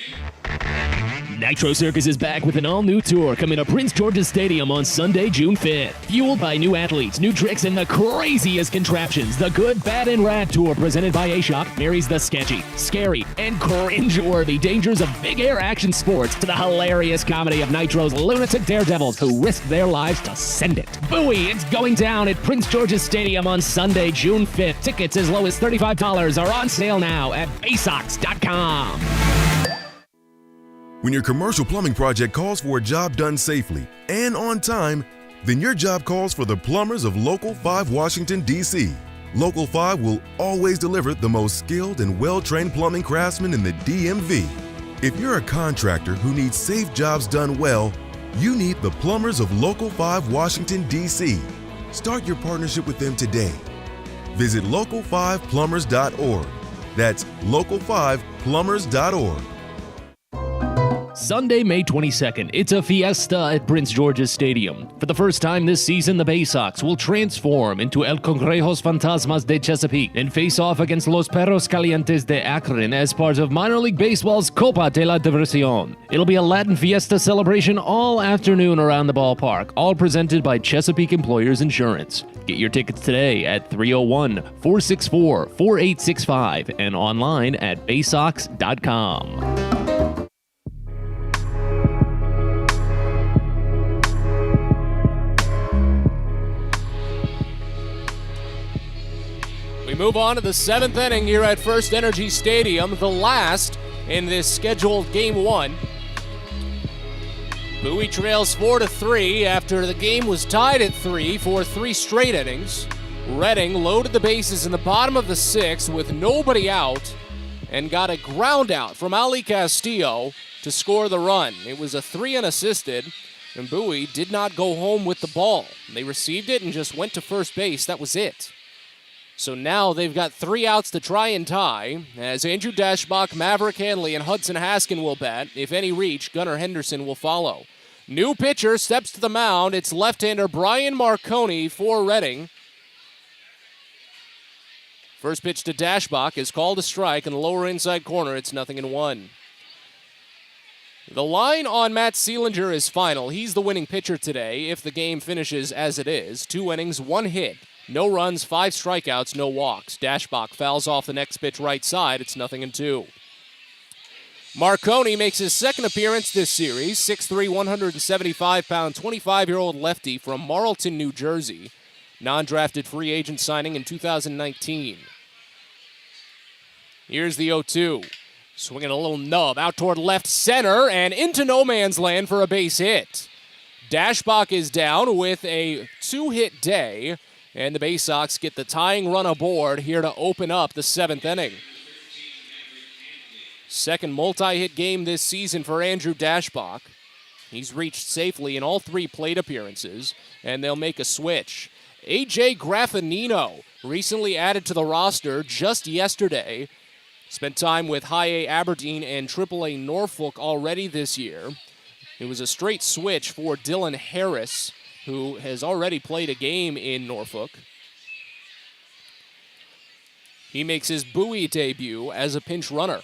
Nitro Circus is back with an all-new tour coming to Prince George's Stadium on Sunday, June 5th. Fueled by new athletes, new tricks, and the craziest contraptions, the Good, Bad, and Rad Tour presented by A-Shop marries the sketchy, scary, and cringe-worthy dangers of big air action sports to the hilarious comedy of Nitro's lunatic daredevils who risked their lives to send it. Bowie, it's going down at Prince George's Stadium on Sunday, June 5th. Tickets as low as $35 are on sale now at Baysox.com. When your commercial plumbing project calls for a job done safely and on time, then your job calls for the plumbers of Local 5 Washington, D.C. Local 5 will always deliver the most skilled and well-trained plumbing craftsmen in the DMV. If you're a contractor who needs safe jobs done well, you need the plumbers of Local 5 Washington, D.C. Start your partnership with them today. Visit local5plumbers.org That's local5plumbers.org. Sunday, May 22nd, it's a fiesta at Prince George's Stadium. For the first time this season, the Baysox will transform into El Congrejos Fantasmas de Chesapeake and face off against Los Perros Calientes de Akron as part of Minor League Baseball's Copa de la Diversión. It'll be a Latin fiesta celebration all afternoon around the ballpark, all presented by Chesapeake Employers Insurance. Get your tickets today at 301-464-4865 and online at baysox.com. We move on to the 7th inning here at First Energy Stadium, the last in this scheduled Game 1. Bowie trails 4-3 after the game was tied at 3 for 3 straight innings. Redding loaded the bases in the bottom of the 6th with nobody out and got a ground out from Ali Castillo to score the run. It was a 3 unassisted, and Bowie did not go home with the ball. They received it and just went to first base. That was it. So now they've got 3 outs to try and tie, as Andrew Dashbach, Maverick Hanley, and Hudson Haskin will bat. If any reach, Gunnar Henderson will follow. New pitcher steps to the mound. It's left-hander Brian Marconi for Redding. First pitch to Dashbach is called a strike in the lower inside corner. It's 0-1. The line on Matt Seelinger is final. He's the winning pitcher today if the game finishes as it is. 2 innings, 1 hit. No runs, 5 strikeouts, no walks. Dashbach fouls off the next pitch right side. It's 0-2. Marconi makes his second appearance this series. 6'3", 175-pound, 25-year-old lefty from Marlton, New Jersey. Non-drafted free agent signing in 2019. Here's the 0-2. Swinging a little nub out toward left center and into no man's land for a base hit. Dashbach is down with a 2-hit day. And the Baysox get the tying run aboard here to open up the 7th inning. Second multi-hit game this season for Andrew Dashbach. He's reached safely in all 3 plate appearances, and they'll make a switch. A.J. Graffinino, recently added to the roster just yesterday. Spent time with High A Aberdeen and Triple A Norfolk already this year. It was a straight switch for Dylan Harris, who has already played a game in Norfolk. He makes his Bowie debut as a pinch runner.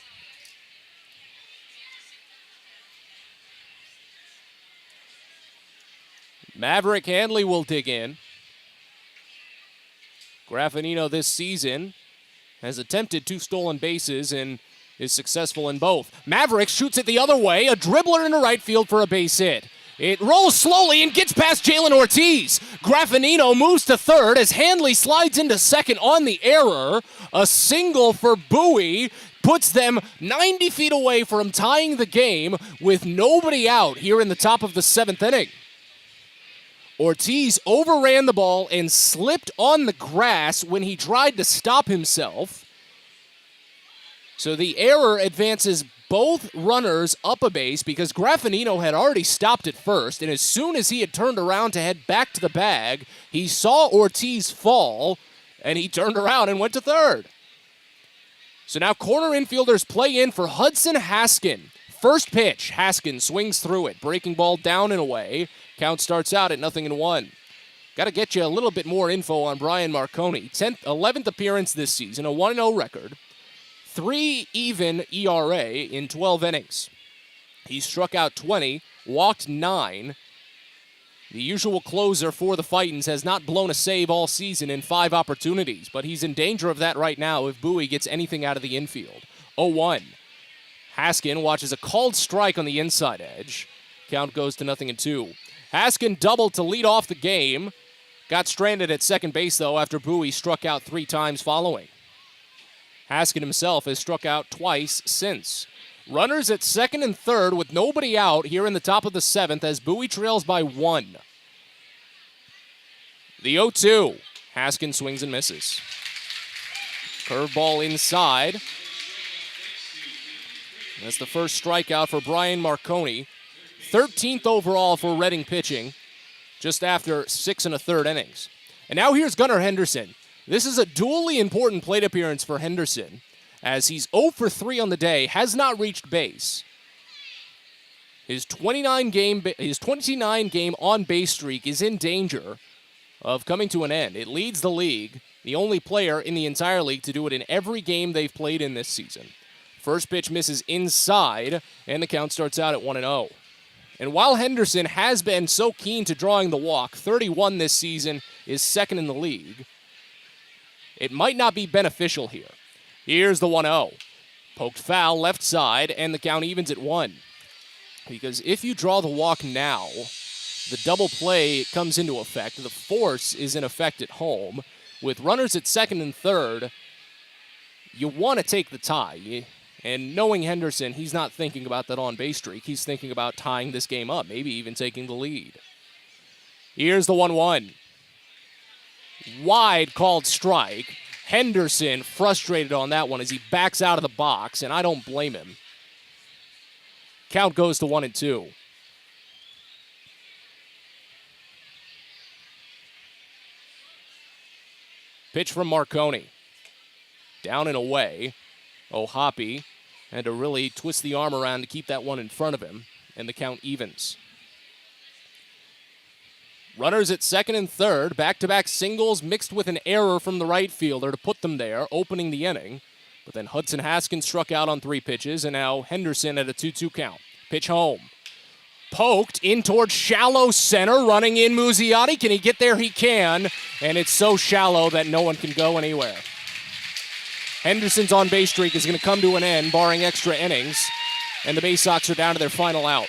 Maverick Hanley will dig in. Graffinino this season has attempted 2 stolen bases and is successful in both. Maverick shoots it the other way, a dribbler into right field for a base hit. It rolls slowly and gets past Jalen Ortiz. Graffinino moves to third as Hanley slides into second on the error. A single for Bowie puts them 90 feet away from tying the game with nobody out here in the top of the 7th inning. Ortiz overran the ball and slipped on the grass when he tried to stop himself. So the error advances both runners up a base because Graffinino had already stopped at first, and as soon as he had turned around to head back to the bag, he saw Ortiz fall, and he turned around and went to third. So now corner infielders play in for Hudson Haskin. First pitch, Haskin swings through it, breaking ball down and away. Count starts out at 0-1. Got to get you a little bit more info on Brian Marconi. 11th appearance this season, a 1-0 record. 3 even ERA in 12 innings. He struck out 20, walked 9. The usual closer for the Fightins has not blown a save all season in 5 opportunities, but he's in danger of that right now if Bowie gets anything out of the infield. 0-1. Haskin watches a called strike on the inside edge. Count goes to 0-2. Haskin doubled to lead off the game. Got stranded at second base, though, after Bowie struck out 3 times following. Haskin himself has struck out twice since. Runners at second and third with nobody out here in the top of the 7th as Bowie trails by 1. The 0-2. Haskin swings and misses. Curveball inside. That's the first strikeout for Brian Marconi. 13th overall for Redding pitching, just after 6 1/3 innings. And now here's Gunnar Henderson. This is a dually important plate appearance for Henderson, as he's 0 for 3 on the day, has not reached base. His 29 game on base streak is in danger of coming to an end. It leads the league, the only player in the entire league to do it in every game they've played in this season. First pitch misses inside, and the count starts out at 1-0. And while Henderson has been so keen to drawing the walk, 31 this season, is second in the league, it might not be beneficial here. Here's the 1-0. Poked foul left side, and the count evens at 1. Because if you draw the walk now, the double play comes into effect. The force is in effect at home. With runners at second and third, you want to take the tie. And knowing Henderson, he's not thinking about that on-base streak. He's thinking about tying this game up, maybe even taking the lead. Here's the 1-1. Wide called strike. Henderson frustrated on that one as he backs out of the box, and I don't blame him. Count goes to 1-2. Pitch from Marconi. Down and away. Hoppe had to really twist the arm around to keep that one in front of him, and the count evens. Runners at second and third, back-to-back singles mixed with an error from the right fielder to put them there, opening the inning. But then Hudson Haskins struck out on 3 pitches, and now Henderson at a 2-2 count. Pitch home. Poked in towards shallow center, running in Muzziotti. Can he get there? He can, and it's so shallow that no one can go anywhere. Henderson's on-base streak is going to come to an end, barring extra innings, and the Baysox are down to their final out.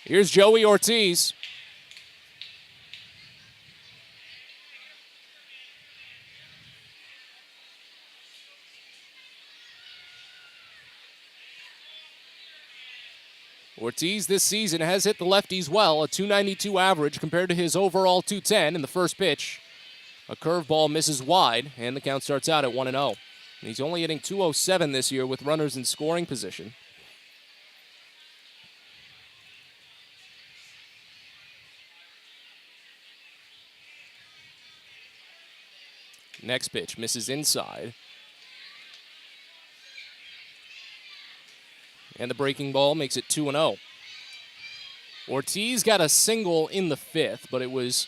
Here's Joey Ortiz. Ortiz this season has hit the lefties well, a .292 average compared to his overall .210 in the first pitch. A curveball misses wide, and the count starts out at 1-0. And he's only hitting .207 this year with runners in scoring position. Next pitch misses inside. And the breaking ball makes it 2-0. Ortiz got a single in the 5th, but it was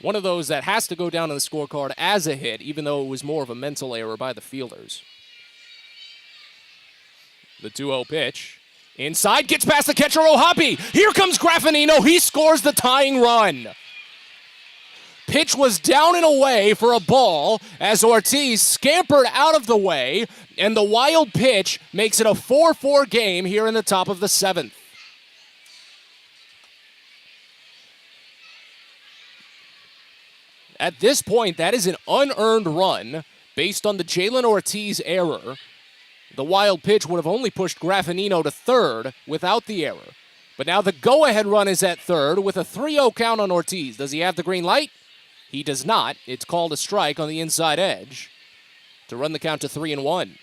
one of those that has to go down on the scorecard as a hit, even though it was more of a mental error by the fielders. The 2-0 pitch. Inside, gets past the catcher, Hoppe. Here comes Graffinino. He scores the tying run. Pitch was down and away for a ball as Ortiz scampered out of the way, and the wild pitch makes it a 4-4 game here in the top of the 7th. At this point, that is an unearned run based on the Jalen Ortiz error. The wild pitch would have only pushed Graffinino to third without the error. But now the go-ahead run is at third with a 3-0 count on Ortiz. Does he have the green light? He does not. It's called a strike on the inside edge to run the count to 3-1.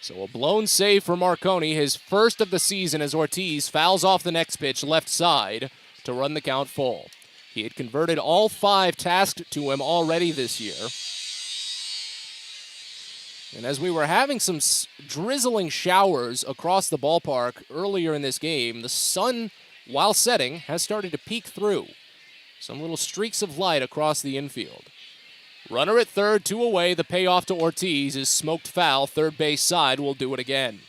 So a blown save for Marconi, his first of the season as Ortiz fouls off the next pitch left side to run the count full. He had converted all 5 tasked to him already this year. And as we were having some drizzling showers across the ballpark earlier in this game, the sun, while setting, has started to peek through. Some little streaks of light across the infield. Runner at third, 2 away. The payoff to Ortiz is smoked foul. Third base side will do it again.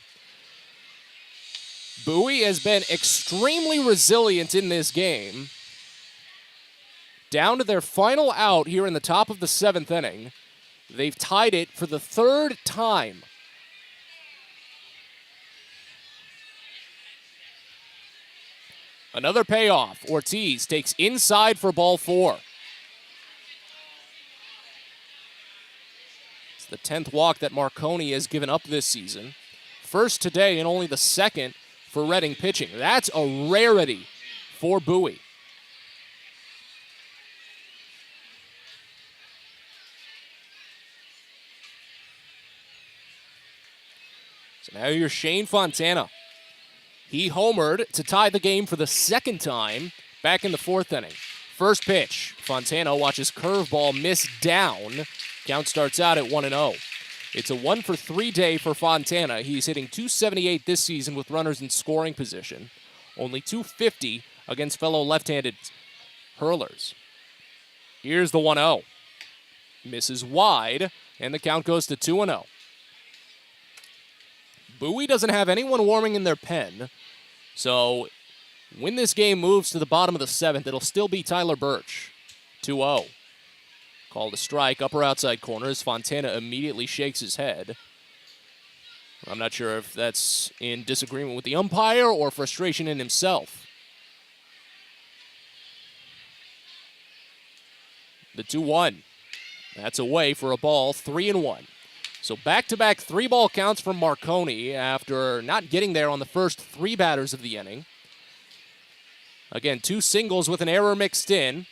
Bowie has been extremely resilient in this game. Down to their final out here in the top of the 7th inning. They've tied it for the 3rd time. Another payoff. Ortiz takes inside for ball 4. It's the 10th walk that Marconi has given up this season. First today and only the 2nd for Reading pitching. That's a rarity for Bowie. So now here's Shane Fontana. He homered to tie the game for the second time back in the fourth inning. First pitch, Fontana watches curveball miss down. Count starts out at 1-0. It's a 1-for-3 day for Fontana. He's hitting .278 this season with runners in scoring position. Only .250 against fellow left-handed hurlers. Here's the 1-0. Misses wide, and the count goes to 2-0. Bowie doesn't have anyone warming in their pen, so when this game moves to the bottom of the seventh, it'll still be Tyler Birch. 2-0. Called a strike, upper outside corner as Fontana immediately shakes his head. I'm not sure if that's in disagreement with the umpire or frustration in himself. The 2-1. That's away for a ball, 3-1. So back-to-back 3-ball counts from Marconi after not getting there on the first 3 batters of the inning. Again, 2 singles with an error mixed in,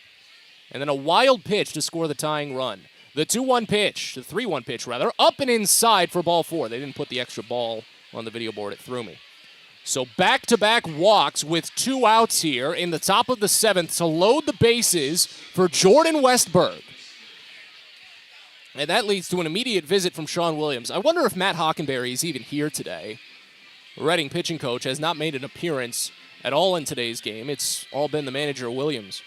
and then a wild pitch to score the tying run. The 2-1 pitch, the 3-1 pitch rather, up and inside for ball 4. They didn't put the extra ball on the video board. It threw me. So back-to-back walks with 2 outs here in the top of the 7th to load the bases for Jordan Westberg. And that leads to an immediate visit from Sean Williams. I wonder if Matt Hockenberry is even here today. Reading pitching coach has not made an appearance at all in today's game. It's all been the manager, Williams.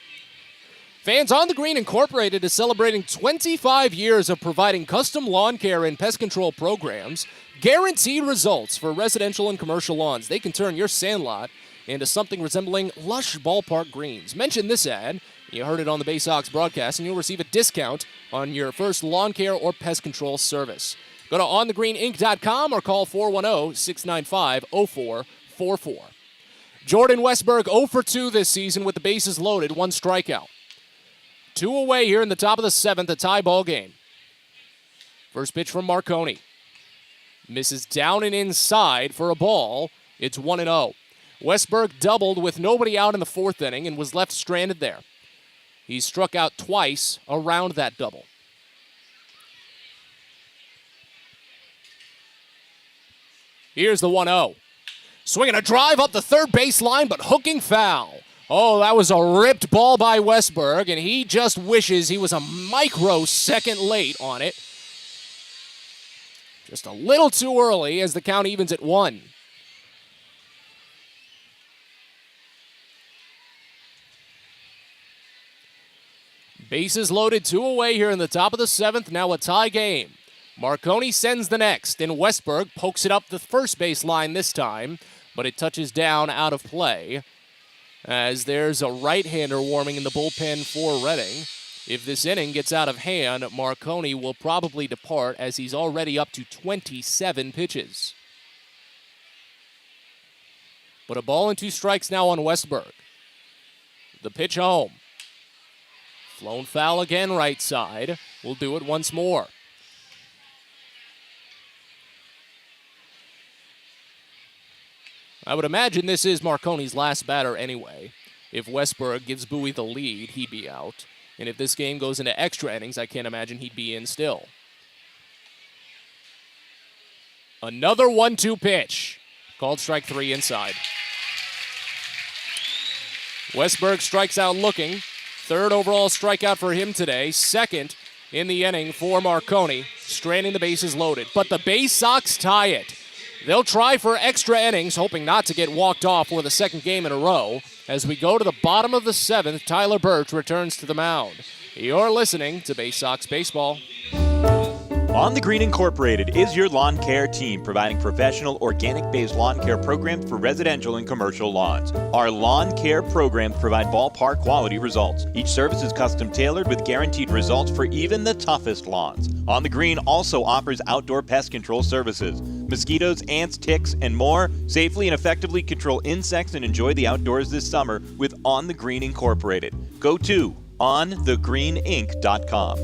Fans on the Green Incorporated is celebrating 25 years of providing custom lawn care and pest control programs. Guaranteed results for residential and commercial lawns. They can turn your sandlot into something resembling lush ballpark greens. Mention this ad. You heard it on the Baysox broadcast, and you'll receive a discount on your first lawn care or pest control service. Go to onthegreeninc.com or call 410-695-0444. Jordan Westberg 0 for 2 this season with the bases loaded, 1 strikeout. 2 away here in the top of the 7th, a tie ball game. First pitch from Marconi. Misses down and inside for a ball. It's 1-0. Westberg doubled with nobody out in the 4th inning and was left stranded there. He struck out twice around that double. Here's the 1-0. Swinging a drive up the third baseline, but hooking foul. Oh, that was a ripped ball by Westberg, and he just wishes he was a microsecond late on it. Just a little too early as the count evens at 1. Bases loaded, 2 away here in the top of the 7th, now a tie game. Marconi sends the next, and Westberg pokes it up the first base line this time, but it touches down out of play as there's a right-hander warming in the bullpen for Reading. If this inning gets out of hand, Marconi will probably depart as he's already up to 27 pitches. But a ball and 2 strikes now on Westberg. The pitch home. Flown foul again right side. We'll do it once more. I would imagine this is Marconi's last batter anyway. If Westberg gives Bowie the lead, he'd be out. And if this game goes into extra innings, I can't imagine he'd be in still. Another 1-2 pitch. Called strike 3 inside. Westberg strikes out looking. 3rd overall strikeout for him today. 2nd in the inning for Marconi. Stranding the bases loaded. But the Baysox tie it. They'll try for extra innings, hoping not to get walked off for the 2nd game in a row. As we go to the bottom of the 7th, Tyler Birch returns to the mound. You're listening to Baysox Baseball. On the Green Incorporated is your lawn care team, providing professional organic-based lawn care programs for residential and commercial lawns. Our lawn care programs provide ballpark quality results. Each service is custom tailored with guaranteed results for even the toughest lawns. On the Green also offers outdoor pest control services. Mosquitoes, ants, ticks, and more. Safely and effectively control insects and enjoy the outdoors this summer with On the Green Incorporated. Go to onthegreeninc.com.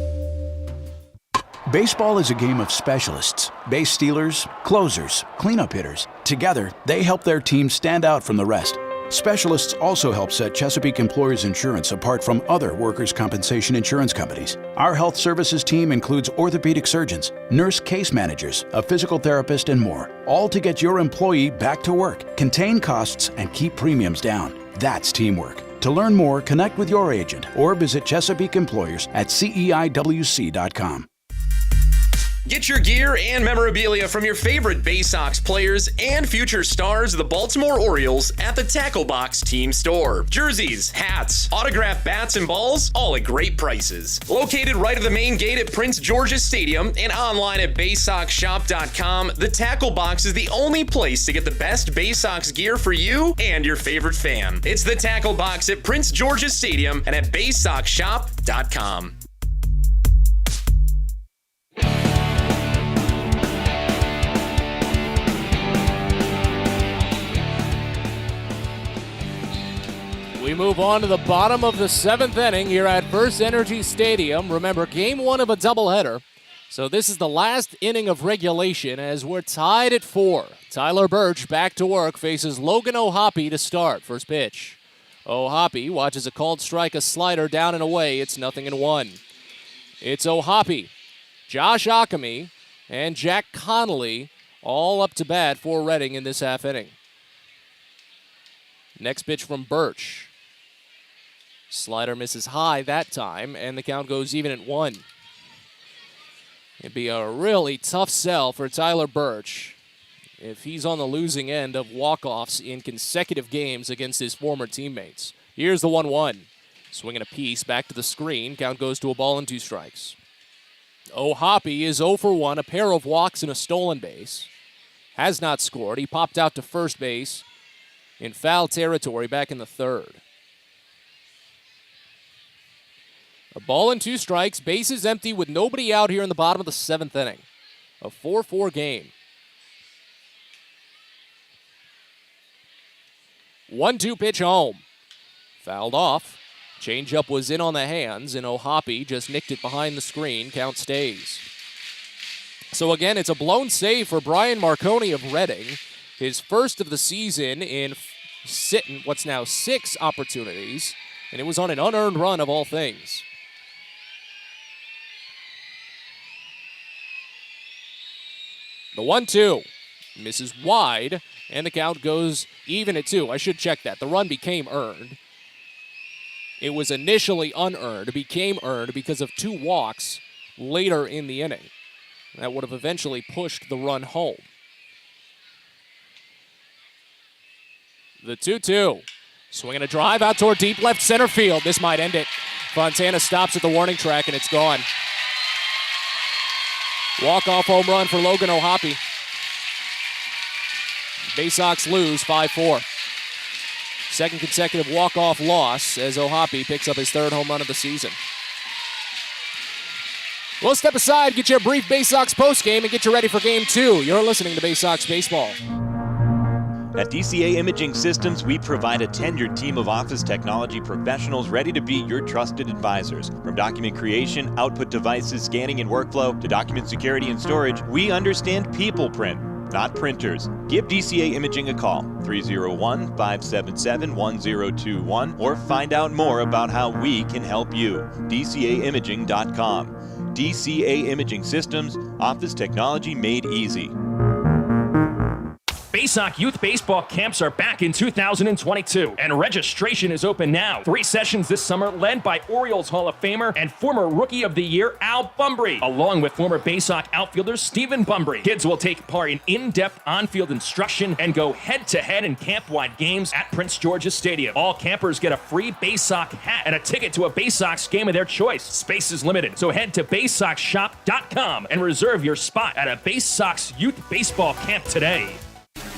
Baseball is a game of specialists. Base stealers, closers, cleanup hitters. Together, they help their team stand out from the rest. Specialists also help set Chesapeake Employers Insurance apart from other workers' compensation insurance companies. Our health services team includes orthopedic surgeons, nurse case managers, a physical therapist, and more, all to get your employee back to work, contain costs, and keep premiums down. That's teamwork. To learn more, connect with your agent or visit Chesapeake Employers at CEIWC.com. Get your gear and memorabilia from your favorite Baysox players and future stars of the Baltimore Orioles at the Tackle Box Team Store. Jerseys, hats, autographed bats and balls, all at great prices. Located right at the main gate at Prince George's Stadium and online at BaysoxShop.com, the Tackle Box is the only place to get the best Baysox gear for you and your favorite fan. It's the Tackle Box at Prince George's Stadium and at BaysoxShop.com. We move on to the bottom of the seventh inning here at First Energy Stadium. Remember, game one of a doubleheader. So this is the last inning of regulation as we're tied at 4. Tyler Birch back to work, faces Logan O'Hoppe to start. First pitch. O'Hoppe watches a called strike, a slider down and away. It's 0-1. It's O'Hoppe, Josh Ockamy, and Jack Connolly all up to bat for Reading in this half inning. Next pitch from Birch. Slider misses high that time, and the count goes even at 1. It'd be a really tough sell for Tyler Birch if he's on the losing end of walk-offs in consecutive games against his former teammates. Here's the 1-1. Swinging a piece back to the screen. Count goes to a ball and 2 strikes. O'Hoppe is 0 for 1, a pair of walks and a stolen base. Has not scored. He popped out to first base in foul territory back in the 3rd. A ball and 2 strikes, bases empty with nobody out here in the bottom of the 7th inning. A 4-4 game. 1-2 pitch home. Fouled off. Changeup was in on the hands, and O'Hoppe just nicked it behind the screen. Count stays. So again, it's a blown save for Brian Marconi of Reading. His first of the season in what's now 6 opportunities, and it was on an unearned run of all things. The 1-2 misses wide, and the count goes even at 2. I should check that. The run became earned. It was initially unearned. It became earned because of 2 walks later in the inning. That would have eventually pushed the run home. The 2-2. Swinging a drive out toward deep left center field. This might end it. Fontana stops at the warning track, and it's gone. Walk-off home run for Logan O'Hoppe. Baysox lose 5-4. Second consecutive walk-off loss as O'Hoppe picks up his 3rd home run of the season. We'll step aside, get you a brief Baysox postgame, and get you ready for Game 2. You're listening to Baysox Baseball. At DCA Imaging Systems, we provide a tenured team of office technology professionals ready to be your trusted advisors. From document creation, output devices, scanning and workflow, to document security and storage, we understand people print, not printers. Give DCA Imaging a call, 301-577-1021, or find out more about how we can help you. DCAimaging.com. DCA Imaging Systems, office technology made easy. Baysox Youth Baseball Camps are back in 2022, and registration is open now. 3 sessions this summer led by Orioles Hall of Famer and former Rookie of the Year Al Bumbry, along with former Baysox outfielder Stephen Bumbry. Kids will take part in in-depth on-field instruction and go head-to-head in camp-wide games at Prince George's Stadium. All campers get a free Baysox hat and a ticket to a Baysox game of their choice. Space is limited, so head to BaysoxShop.com and reserve your spot at a Baysox Youth Baseball Camp today.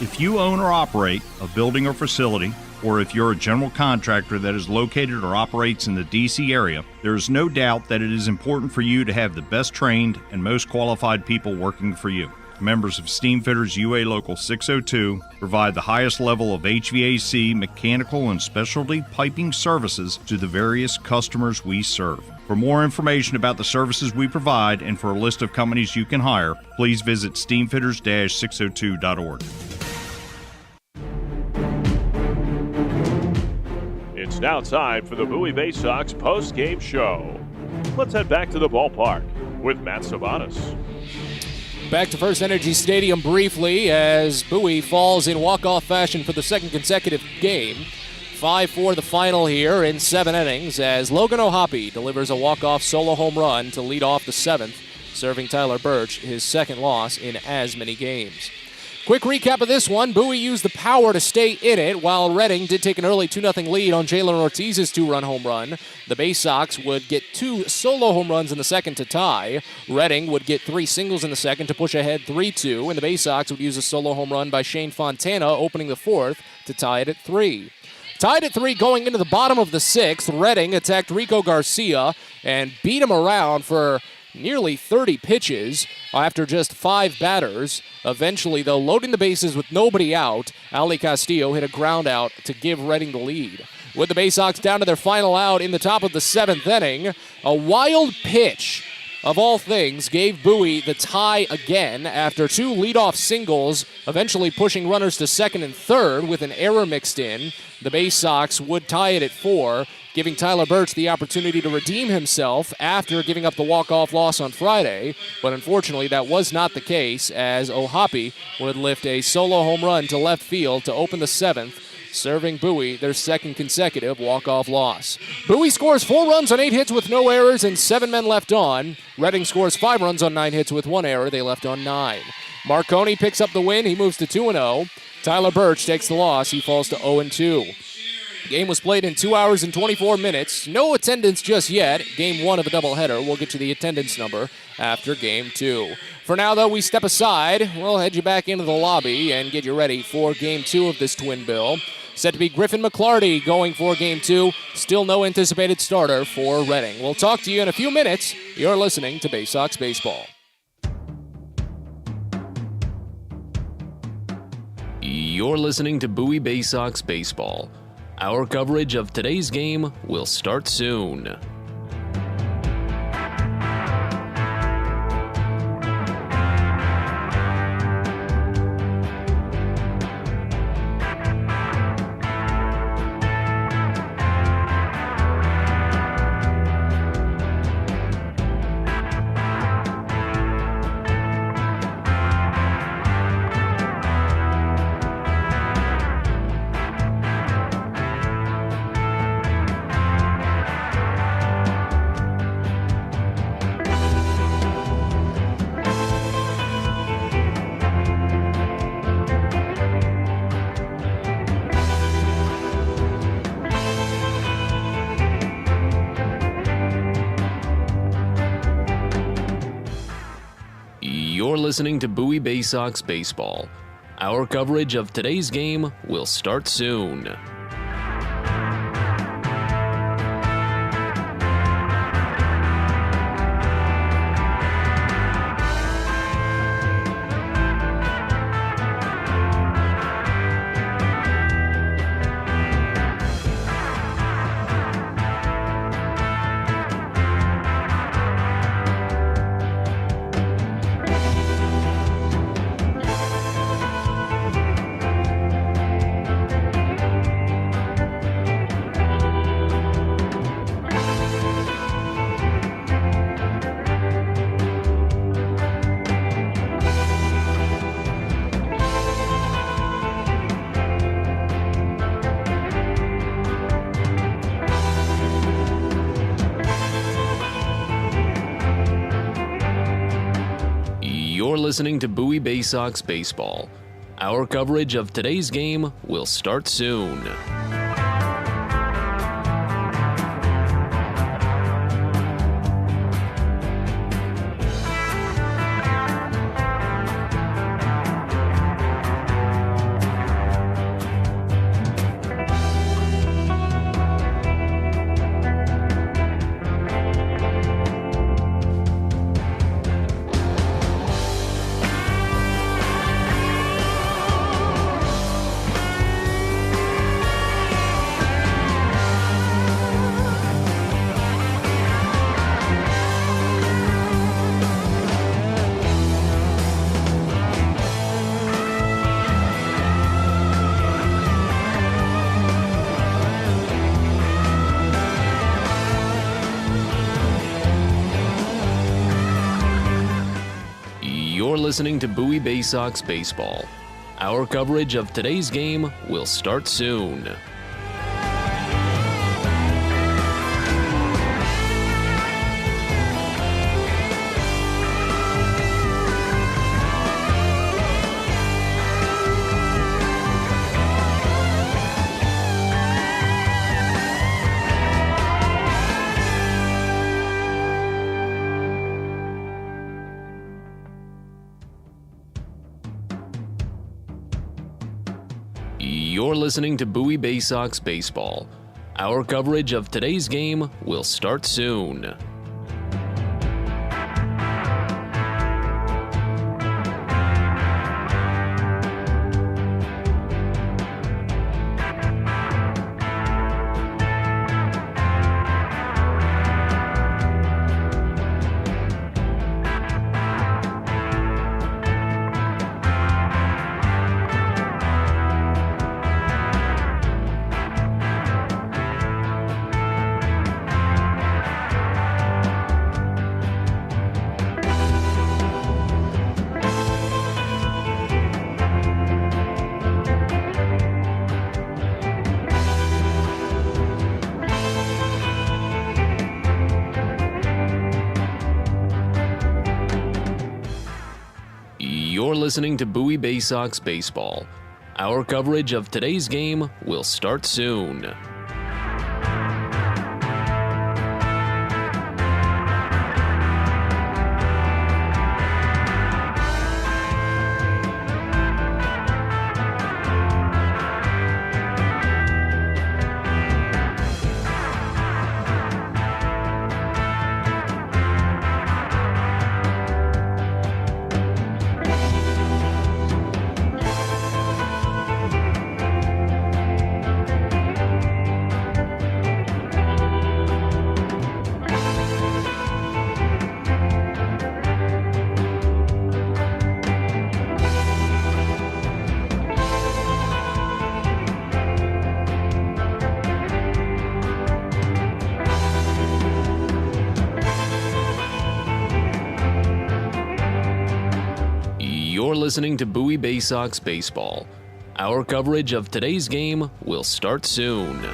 If you own or operate a building or facility, or if you're a general contractor that is located or operates in the D.C. area, there is no doubt that it is important for you to have the best trained and most qualified people working for you. Members of Steamfitters UA Local 602 provide the highest level of HVAC, mechanical, and specialty piping services to the various customers we serve. For more information about the services we provide and for a list of companies you can hire, please visit steamfitters-602.org. It's now time for the Bowie Baysox post-game show. Let's head back to the ballpark with Matt Sabanas. Back to First Energy Stadium briefly as Bowie falls in walk-off fashion for the second consecutive game. 5-4 the final here in 7 innings as Logan O'Hoppe delivers a walk-off solo home run to lead off the 7th, serving Tyler Birch his second loss in as many games. Quick recap of this one. Bowie used the power to stay in it, while Reading did take an early 2-0 lead on Jalen Ortiz's 2-run home run. The Baysox would get 2 solo home runs in the second to tie. Reading would get 3 singles in the second to push ahead 3-2, and the Baysox would use a solo home run by Shane Fontana opening the 4th to tie it at 3. Tied at 3 going into the bottom of the 6th, Reading attacked Rico Garcia and beat him around for nearly 30 pitches after just 5 batters. Eventually, though, loading the bases with nobody out, Ali Castillo hit a ground out to give Reading the lead. With the Baysox down to their final out in the top of the 7th inning, a wild pitch, of all things, gave Bowie the tie again after 2 leadoff singles, eventually pushing runners to second and third with an error mixed in. The Baysox would tie it at 4, giving Tyler Birch the opportunity to redeem himself after giving up the walk-off loss on Friday. But unfortunately, that was not the case, as O'Hoppe would lift a solo home run to left field to open the 7th, serving Bowie their second consecutive walk-off loss. Bowie scores 4 runs on 8 hits with no errors and 7 men left on. Reading scores 5 runs on 9 hits with 1 error. They left on 9. Marconi picks up the win. He moves to 2-0. Tyler Birch takes the loss. He falls to 0-2. The game was played in 2 hours and 24 minutes. No attendance just yet. Game 1 of a doubleheader. We'll get you the attendance number after Game 2. For now, though, we step aside. We'll head you back into the lobby and get you ready for Game 2 of this twin bill. Set to be Griffin McClarty going for Game 2. Still no anticipated starter for Reading. We'll talk to you in a few minutes. You're listening to Baysox Baseball. You're listening to Bowie Baysox Baseball. Our coverage of today's game will start soon. You're listening to Bowie Baysox Baseball. Our coverage of today's game will start soon. You're listening to Bowie Baysox Baseball. Our coverage of today's game will start soon. You're listening to Bowie Baysox Baseball. Our coverage of today's game will start soon. You're listening to Bowie Baysox Baseball. Our coverage of today's game will start soon. You're listening to Bowie Baysox Baseball. Our coverage of today's game will start soon. You're listening to Bowie Baysox Baseball. Our coverage of today's game will start soon.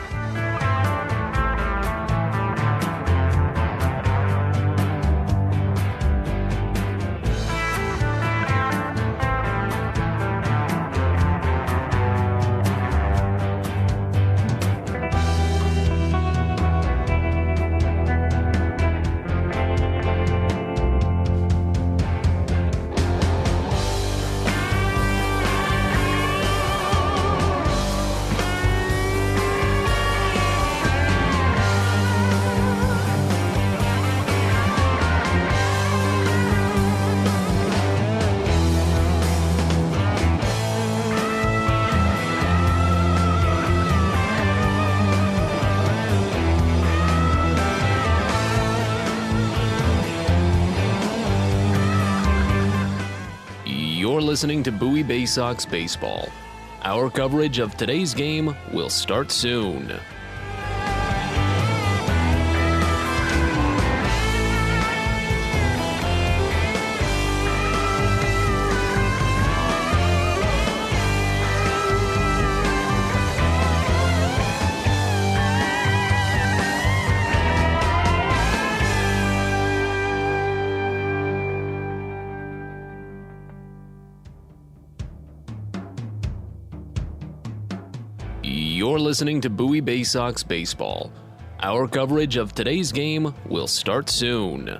You're listening to Bowie Baysox Baseball. Our coverage of today's game will start soon. You're listening to Bowie Baysox Baseball. Our coverage of today's game will start soon.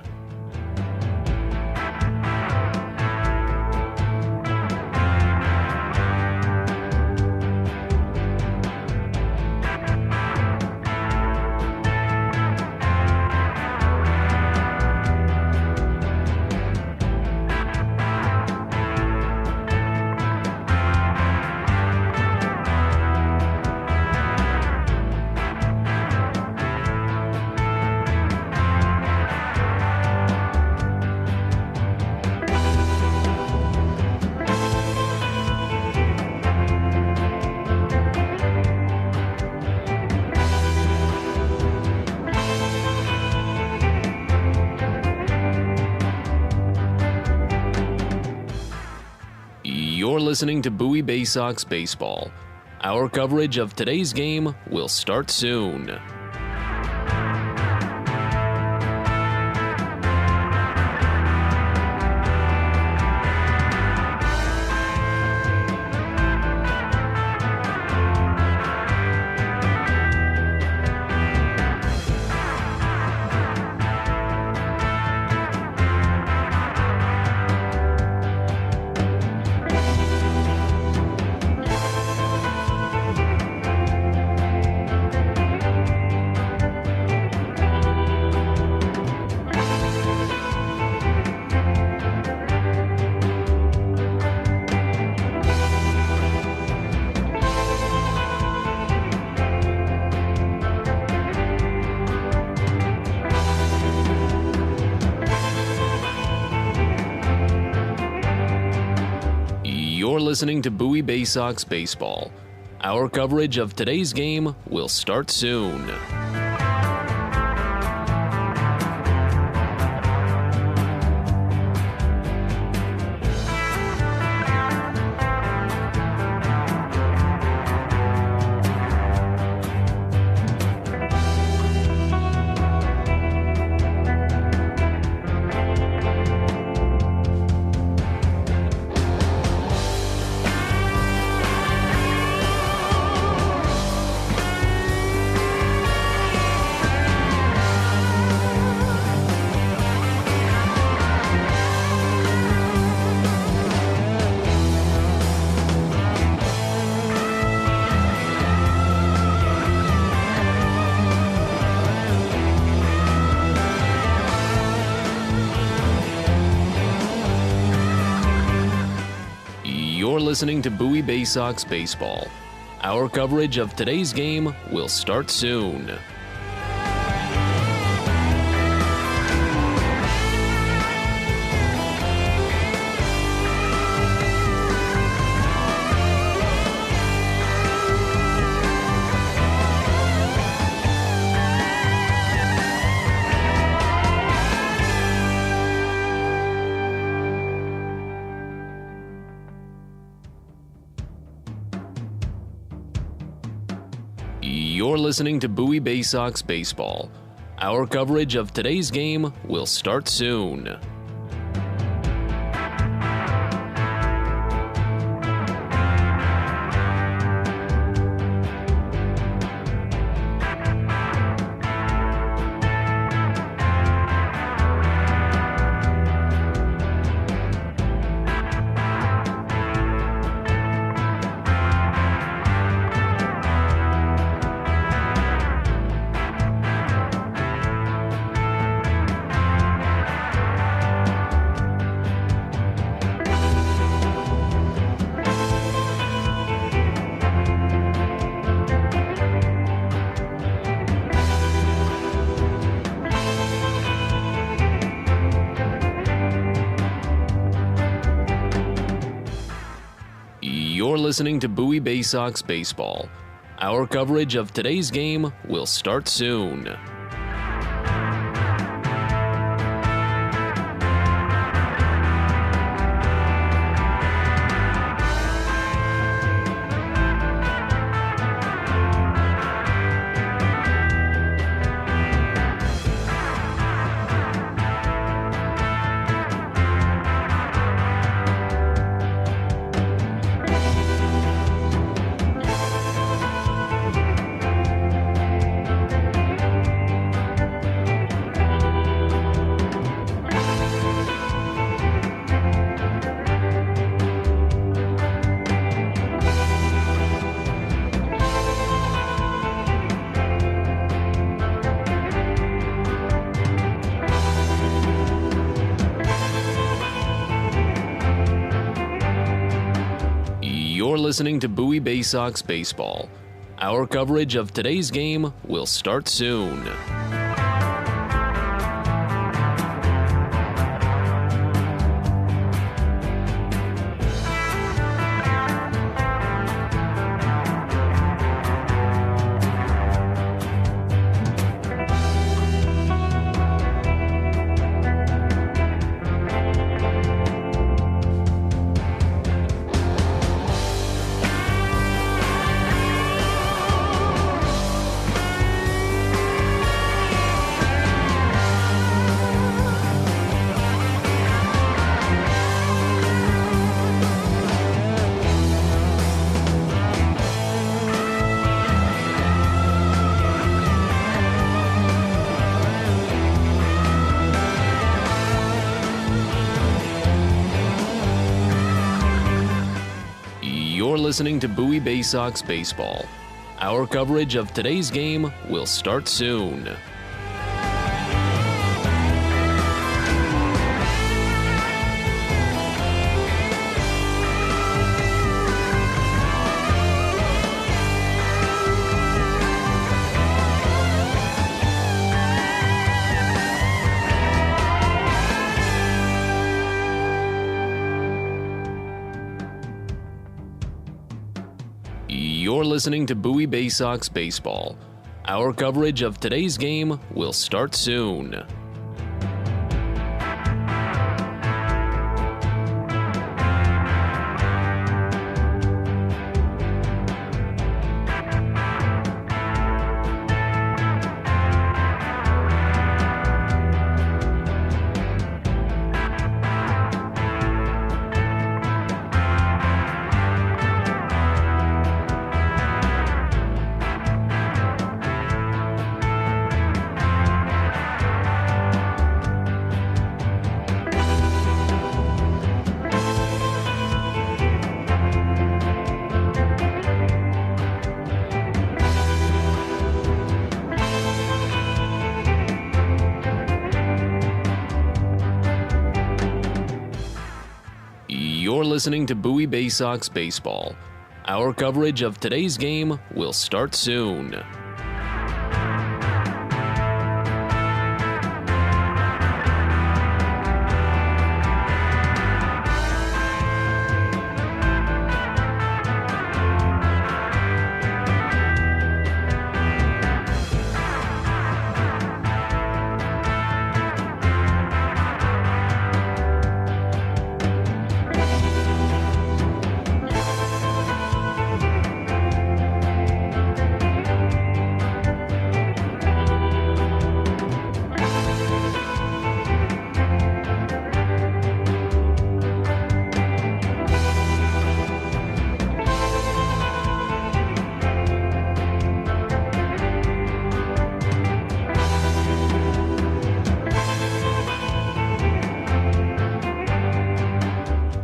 You're listening to Bowie Baysox Baseball. Our coverage of today's game will start soon. You're listening to Bowie Baysox Baseball. Our coverage of today's game will start soon. You're listening to Bowie Baysox Baseball. Our coverage of today's game will start soon. You're listening to Bowie Baysox Baseball. Our coverage of today's game will start soon. You're listening to Bowie Baysox Baseball. Our coverage of today's game will start soon. You're listening to Bowie Baysox Baseball. Our coverage of today's game will start soon. You're listening to Bowie Baysox Baseball. Our coverage of today's game will start soon. You're listening to Bowie Baysox Baseball. Our coverage of today's game will start soon. You're listening to Bowie Baysox Baseball. Our coverage of today's game will start soon.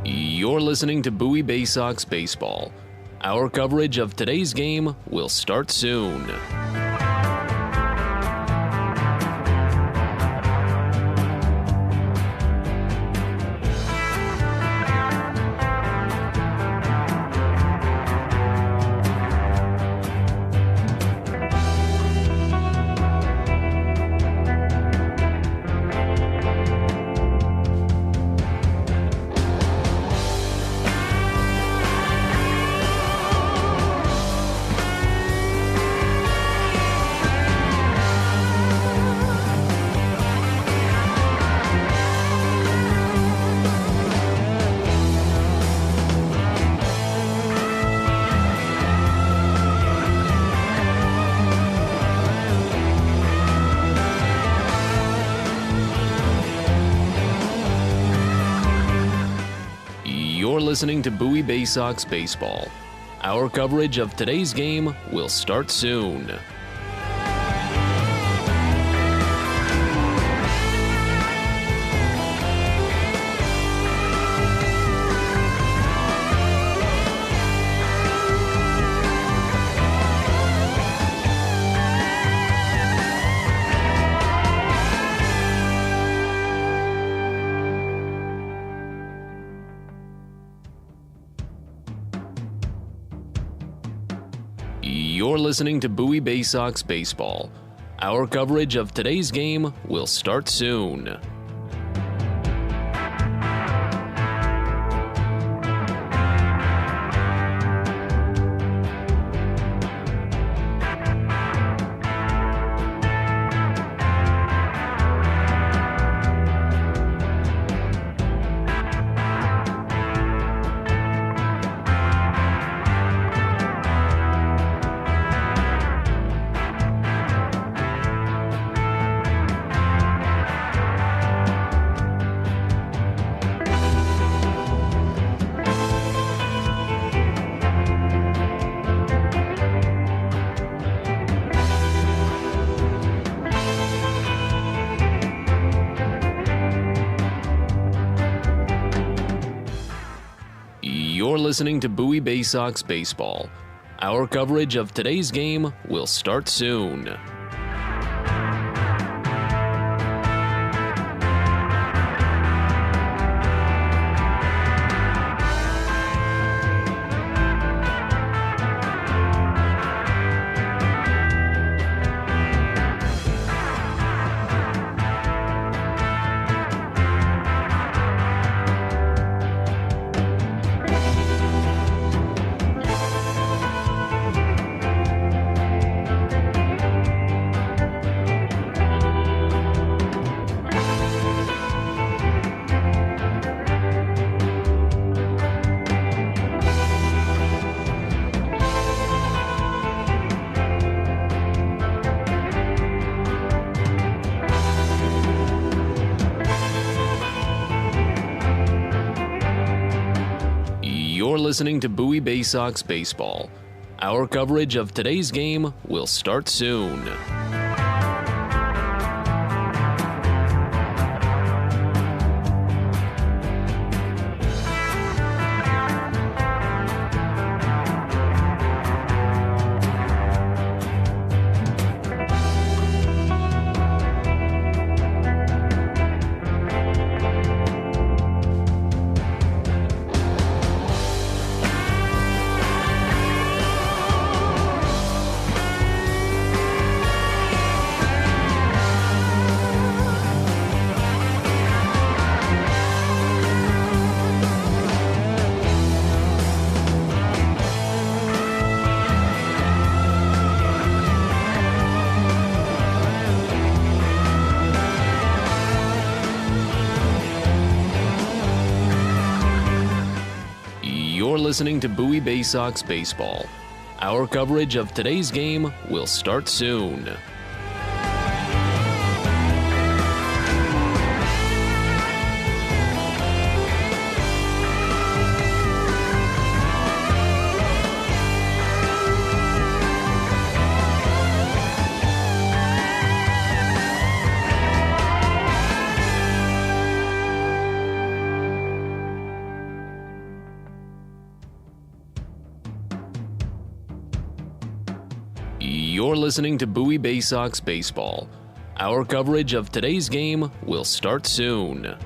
You're listening to Bowie Baysox Baseball. Our coverage of today's game will start soon. You're listening to Bowie Baysox Baseball. Our coverage of today's game will start soon. You're listening to Bowie Baysox Baseball. Our coverage of today's game will start soon. You're listening to Bowie Baysox Baseball. Our coverage of today's game will start soon. You're listening to Bowie Baysox Baseball. Our coverage of today's game will start soon. You're listening to Bowie Baysox Baseball. Our coverage of today's game will start soon. You're listening to Bowie Baysox Baseball. Our coverage of today's game will start soon.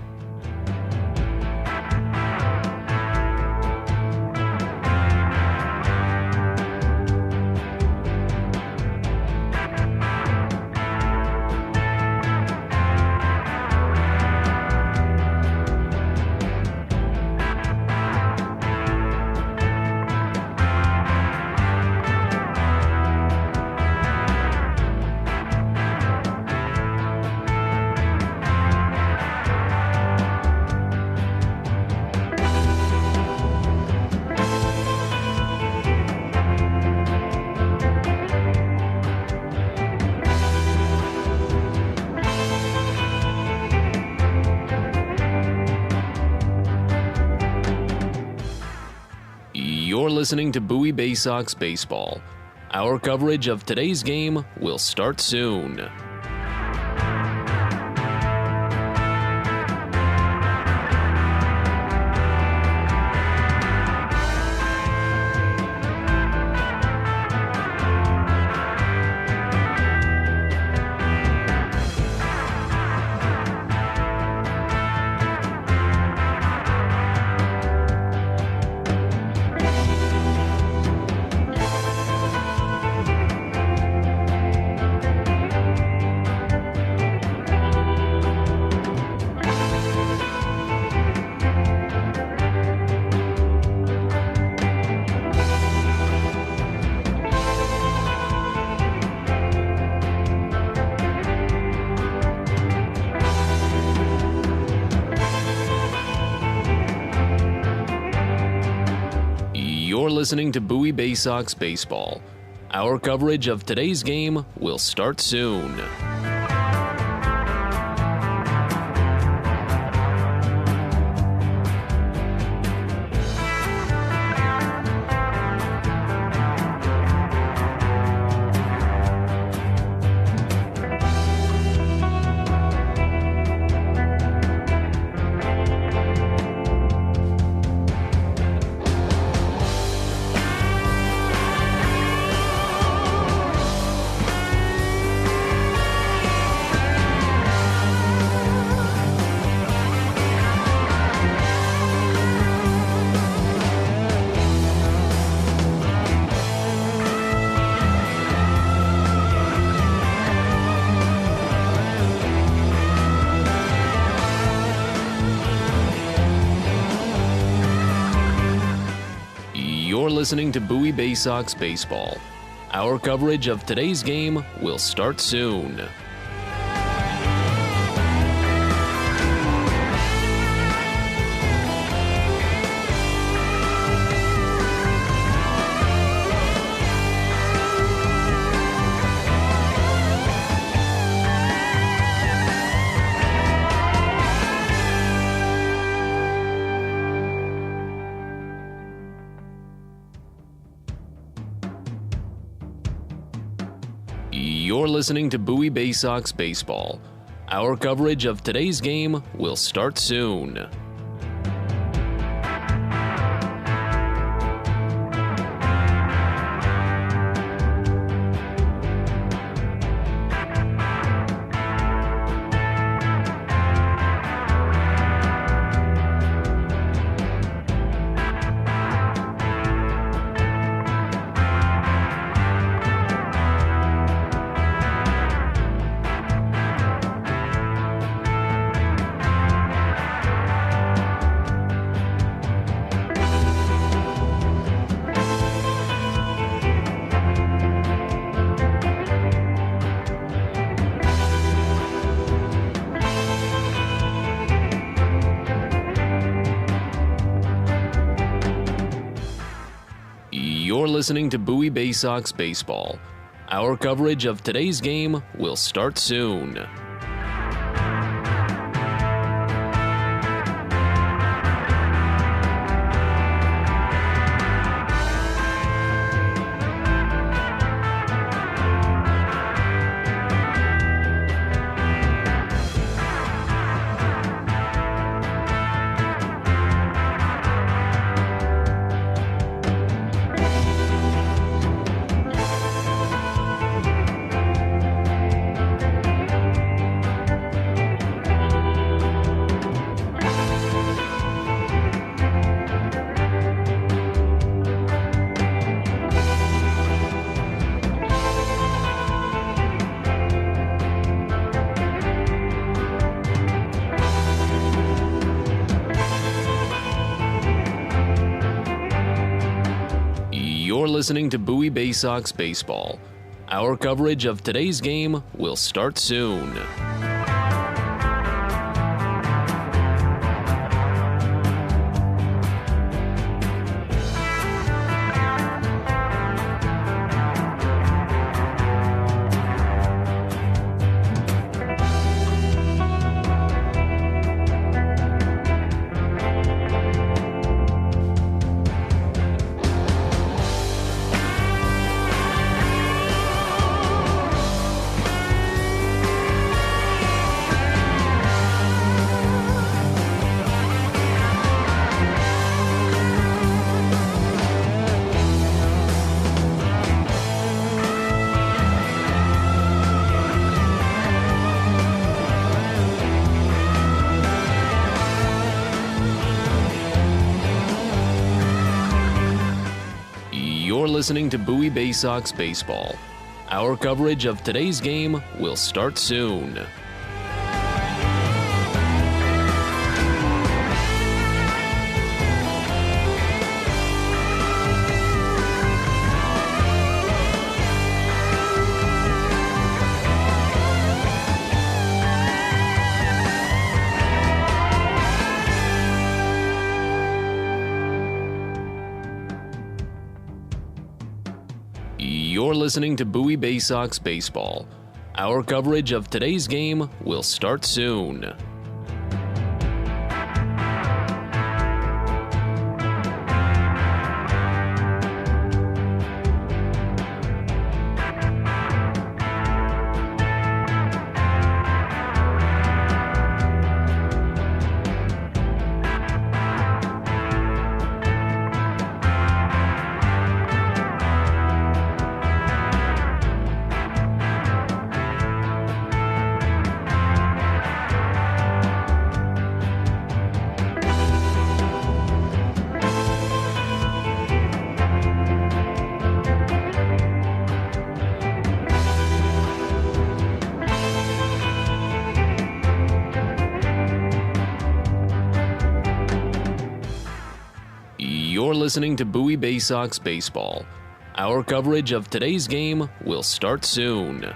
You're listening to Bowie Baysox Baseball. Our coverage of today's game will start soon. You're listening to Bowie Baysox Baseball. Our coverage of today's game will start soon. You're listening to Bowie Baysox Baseball. Our coverage of today's game will start soon. You're listening to Bowie Baysox Baseball. Our coverage of today's game will start soon. You're listening to Bowie Baysox Baseball. Our coverage of today's game will start soon. You're listening to Bowie Baysox Baseball. Our coverage of today's game will start soon. You're listening to Bowie Baysox Baseball. Our coverage of today's game will start soon. You're listening to Bowie Baysox Baseball. Our coverage of today's game will start soon. You're listening to Bowie Baysox Baseball. Our coverage of today's game will start soon.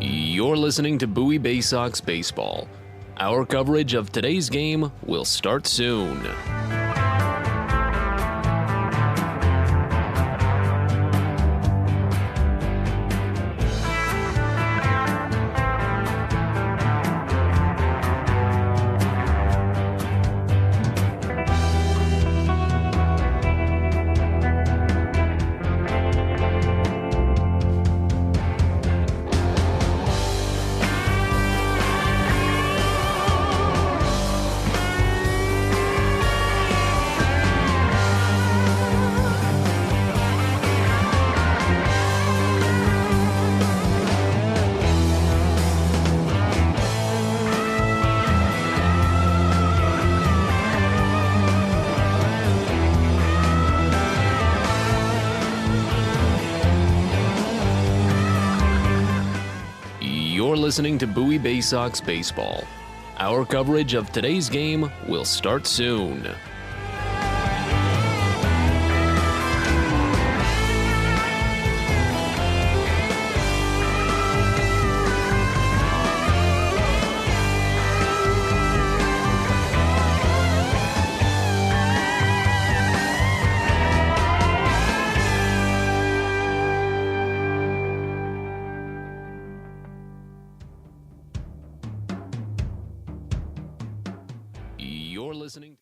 You're listening to Bowie Baysox Baseball. Our coverage of today's game will start soon. You're listening to Bowie Baysox Baseball. Our coverage of today's game will start soon. You're listening.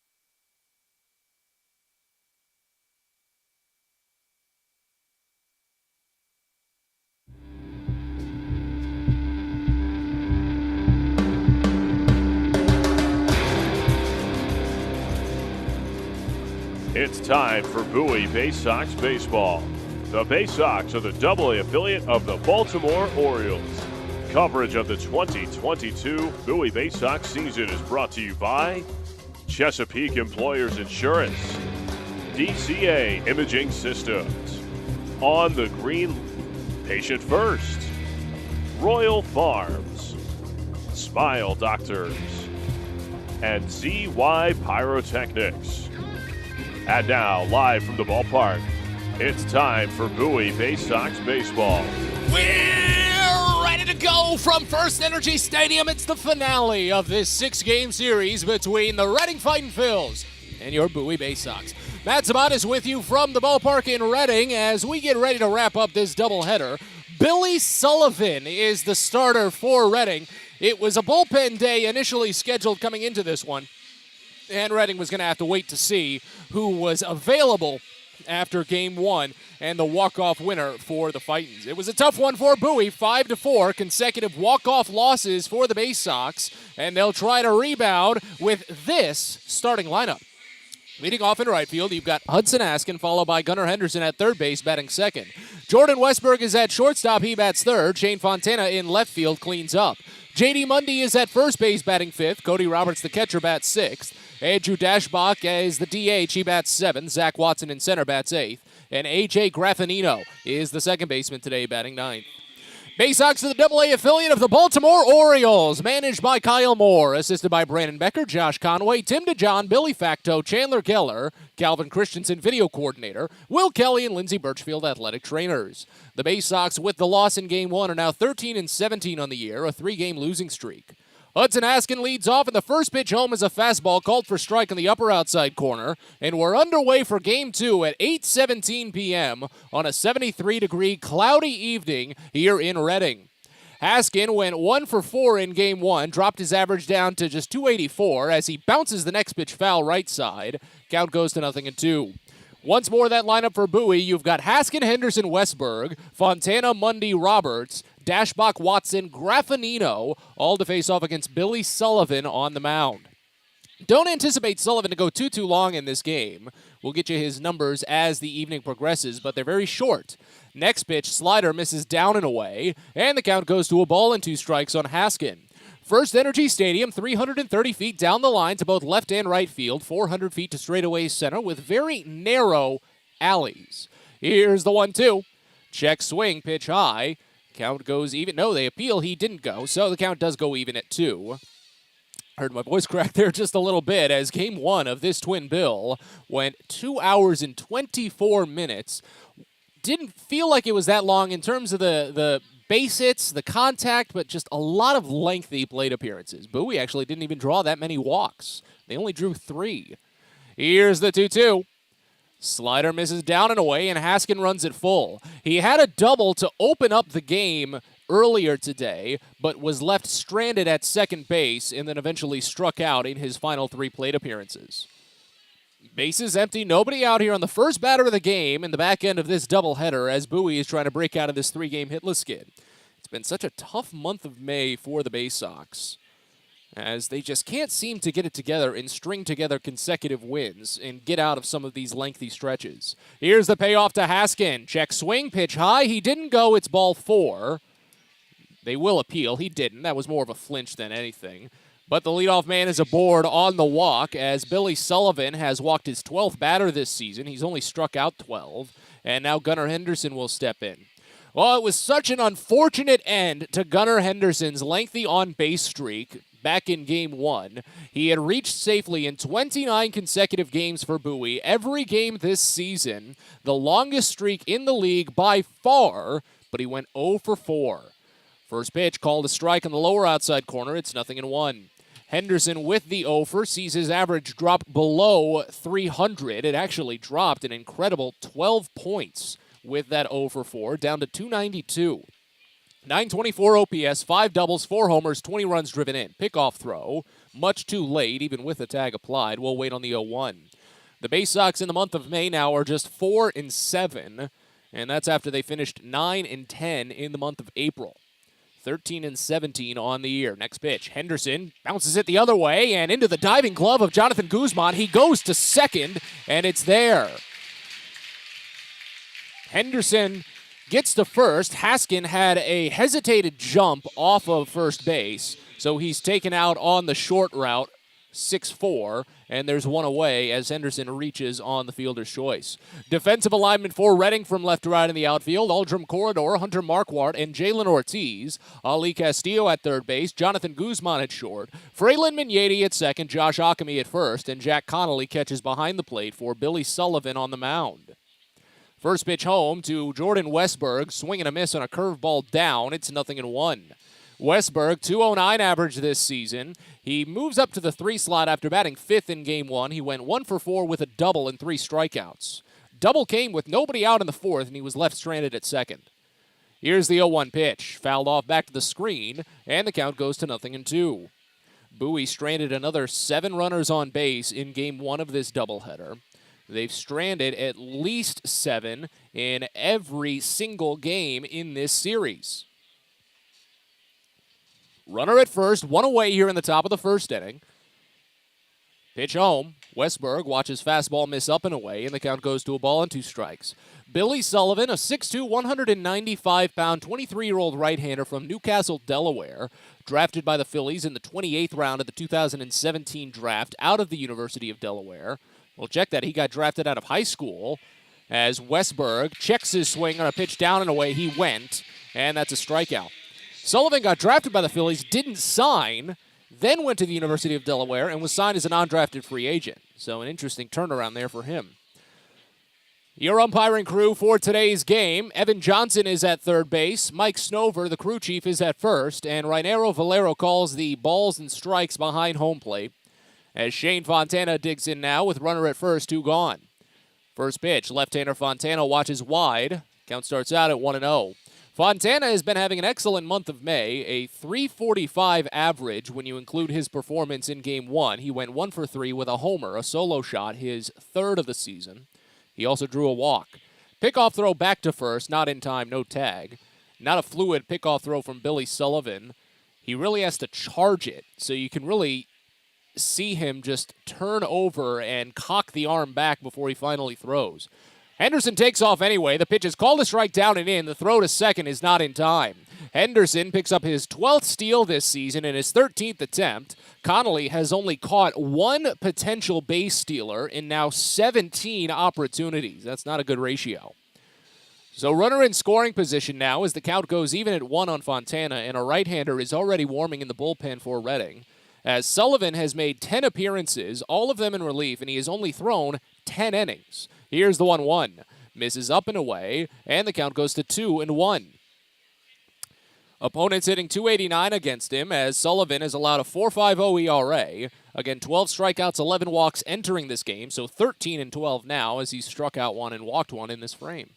It's time for Bowie Baysox Baseball. The Baysox are the AA affiliate of the Baltimore Orioles. Coverage of the 2022 Bowie Baysox season is brought to you by Chesapeake Employers Insurance, DCA Imaging Systems, On the Green, Patient First, Royal Farms, Smile Doctors, and ZY Pyrotechnics. And now, live from the ballpark, it's time for Bowie Baysox Baseball. We're ready to go from First Energy Stadium. It's the finale of this 6-game series between the Reading Fightin' Phils and your Bowie Baysox. Matt Zabat is with you from the ballpark in Reading as we get ready to wrap up this doubleheader. Billy Sullivan is the starter for Reading. It was a bullpen day initially scheduled coming into this one, and Reading was going to have to wait to see who was available after Game 1 and the walk-off winner for the Fightins. It was a tough one for Bowie, 5-4, consecutive walk-off losses for the Baysox, and they'll try to rebound with this starting lineup. Leading off in right field, you've got Hudson Askin, followed by Gunnar Henderson at third base, batting second. Jordan Westberg is at shortstop, he bats third. Shane Fontana in left field cleans up. J.D. Mundy is at first base, batting fifth. Cody Roberts, the catcher, bats sixth. Andrew Dashbach is the DH, he bats seventh. Zach Watson in center bats eighth. And A.J. Graffinino is the second baseman today, batting ninth. Baysox are the AA affiliate of the Baltimore Orioles, managed by Kyle Moore, assisted by Brandon Becker, Josh Conway, Tim DeJohn, Billy Facto, Chandler Keller, Calvin Christensen, video coordinator, Will Kelly, and Lindsey Birchfield, athletic trainers. The Baysox, with the loss in Game 1, are now 13-17 on the year, a 3-game losing streak. Hudson Askin leads off, and the first pitch home is a fastball called for strike on the upper outside corner, and we're underway for Game 2 at 8:17 p.m. on a 73-degree cloudy evening here in Reading. Haskin went 1 for 4 in game 1, dropped his average down to just 284 as he bounces the next pitch foul right side. Count goes to 0-2. Once more, that lineup for Bowie, you've got Haskin, Henderson, Westberg, Fontana, Mundy, Roberts, Dashbach, Watson, Graffinino, all to face off against Billy Sullivan on the mound. Don't anticipate Sullivan to go too long in this game. We'll get you his numbers as the evening progresses, but they're very short. Next pitch, slider misses down and away, and the count goes to a ball and 2 strikes on Haskin. First Energy Stadium, 330 feet down the line to both left and right field, 400 feet to straightaway center with very narrow alleys. Here's the 1-2. Check swing, pitch high. Count goes even. No, they appeal. He didn't go, so the count does go even at 2. Heard my voice crack there just a little bit as game 1 of this twin bill went 2 hours and 24 minutes. Didn't feel like it was that long in terms of the base hits, the contact, but just a lot of lengthy plate appearances. Bowie actually didn't even draw that many walks. They only drew 3. Here's the 2-2. Slider misses down and away, and Haskin runs it full. He had a double to open up the game earlier today, but was left stranded at second base and then eventually struck out in his final 3 plate appearances. Bases empty, nobody out here on the first batter of the game in the back end of this doubleheader as Bowie is trying to break out of this 3-game hitless skid. It's been such a tough month of May for the Baysox, as they just can't seem to get it together and string together consecutive wins and get out of some of these lengthy stretches. Here's the payoff to Haskin. Check swing, pitch high. He didn't go. It's ball 4. They will appeal. He didn't. That was more of a flinch than anything. But the leadoff man is aboard on the walk as Billy Sullivan has walked his 12th batter this season. He's only struck out 12. And now Gunnar Henderson will step in. Well, it was such an unfortunate end to Gunnar Henderson's lengthy on-base streak back in game 1. He had reached safely in 29 consecutive games for Bowie. Every game this season, the longest streak in the league by far, but he went 0 for 4. First pitch called a strike on the lower outside corner. It's 0-1. Henderson with the offer sees his average drop below 300. It actually dropped an incredible 12 points with that 0 for 4, down to 292. 924 OPS, 5 doubles, 4 homers, 20 runs driven in. Pickoff throw, much too late, even with the tag applied. We'll wait on the 0-1. The Baysox in the month of May now are just 4-7, and that's after they finished 9-10 in the month of April. 13-17 on the year. Next pitch, Henderson bounces it the other way and into the diving glove of Jonathan Guzman. He goes to second, and it's there. Henderson gets to first. Haskin had a hesitated jump off of first base, so he's taken out on the short route, 6-4, and there's one away as Henderson reaches on the fielder's choice. Defensive alignment for Reading from left to right in the outfield. Aldrum Corridor, Hunter Marquardt, and Jalen Ortiz. Ali Castillo at third base. Jonathan Guzman at short. Fraylin Migneti at second. Josh Ockamy at first. And Jack Connolly catches behind the plate for Billy Sullivan on the mound. First pitch home to Jordan Westberg. Swing and a miss on a curveball down. It's 0-1. Westberg, 209 average this season. He moves up to the 3 slot after batting 5th in game 1. He went 1 for 4 with a double and 3 strikeouts. Double came with nobody out in the 4th, and he was left stranded at second. Here's the 0-1 pitch. Fouled off back to the screen, and the count goes to 0-2. Bowie stranded another 7 runners on base in game 1 of this doubleheader. They've stranded at least 7 in every single game in this series. Runner at first, 1 away here in the top of the first inning. Pitch home. Westberg watches fastball miss up and away, and the count goes to a ball and 2 strikes. Billy Sullivan, a 6'2", 195-pound, 23-year-old right-hander from Newcastle, Delaware, drafted by the Phillies in the 28th round of the 2017 draft out of the University of Delaware. Well, check that. He got drafted out of high school as Westberg checks his swing on a pitch down and away. He went, and that's a strikeout. Sullivan got drafted by the Phillies, didn't sign, then went to the University of Delaware and was signed as an undrafted free agent. So an interesting turnaround there for him. Your umpiring crew for today's game. Evan Johnson is at third base. Mike Snover, the crew chief, is at first. And Rainero Valero calls the balls and strikes behind home plate. As Shane Fontana digs in now with runner at first, 2 gone. First pitch, left-hander Fontana watches wide. Count starts out at 1-0. Fontana has been having an excellent month of May, a .345 average when you include his performance in Game 1. He went 1 for 3 with a homer, a solo shot, his third of the season. He also drew a walk. Pickoff throw back to first, not in time, no tag. Not a fluid pickoff throw from Billy Sullivan. He really has to charge it, so you can really see him just turn over and cock the arm back before he finally throws. Henderson takes off anyway. The pitch is called a strike down and in. The throw to second is not in time. Henderson picks up his 12th steal this season in his 13th attempt. Connolly has only caught one potential base stealer in now 17 opportunities. That's not a good ratio. So runner in scoring position now as the count goes even at 1 on Fontana, and a right-hander is already warming in the bullpen for Reading. As Sullivan has made 10 appearances, all of them in relief, and he has only thrown 10 innings. Here's the 1-1. Misses up and away, and the count goes to 2-1. Opponents hitting .289 against him as Sullivan has allowed a .450 ERA. Again, 12 strikeouts, 11 walks entering this game, so 13-12 now as he struck out 1 and walked 1 in this frame.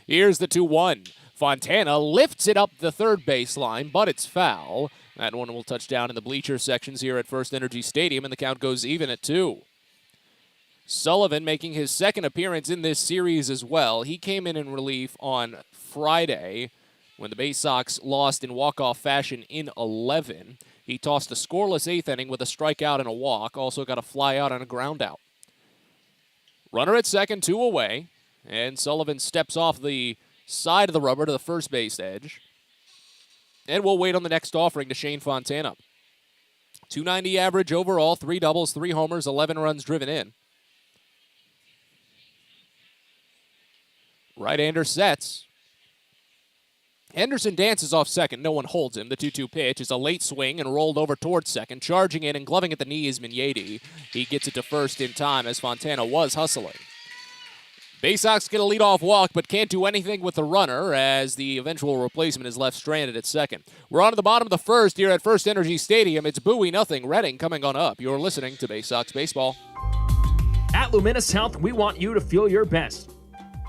Here's the 2-1. Fontana lifts it up the third baseline, but it's foul. That one will touch down in the bleacher sections here at First Energy Stadium, and the count goes even at 2. Sullivan making his second appearance in this series as well. He came in relief on Friday when the Baysox lost in walk-off fashion in 11. He tossed a scoreless 8th inning with a strikeout and a walk. Also got a fly out and a ground out. Runner at second, 2 away. And Sullivan steps off the side of the rubber to the first base edge. And we'll wait on the next offering to Shane Fontana. .290 average overall, 3 doubles, 3 homers, 11 runs driven in. Right-hander sets. Henderson dances off second. No one holds him. The 2-2 pitch is a late swing and rolled over towards second. Charging in and gloving at the knee is Migneti. He gets it to first in time as Fontana was hustling. Baysox get a leadoff walk, but can't do anything with the runner as the eventual replacement is left stranded at second. We're on to the bottom of the first here at First Energy Stadium. It's Bowie 0, Reading coming on up. You're listening to Baysox Baseball. At Luminous Health, we want you to feel your best.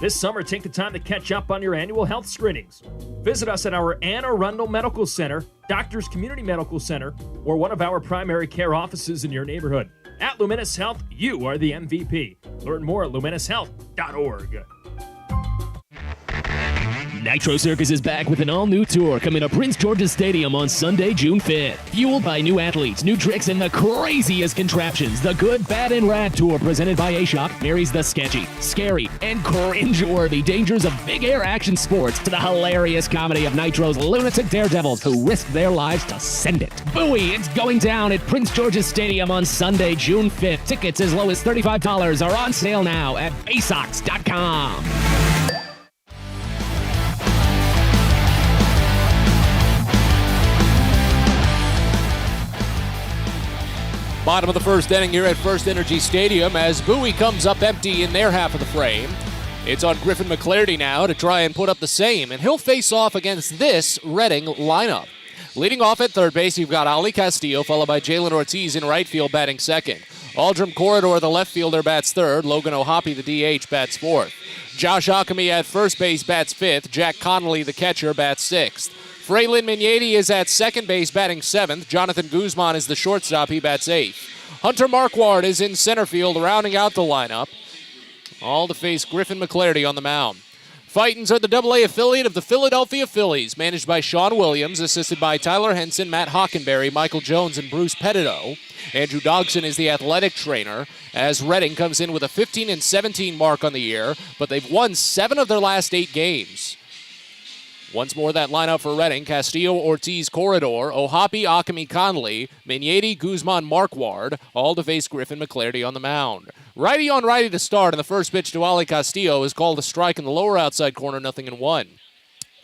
This summer, take the time to catch up on your annual health screenings. Visit us at our Anne Arundel Medical Center, Doctors Community Medical Center, or one of our primary care offices in your neighborhood. At Luminous Health, you are the MVP. Learn more at luminoushealth.org. Nitro Circus is back with an all-new tour coming to Prince George's Stadium on Sunday, June 5th. Fueled by new athletes, new tricks, and the craziest contraptions, the Good, Bad, and Rad Tour presented by A-Shock marries the sketchy, scary, and cringe-worthy dangers of big air action sports to the hilarious comedy of Nitro's lunatic daredevils who risk their lives to send it. Bowie, it's going down at Prince George's Stadium on Sunday, June 5th. Tickets as low as $35 are on sale now at Baysox.com. Bottom of the first inning here at First Energy Stadium as Bowie comes up empty in their half of the frame. It's on Griffin McClarty now to try and put up the same, and he'll face off against this Reading lineup. Leading off at third base, you've got Ali Castillo, followed by Jalen Ortiz in right field batting second. Aldrum Corridor, the left fielder, bats third. Logan O'Hoppe, the DH, bats fourth. Josh Ockamy at first base bats fifth. Jack Connolly, the catcher, bats sixth. Fraylin Migneti is at second base batting seventh. Jonathan Guzman is the shortstop. He bats eighth. Hunter Marquardt is in center field, rounding out the lineup. All to face Griffin McClarty on the mound. Fightins are the AA affiliate of the Philadelphia Phillies, managed by Sean Williams, assisted by Tyler Henson, Matt Hockenberry, Michael Jones, and Bruce Petitto. Andrew Dogson is the athletic trainer, as Reading comes in with a 15-17 mark on the year, but they've won 7 of their last 8 games. Once more, that lineup for Reading: Castillo, Ortiz, Corridor, O'Hoppe, Ockamy, Conley, Migneti, Guzman, Marquardt, all to face Griffin McClarty on the mound. Righty on righty to start, and the first pitch to Ali Castillo is called a strike in the lower outside corner, 0-1.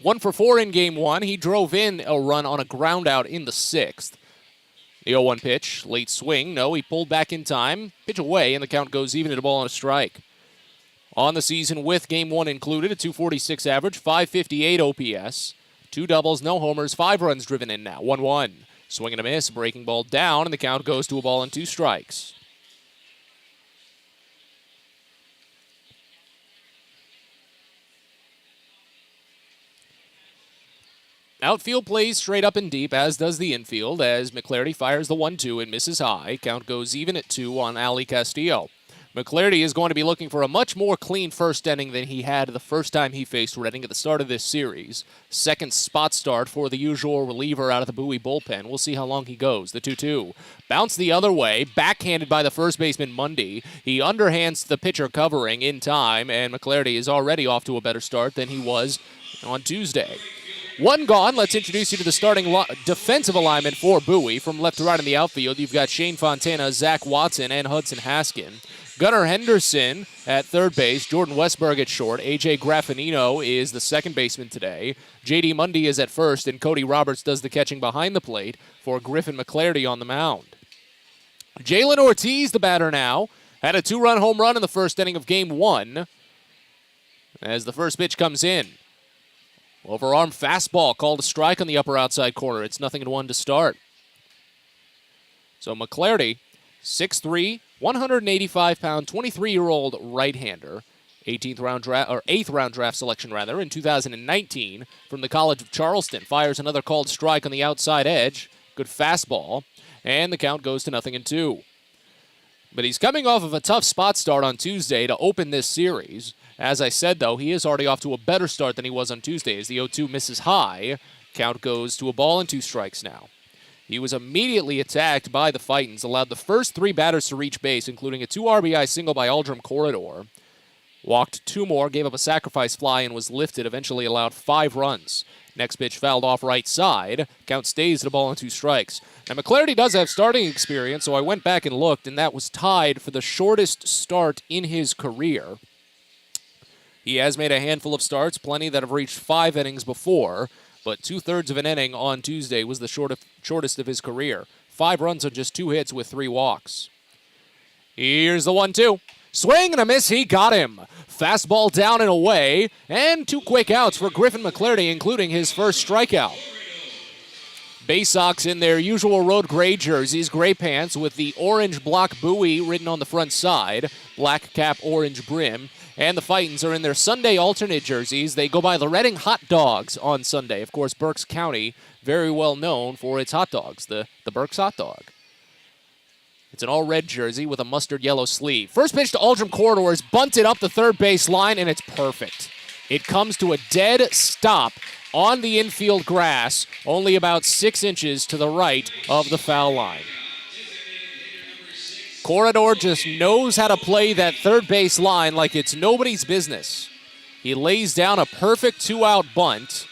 1 for 4 in game 1. He drove in a run on a ground out in the 6th. The 0-1 pitch, late swing. No, he pulled back in time. Pitch away, and the count goes even at a ball and a strike. On the season with game 1 included, a .246 average, 558 OPS, 2 doubles, no homers, 5 runs driven in now, 1-1. Swing and a miss, breaking ball down, and the count goes to a ball and 2 strikes. Outfield plays straight up and deep, as does the infield, as McClarty fires the 1-2 and misses high. Count goes even at 2 on Ali Castillo. McClarty is going to be looking for a much more clean first inning than he had the first time he faced Reading at the start of this series. Second spot start for the usual reliever out of the Bowie bullpen. We'll see how long he goes. The 2-2. Bounce the other way, backhanded by the first baseman Mundy. He underhands the pitcher covering in time, and McClarty is already off to a better start than he was on Tuesday. One gone. Let's introduce you to the starting defensive alignment for Bowie. From left to right in the outfield, you've got Shane Fontana, Zach Watson, and Hudson Haskin. Gunnar Henderson at third base, Jordan Westberg at short, A.J. Graffinino is the second baseman today, J.D. Mundy is at first, and Cody Roberts does the catching behind the plate for Griffin McClarty on the mound. Jalen Ortiz, the batter now, had a 2-run home run in the first inning of Game 1 as the first pitch comes in. Overarm fastball called a strike on the upper outside corner. It's 0-1 to start. So McClarty, 6'3", 185-pound, 23-year-old right-hander, 8th round draft selection in 2019 from the College of Charleston. Fires another called strike on the outside edge. Good fastball, and the count goes to 0-2. But he's coming off of a tough spot start on Tuesday to open this series. As I said, though, he is already off to a better start than he was on Tuesday as the 0-2 misses high. Count goes to a ball and 2 strikes now. He was immediately attacked by the Fightins, allowed the first 3 batters to reach base, including a 2 RBI single by Aldrum Corridor. Walked 2 more, gave up a sacrifice fly, and was lifted, eventually allowed 5 runs. Next pitch fouled off right side. Count stays at a ball and 2 strikes. Now, McClarty does have starting experience, so I went back and looked, and that was tied for the shortest start in his career. He has made a handful of starts, plenty that have reached 5 innings before, but 2/3 of an inning on Tuesday was the shortest of his career. 5 runs on just 2 hits with 3 walks. Here's the 1-2. Swing and a miss, he got him. Fastball down and away, and 2 quick outs for Griffin McClarty, including his first strikeout. Baysox in their usual road gray jerseys, gray pants with the orange block Bowie written on the front side, black cap, orange brim. And the Fightins are in their Sunday alternate jerseys. They go by the Reading Hot Dogs on Sunday. Of course, Berks County, very well known for its hot dogs, the Berks Hot Dog. It's an all-red jersey with a mustard yellow sleeve. First pitch to Aldrum Corridor is bunted up the third base line, and it's perfect. It comes to a dead stop on the infield grass, only about 6 inches to the right of the foul line. Corridor just knows how to play that third base line like it's nobody's business. He lays down a perfect 2-out bunt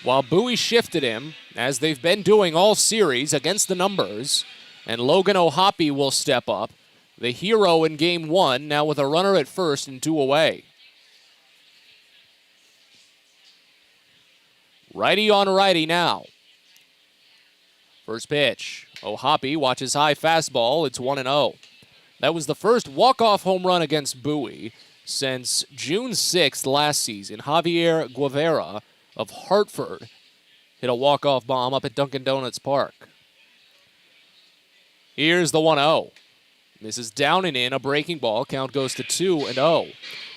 while Bowie shifted him, as they've been doing all series against the numbers, and Logan O'Hoppe will step up, the hero in Game 1, now with a runner at first and 2 away. Righty on righty now. First pitch. O'Hoppe watches high fastball. It's 1-0. That was the first walk-off home run against Bowie since June 6th last season. Javier Guevara of Hartford hit a walk-off bomb up at Dunkin' Donuts Park. Here's the 1-0. This is down and in, a breaking ball. Count goes to 2-0.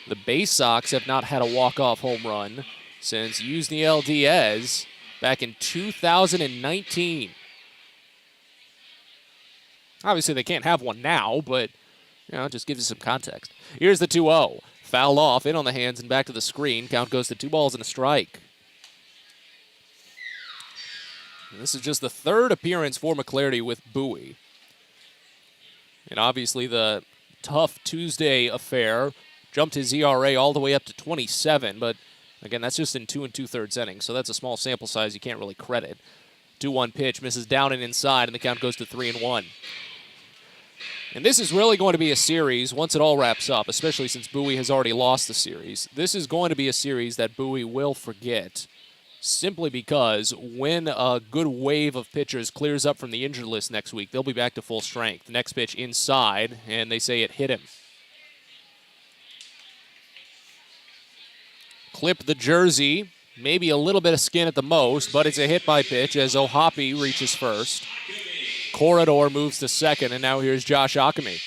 The Baysox have not had a walk-off home run since Yusniel Diaz back in 2019. Obviously, they can't have one now, but, it just gives you some context. Here's the 2-0. Fouled off, in on the hands and back to the screen. Count goes to 2 balls and a strike. And this is just the 3rd appearance for McClarty with Bowie. And obviously, the tough Tuesday affair jumped his ERA all the way up to 27, but, again, that's just in 2 2/3 innings, so that's a small sample size you can't really credit. 2-1 pitch, misses down and inside, and the count goes to 3-1. And this is really going to be a series, once it all wraps up, especially since Bowie has already lost the series. This is going to be a series that Bowie will forget, simply because when a good wave of pitchers clears up from the injured list next week, they'll be back to full strength. Next pitch inside, and they say it hit him. Clip the jersey, maybe a little bit of skin at the most, but it's a hit by pitch as O'Hoppe reaches first. Corridor moves to second, and now here's Josh Ockamy.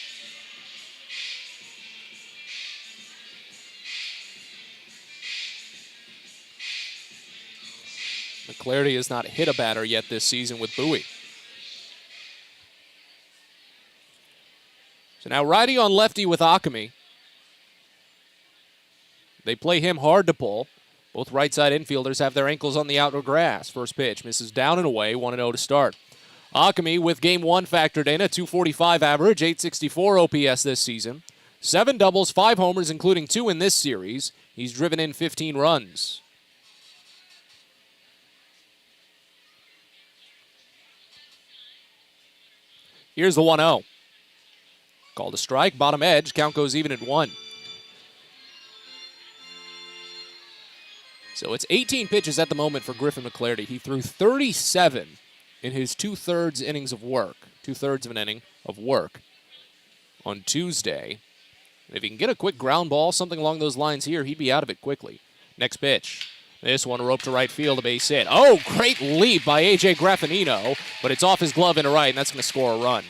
McClarty has not hit a batter yet this season with Bowie. So now righty on lefty with Akami. They play him hard to pull. Both right side infielders have their ankles on the outdoor grass. First pitch misses down and away, 1-0 to start. Akami with game 1 factored in, a .245 average, .864 OPS this season. 7 doubles, 5 homers, including 2 in this series. He's driven in 15 runs. Here's the 1-0. Called a strike, bottom edge, count goes even at 1. So it's 18 pitches at the moment for Griffin McClarty. He threw 37 in his 2/3 innings of work, 2/3 of an inning of work on Tuesday. If he can get a quick ground ball, something along those lines here, he'd be out of it quickly. Next pitch. This one roped to right field, a base hit. Oh, great leap by A.J. Graffinino, but it's off his glove into right, and that's going to score a run.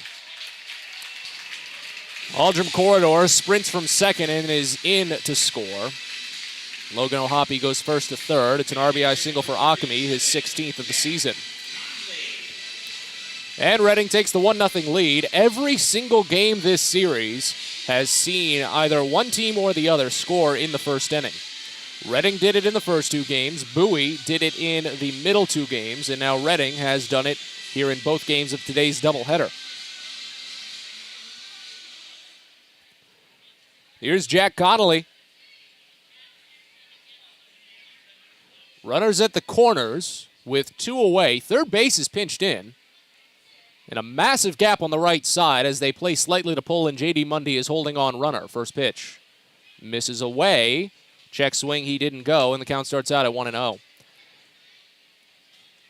Aldrum Corridor sprints from second and is in to score. Logan O'Hoppe goes first to third. It's an RBI single for Akami, his 16th of the season. And Reading takes the 1-0 lead. Every single game this series has seen either one team or the other score in the first inning. Reading did it in the first 2 games. Bowie did it in the middle 2 games. And now Reading has done it here in both games of today's doubleheader. Here's Jack Connolly. Runners at the corners with 2 away. Third base is pinched in. And a massive gap on the right side as they play slightly to pull, and J.D. Mundy is holding on runner. First pitch. Misses away. Check swing, he didn't go, and the count starts out at 1-0.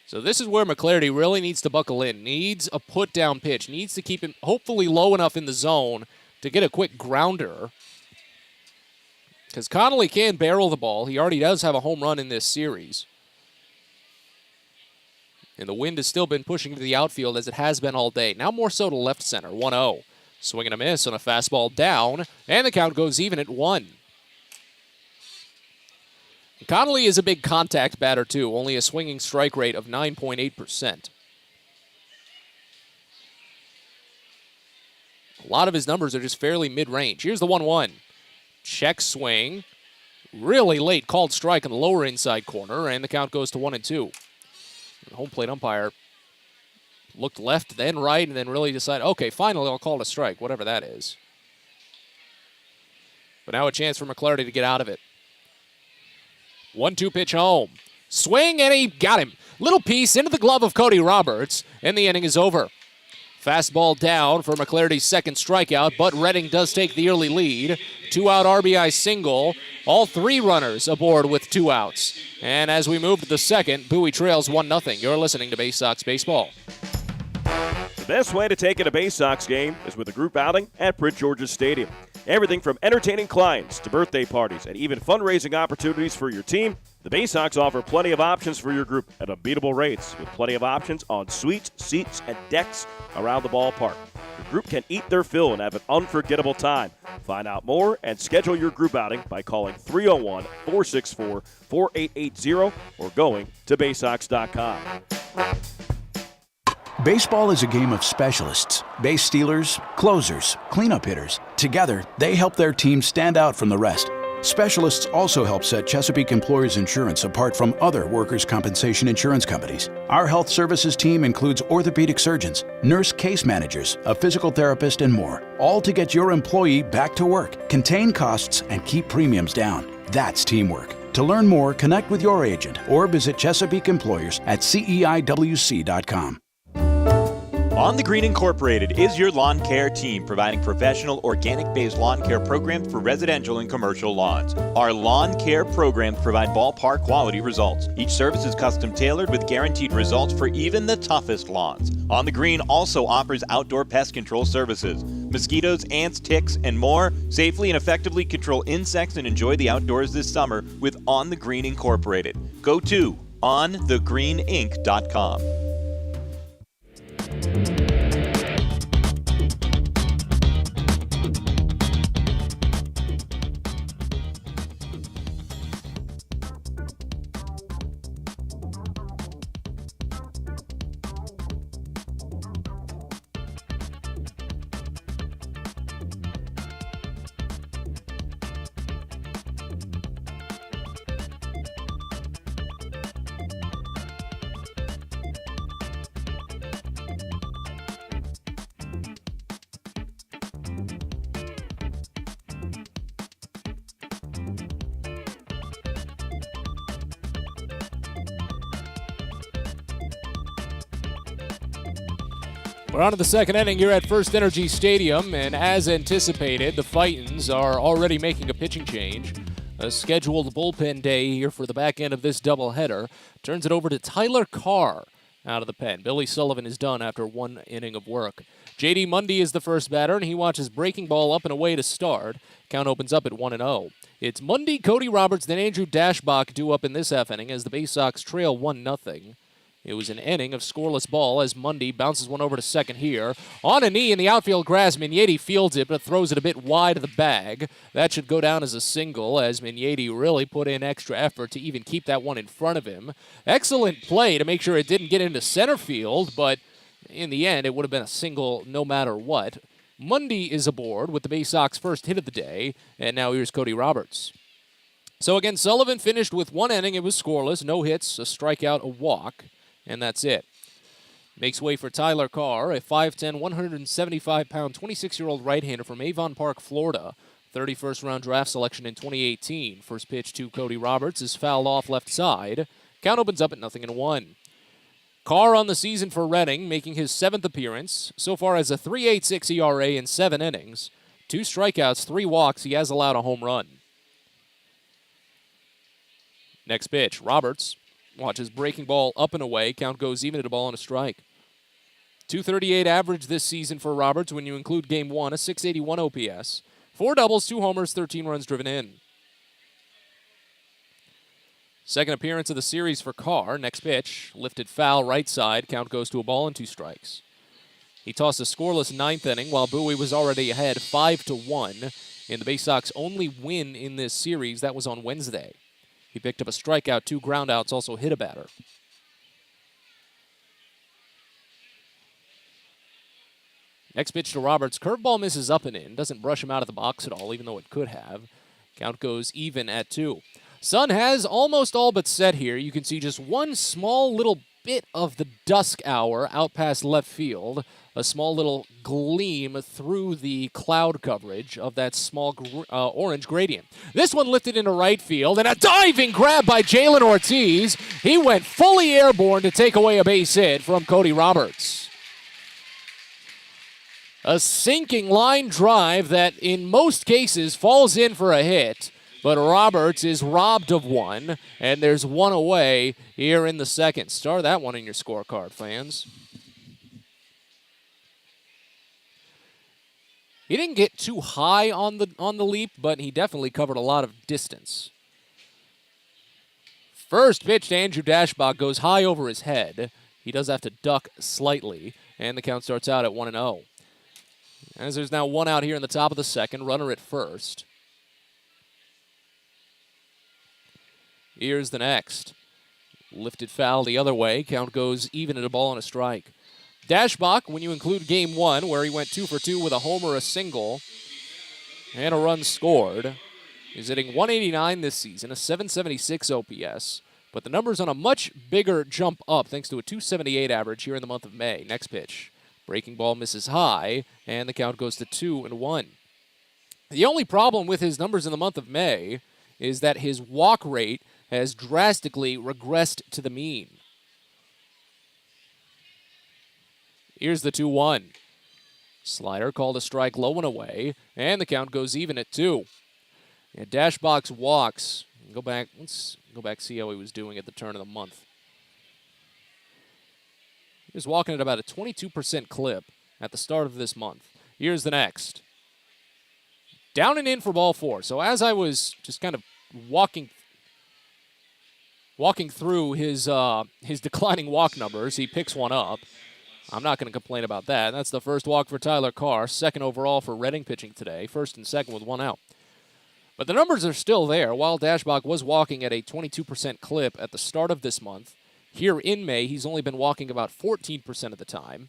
So this is where McClarty really needs to buckle in. Needs a put-down pitch. Needs to keep him hopefully low enough in the zone to get a quick grounder. Because Connolly can barrel the ball. He already does have a home run in this series. And the wind has still been pushing to the outfield as it has been all day. Now more so to left center, 1-0. Swing and a miss on a fastball down, and the count goes even at 1. Connolly is a big contact batter, too, only a swinging strike rate of 9.8%. A lot of his numbers are just fairly mid-range. Here's the 1-1. Check swing. Really late called strike in the lower inside corner, and the count goes to 1-2. The home plate umpire looked left, then right, and then really decided, okay, finally I'll call it a strike, whatever that is. But now a chance for McClarty to get out of it. 1-2 pitch home. Swing, and he got him. Little piece into the glove of Cody Roberts, and the inning is over. Fastball down for McClarty's second strikeout, but Reading does take the early lead. 2-out RBI single. All 3 runners aboard with 2 outs. And as we move to the second, Bowie trails 1-0. You're listening to Baysox Baseball. The best way to take in a Baysox game is with a group outing at Prince George's Stadium. Everything from entertaining clients to birthday parties and even fundraising opportunities for your team, the Baysox offer plenty of options for your group at unbeatable rates with plenty of options on suites, seats, and decks around the ballpark. Your group can eat their fill and have an unforgettable time. Find out more and schedule your group outing by calling 301-464-4880 or going to Baysox.com. Baseball is a game of specialists. Base stealers, closers, cleanup hitters. Together, they help their team stand out from the rest. Specialists also help set Chesapeake Employers Insurance apart from other workers' compensation insurance companies. Our health services team includes orthopedic surgeons, nurse case managers, a physical therapist, and more, all to get your employee back to work, contain costs, and keep premiums down. That's teamwork. To learn more, connect with your agent or visit Chesapeake Employers at CEIWC.com. On the Green Incorporated is your lawn care team, providing professional organic-based lawn care programs for residential and commercial lawns. Our lawn care programs provide ballpark quality results. Each service is custom tailored with guaranteed results for even the toughest lawns. On the Green also offers outdoor pest control services. Mosquitoes, ants, ticks, and more. Safely and effectively control insects and enjoy the outdoors this summer with On the Green Incorporated. Go to onthegreeninc.com. We're on to the second inning here at First Energy Stadium, and as anticipated, the Fightins are already making a pitching change. A scheduled bullpen day here for the back end of this doubleheader. Turns it over to Tyler Carr out of the pen. Billy Sullivan is done after one inning of work. J.D. Mundy is the first batter, and he watches breaking ball up and away to start. Count opens up at 1-0. It's Mundy, Cody Roberts, then Andrew Dashbach due up in this half inning as the Baysox trail 1-0. It was an inning of scoreless ball as Mundy bounces one over to second here. On a knee in the outfield grass, Migneti fields it, but throws it a bit wide of the bag. That should go down as a single, as Migneti really put in extra effort to even keep that one in front of him. Excellent play to make sure it didn't get into center field, but in the end, it would have been a single no matter what. Mundy is aboard with the Baysox first hit of the day, and now here's Cody Roberts. So again, Sullivan finished with one inning. It was scoreless, no hits, a strikeout, a walk. And that's it. Makes way for Tyler Carr, a 5'10", 175-pound, 26-year-old right-hander from Avon Park, Florida. 31st round draft selection in 2018. First pitch to Cody Roberts is fouled off left side. Count opens up at 0-1. Carr on the season for Reading, making his 7th appearance. So far as a 3.86 ERA in 7 innings. 2 strikeouts, 3 walks. He has allowed a home run. Next pitch, Roberts. Watches breaking ball up and away. Count goes even at a ball and a strike. 238 average this season for Roberts when you include Game 1, a 681 OPS. 4 doubles, 2 homers, 13 runs driven in. Second appearance of the series for Carr. Next pitch, lifted foul right side. Count goes to a ball and 2 strikes. He tossed a scoreless 9th inning while Bowie was already ahead 5-1 in the Baysox' only win in this series. That was on Wednesday. He picked up a strikeout, 2 groundouts, also hit a batter. Next pitch to Roberts. Curveball misses up and in. Doesn't brush him out of the box at all, even though it could have. Count goes even at 2. Sun has almost all but set here. You can see just one small little bit of the dusk hour out past left field. A small little gleam through the cloud coverage of that small orange gradient. This one lifted into right field, and a diving grab by Jalen Ortiz. He went fully airborne to take away a base hit from Cody Roberts. A sinking line drive that in most cases falls in for a hit, but Roberts is robbed of one, and there's one away here in the second. Star that one in your scorecard, fans. He didn't get too high on the leap, but he definitely covered a lot of distance. First pitch to Andrew Dashbach goes high over his head. He does have to duck slightly, and the count starts out at 1-0. As there's now one out here in the top of the second, runner at first. Here's the next. Lifted foul the other way. Count goes even at a ball and a strike. Dashbach, when you include Game 1, where he went 2 for 2 with a homer, a single, and a run scored, is hitting 189 this season, a 776 OPS. But the numbers on a much bigger jump up thanks to a 278 average here in the month of May. Next pitch. Breaking ball misses high, and the count goes to 2-1. The only problem with his numbers in the month of May is that his walk rate has drastically regressed to the mean. Here's the 2-1. Slider called a strike low and away, and the count goes even at 2. And Dashbach's walks. Let's go back, see how he was doing at the turn of the month. He was walking at about a 22% clip at the start of this month. Here's the next. Down and in for ball 4. So as I was just kind of walking through his declining walk numbers, he picks one up. I'm not going to complain about that. That's the first walk for Tyler Carr, second overall for Reading pitching today, first and second with one out. But the numbers are still there. While Dashbach was walking at a 22% clip at the start of this month, here in May, he's only been walking about 14% of the time.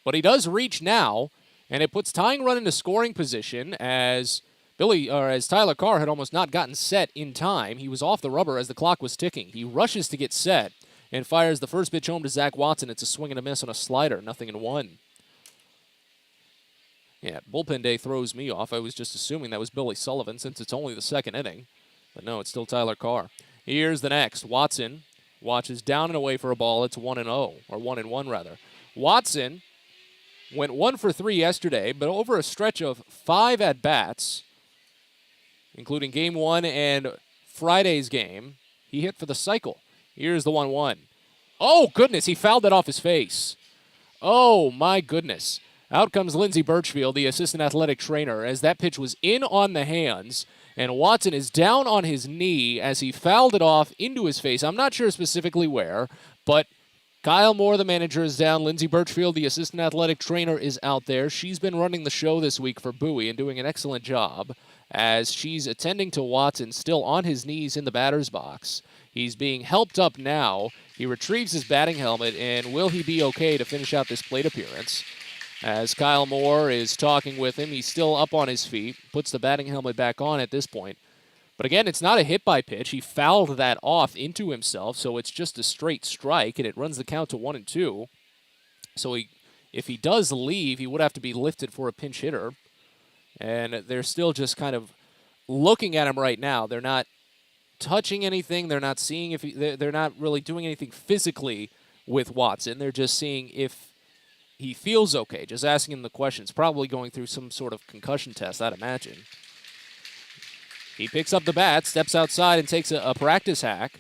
But he does reach now, and it puts tying run into scoring position as Tyler Carr had almost not gotten set in time. He was off the rubber as the clock was ticking. He rushes to get set and fires the first pitch home to Zach Watson. It's a swing and a miss on a slider, 0-1. Yeah, bullpen day throws me off. I was just assuming that was Billy Sullivan since it's only the second inning. But no, it's still Tyler Carr. Here's the next. Watson watches down and away for a ball. It's 1-0, or 1-1 rather. Watson went 1 for 3 yesterday, but over a stretch of 5 at-bats, including Game 1 and Friday's game, he hit for the cycle. Here's the 1-1. Oh, goodness, he fouled it off his face. Oh, my goodness. Out comes Lindsey Birchfield, the assistant athletic trainer, as that pitch was in on the hands, and Watson is down on his knee as he fouled it off into his face. I'm not sure specifically where, but Kyle Moore, the manager, is down. Lindsey Birchfield, the assistant athletic trainer, is out there. She's been running the show this week for Bowie and doing an excellent job as she's attending to Watson still on his knees in the batter's box. He's being helped up now. He retrieves his batting helmet, and will he be okay to finish out this plate appearance? As Kyle Moore is talking with him, he's still up on his feet, puts the batting helmet back on at this point. But again, it's not a hit-by pitch. He fouled that off into himself, so it's just a straight strike, and it runs the count to 1-2. So if he does leave, he would have to be lifted for a pinch hitter. And they're still just kind of looking at him right now. They're not touching anything. They're not seeing if they're not really doing anything physically with Watson. They're just seeing if he feels okay, just asking him the questions, probably going through some sort of concussion test, I'd imagine. He picks up the bat, steps outside, and takes a practice hack.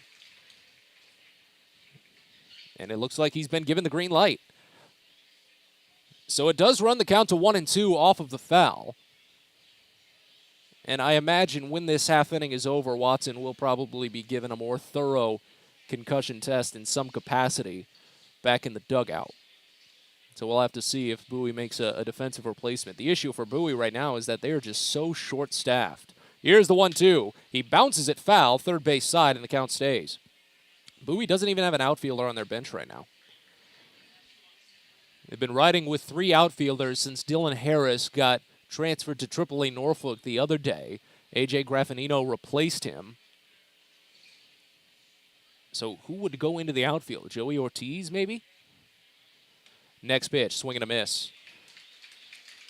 And it looks like he's been given the green light. So it does run the count to 1-2 off of the foul. And I imagine when this half inning is over, Watson will probably be given a more thorough concussion test in some capacity back in the dugout. So we'll have to see if Bowie makes a defensive replacement. The issue for Bowie right now is that they are just so short-staffed. Here's the 1-2. He bounces it foul, third base side, and the count stays. Bowie doesn't even have an outfielder on their bench right now. They've been riding with 3 outfielders since Dylan Harris got transferred to AAA Norfolk the other day. A.J. Graffinino replaced him. So who would go into the outfield? Joey Ortiz, maybe? Next pitch, swing and a miss.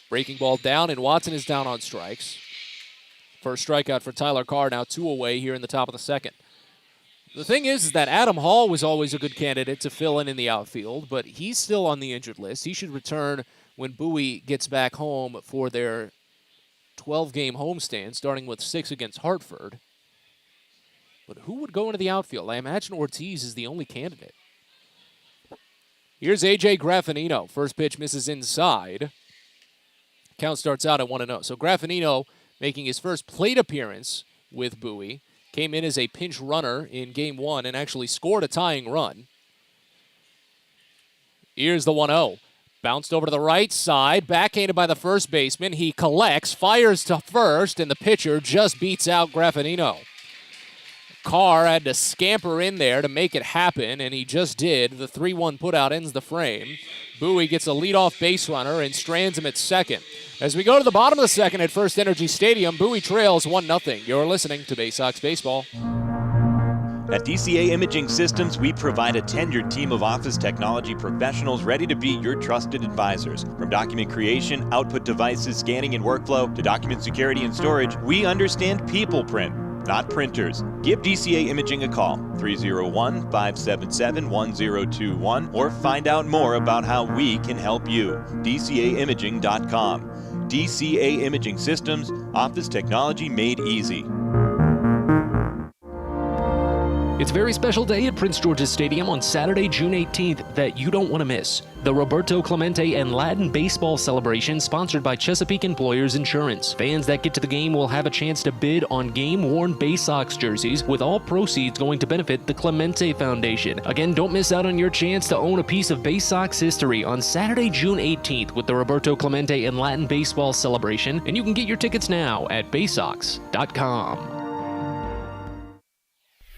Breaking ball down, and Watson is down on strikes. First strikeout for Tyler Carr, now 2 away here in the top of the second. The thing is that Adam Hall was always a good candidate to fill in the outfield, but he's still on the injured list. He should return when Bowie gets back home for their 12-game homestand, starting with 6 against Hartford. But who would go into the outfield? I imagine Ortiz is the only candidate. Here's A.J. Graffinino. First pitch misses inside. Count starts out at 1-0. So Graffinino, making his first plate appearance with Bowie, came in as a pinch runner in Game 1 and actually scored a tying run. Here's the 1-0. Bounced over to the right side, backhanded by the first baseman. He collects, fires to first, and the pitcher just beats out Graffinino. Carr had to scamper in there to make it happen, and he just did. The 3-1 putout ends the frame. Bowie gets a leadoff base runner and strands him at second. As we go to the bottom of the second at First Energy Stadium, Bowie trails 1-0. You're listening to Baysox Baseball. At DCA Imaging Systems, we provide a tenured team of office technology professionals ready to be your trusted advisors. From document creation, output devices, scanning and workflow, to document security and storage, we understand people print, not printers. Give DCA Imaging a call, 301-577-1021, or find out more about how we can help you. DCAimaging.com. DCA Imaging Systems, office technology made easy. It's a very special day at Prince George's Stadium on Saturday, June 18th that you don't want to miss. The Roberto Clemente and Latin Baseball Celebration sponsored by Chesapeake Employers Insurance. Fans that get to the game will have a chance to bid on game-worn Baysox jerseys, with all proceeds going to benefit the Clemente Foundation. Again, don't miss out on your chance to own a piece of Baysox history on Saturday, June 18th with the Roberto Clemente and Latin Baseball Celebration, and you can get your tickets now at baysox.com.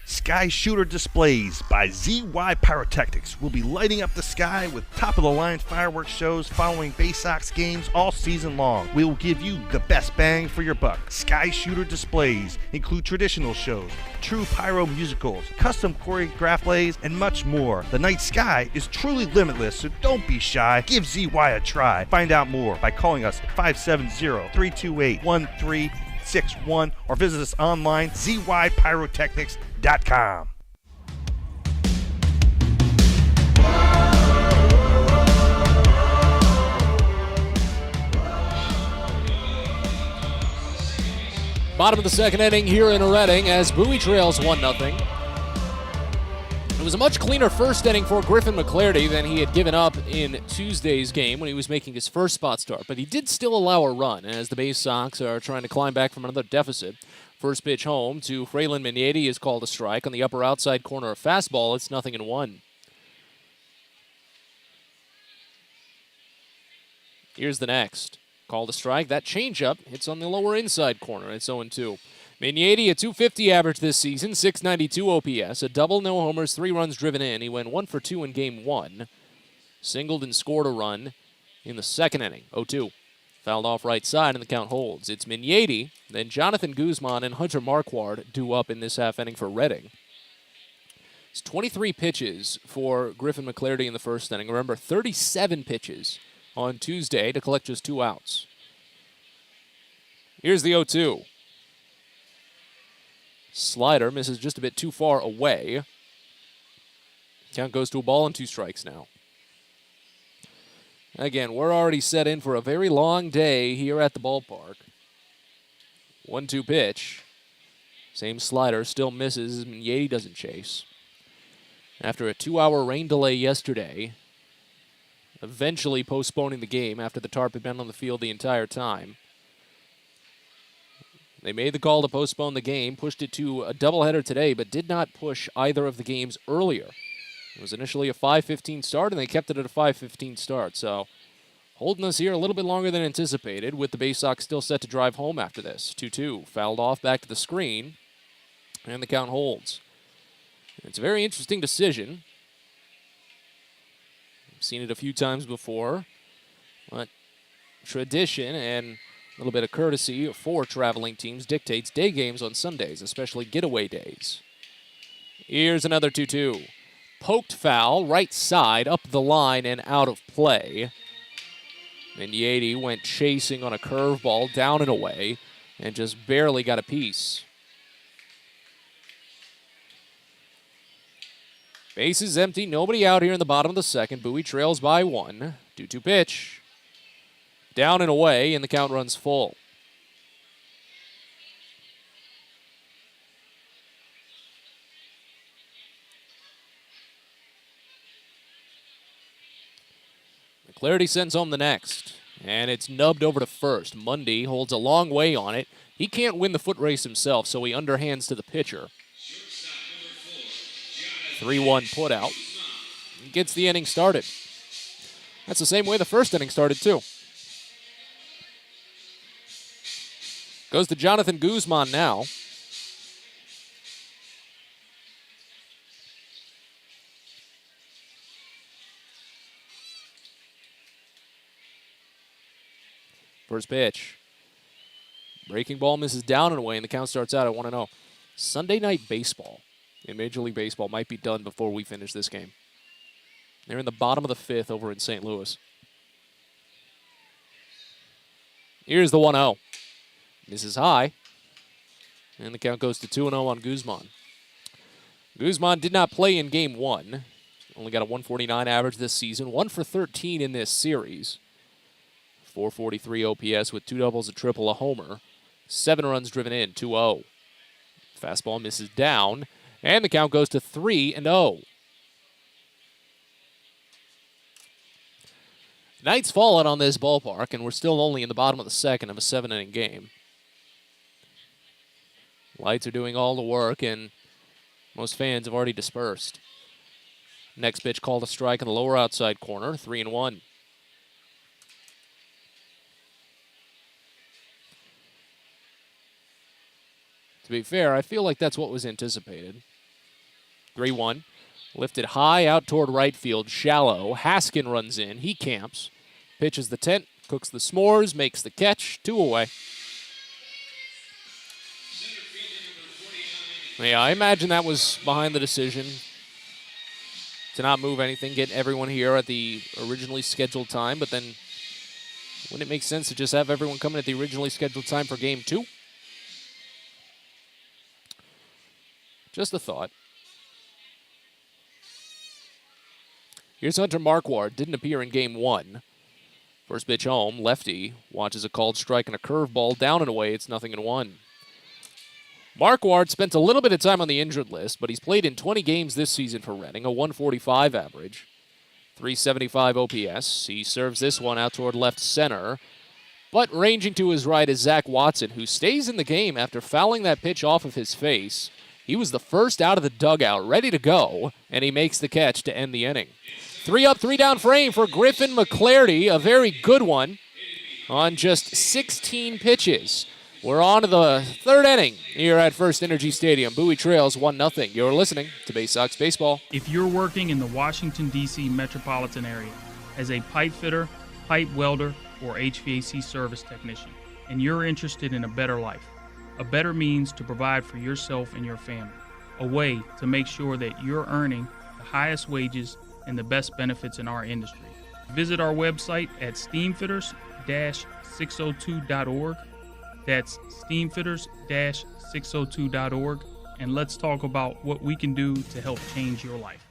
Sky Shooter Displays by ZY Pyrotechnics will be lighting up the sky with top-of-the-line fireworks shows following Baysox games all season long. We will give you the best bang for your buck. Sky Shooter Displays include traditional shows, true pyro musicals, custom choreographed plays, and much more. The night sky is truly limitless, so don't be shy. Give ZY a try. Find out more by calling us at 570-328-1361 or visit us online, zypyrotechnics.com. Bottom of the second inning here in Reading as Bowie trails 1-0. It was a much cleaner first inning for Griffin McClarty than he had given up in Tuesday's game when he was making his first spot start, but he did still allow a run as the Baysox are trying to climb back from another deficit. First pitch home to Fraylin Mignati is called a strike on the upper outside corner of fastball. It's 0-1. Here's the next. Called a strike. That changeup hits on the lower inside corner. It's 0-2. Mignati, a .250 average this season, .692 OPS, a double, no homers, 3 runs driven in. He went 1 for 2 in game 1. Singled and scored a run in the second inning, 0-2. Fouled off right side and the count holds. It's Mignati, then Jonathan Guzman and Hunter Marquardt due up in this half inning for Reading. It's 23 pitches for Griffin McClarty in the first inning. Remember, 37 pitches on Tuesday to collect just 2 outs. Here's the 0-2. Slider misses just a bit too far away. Count goes to a ball and 2 strikes now. Again, we're already set in for a very long day here at the ballpark. 1-2 pitch. Same slider, still misses. Mignati doesn't chase. After a 2-hour rain delay yesterday, eventually postponing the game after the tarp had been on the field the entire time. They made the call to postpone the game, pushed it to a doubleheader today, but did not push either of the games earlier. It was initially a 5:15 start, and they kept it at a 5:15 start. So holding us here a little bit longer than anticipated, with the Baysox still set to drive home after this. 2-2, fouled off back to the screen, and the count holds. It's a very interesting decision. I've seen it a few times before, but tradition and a little bit of courtesy for traveling teams dictates day games on Sundays, especially getaway days. Here's another 2-2. Poked foul, right side, up the line and out of play. Mignati went chasing on a curveball, down and away, and just barely got a piece. Bases empty, nobody out here in the bottom of the second. Bowie trails by 1. 2-2 pitch. Down and away, and the count runs full. McClarty sends home the next, and it's nubbed over to first. Mundy holds a long way on it. He can't win the foot race himself, so he underhands to the pitcher. 3-1 putout. Gets the inning started. That's the same way the first inning started, too. Goes to Jonathan Guzman now. First pitch. Breaking ball misses down and away, and the count starts out at 1-0. Sunday night baseball in Major League Baseball might be done before we finish this game. They're in the bottom of the 5th over in St. Louis. Here's the 1-0. This is high, and the count goes to 2-0 on Guzman. Guzman did not play in game 1. Only got a 149 average this season, 1 for 13 in this series. 443 OPS with 2 doubles, a triple, a homer. 7 runs driven in, 2-0. Fastball misses down, and the count goes to 3-0. Night's fallen on this ballpark, and we're still only in the bottom of the second of a 7-inning game. Lights are doing all the work, and most fans have already dispersed. Next pitch called a strike in the lower outside corner, 3-1. To be fair, I feel like that's what was anticipated. 3-1. Lifted high out toward right field, shallow. Haskin runs in. He camps. Pitches the tent, cooks the s'mores, makes the catch. 2 away. Yeah, I imagine that was behind the decision to not move anything, get everyone here at the originally scheduled time, but then wouldn't it make sense to just have everyone come in at the originally scheduled time for game 2? Just a thought. Here's Hunter Marquardt. Didn't appear in game 1. First pitch home. Lefty watches a called strike and a curveball down and away. It's 0-1. Marquardt spent a little bit of time on the injured list, but he's played in 20 games this season for Reading, a 145 average, 375 OPS. He serves this one out toward left center. But ranging to his right is Zach Watson, who stays in the game after fouling that pitch off of his face. He was the first out of the dugout, ready to go, and he makes the catch to end the inning. 3 up, 3 down frame for Griffin McClarty, a very good one on just 16 pitches. We're on to the third inning here at First Energy Stadium. Bowie trails 1-0. You're listening to Baysox Baseball. If you're working in the Washington, D.C. metropolitan area as a pipe fitter, pipe welder, or HVAC service technician, and you're interested in a better life, a better means to provide for yourself and your family, a way to make sure that you're earning the highest wages and the best benefits in our industry. Visit our website at steamfitters-602.org. That's steamfitters-602.org, and let's talk about what we can do to help change your life.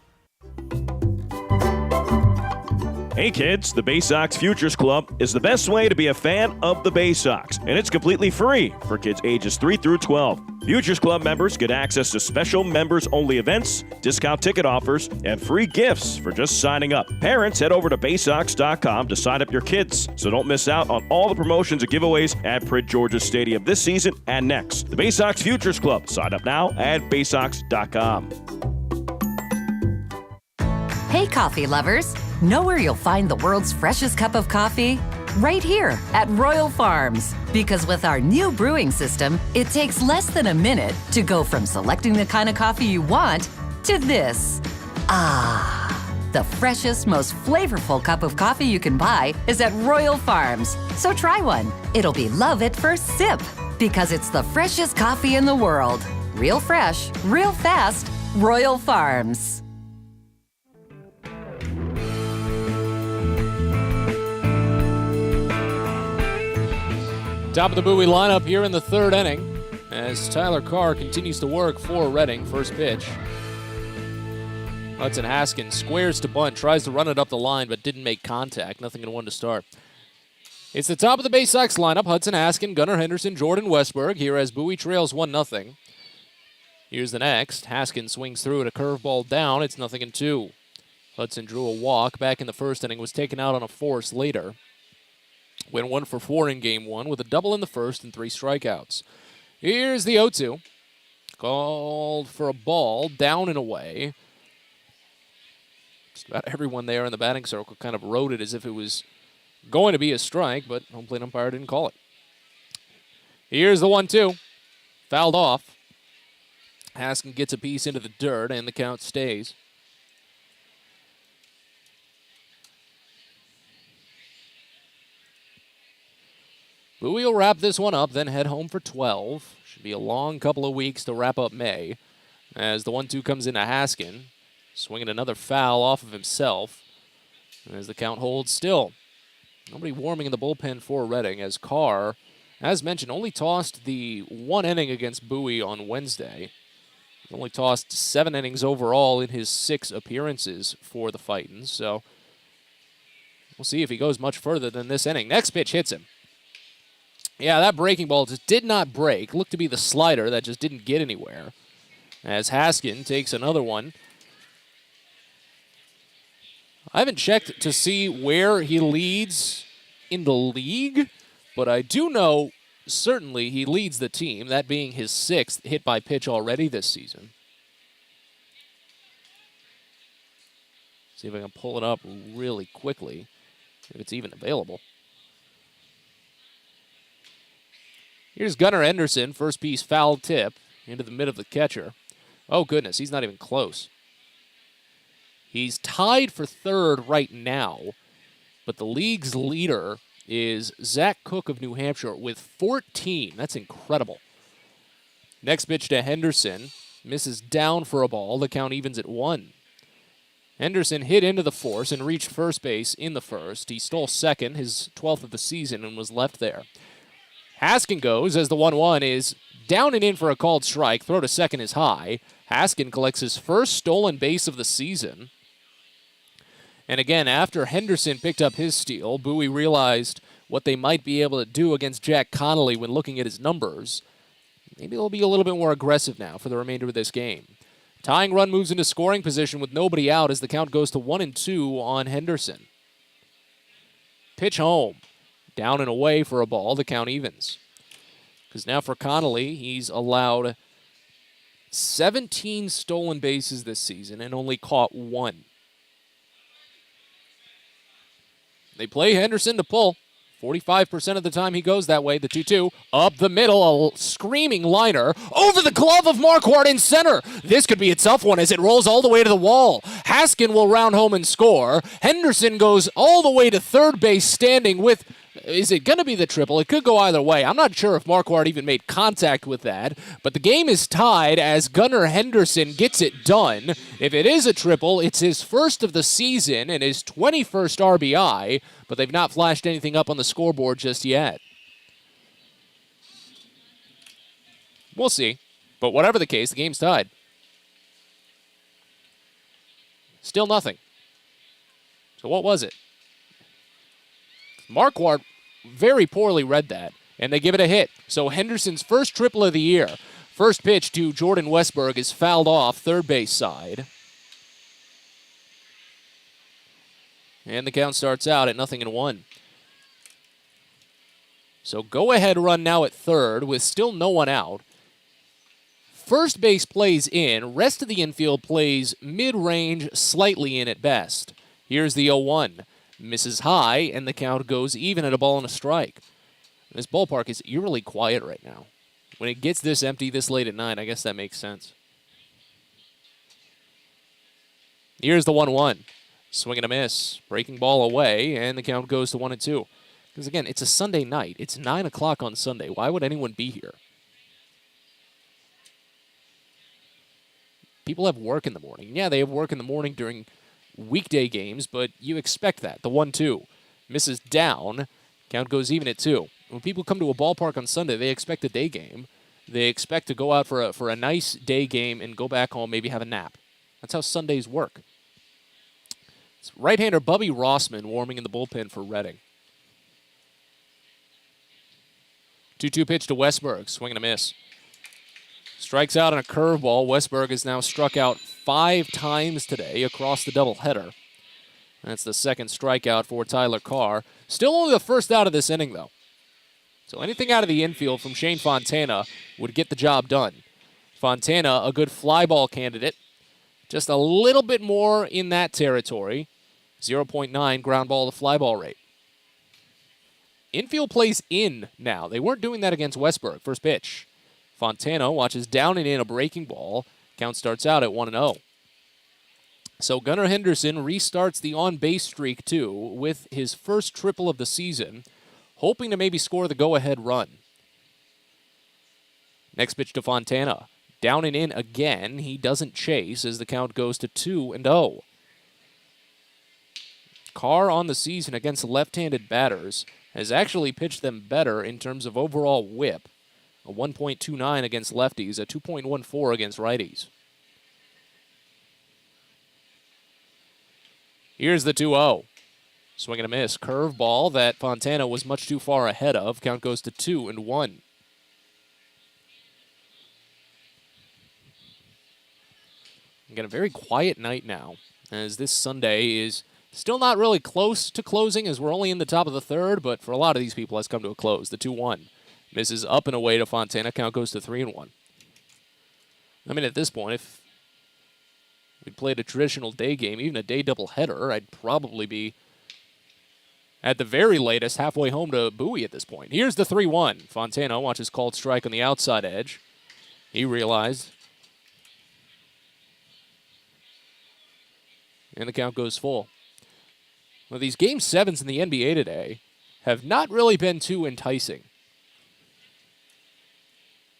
Hey kids, the Baysox Futures Club is the best way to be a fan of the Baysox, and it's completely free for kids ages 3 through 12. Futures Club members get access to special members-only events, discount ticket offers, and free gifts for just signing up. Parents, head over to Baysox.com to sign up your kids, so don't miss out on all the promotions and giveaways at Prince George's Stadium this season and next. The Baysox Futures Club. Sign up now at Baysox.com. Hey, coffee lovers. Know where you'll find the world's freshest cup of coffee? Right here at Royal Farms. Because with our new brewing system, it takes less than a minute to go from selecting the kind of coffee you want to this. The freshest, most flavorful cup of coffee you can buy is at Royal Farms. So try one. It'll be love at first sip. Because it's the freshest coffee in the world. Real fresh, real fast, Royal Farms. Top of the Bowie lineup here in the third inning as Tyler Carr continues to work for Reading. First pitch. Hudson Haskins squares to bunt, tries to run it up the line, but didn't make contact. Nothing in one to start. It's the top of the Baysox lineup. Hudson Haskins, Gunnar Henderson, Jordan Westberg here as Bowie trails 1-0. Here's the next. Haskins swings through it, a curveball down. It's 0-2. Hudson drew a walk back in the first inning, was taken out on a force later. Went 1 for 4 in game 1 with a double in the first and 3 strikeouts. Here's the 0-2. Called for a ball, down and away. Just about everyone there in the batting circle kind of wrote it as if it was going to be a strike, but home plate umpire didn't call it. Here's the 1-2. Fouled off. Haskins gets a piece into the dirt, and the count stays. Bowie will wrap this one up, then head home for 12. Should be a long couple of weeks to wrap up May. As the 1-2 comes into Haskin, swinging another foul off of himself. As the count holds still. Nobody warming in the bullpen for Reading, as Carr, as mentioned, only tossed the 1 inning against Bowie on Wednesday. He's only tossed 7 innings overall in his 6 appearances for the Fightins. So we'll see if he goes much further than this inning. Next pitch hits him. Yeah, that breaking ball just did not break. Looked to be the slider that just didn't get anywhere. As Haskin takes another one. I haven't checked to see where he leads in the league, but I do know certainly he leads the team, that being his 6th hit by pitch already this season. See if I can pull it up really quickly, if it's even available. Here's Gunnar Henderson, first piece foul tip into the mid of the catcher. Oh, goodness, he's not even close. He's tied for 3rd right now, but the league's leader is Zach Cook of New Hampshire with 14. That's incredible. Next pitch to Henderson. Misses down for a ball. The count evens at 1. Henderson hit into the force and reached first base in the first. He stole second, his 12th of the season, and was left there. Haskin goes as the 1-1 is down and in for a called strike. Throw to second is high. Haskin collects his first stolen base of the season. And again, after Henderson picked up his steal, Bowie realized what they might be able to do against Jack Connolly when looking at his numbers. Maybe they'll be a little bit more aggressive now for the remainder of this game. Tying run moves into scoring position with nobody out as the count goes to 1-2 on Henderson. Pitch home. Down and away for a ball. The count evens. Because now for Connolly, he's allowed 17 stolen bases this season and only caught 1. They play Henderson to pull. 45% of the time he goes that way. The 2-2 up the middle, a screaming liner over the glove of Marquardt in center. This could be a tough one as it rolls all the way to the wall. Haskin will round home and score. Henderson goes all the way to third base standing with, is it going to be the triple? It could go either way. I'm not sure if Marquardt even made contact with that, but the game is tied as Gunnar Henderson gets it done. If it is a triple, it's his first of the season and his 21st RBI, but they've not flashed anything up on the scoreboard just yet. We'll see. But whatever the case, the game's tied. Still nothing. So what was it? Marquardt very poorly read that, and they give it a hit. So Henderson's first triple of the year. First pitch to Jordan Westberg is fouled off third base side. And the count starts out at 0-1. So go-ahead run now at third with still no one out. First base plays in. Rest of the infield plays mid-range, slightly in at best. Here's the 0-1. Misses high, and the count goes even at a ball and a strike. This ballpark is eerily quiet right now. When it gets this empty this late at night, I guess that makes sense. Here's the 1-1. Swing and a miss. Breaking ball away, and the count goes to 1-2. Because, again, it's a Sunday night. It's 9 o'clock on Sunday. Why would anyone be here? People have work in the morning. Yeah, they have work in the morning during weekday games, but you expect that. The 1-2 misses down. Count goes even at 2. When people come to a ballpark on Sunday, they expect a day game. They expect to go out for a nice day game and go back home, maybe have a nap. That's how Sundays work. It's right-hander Bubby Rossman warming in the bullpen for Reading. 2-2 pitch to Westberg. Swing and a miss. Strikes out on a curveball. Westberg has now struck out 5 times today across the doubleheader. That's the second strikeout for Tyler Carr. Still only the first out of this inning, though. So anything out of the infield from Shane Fontana would get the job done. Fontana, a good fly ball candidate. Just a little bit more in that territory. 0.9 ground ball to fly ball rate. Infield plays in now. They weren't doing that against Westberg. First pitch. Fontana watches down and in a breaking ball. Count starts out at 1-0. So Gunnar Henderson restarts the on-base streak, too, with his first triple of the season, hoping to maybe score the go-ahead run. Next pitch to Fontana. Down and in again. He doesn't chase as the count goes to 2-0. Carr on the season against left-handed batters has actually pitched them better in terms of overall whip. A 1.29 against lefties, a 2.14 against righties. Here's the 2-0. Swing and a miss. Curve ball that Fontana was much too far ahead of. Count goes to 2-1. Again, a very quiet night now, as this Sunday is still not really close to closing, as we're only in the top of the third, but for a lot of these people, has come to a close. The 2-1. Misses up and away to Fontana. Count goes to 3-1. I mean, at this point, if we played a traditional day game, even a day doubleheader, I'd probably be, at the very latest, halfway home to Bowie at this point. Here's the 3-1. Fontana watches called strike on the outside edge. He realized. And the count goes full. Well, these Game 7s in the NBA today have not really been too enticing.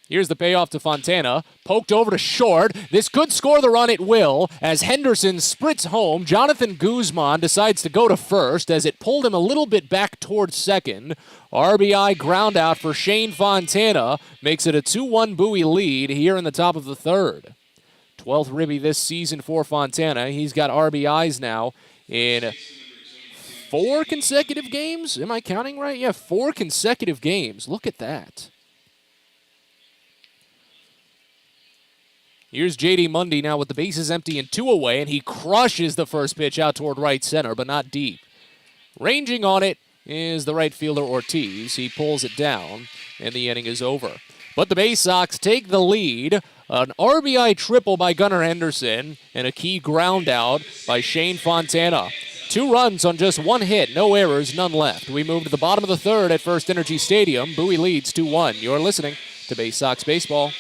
Here's the payoff to Fontana. Poked over to short. This could score the run, it will, as Henderson sprints home. Jonathan Guzman decides to go to first as it pulled him a little bit back towards second. RBI ground out for Shane Fontana. Makes it a 2-1 Bowie lead here in the top of the third. 12th ribby this season for Fontana. He's got RBIs now in 4 consecutive games. Am I counting right? Yeah, 4 consecutive games. Look at that. Here's J.D. Mundy now with the bases empty and 2 away, and he crushes the first pitch out toward right center, but not deep. Ranging on it is the right fielder Ortiz. He pulls it down, and the inning is over. But the Baysox take the lead. An RBI triple by Gunnar Henderson, and a key ground out by Shane Fontana. 2 runs on just 1 hit, no errors, none left. We move to the bottom of the third at First Energy Stadium. Bowie leads 2-1. You're listening to Baysox Baseball.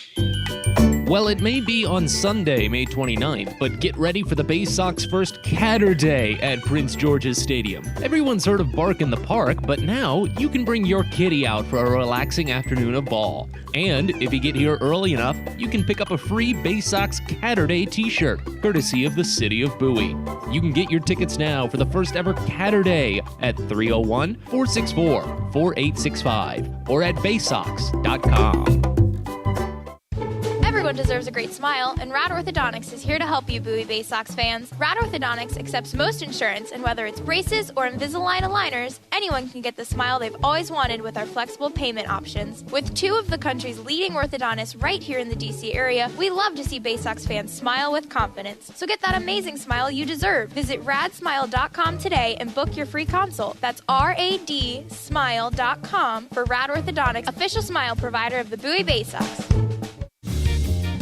Well, it may be on Sunday, May 29th, but get ready for the Baysox first Catter Day at Prince George's Stadium. Everyone's heard of Bark in the Park, but now you can bring your kitty out for a relaxing afternoon of ball. And if you get here early enough, you can pick up a free Baysox Catter Day t-shirt, courtesy of the City of Bowie. You can get your tickets now for the first ever Catter Day at 301-464-4865 or at baysox.com. Everyone deserves a great smile, and Rad Orthodontics is here to help you, Bowie Baysox fans. Rad Orthodontics accepts most insurance, and whether it's braces or Invisalign aligners, anyone can get the smile they've always wanted with our flexible payment options. With 2 of the country's leading orthodontists right here in the D.C. area, we love to see Baysox fans smile with confidence. So get that amazing smile you deserve. Visit radsmile.com today and book your free consult. That's radsmile.com for Rad Orthodontics, official smile provider of the Bowie Baysox.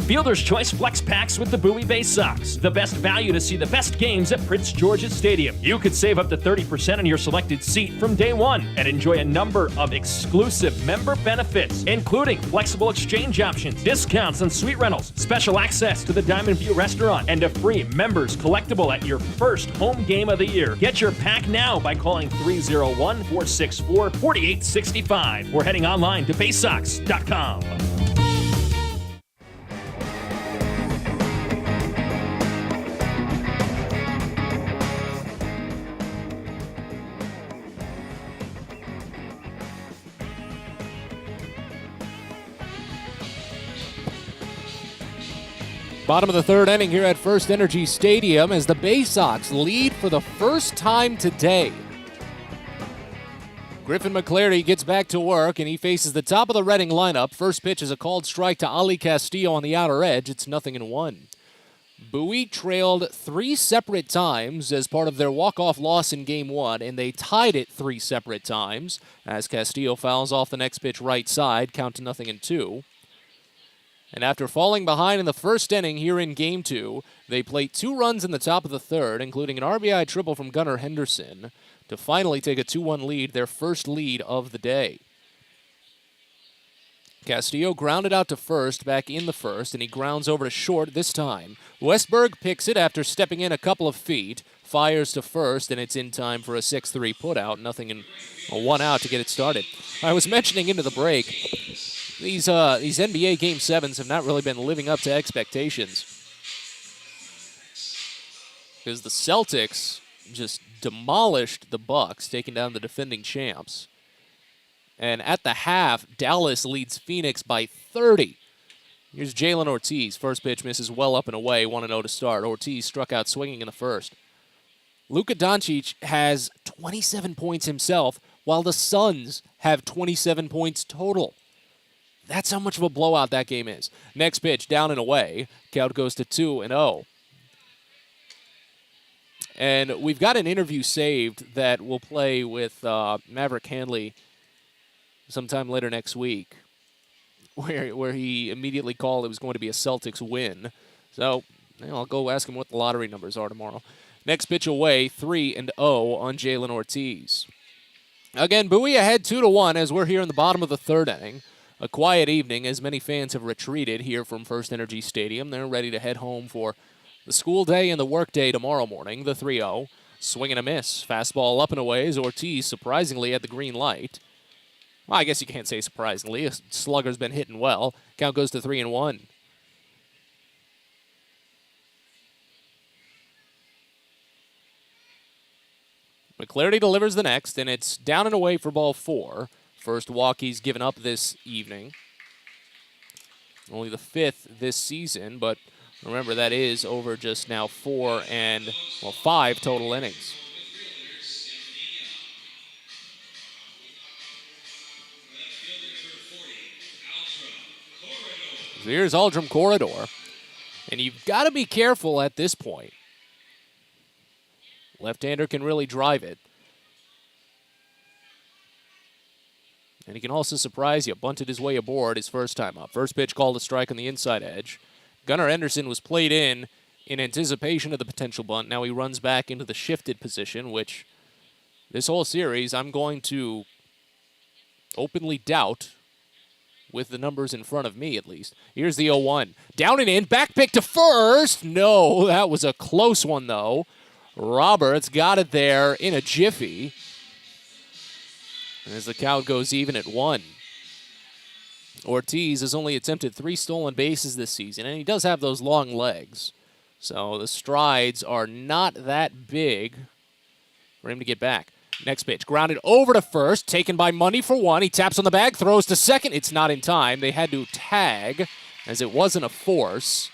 Fielder's Choice Flex Packs with the Bowie Baysox. The best value to see the best games at Prince George's Stadium. You could save up to 30% on your selected seat from day one and enjoy a number of exclusive member benefits, including flexible exchange options, discounts on suite rentals, special access to the Diamond View restaurant, and a free members collectible at your first home game of the year. Get your pack now by calling 301-464-4865 or heading online to baysox.com. Bottom of the third inning here at First Energy Stadium as the Baysox lead for the first time today. Griffin McClarty gets back to work, and he faces the top of the Reading lineup. First pitch is a called strike to Ali Castillo on the outer edge. It's 0-1. Bowie trailed 3 separate times as part of their walk-off loss in Game 1, and they tied it 3 separate times as Castillo fouls off the next pitch right side, count to 0-2. And after falling behind in the first inning here in Game 2, they played 2 runs in the top of the third, including an RBI triple from Gunnar Henderson, to finally take a 2-1 lead, their first lead of the day. Castillo grounded out to first back in the first, and he grounds over to short this time. Westberg picks it after stepping in a couple of feet, fires to first, and it's in time for a 6-3 putout, nothing in a 1 out to get it started. I was mentioning into the break, these NBA Game 7s have not really been living up to expectations, because the Celtics just demolished the Bucks, taking down the defending champs. And at the half, Dallas leads Phoenix by 30. Here's Jalen Ortiz. First pitch misses well up and away, 1-0 to start. Ortiz struck out swinging in the first. Luka Doncic has 27 points himself, while the Suns have 27 points total. That's how much of a blowout that game is. Next pitch, down and away. Count goes to 2-0. And we've got an interview saved that we'll play with Maverick Handley sometime later next week, where he immediately called it was going to be a Celtics win. So I'll go ask him what the lottery numbers are tomorrow. Next pitch away, 3-0 on Jalen Ortiz. Again, Bowie ahead 2-1 as we're here in the bottom of the third inning. A quiet evening as many fans have retreated here from First Energy Stadium. They're ready to head home for the school day and the work day tomorrow morning. The 3-0. Swing and a miss. Fastball up and away as Ortiz surprisingly at the green light. Well, I guess you can't say surprisingly. A slugger's been hitting well. Count goes to 3-1. McClarty delivers the next, and it's down and away for ball 4. First walk he's given up this evening. Only the 5th this season, but remember that is over just now 5 total innings. So here's Aldrum Corridor. And you've got to be careful at this point. Left-hander can really drive it. And he can also surprise you. Bunted his way aboard his first time up. First pitch called a strike on the inside edge. Gunnar Henderson was played in anticipation of the potential bunt. Now he runs back into the shifted position, which this whole series I'm going to openly doubt with the numbers in front of me, at least. Here's the 0-1. Down and in. Back pick to first. No, that was a close one, though. Roberts got it there in a jiffy. As the count goes even at 1. Ortiz has only attempted 3 stolen bases this season, and he does have those long legs. So the strides are not that big for him to get back. Next pitch, grounded over to first, taken by Money for 1. He taps on the bag, throws to second. It's not in time. They had to tag, as it wasn't a force.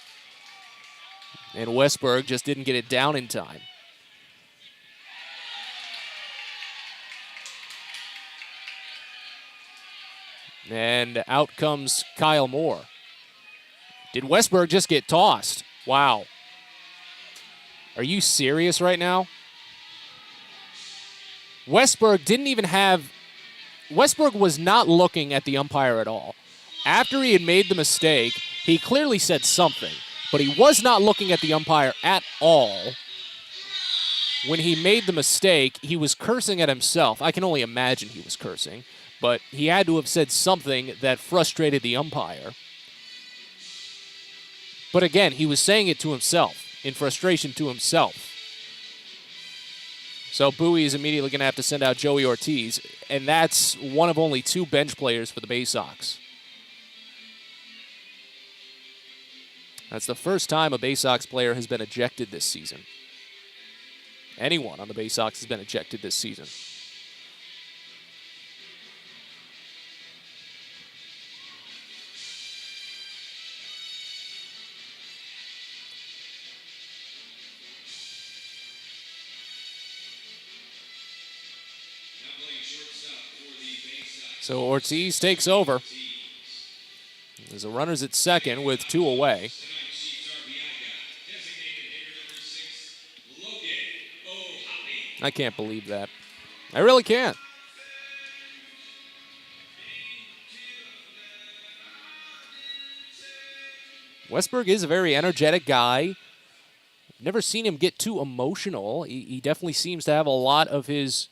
And Westberg just didn't get it down in time. And out comes Kyle Moore. Did Westberg just get tossed? Wow. Are you serious right now? Westberg didn't even have... Westberg was not looking at the umpire at all. After he had made the mistake, he clearly said something, but he was not looking at the umpire at all. When he made the mistake, he was cursing at himself. I can only imagine he was cursing. But he had to have said something that frustrated the umpire. But again, he was saying it to himself, in frustration to himself. So Bowie is immediately going to have to send out Joey Ortiz, and that's one of only 2 bench players for the Baysox. That's the first time a Baysox player has been ejected this season. Anyone on the Baysox has been ejected this season. So Ortiz takes over. There's a runners at second with 2 away. I can't believe that. I really can't. Westberg is a very energetic guy. Never seen him get too emotional. He definitely seems to have a lot of his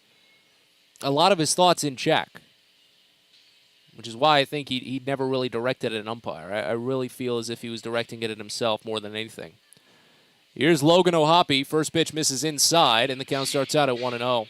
thoughts in check, which is why I think he never really directed at an umpire. I really feel as if he was directing it at himself more than anything. Here's Logan O'Hoppe. First pitch misses inside, and the count starts out at 1-0.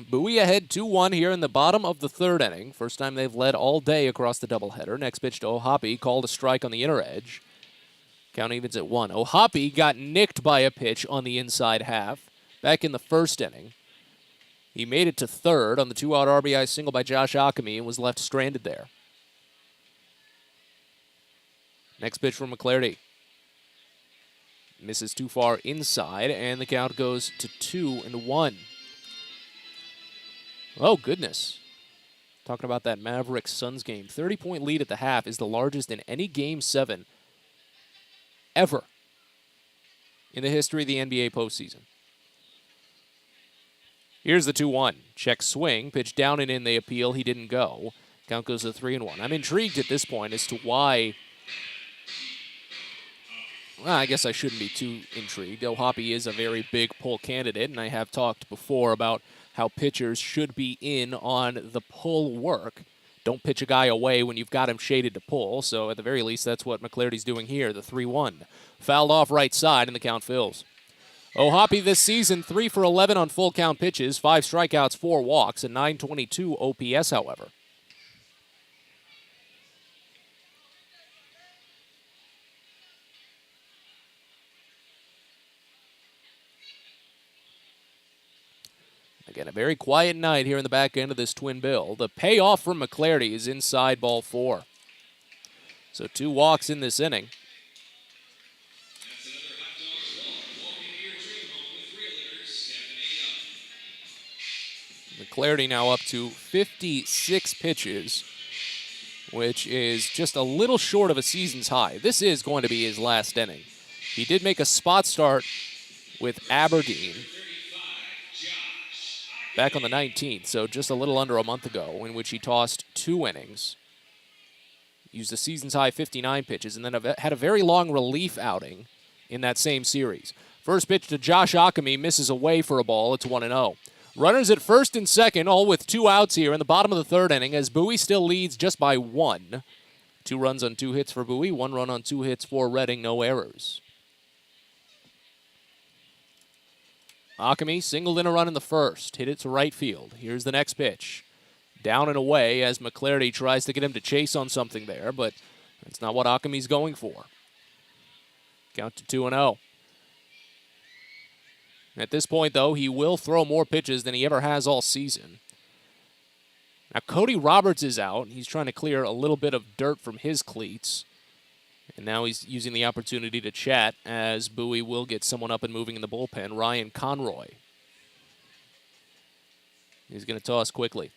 Bowie ahead 2-1 here in the bottom of the 3rd inning. First time they've led all day across the doubleheader. Next pitch to O'Hoppe, called a strike on the inner edge. Count evens at 1. O'Hoppe got nicked by a pitch on the inside half back in the 1st inning. He made it to 3rd on the 2-out RBI single by Josh Ockamy and was left stranded there. Next pitch from McClarty. Misses too far inside, and the count goes to 2-1. Oh, goodness. Talking about that Mavericks-Suns game. 30-point lead at the half is the largest in any Game 7 ever in the history of the NBA postseason. Here's the 2-1. Check swing. Pitch down and in. They appeal. He didn't go. Count goes to 3-1. I'm intrigued at this point as to why... Well, I guess I shouldn't be too intrigued. O'Hoppe is a very big pull candidate, and I have talked before about how pitchers should be in on the pull work. Don't pitch a guy away when you've got him shaded to pull. So at the very least, that's what McClarty's doing here, the 3-1. Fouled off right side, and the count fills. O'Hoppe this season, 3 for 11 on full count pitches, 5 strikeouts, 4 walks, a .922 OPS, however. Again, a very quiet night here in the back end of this twin bill. The payoff from McClarty is inside ball 4. So 2 walks in this inning. McClarty now up to 56 pitches, which is just a little short of a season's high. This is going to be his last inning. He did make a spot start with Aberdeen back on the 19th, so just a little under a month ago, in which he tossed 2 innings, used a season's high 59 pitches, and then had a very long relief outing in that same series. First pitch to Josh Ockamy, misses away for a ball. It's 1-0. Runners at first and second, all with 2 outs here in the bottom of the 3rd inning, as Bowie still leads just by 1. 2 runs on 2 hits for Bowie, 1 run on 2 hits for Reading, no errors. Ockamy singled in a run in the first, hit it to right field. Here's the next pitch. Down and away as McClarty tries to get him to chase on something there, but that's not what Ockhamy's going for. Count to 2-0. At this point, though, he will throw more pitches than he ever has all season. Now, Cody Roberts is out. He's trying to clear a little bit of dirt from his cleats. And now he's using the opportunity to chat as Bowie will get someone up and moving in the bullpen, Ryan Conroy. He's going to toss quickly.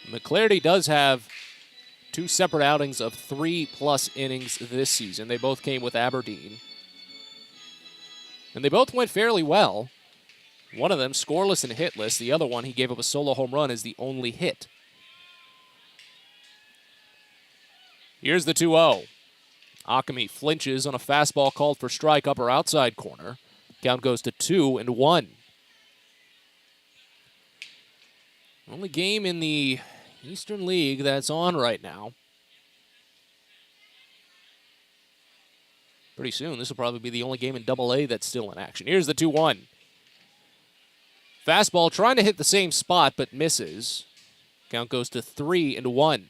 McClarty does have 2 separate outings of 3+ innings this season. They both came with Aberdeen. And they both went fairly well. One of them scoreless and hitless. The other one, he gave up a solo home run as the only hit. Here's the 2-0. Ockamy flinches on a fastball called for strike, upper outside corner. Count goes to 2-1. Only game in the Eastern League that's on right now. Pretty soon, this will probably be the only game in AA that's still in action. Here's the 2-1. Fastball trying to hit the same spot, but misses. Count goes to 3-1.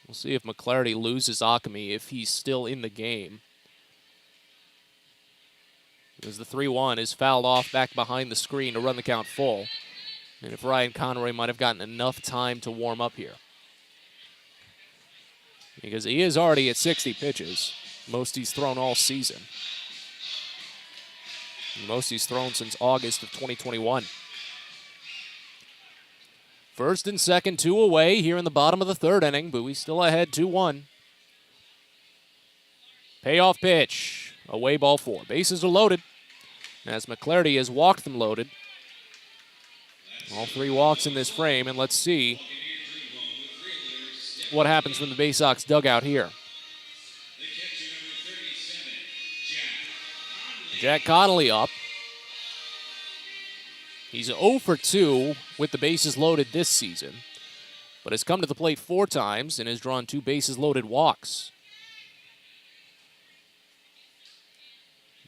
We'll see if McClarty loses Ockamy if he's still in the game. As the 3-1 is fouled off back behind the screen to run the count full. And if Ryan Conroy might have gotten enough time to warm up here. Because he is already at 60 pitches. Most he's thrown all season. Most he's thrown since August of 2021. First and second, 2 away here in the bottom of the 3rd inning. Bowie still ahead 2-1. Payoff pitch. Away ball 4. Bases are loaded. As McClarty has walked them loaded. All 3 walks in this frame, and let's see what happens from the Baysox dugout here. Jack Connolly up. He's 0 for 2 with the bases loaded this season, but has come to the plate 4 times and has drawn 2 bases loaded walks.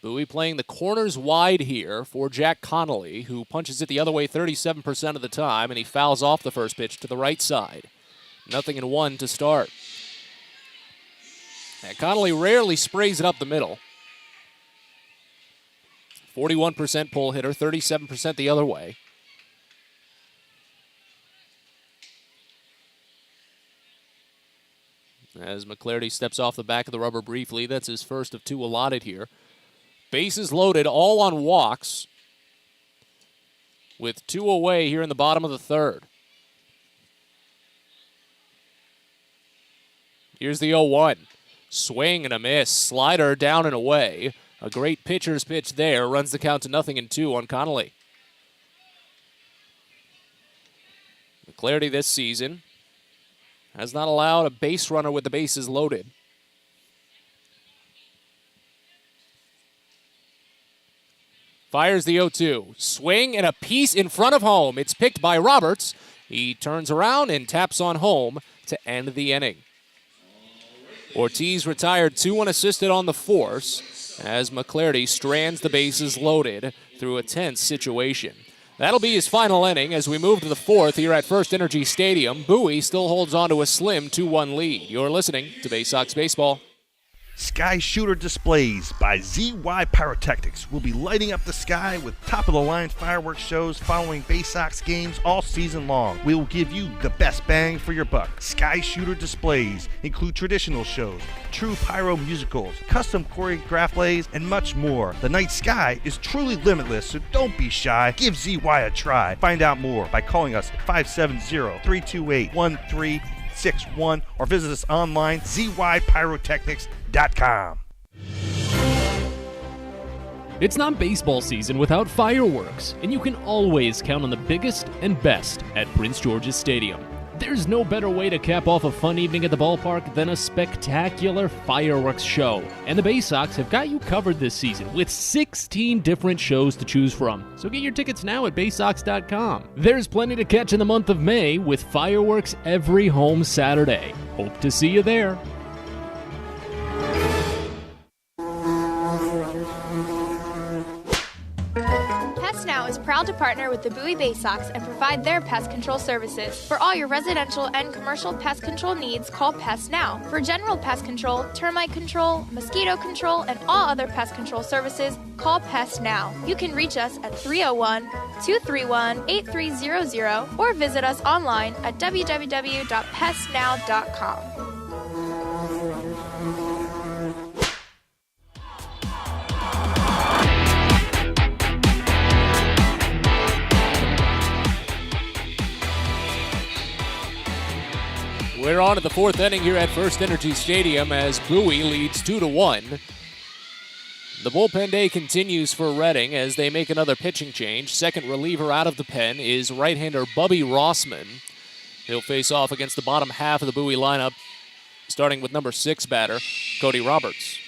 Bowie playing the corners wide here for Jack Connolly, who punches it the other way 37% of the time, and he fouls off the first pitch to the right side. 0-1 to start. And Connolly rarely sprays it up the middle. 41% pull hitter, 37% the other way. As McClarty steps off the back of the rubber briefly, that's his first of 2 allotted here. Bases loaded, all on walks, with 2 away here in the bottom of the 3rd. Here's the 0-1. Swing and a miss. Slider down and away. A great pitcher's pitch there. Runs the count to 0-2 on Connolly. McClarty this season has not allowed a base runner with the bases loaded. Fires the 0-2. Swing and a piece in front of home. It's picked by Roberts. He turns around and taps on home to end the inning. Ortiz retired 2 unassisted on the force as McClarty strands the bases loaded through a tense situation. That'll be his final inning as we move to the 4th here at First Energy Stadium. Bowie still holds on to a slim 2-1 lead. You're listening to Baysox Baseball. Sky Shooter Displays by ZY Pyrotechnics will be lighting up the sky with top-of-the-line fireworks shows following Baysox games all season long. We will give you the best bang for your buck. Sky Shooter Displays include traditional shows, true pyro musicals, custom choreographed plays, and much more. The night sky is truly limitless, so don't be shy. Give ZY a try. Find out more by calling us at 570-328-1361 or visit us online, zypyrotechnics.com. It's not baseball season without fireworks, and you can always count on the biggest and best at Prince George's Stadium. There's no better way to cap off a fun evening at the ballpark than a spectacular fireworks show. And the Baysox have got you covered this season with 16 different shows to choose from. So get your tickets now at Baysox.com. There's plenty to catch in the month of May with fireworks every home Saturday. Hope to see you there. Pest Now is proud to partner with the Bowie Baysox and provide their pest control services. For all your residential and commercial pest control needs, call Pest Now. For general pest control, termite control, mosquito control, and all other pest control services, call Pest Now. You can reach us at 301-231-8300 or visit us online at www.pestnow.com. We're on to the fourth inning here at First Energy Stadium as Bowie leads 2-1. The bullpen day continues for Reading as they make another pitching change. Second reliever out of the pen is right-hander Bubby Rossman. He'll face off against the bottom half of the Bowie lineup, starting with number 6 batter, Cody Roberts.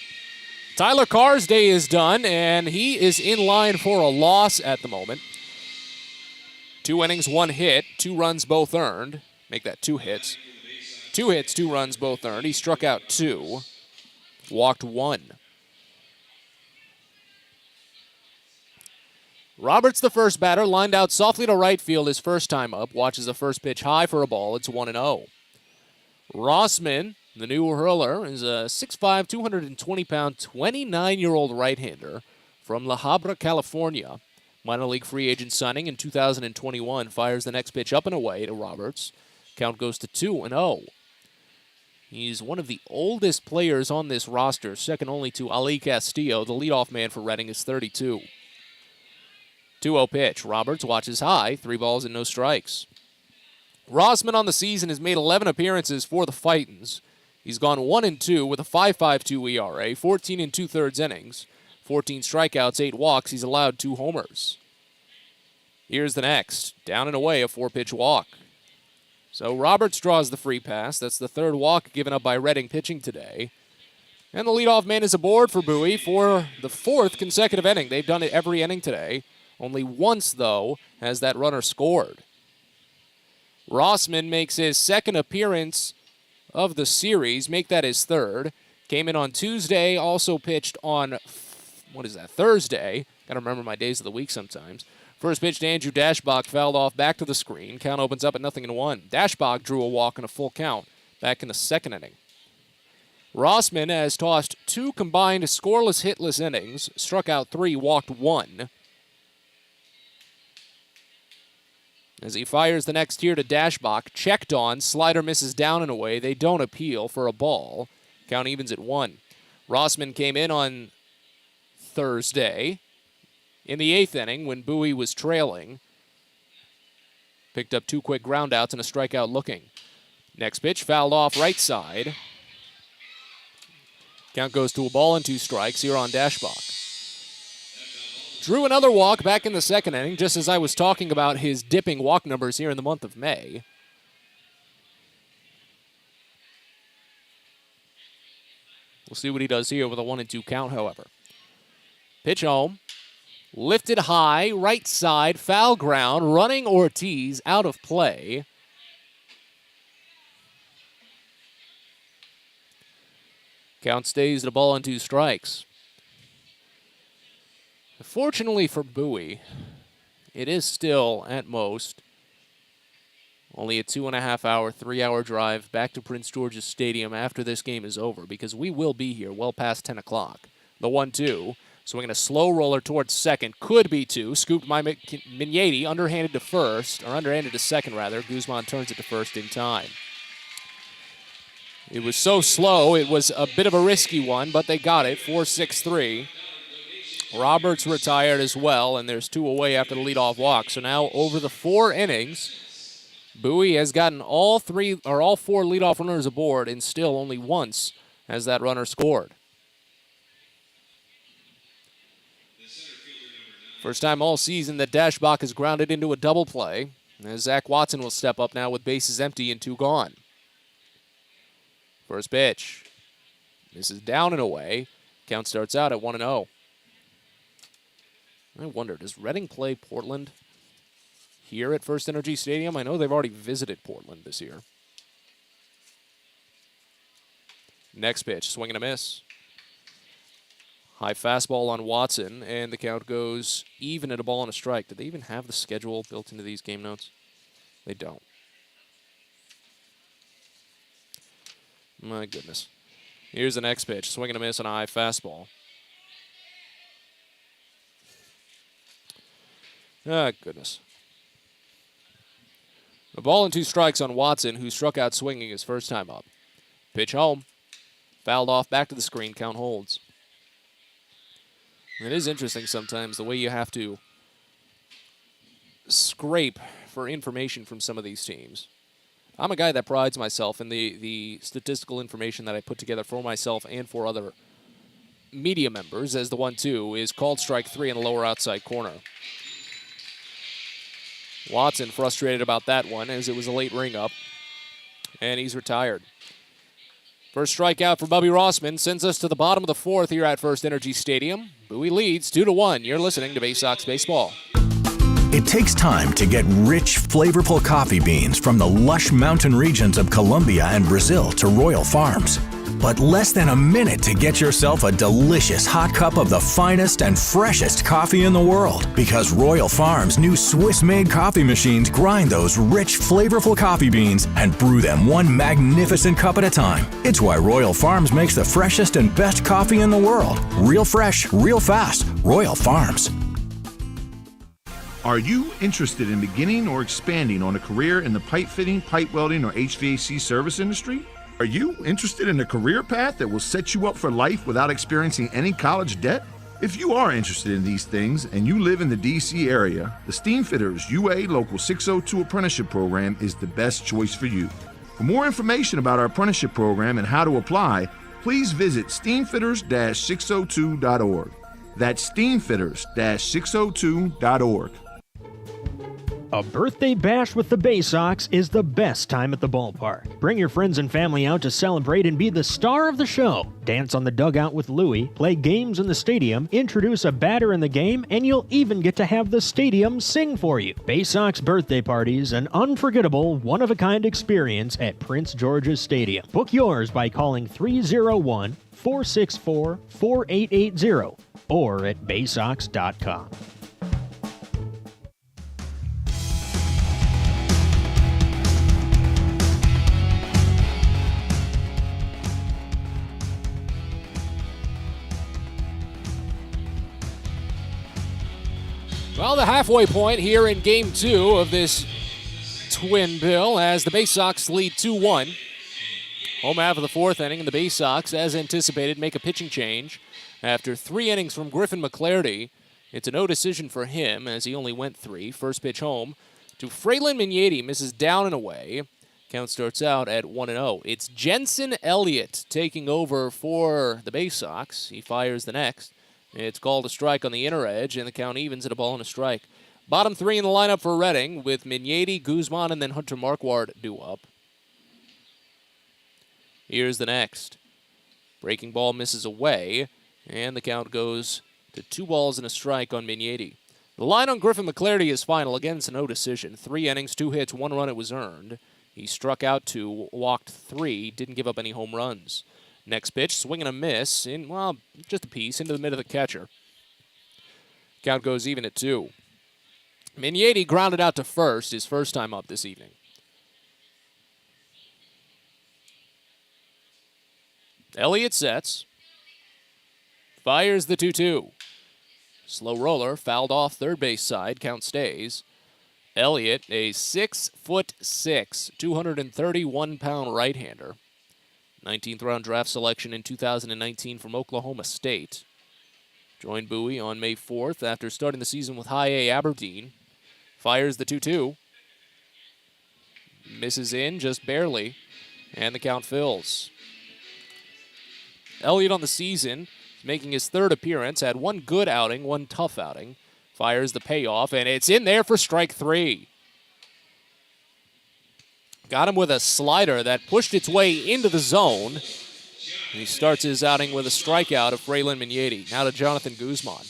Tyler Carr's day is done, and he is in line for a loss at the moment. 2 innings, 1 hit, 2 runs both earned. Make that 2 hits. 2 hits, 2 runs both earned. He struck out 2, walked 1. Roberts, the first batter, lined out softly to right field his first time up. Watches the first pitch high for a ball. It's 1-0. Rossman, the new hurler, is a 6'5", 220-pound, 29-year-old right-hander from La Habra, California. Minor league free agent signing in 2021. Fires the next pitch up and away to Roberts. Count goes to 2-0. He's one of the oldest players on this roster, second only to Ali Castillo. The leadoff man for Reading is 32. 2-0 pitch. Roberts watches high, 3 balls and no strikes. Rossman on the season has made 11 appearances for the Fightins. He's gone 1-2 with a 5.52 ERA, 14 2/3 innings, 14 strikeouts, 8 walks. He's allowed 2 homers. Here's the next. Down and away, a 4-pitch walk. So Roberts draws the free pass. That's the 3rd walk given up by Reading pitching today. And the leadoff man is aboard for Bowie for the 4th consecutive inning. They've done it every inning today. Only once, though, has that runner scored. Rossman makes his 2nd appearance of the series, make that his 3rd. Came in on Tuesday, also pitched on, Thursday. Gotta remember my days of the week sometimes. First pitch to Andrew Dashbach, fouled off back to the screen. Count opens up at 0-1. Dashbach drew a walk and a full count back in the 2nd inning. Rossman has tossed 2 combined scoreless, hitless innings, struck out 3, walked 1. As he fires the next here to Dashbach, checked on, slider misses down and away. They don't appeal for a ball. Count evens at 1. Rossman came in on Thursday in the 8th inning when Bowie was trailing. Picked up 2 quick groundouts and a strikeout looking. Next pitch fouled off right side. Count goes to a ball and 2 strikes here on Dashbach. Drew another walk back in the 2nd inning, just as I was talking about his dipping walk numbers here in the month of May. We'll see what he does here with a 1-2 count, however. Pitch home. Lifted high, right side, foul ground, running Ortiz out of play. Count stays at a ball and 2 strikes. Fortunately for Bowie, it is still, at most, Only a 2.5-hour, 3-hour drive back to Prince George's Stadium after this game is over, because we will be here well past 10 o'clock. The 1-2, swinging a slow roller towards second, could be two, scooped by Mignati, underhanded to second rather. Guzman turns it to first in time. It was so slow, it was a bit of a risky one, but they got it, 4-6-3. Roberts retired as well, and there's 2 away after the leadoff walk. So now over the 4 innings, Bowie has gotten all 4 leadoff runners aboard, and still only once has that runner scored. First time all season that Dashbach has grounded into a double play, as Zach Watson will step up now with bases empty and 2 gone. First pitch. This is down and away. Count starts out at 1-0. I wonder, does Reading play Portland here at First Energy Stadium? I know they've already visited Portland this year. Next pitch, swing and a miss. High fastball on Watson, and the count goes even at a ball and a strike. Did they even have the schedule built into these game notes? They don't. My goodness. Here's the next pitch, swing and a miss on a high fastball. Ah, goodness. A ball and 2 strikes on Watson, who struck out swinging his first time up. Pitch home. Fouled off, back to the screen, count holds. It is interesting sometimes the way you have to scrape for information from some of these teams. I'm a guy that prides myself in the statistical information that I put together for myself and for other media members, as the 1-2 is called strike 3 in the lower outside corner. Watson frustrated about that one, as it was a late ring-up, and he's retired. First strikeout for Bubby Rossman sends us to the bottom of the 4th here at First Energy Stadium. Bowie leads 2-1. You're listening to Baysox Baseball. It takes time to get rich, flavorful coffee beans from the lush mountain regions of Colombia and Brazil to Royal Farms. But less than a minute to get yourself a delicious hot cup of the finest and freshest coffee in the world. Because Royal Farms' new Swiss-made coffee machines grind those rich, flavorful coffee beans and brew them one magnificent cup at a time. It's why Royal Farms makes the freshest and best coffee in the world. Real fresh, real fast. Royal Farms. Are you interested in beginning or expanding on a career in the pipe fitting, pipe welding, or HVAC service industry? Are you interested in a career path that will set you up for life without experiencing any college debt? If you are interested in these things and you live in the DC area, the Steamfitters UA Local 602 Apprenticeship Program is the best choice for you. For more information about our apprenticeship program and how to apply, please visit steamfitters-602.org. That's steamfitters-602.org. A birthday bash with the Baysox is the best time at the ballpark. Bring your friends and family out to celebrate and be the star of the show. Dance on the dugout with Louie, play games in the stadium, introduce a batter in the game, and you'll even get to have the stadium sing for you. Baysox birthday parties, an unforgettable, one-of-a-kind experience at Prince George's Stadium. Book yours by calling 301-464-4880 or at baysox.com. Well, the halfway point here in Game 2 of this twin bill as the Baysox lead 2-1. Home half of the 4th inning, and the Baysox, as anticipated, make a pitching change. After 3 innings from Griffin McClarty, it's a no decision for him as he only went 3. First pitch home to Fraylin Mignati, misses down and away. Count starts out at 1-0. It's Jensen Elliott taking over for the Baysox. He fires the next. It's called a strike on the inner edge, and the count evens at a ball and a strike. Bottom 3 in the lineup for Reading, with Mignati, Guzman, and then Hunter Marquardt due up. Here's the next. Breaking ball misses away, and the count goes to 2 balls and a strike on Mignati. The line on Griffin McClarty is final. Again, it's a no decision. 3 innings, 2 hits, 1 run it was earned. He struck out 2, walked 3, didn't give up any home runs. Next pitch, swing and a miss, in, well, just a piece, into the mid of the catcher. Count goes even at 2. Mignati grounded out to first, his first time up this evening. Elliott sets. Fires the 2-2. Slow roller, fouled off third base side, count stays. Elliott, a 6'6", 231-pound right-hander. 19th round draft selection in 2019 from Oklahoma State. Joined Bowie on May 4th after starting the season with High A Aberdeen. Fires the 2-2. Misses in just barely, and the count fills. Elliott on the season, making his third appearance, had one good outing, one tough outing. Fires the payoff, and it's in there for strike 3. Got him with a slider that pushed its way into the zone. And he starts his outing with a strikeout of Frelin Migneti. Now to Jonathan Guzman.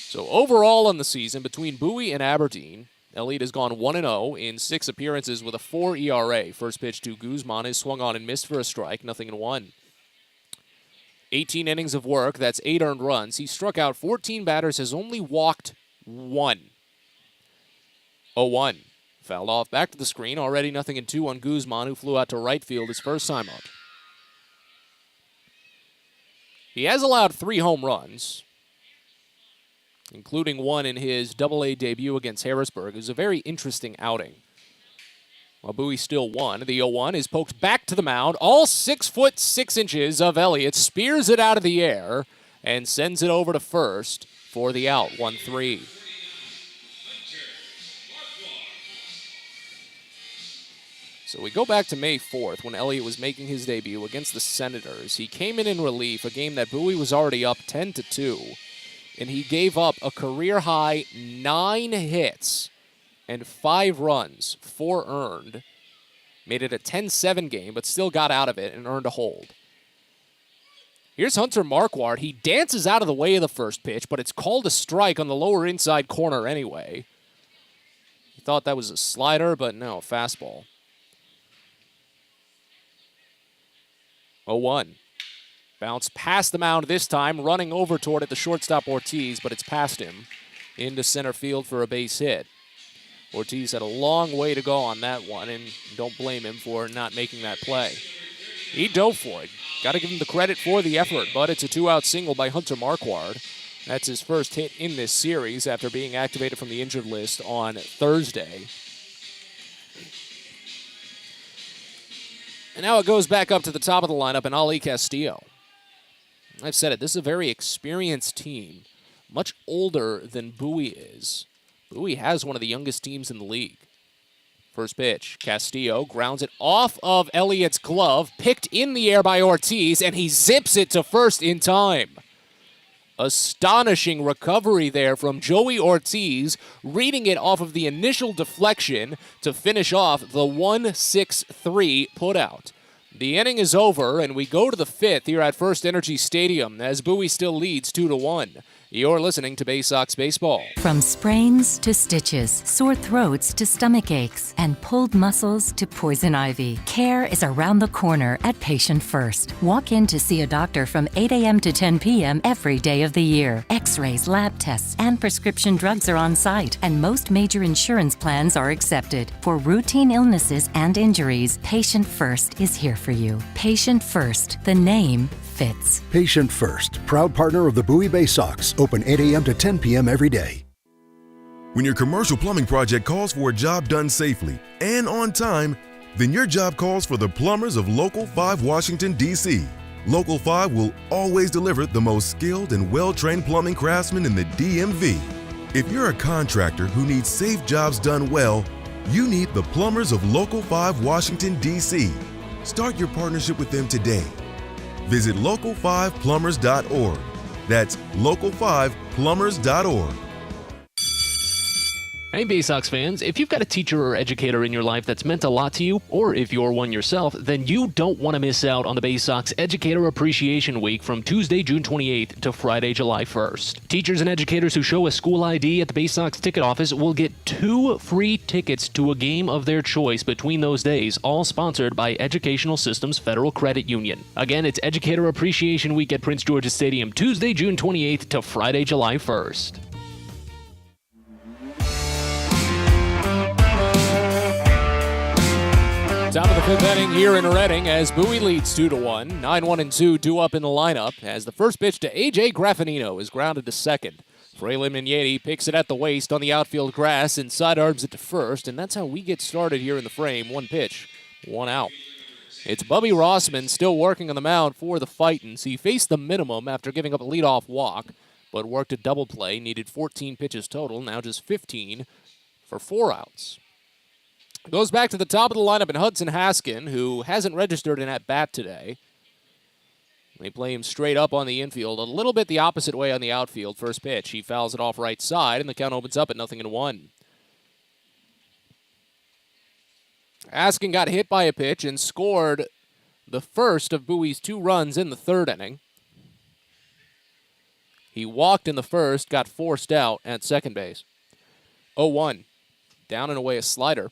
So overall on the season, between Bowie and Aberdeen, Elliott has gone 1-0 in 6 appearances with a 4 ERA. First pitch to Guzman is swung on and missed for a strike, 0-1. 18 innings of work, that's 8 earned runs. He struck out 14 batters, has only walked 1. 0-1. Fouled off back to the screen, already 0-2 on Guzman, who flew out to right field his first time up. He has allowed 3 home runs, including one in his Double-A debut against Harrisburg. It was a very interesting outing. While Bowie still won, the 0-1 is poked back to the mound. All 6'6" of Elliott spears it out of the air and sends it over to first for the out, 1-3. So we go back to May 4th when Elliott was making his debut against the Senators. He came in relief, a game that Bowie was already up 10-2, and he gave up a career-high 9 hits and 5 runs, 4 earned. Made it a 10-7 game, but still got out of it and earned a hold. Here's Hunter Marquardt. He dances out of the way of the first pitch, but it's called a strike on the lower inside corner anyway. He thought that was a slider, but no, fastball. 0-1. Bounce past the mound this time, running over toward it, the shortstop Ortiz, but it's past him into center field for a base hit. Ortiz had a long way to go on that one, and don't blame him for not making that play. He dove for it. Got to give him the credit for the effort, but it's a 2-out single by Hunter Marquardt. That's his first hit in this series after being activated from the injured list on Thursday. And now it goes back up to the top of the lineup and Ali Castillo. I've said it, this is a very experienced team, much older than Bowie is. Bowie has one of the youngest teams in the league. First pitch, Castillo grounds it off of Elliott's glove, picked in the air by Ortiz, and he zips it to first in time. Astonishing recovery there from Joey Ortiz, reading it off of the initial deflection to finish off the 1-6-3 putout. The inning is over, and we go to the 5th here at First Energy Stadium as Bowie still leads 2-1. You're listening to Baysox Baseball. From sprains to stitches, sore throats to stomach aches, and pulled muscles to poison ivy, care is around the corner at Patient First. Walk in to see a doctor from 8 a.m. to 10 p.m. every day of the year. X-rays, lab tests, and prescription drugs are on site, and most major insurance plans are accepted. For routine illnesses and injuries, Patient First is here for you. Patient First, the name fits. Patient First, proud partner of the Bowie Baysox, open 8 a.m. to 10 p.m. every day. When your commercial plumbing project calls for a job done safely and on time, then your job calls for the plumbers of Local 5 Washington, D.C. Local 5 will always deliver the most skilled and well-trained plumbing craftsmen in the DMV. If you're a contractor who needs safe jobs done well, you need the plumbers of Local 5 Washington, D.C. Start your partnership with them today. Visit local5plumbers.org. That's local5plumbers.org. Hey Baysox fans, if you've got a teacher or educator in your life that's meant a lot to you, or if you're one yourself, then you don't want to miss out on the Baysox Educator Appreciation Week from Tuesday, June 28th to Friday, July 1st. Teachers and educators who show a school ID at the Baysox ticket office will get 2 free tickets to a game of their choice between those days, all sponsored by Educational Systems Federal Credit Union. Again, it's Educator Appreciation Week at Prince George's Stadium, Tuesday, June 28th to Friday, July 1st. Top of the fifth inning here in Reading as Bowie leads 2-1. 9-1 and 2 due up in the lineup as the first pitch to A.J. Graffinino is grounded to second. Fraylin Migneti picks it at the waist on the outfield grass and sidearms it to first, and that's how we get started here in the frame. One pitch, one out. It's Bubby Rossman still working on the mound for the Fightins. He faced the minimum after giving up a leadoff walk, but worked a double play, needed 14 pitches total, now just 15 for 4 outs. Goes back to the top of the lineup in Hudson Haskin, who hasn't registered an at-bat today. They play him straight up on the infield, a little bit the opposite way on the outfield. First pitch, he fouls it off right side, and the count opens up at 0-1. Haskin got hit by a pitch and scored the first of Bowie's 2 runs in the third inning. He walked in the first, got forced out at second base. 0-1. Down and away a slider.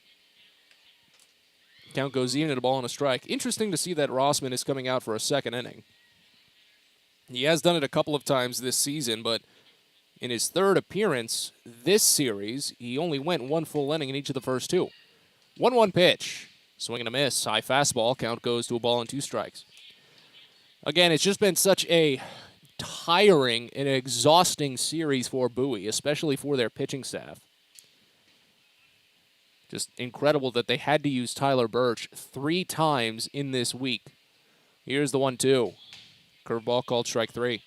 Count goes even at a ball and a strike. Interesting to see that Rossman is coming out for a second inning. He has done it a couple of times this season, but in his third appearance this series, he only went 1 full inning in each of the first 2. 1-1 pitch. Swing and a miss. High fastball. Count goes to a ball and 2 strikes. Again, it's just been such a tiring and exhausting series for Bowie, especially for their pitching staff. Just incredible that they had to use Tyler Birch 3 times in this week. Here's the 1-2. Curveball called strike 3.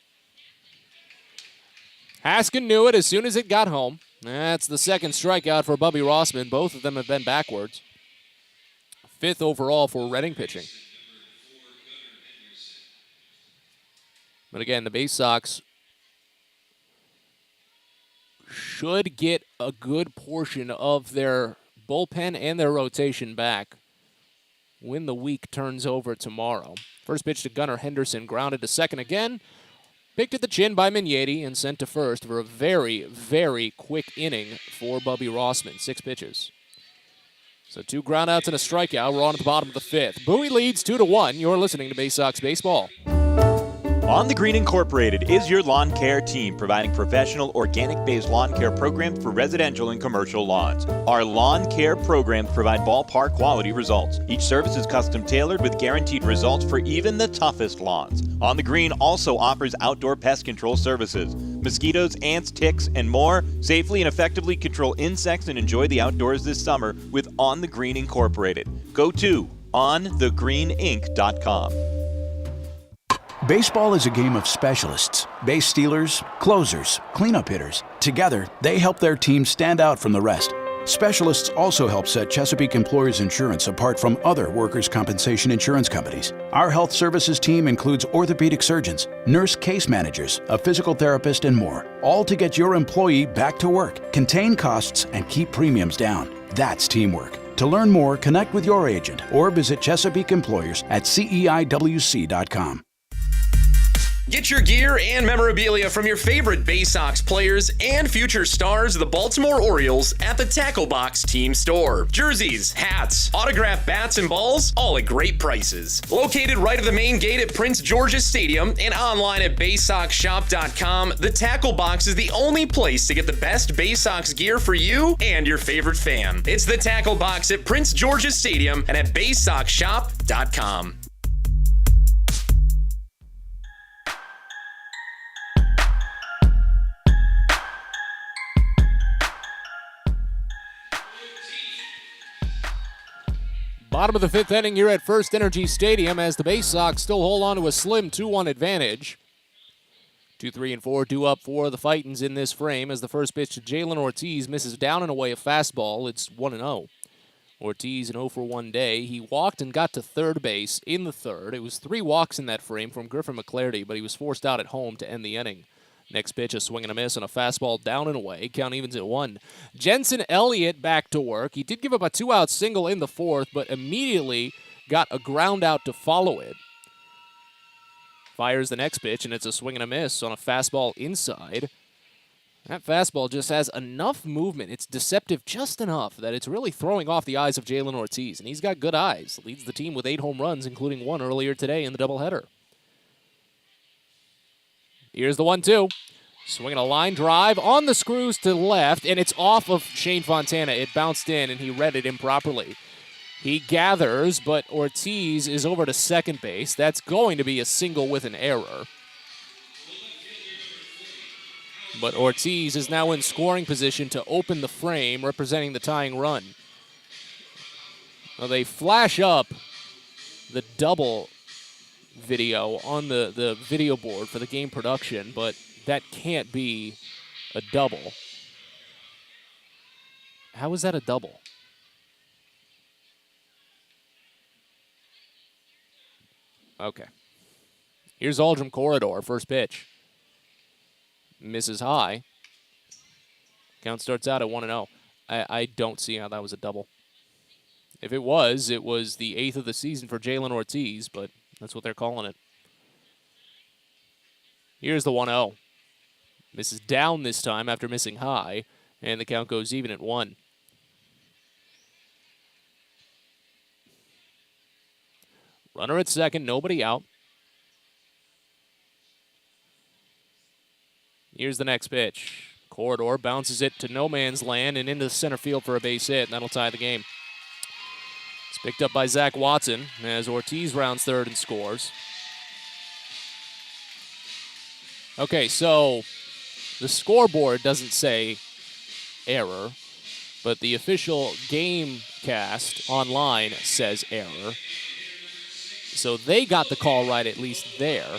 Haskin knew it as soon as it got home. That's the second strikeout for Bubby Rossman. Both of them have been backwards. 5th overall for Reading pitching. But again, the Baysox should get a good portion of their bullpen and their rotation back when the week turns over tomorrow. First pitch to Gunnar Henderson, grounded to second again. Picked at the chin by Migneti and sent to first for a very, very quick inning for Bubby Rossman. 6 pitches. So 2 groundouts and a strikeout. We're on at the bottom of the 5th. Bowie leads 2-1. You're listening to Baysox Baseball. On the Green Incorporated is your lawn care team, providing professional, organic-based lawn care programs for residential and commercial lawns. Our lawn care programs provide ballpark quality results. Each service is custom-tailored with guaranteed results for even the toughest lawns. On the Green also offers outdoor pest control services. Mosquitoes, ants, ticks, and more. Safely and effectively control insects and enjoy the outdoors this summer with On the Green Incorporated. Go to onthegreeninc.com. Baseball is a game of specialists. Base stealers, closers, cleanup hitters. Together, they help their team stand out from the rest. Specialists also help set Chesapeake Employers Insurance apart from other workers' compensation insurance companies. Our health services team includes orthopedic surgeons, nurse case managers, a physical therapist, and more, all to get your employee back to work, contain costs, and keep premiums down. That's teamwork. To learn more, connect with your agent or visit Chesapeake Employers at CEIWC.com. Get your gear and memorabilia from your favorite Baysox players and future stars of the Baltimore Orioles at the Tackle Box Team Store. Jerseys, hats, autographed bats and balls, all at great prices. Located right at the main gate at Prince George's Stadium and online at BaysoxShop.com, the Tackle Box is the only place to get the best Baysox gear for you and your favorite fan. It's the Tackle Box at Prince George's Stadium and at BaysoxShop.com. Bottom of the 5th inning here at First Energy Stadium as the Baysox still hold on to a slim 2-1 advantage. 2, 3, and 4 due up for the Fightins in this frame as the first pitch to Jalen Ortiz misses down and away a fastball. It's 1-0. Ortiz an 0-for-1 day. He walked and got to third base in the third. It was 3 walks in that frame from Griffin McClarty, but he was forced out at home to end the inning. Next pitch, a swing and a miss on a fastball down and away. Count evens at 1. Jensen Elliott back to work. He did give up a 2-out single in the 4th, but immediately got a ground out to follow it. Fires the next pitch, and it's a swing and a miss on a fastball inside. That fastball just has enough movement. It's deceptive just enough that it's really throwing off the eyes of Jalen Ortiz, and he's got good eyes. Leads the team with 8 home runs, including 1 earlier today in the doubleheader. Here's the 1-2. Swinging a line drive on the screws to left, and it's off of Shane Fontana. It bounced in, and he read it improperly. He gathers, but Ortiz is over to second base. That's going to be a single with an error. But Ortiz is now in scoring position to open the frame, representing the tying run. Well, they flash up the double video on the video board for the game production, but that can't be a double. How is that a double? Okay. Here's Aldrum Corridor, first pitch. Misses high. Count starts out at 1-0. I don't see how that was a double. If it was the 8th of the season for Jalen Ortiz, but that's what they're calling it. Here's the 1-0. Misses down this time after missing high, and the count goes even at 1. Runner at second, nobody out. Here's the next pitch. Corridor bounces it to no man's land and into the center field for a base hit, and that'll tie the game. It's picked up by Zach Watson as Ortiz rounds third and scores. Okay, so the scoreboard doesn't say error, but the official game cast online says error. So they got the call right at least there.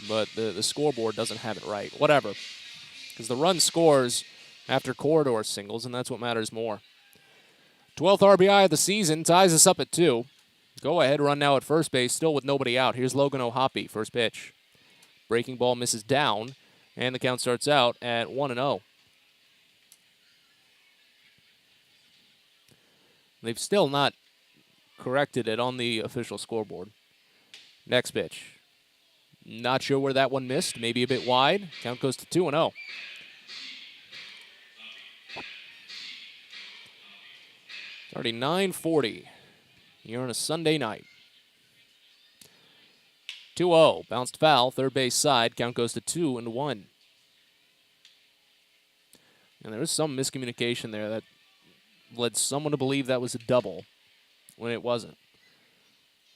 But the scoreboard doesn't have it right. Whatever. Because the run scores after Corridor singles, and that's what matters more. 12th RBI of the season ties us up at 2. Go ahead run now at first base, still with nobody out. Here's Logan O'Hoppe, first pitch. Breaking ball misses down, and the count starts out at 1-0. They've still not corrected it on the official scoreboard. Next pitch. Not sure where that one missed. Maybe a bit wide. Count goes to 2-0. It's already 9:40 here on a Sunday night. 2-0. Bounced foul. Third base side. Count goes to 2-1. And there was some miscommunication there that led someone to believe that was a double when it wasn't.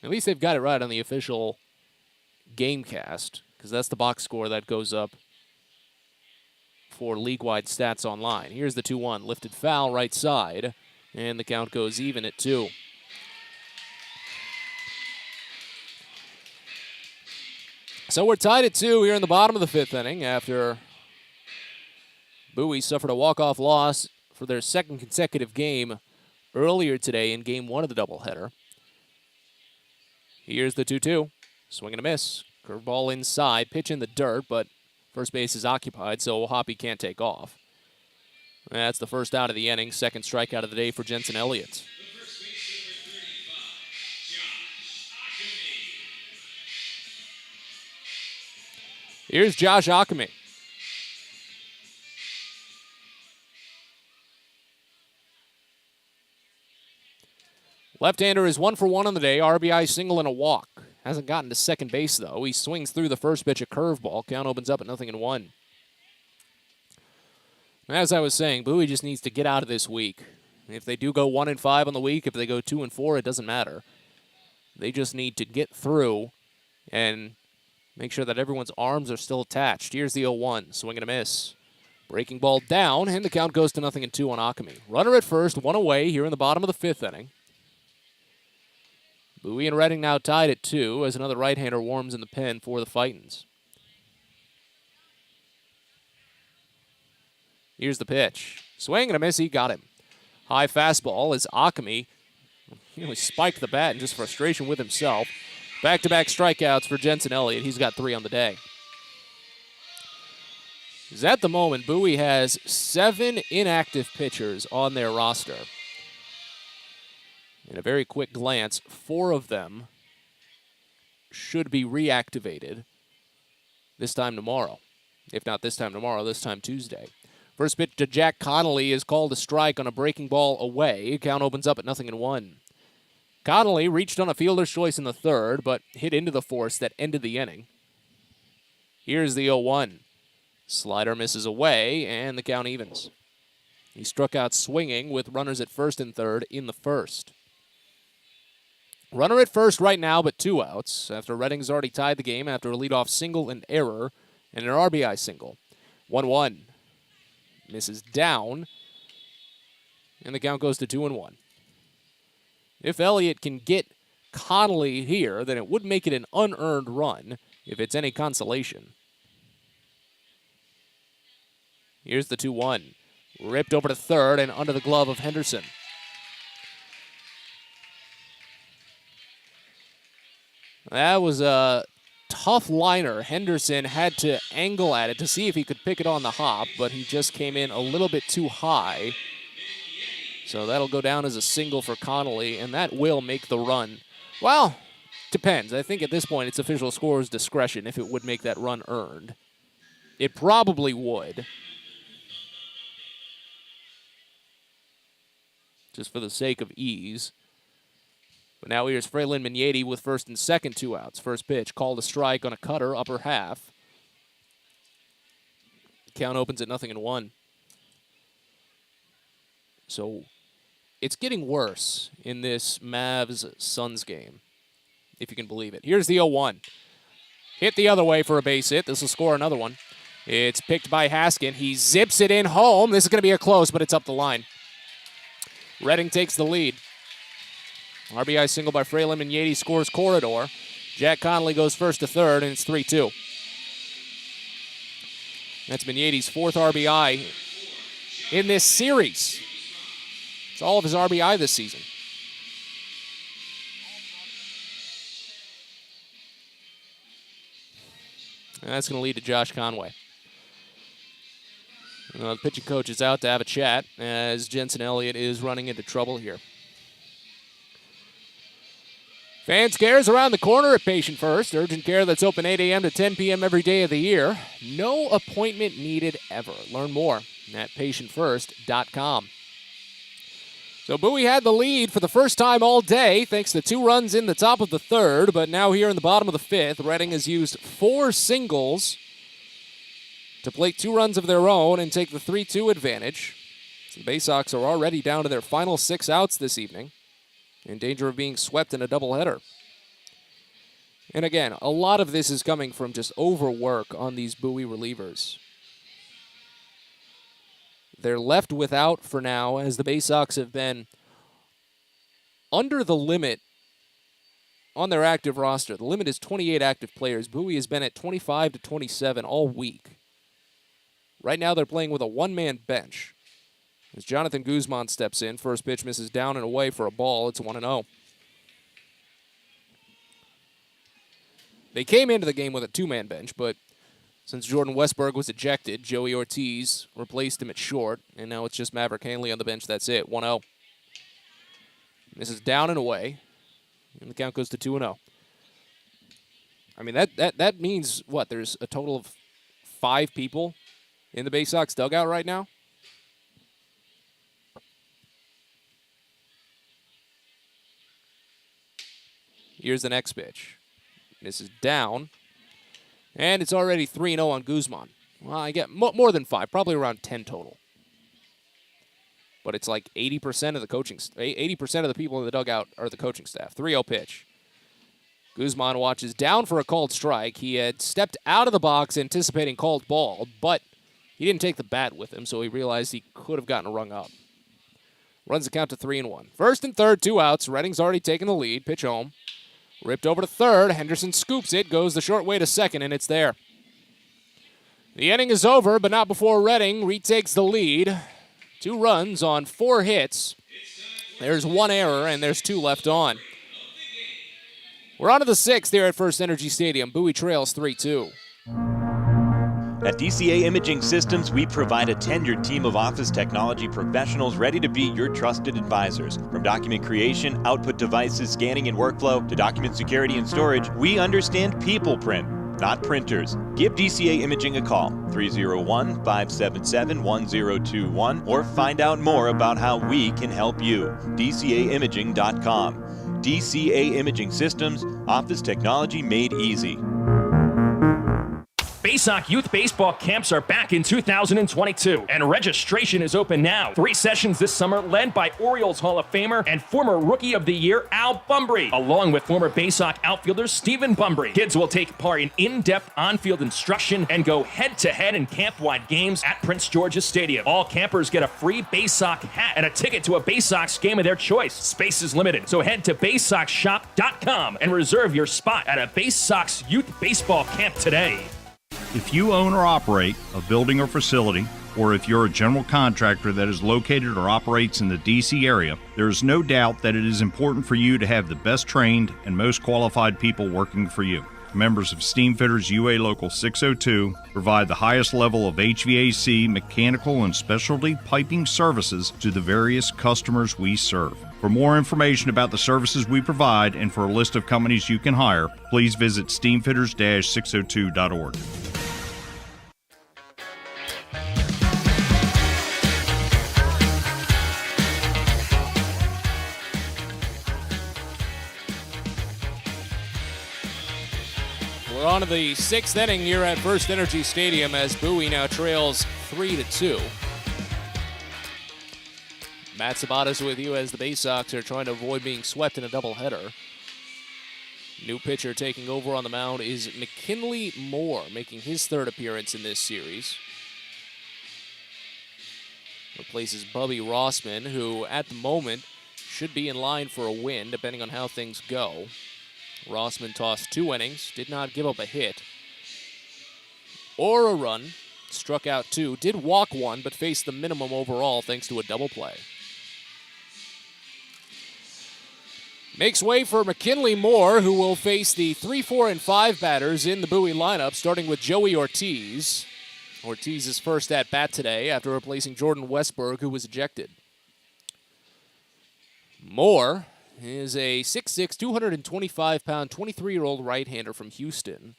At least they've got it right on the official Gamecast, because that's the box score that goes up for league-wide stats online. Here's the 2-1. Lifted foul right side, and the count goes even at 2. So we're tied at 2 here in the bottom of the 5th inning after Bowie suffered a walk-off loss for their second consecutive game earlier today in Game 1 of the doubleheader. Here's the 2-2. Swing and a miss. Curveball inside. Pitch in the dirt, but first base is occupied, so O'Hoppe can't take off. That's the first out of the inning. Second strikeout of the day for Jensen Elliott. Here's Josh Akame. Left-hander is 1 for 1 on the day. RBI single and a walk. Hasn't gotten to second base, though. He swings through the first pitch, a curveball. Count opens up at 0-1. As I was saying, Bowie just needs to get out of this week. If they do go 1-5 on the week, if they go 2-4, it doesn't matter. They just need to get through and make sure that everyone's arms are still attached. Here's the 0-1. Swing and a miss. Breaking ball down, and the count goes to 0-2 on Akame. Runner at first, one away here in the bottom of the 5th inning. Bowie and Reading now tied at 2 as another right-hander warms in the pen for the Fightins. Here's the pitch. Swing and a miss, he got him. High fastball as Akame spiked the bat in just frustration with himself. Back-to-back strikeouts for Jensen Elliott. He's got 3 on the day. As at the moment, Bowie has 7 inactive pitchers on their roster. In a very quick glance, 4 of them should be reactivated this time tomorrow. If not this time tomorrow, this time Tuesday. First pitch to Jack Connolly is called a strike on a breaking ball away. Count opens up at 0-1. Connolly reached on a fielder's choice in the 3rd, but hit into the force that ended the inning. Here's the 0-1. Slider misses away, and the count evens. He struck out swinging with runners at first and third in the first. Runner at first right now, but 2 outs after Redding's already tied the game after a leadoff single and error and an RBI single. 1-1. Misses down, and the count goes to 2-1. If Elliott can get Connolly here, then it would make it an unearned run if it's any consolation. Here's the 2-1. Ripped over to third and under the glove of Henderson. That was a tough liner. Henderson had to angle at it to see if he could pick it on the hop, but he just came in a little bit too high. So that'll go down as a single for Connolly, and that will make the run. Well, depends. I think at this point it's official scorer's discretion if it would make that run earned. It probably would. Just for the sake of ease. But now here's Frelin Migneti with first and second 2 outs. First pitch, called a strike on a cutter, upper half. Count opens at 0-1. So it's getting worse in this Mavs-Suns game, if you can believe it. Here's the 0-1. Hit the other way for a base hit. This will score another one. It's picked by Haskin. He zips it in home. This is going to be a close, but it's up the line. Redding takes the lead. RBI single by Frelin Migneti scores Corridor. Jack Connolly goes first to third, and it's 3-2. That's Migneti's 4th RBI in this series. It's all of his RBI this season. And that's going to lead to Josh Conway. The pitching coach is out to have a chat as Jensen Elliott is running into trouble here. Fan scares around the corner at Patient First. Urgent care that's open 8 a.m. to 10 p.m. every day of the year. No appointment needed ever. Learn more at patientfirst.com. So Bowie had the lead for the first time all day thanks to 2 runs in the top of the third, but now here in the bottom of the 5th, Redding has used 4 singles to plate 2 runs of their own and take the 3-2 advantage. So the Baysox are already down to their final 6 outs this evening, in danger of being swept in a doubleheader. And again, a lot of this is coming from just overwork on these Bowie relievers. They're left without for now, as the Baysox have been under the limit on their active roster. The limit is 28 active players. Bowie has been at 25 to 27 all week. Right now they're playing with a 1-man bench. As Jonathan Guzman steps in, first pitch misses down and away for a ball. It's 1-0. They came into the game with a 2-man bench, but since Jordan Westberg was ejected, Joey Ortiz replaced him at short, and now it's just Maverick Hanley on the bench. That's it, 1-0. This is down and away, and the count goes to 2-0. I mean, that means, what, there's a total of 5 people in the Baysox dugout right now? Here's the next pitch. This is down. And it's already 3-0 on Guzman. Well, I get more than 5, probably around 10 total. But it's like 80% of the 80% of the people in the dugout are the coaching staff. 3-0 pitch. Guzman watches down for a called strike. He had stepped out of the box anticipating called ball, but he didn't take the bat with him, so he realized he could have gotten rung up. Runs the count to 3-1. First and third, 2 outs. Redding's already taken the lead. Pitch home. Ripped over to third. Henderson scoops it, goes the short way to second, and it's there. The inning is over, but not before Redding retakes the lead. 2 runs on 4 hits. There's 1 error, and there's 2 left on. We're on to the 6th here at First Energy Stadium. Bowie trails 3-2. At DCA Imaging Systems, we provide a tenured team of office technology professionals ready to be your trusted advisors. From document creation, output devices, scanning and workflow, to document security and storage, we understand people print, not printers. Give DCA Imaging a call, 301-577-1021, or find out more about how we can help you. DCAimaging.com. DCA Imaging Systems, office technology made easy. Baysox Youth Baseball Camps are back in 2022, and registration is open now. 3 sessions this summer led by Orioles Hall of Famer and former Rookie of the Year Al Bumbry, along with former Baysox outfielder Stephen Bumbry. Kids will take part in in-depth on-field instruction and go head-to-head in camp-wide games at Prince George's Stadium. All campers get a free Baysox hat and a ticket to a Baysox game of their choice. Space is limited, so head to BaysoxShop.com and reserve your spot at a Baysox Youth Baseball Camp today. If you own or operate a building or facility, or if you're a general contractor that is located or operates in the D.C. area, there is no doubt that it is important for you to have the best trained and most qualified people working for you. Members of Steam Fitters UA Local 602 provide the highest level of HVAC, mechanical, and specialty piping services to the various customers we serve. For more information about the services we provide and for a list of companies you can hire, please visit steamfitters-602.org. We're on to the 6th inning here at First Energy Stadium as Bowie now trails 3-2. Matt Sabatas with you as the Baysox are trying to avoid being swept in a doubleheader. New pitcher taking over on the mound is McKinley Moore, making his 3rd appearance in this series. Replaces Bubby Rossman, who at the moment should be in line for a win, depending on how things go. Rossman tossed 2 innings, did not give up a hit or a run, struck out 2, did walk 1, but faced the minimum overall thanks to a double play. Makes way for McKinley Moore, who will face the 3, 4, and 5 batters in the Bowie lineup, starting with Joey Ortiz. Ortiz's first at-bat today after replacing Jordan Westberg, who was ejected. Moore is a 6'6", 225-pound, 23-year-old right-hander from Houston,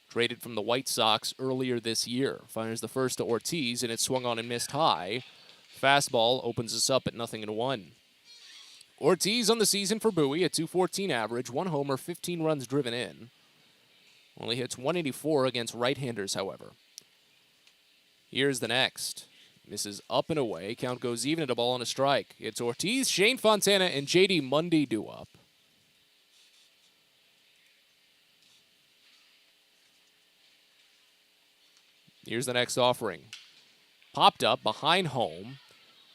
traded from the White Sox earlier this year. Fires the first to Ortiz, and it swung on and missed high. Fastball opens us up at 0-1. Ortiz on the season for Bowie, a .214 average, 1 homer, 15 runs driven in. Only hits .184 against right-handers, however. Here's the next. Misses up and away. Count goes even at a ball and a strike. It's Ortiz, Shane Fontana, and J.D. Mundy due up. Here's the next offering. Popped up behind home.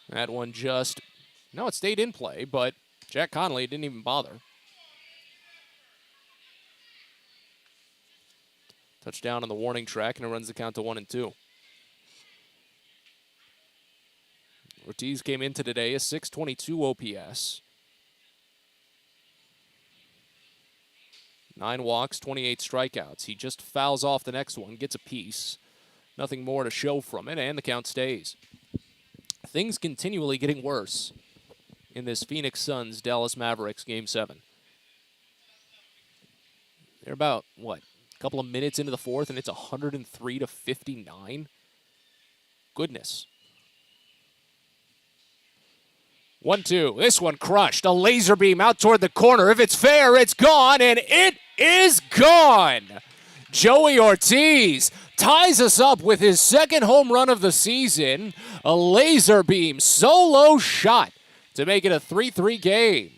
That one just... No, it stayed in play, but Jack Connolly didn't even bother. Touchdown on the warning track, and it runs the count to 1-2. Ortiz came into today a .622 OPS. 9 walks, 28 strikeouts. He just fouls off the next one, gets a piece. Nothing more to show from it, and the count stays. Things continually getting worse in this Phoenix Suns Dallas Mavericks Game 7. They're about, a couple of minutes into the 4th, and it's 103-59? Goodness. 1-2. This one crushed. A laser beam out toward the corner. If it's fair, it's gone, and it is gone. Joey Ortiz ties us up with his 2nd home run of the season. A laser beam solo shot to make it a 3-3 game.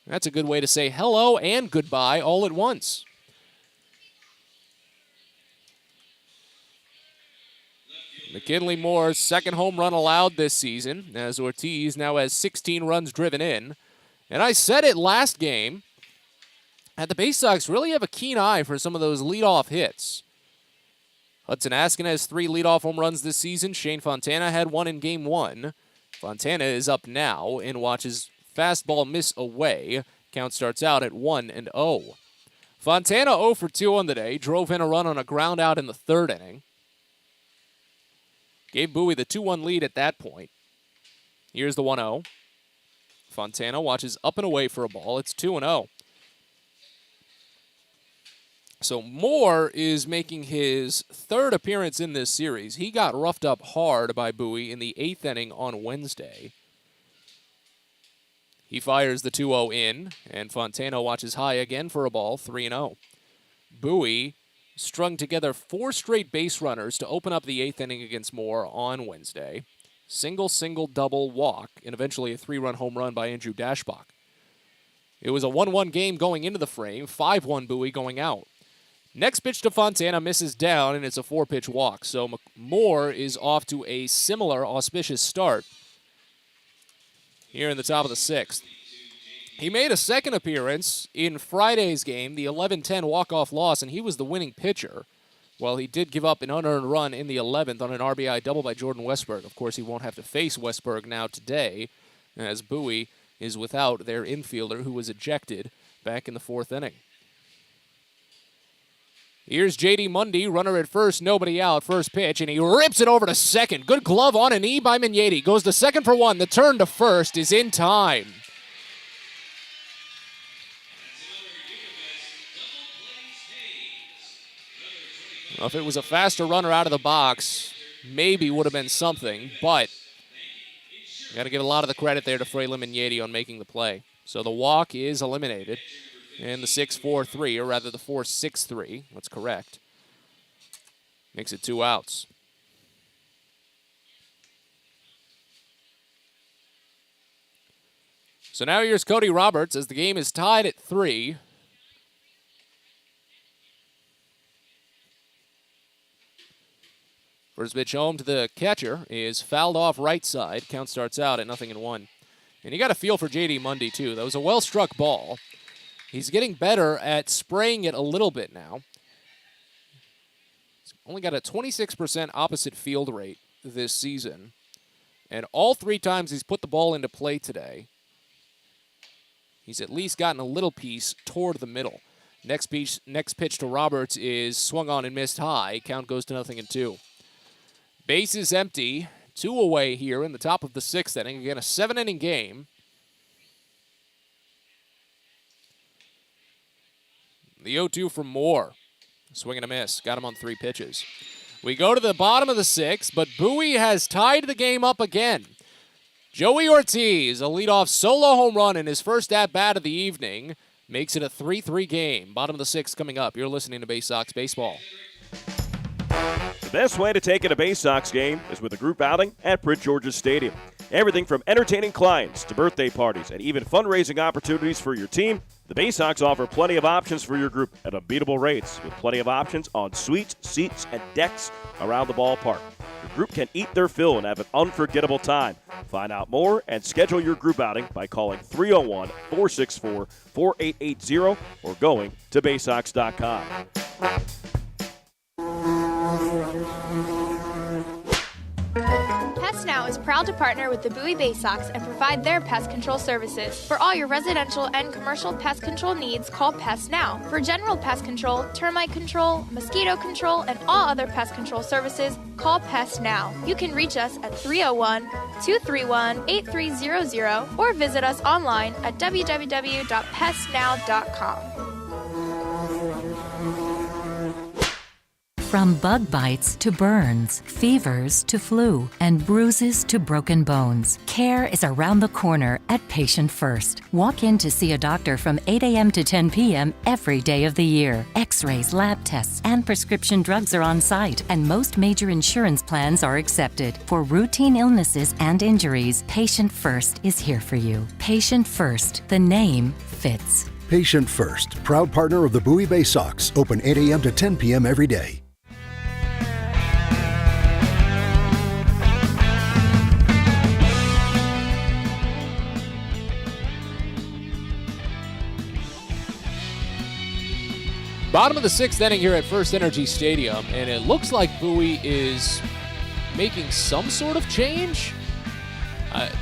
That's a good way to say hello and goodbye all at once. McKinley Moore's 2nd home run allowed this season, as Ortiz now has 16 runs driven in. And I said it last game, that the Baysox really have a keen eye for some of those leadoff hits. Hudson Askin has 3 leadoff home runs this season. Shane Fontana had 1 in Game 1. Fontana is up now and watches fastball miss away. Count starts out at 1-0. Fontana 0 for 2 on the day, drove in a run on a ground out in the 3rd inning. Gave Bowie the 2-1 lead at that point. Here's the 1-0. Fontana watches up and away for a ball. It's 2-0. So Moore is making his 3rd appearance in this series. He got roughed up hard by Bowie in the 8th inning on Wednesday. He fires the 2-0 in, and Fontana watches high again for a ball, 3-0. Bowie strung together 4 straight base runners to open up the 8th inning against Moore on Wednesday. Single, double, walk, and eventually a 3-run home run by Andrew Dashbach. It was a 1-1 game going into the frame, 5-1 Bowie going out. Next pitch to Fontana misses down, and it's a 4-pitch walk. So Moore is off to a similar auspicious start here in the top of the 6th. He made a second appearance in Friday's game, the 11-10 walk-off loss, and he was the winning pitcher. Well, he did give up an unearned run in the 11th on an RBI double by Jordan Westberg. Of course, he won't have to face Westberg now today, as Bowie is without their infielder who was ejected back in the 4th inning. Here's J.D. Mundy, runner at first, nobody out, first pitch, and he rips it over to second. Good glove on a knee by Migneti. Goes to second for 1. The turn to first is in time. Well, if it was a faster runner out of the box, maybe would have been something, but you got to give a lot of the credit there to Frelin Migneti on making the play. So the walk is eliminated, and the 6-4-3, or rather the 4-6-3, that's correct, makes it 2 outs. So now here's Cody Roberts as the game is tied at 3. First pitch home to the catcher is fouled off right side. Count starts out at 0-1. And you got a feel for J.D. Mundy, too. That was a well-struck ball. He's getting better at spraying it a little bit now. He's only got a 26% opposite field rate this season. And all 3 times he's put the ball into play today, he's at least gotten a little piece toward the middle. Next pitch to Roberts is swung on and missed high. Count goes to 0-2. Base is empty. 2 away here in the top of the 6th inning. Again, a 7-inning game. The 0-2 from Moore. Swing and a miss. Got him on 3 pitches. We go to the bottom of the 6th, but Bowie has tied the game up again. Joey Ortiz, a leadoff solo home run in his first at-bat of the evening, makes it a 3-3 game. Bottom of the 6th coming up. You're listening to Baysox Baseball. The best way to take in a Baysox game is with a group outing at Prince George's Stadium. Everything from entertaining clients to birthday parties and even fundraising opportunities for your team, the Baysox offer plenty of options for your group at unbeatable rates with plenty of options on suites, seats, and decks around the ballpark. Your group can eat their fill and have an unforgettable time. Find out more and schedule your group outing by calling 301-464-4880 or going to Baysox.com. Pest Now is proud to partner with the Bowie Baysox and provide their pest control services. For all your residential and commercial pest control needs, call Pest Now. For general pest control, termite control, mosquito control, and all other pest control services, call Pest Now. You can reach us at 301-231-8300 or visit us online at www.pestnow.com. From bug bites to burns, fevers to flu, and bruises to broken bones, care is around the corner at Patient First. Walk in to see a doctor from 8 a.m. to 10 p.m. every day of the year. X-rays, lab tests, and prescription drugs are on site, and most major insurance plans are accepted. For routine illnesses and injuries, Patient First is here for you. Patient First, the name fits. Patient First, proud partner of the Bowie Baysox, open 8 a.m. to 10 p.m. every day. Bottom of the 6th inning here at First Energy Stadium, and it looks like Bowie is making some sort of change.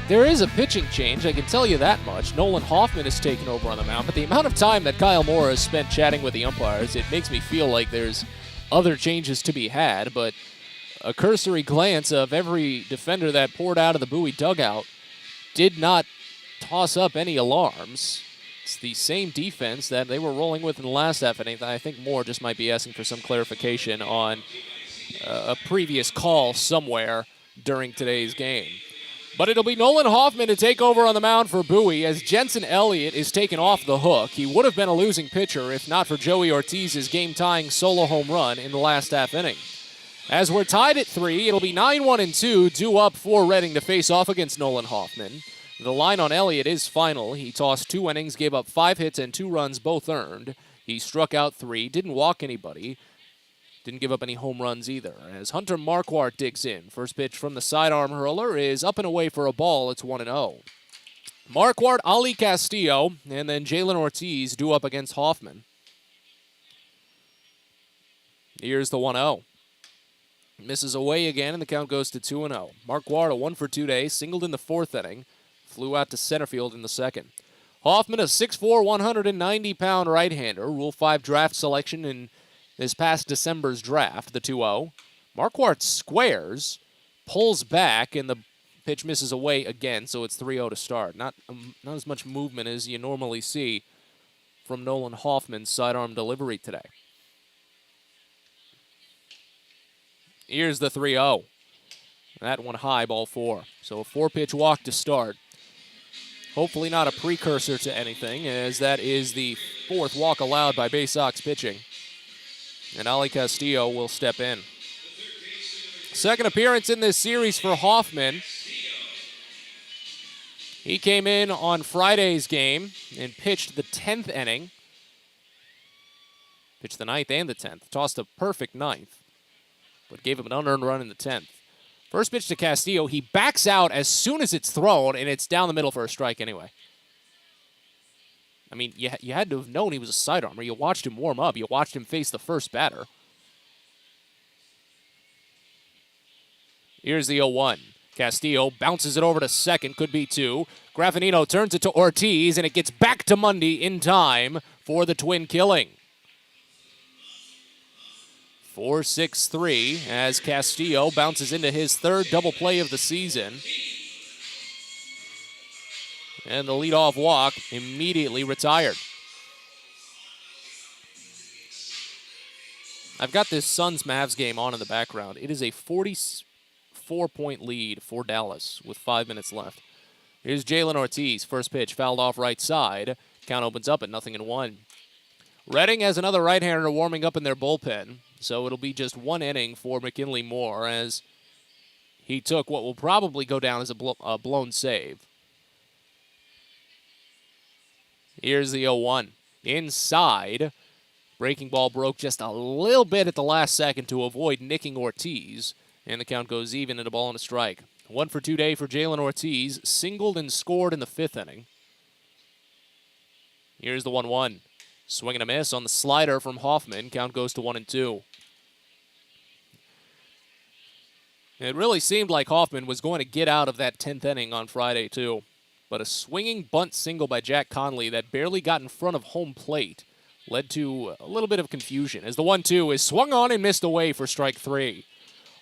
There is a pitching change, I can tell you that much. Nolan Hoffman is taken over on the mound, but the amount of time that Kyle Moore has spent chatting with the umpires, it makes me feel like there's other changes to be had, but a cursory glance of every defender that poured out of the Bowie dugout did not toss up any alarms. It's the same defense that they were rolling with in the last half inning. I think Moore just might be asking for some clarification on a previous call somewhere during today's game. But it'll be Nolan Hoffman to take over on the mound for Bowie as Jensen Elliott is taken off the hook. He would have been a losing pitcher if not for Joey Ortiz's game-tying solo home run in the last half inning. As we're tied at 3, it'll be 9-1-2 due up for Reading to face off against Nolan Hoffman. The line on Elliott is final. He tossed 2 innings, gave up 5 hits and 2 runs, both earned. He struck out 3, didn't walk anybody. Didn't give up any home runs either. As Hunter Marquardt digs in. First pitch from the sidearm hurler is up and away for a ball. It's 1-0. Marquardt, Ali Castillo, and then Jalen Ortiz due up against Hoffman. Here's the 1-0. Misses away again, and the count goes to 2-0. Marquardt, a 1-for-2 day, singled in the 4th inning. Flew out to center field in the 2nd. Hoffman, a 6'4", 190-pound right-hander. Rule 5 draft selection in this past December's draft, the 2-0. Marquardt squares, pulls back, and the pitch misses away again, so it's 3-0 to start. Not as much movement as you normally see from Nolan Hoffman's sidearm delivery today. Here's the 3-0. That one high, ball 4. So a 4-pitch walk to start. Hopefully not a precursor to anything, as that is the 4th walk allowed by Baysox pitching. And Ali Castillo will step in. Second appearance in this series for Hoffman. He came in on Friday's game and pitched the 10th inning. Pitched the 9th and the 10th. Tossed a perfect 9th, but gave him an unearned run in the 10th. First pitch to Castillo. He backs out as soon as it's thrown, and it's down the middle for a strike anyway. I mean, you had to have known he was a sidearmer. You watched him warm up. You watched him face the first batter. Here's the 0-1. Castillo bounces it over to second. Could be 2. Graffinino turns it to Ortiz, and it gets back to Mundy in time for the twin killing. 4-6-3 as Castillo bounces into his 3rd double play of the season. And the leadoff walk immediately retired. I've got this Suns-Mavs game on in the background. It is a 44-point lead for Dallas with 5 minutes left. Here's Jalen Ortiz. First pitch fouled off right side. Count opens up at 0-1. Reading has another right-hander warming up in their bullpen, so it'll be just 1 inning for McKinley Moore as he took what will probably go down as a blown save. Here's the 0-1. Inside. Breaking ball broke just a little bit at the last second to avoid nicking Ortiz. And the count goes even and a ball and a strike. 1-for-2 day for Jalen Ortiz. Singled and scored in the 5th inning. Here's the 1-1. Swing and a miss on the slider from Hoffman. Count goes to 1-2. It really seemed like Hoffman was going to get out of that 10th inning on Friday, too. But a swinging bunt single by Jack Conley that barely got in front of home plate led to a little bit of confusion as the 1-2 is swung on and missed away for strike 3.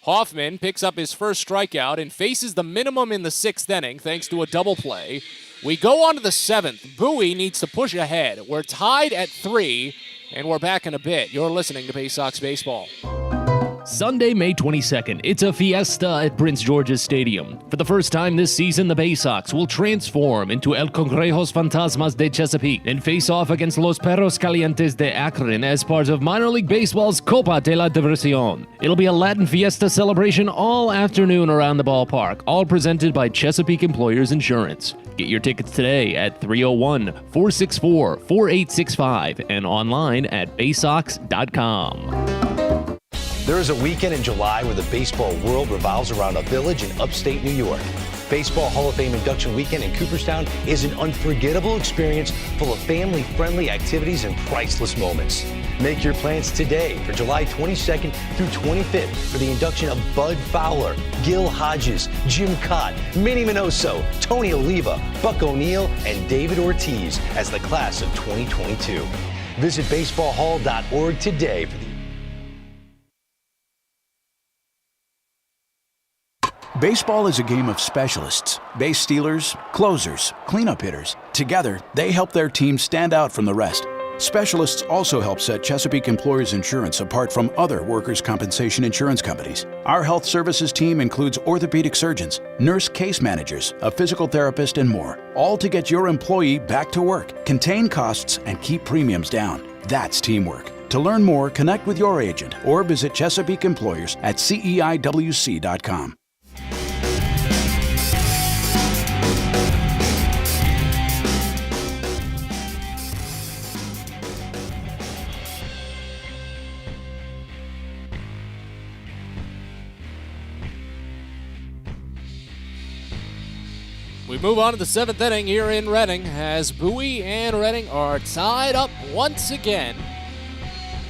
Hoffman picks up his first strikeout and faces the minimum in the 6th inning thanks to a double play. We go on to the 7th. Bowie needs to push ahead. We're tied at 3, and we're back in a bit. You're listening to Baysox Baseball. Sunday, May 22nd, it's a fiesta at Prince George's Stadium. For the first time this season, the Baysox will transform into El Congrejos Fantasmas de Chesapeake and face off against Los Perros Calientes de Akron as part of Minor League Baseball's Copa de la Diversión. It'll be a Latin fiesta celebration all afternoon around the ballpark, all presented by Chesapeake Employers Insurance. Get your tickets today at 301-464-4865 and online at baysox.com. There is a weekend in July where the baseball world revolves around a village in upstate New York. Baseball Hall of Fame induction weekend in Cooperstown is an unforgettable experience full of family-friendly activities and priceless moments. Make your plans today for July 22nd through 25th for the induction of Bud Fowler, Gil Hodges, Jim Cott, Minnie Minoso, Tony Oliva, Buck O'Neill, and David Ortiz as the class of 2022. Visit baseballhall.org today for the Baseball is a game of specialists. Base stealers, closers, cleanup hitters. Together, they help their team stand out from the rest. Specialists also help set Chesapeake Employers Insurance apart from other workers' compensation insurance companies. Our health services team includes orthopedic surgeons, nurse case managers, a physical therapist, and more, all to get your employee back to work, contain costs, and keep premiums down. That's teamwork. To learn more, connect with your agent or visit Chesapeake Employers at CEIWC.com. We move on to the 7th inning here in Reading as Bowie and Reading are tied up once again.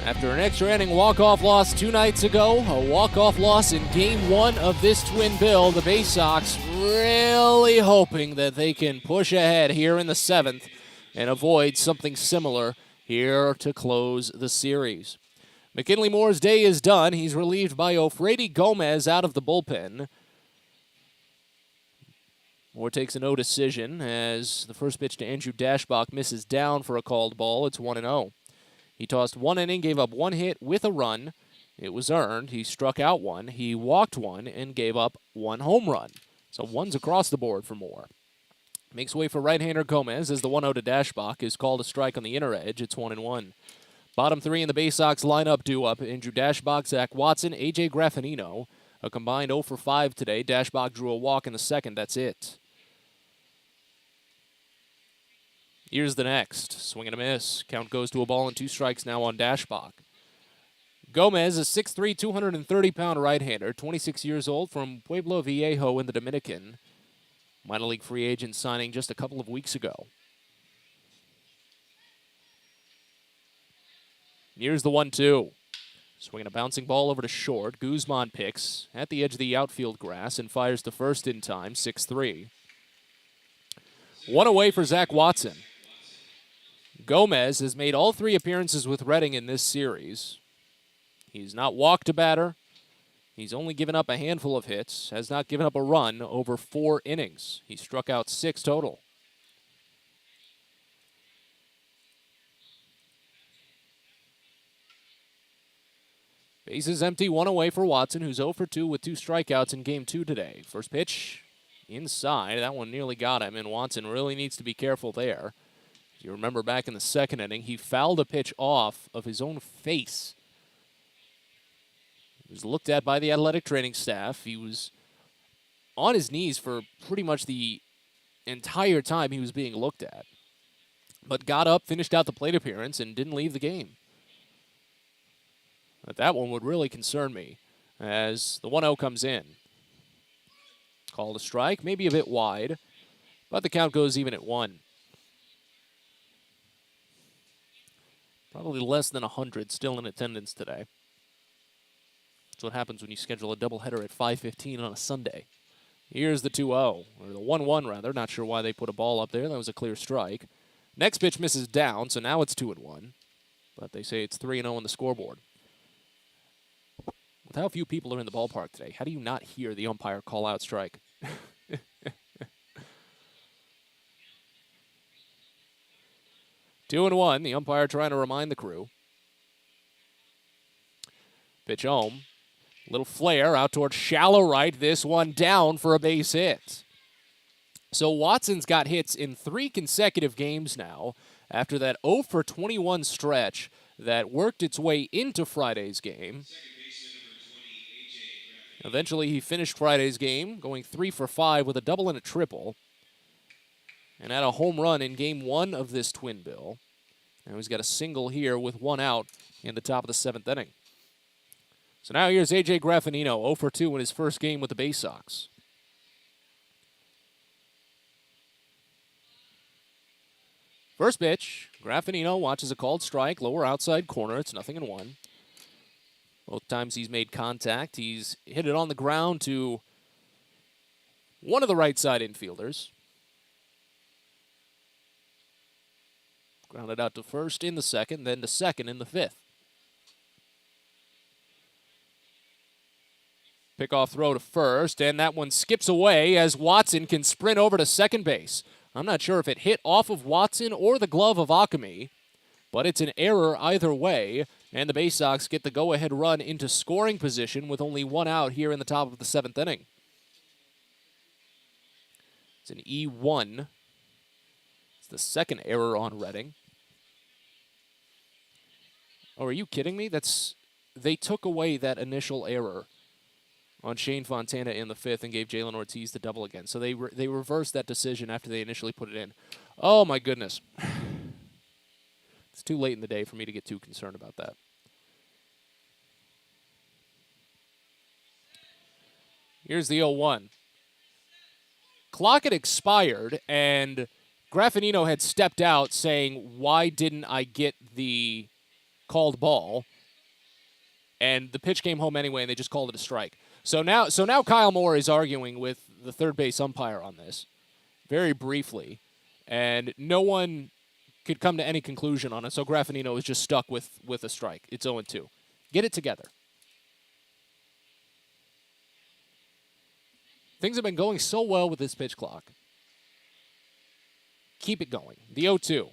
After an extra inning walk-off loss 2 nights ago, a walk-off loss in Game 1 of this twin bill, the Baysox really hoping that they can push ahead here in the 7th and avoid something similar here to close the series. McKinley Moore's day is done. He's relieved by Ofrady Gomez out of the bullpen. Moore takes a no decision as the first pitch to Andrew Dashbach misses down for a called ball. It's 1-0. He tossed 1 inning, gave up 1 hit with a run. It was earned. He struck out 1. He walked 1 and gave up 1 home run. So 1's across the board for Moore. Makes way for right-hander Gomez as the 1-0 to Dashbach is called a strike on the inner edge. It's 1-1. Bottom 3 in the Baysox lineup due up. Andrew Dashbach, Zach Watson, A.J. Graffinino. A combined 0 for 5 today. Dashbach drew a walk in the second. That's it. Here's the next. Swing and a miss. Count goes to a ball and 2 strikes now on Dashbach. Gomez, a 6'3", 230-pound right-hander, 26 years old, from Pueblo Viejo in the Dominican. Minor league free agent signing just a couple of weeks ago. Here's the 1-2. Swinging a bouncing ball over to short. Guzman picks at the edge of the outfield grass and fires to first in time, 6-3. 1 away for Zach Watson. Gomez has made all 3 appearances with Reading in this series. He's not walked a batter. He's only given up a handful of hits, has not given up a run over 4 innings. He struck out 6 total. Bases empty, 1 away for Watson, who's 0 for 2 with 2 strikeouts in Game 2 today. First pitch inside. That one nearly got him, and Watson really needs to be careful there. If you remember back in the second inning, he fouled a pitch off of his own face. He was looked at by the athletic training staff. He was on his knees for pretty much the entire time he was being looked at. But got up, finished out the plate appearance, and didn't leave the game. But that one would really concern me as the 1-0 comes in. Called a strike, maybe a bit wide, but the count goes even at 1. Probably less than 100 still in attendance today. That's what happens when you schedule a doubleheader at 5:15 on a Sunday. Here's the 2-0, or the 1-1 rather. Not sure why they put a ball up there. That was a clear strike. Next pitch misses down, so now it's 2-1. But they say it's 3-0 on the scoreboard. With how few people are in the ballpark today, how do you not hear the umpire call out strike? 2-1, the umpire trying to remind the crew. Pitch home. Little flare out towards shallow right. This one down for a base hit. So Watson's got hits in 3 consecutive games now after that 0 for 21 stretch that worked its way into Friday's game. Eventually he finished Friday's game going 3 for 5 with a double and a triple. And had a home run in Game 1 of this twin bill. Now he's got a single here with 1 out in the top of the 7th inning. So now here's A.J. Graffinino, 0 for 2 in his first game with the Baysox. First pitch, Graffinino watches a called strike, lower outside corner. It's 0-1. Both times he's made contact, he's hit it on the ground to one of the right side infielders. Grounded out to first in the second, then to second in the 5th. Pickoff throw to first, and that one skips away as Watson can sprint over to second base. I'm not sure if it hit off of Watson or the glove of Akami, But it's an error either way, and the Baysox get the go-ahead run into scoring position with only one out here in the top of the 7th inning. It's an E1. It's the second error on Reading. Oh, are you kidding me? They took away that initial error on Shane Fontana in the 5th and gave Jalen Ortiz the double again. So they reversed that decision after they initially put it in. Oh, my goodness. It's too late in the day for me to get too concerned about that. Here's the 0-1. Clock had expired, and Graffinino had stepped out saying, why didn't I get the called ball? And the pitch came home anyway, and they just called it a strike. So now Kyle Moore is arguing with the third base umpire on this, very briefly, and no one could come to any conclusion on it. So Graffinino is just stuck with a strike. It's 0-2. Get it together. Things have been going so well with this pitch clock. Keep it going. The 0-2.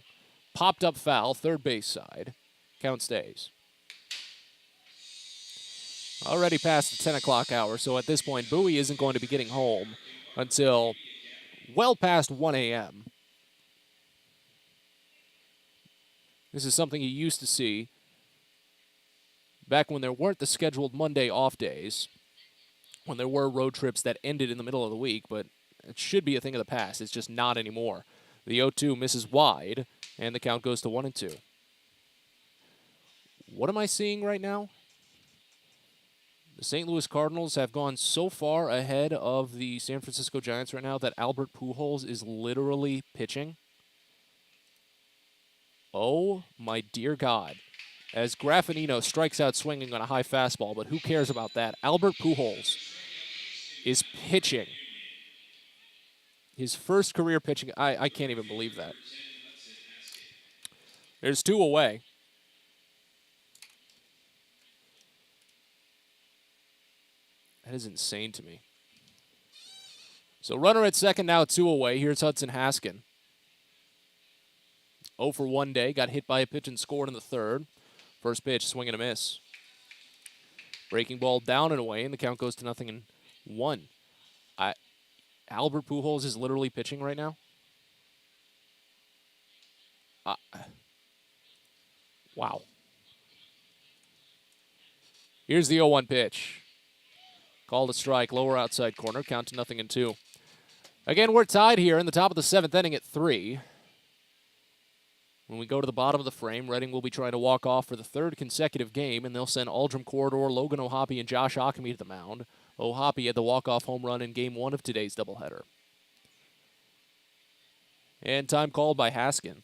Popped up foul, third base side. Count stays. Already past the 10 o'clock hour, so at this point, Bowie isn't going to be getting home until well past 1 a.m. This is something you used to see back when there weren't the scheduled Monday off days, when there were road trips that ended in the middle of the week, but it should be a thing of the past. It's just not anymore. The 0-2 misses wide, and the count goes to 1-2. What am I seeing right now? The St. Louis Cardinals have gone so far ahead of the San Francisco Giants right now that Albert Pujols is literally pitching. Oh, my dear God. As Graffinino strikes out swinging on a high fastball, but who cares about that? Albert Pujols is pitching. His first career pitching. I can't even believe that. There's 2 away. That is insane to me. So runner at second, now 2 away. Here's Hudson Haskin. 0 for 1 day. Got hit by a pitch and scored in the 3rd. First pitch, swing and a miss. Breaking ball down and away, and the count goes to 0-1. Albert Pujols is literally pitching right now. Wow. Here's the 0-1 pitch. Called a strike, lower outside corner, count to 0-2. Again, we're tied here in the top of the 7th inning at 3. When we go to the bottom of the frame, Reading will be trying to walk off for the 3rd consecutive game, and they'll send Aldrum Corridor, Logan O'Hoppe, and Josh Ockamy to the mound. O'Hoppe had the walk-off home run in Game 1 of today's doubleheader. And time called by Haskin.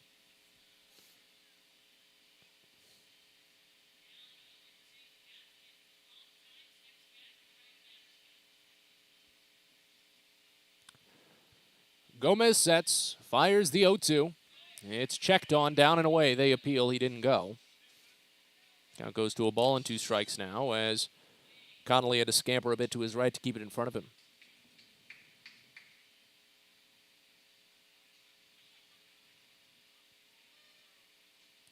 Gomez sets, fires the 0-2. It's checked on, down and away. They appeal. He didn't go. Count goes to a ball and 2 strikes now as Connolly had to scamper a bit to his right to keep it in front of him.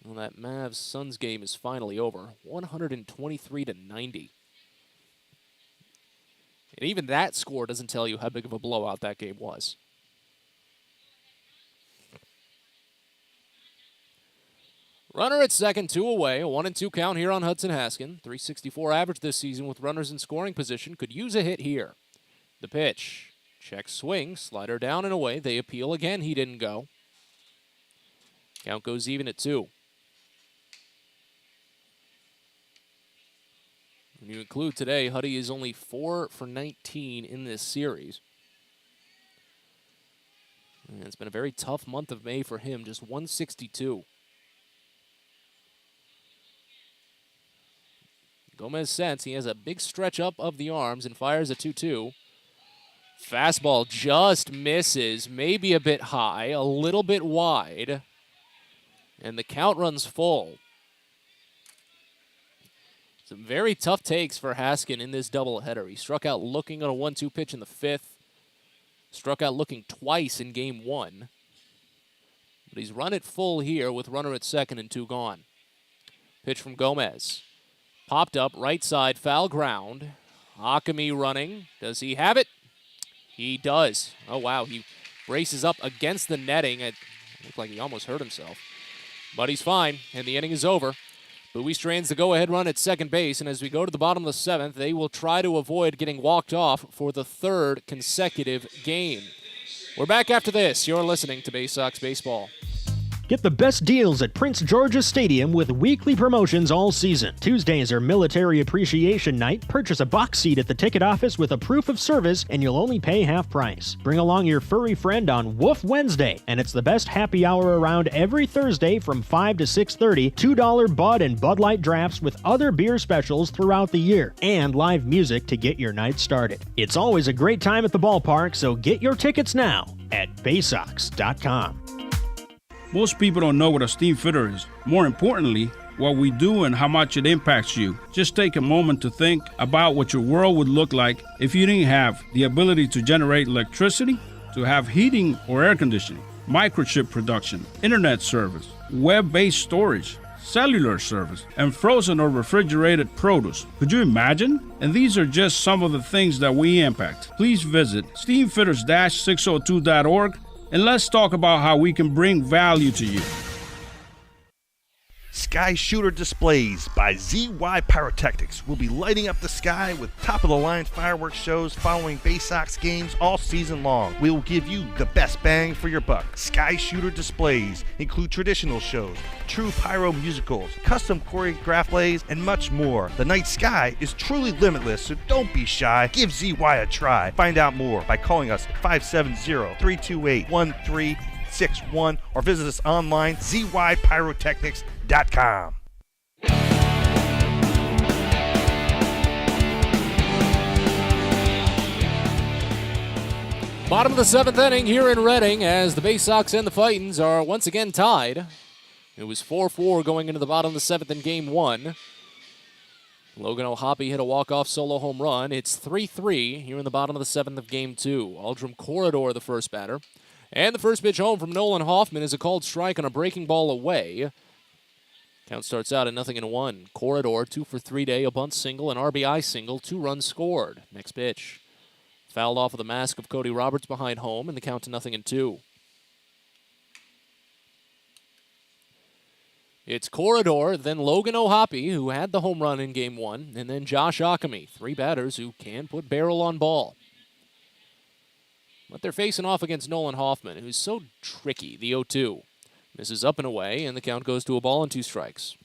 Well, that Mavs-Suns game is finally over. 123-90. And even that score doesn't tell you how big of a blowout that game was. Runner at second, 2 away. A 1-2 count here on Hudson Haskin. .364 average this season with runners in scoring position. Could use a hit here. The pitch. Check swing. Slider down and away. They appeal again. He didn't go. Count goes even at 2. When you include today, Huddy is only 4 for 19 in this series. And it's been a very tough month of May for him. Just 162. Gomez sets. He has a big stretch up of the arms and fires a 2-2. Fastball just misses, maybe a bit high, a little bit wide. And the count runs full. Some very tough takes for Haskin in this doubleheader. He struck out looking on a 1-2 pitch in the 5th. Struck out looking twice in Game 1. But he's run it full here with runner at second and 2 gone. Pitch from Gomez. Popped up, right side, foul ground. Akami running. Does he have it? He does. Oh, wow. He braces up against the netting. It looked like he almost hurt himself. But he's fine, and the inning is over. Bowie strands the go-ahead run at second base, and as we go to the bottom of the 7th, they will try to avoid getting walked off for the 3rd consecutive game. We're back after this. You're listening to Baysox Baseball. Get the best deals at Prince George's Stadium with weekly promotions all season. Tuesdays are Military Appreciation Night. Purchase a box seat at the ticket office with a proof of service, and you'll only pay half price. Bring along your furry friend on Woof Wednesday, and it's the best happy hour around every Thursday from 5 to 6:30. $2 Bud and Bud Light drafts with other beer specials throughout the year, and live music to get your night started. It's always a great time at the ballpark, so get your tickets now at Baysox.com. Most people don't know what a steam fitter is. More importantly, what we do and how much it impacts you. Just take a moment to think about what your world would look like if you didn't have the ability to generate electricity, to have heating or air conditioning, microchip production, internet service, web-based storage, cellular service, and frozen or refrigerated produce. Could you imagine? And these are just some of the things that we impact. Please visit steamfitters-602.org and let's talk about how we can bring value to you. Sky Shooter Displays by ZY Pyrotechnics will be lighting up the sky with top-of-the-line fireworks shows following Baysox games all season long. We will give you the best bang for your buck. Sky Shooter Displays include traditional shows, true pyro musicals, custom choreographed plays, and much more. The night sky is truly limitless, so don't be shy. Give ZY a try. Find out more by calling us at 570-328-1361 or visit us online, zypyrotechnics.com. Bottom of the 7th inning here in Reading as the Baysox and the Fightins are once again tied. It was 4-4 going into the bottom of the 7th in Game 1. Logan O'Hoppe hit a walk-off solo home run. It's 3-3 here in the bottom of the 7th of Game 2. Aldrum Corridor, the first batter. And the first pitch home from Nolan Hoffman is a called strike on a breaking ball away. Count starts out at 0-1. Corridor, 2 for 3 day, a bunt single, an RBI single, 2 runs scored. Next pitch. Fouled off of the mask of Cody Roberts behind home, and the count to 0-2. It's Corridor, then Logan O'Hoppe, who had the home run in Game 1, and then Josh Akami, 3 batters who can put barrel on ball. But they're facing off against Nolan Hoffman, who's so tricky, the 0-2. Misses up and away, and the count goes to a ball and 2 strikes.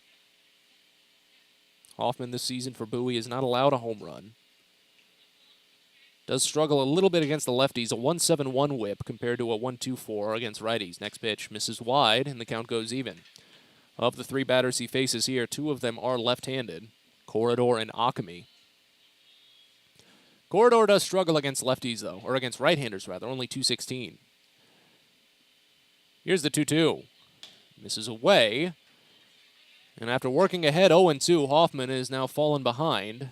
Hoffman this season for Bowie is not allowed a home run. Does struggle a little bit against the lefties, a 1.71 whip compared to a 1.24 against righties. Next pitch misses wide, and the count goes even. Of the 3 batters he faces here, 2 of them are left-handed, Corridor and Akami. Corridor does struggle against lefties, though, or against right-handers, rather, only 2.16. Here's the 2-2. Misses away. And after working ahead 0-2, Hoffman is now fallen behind,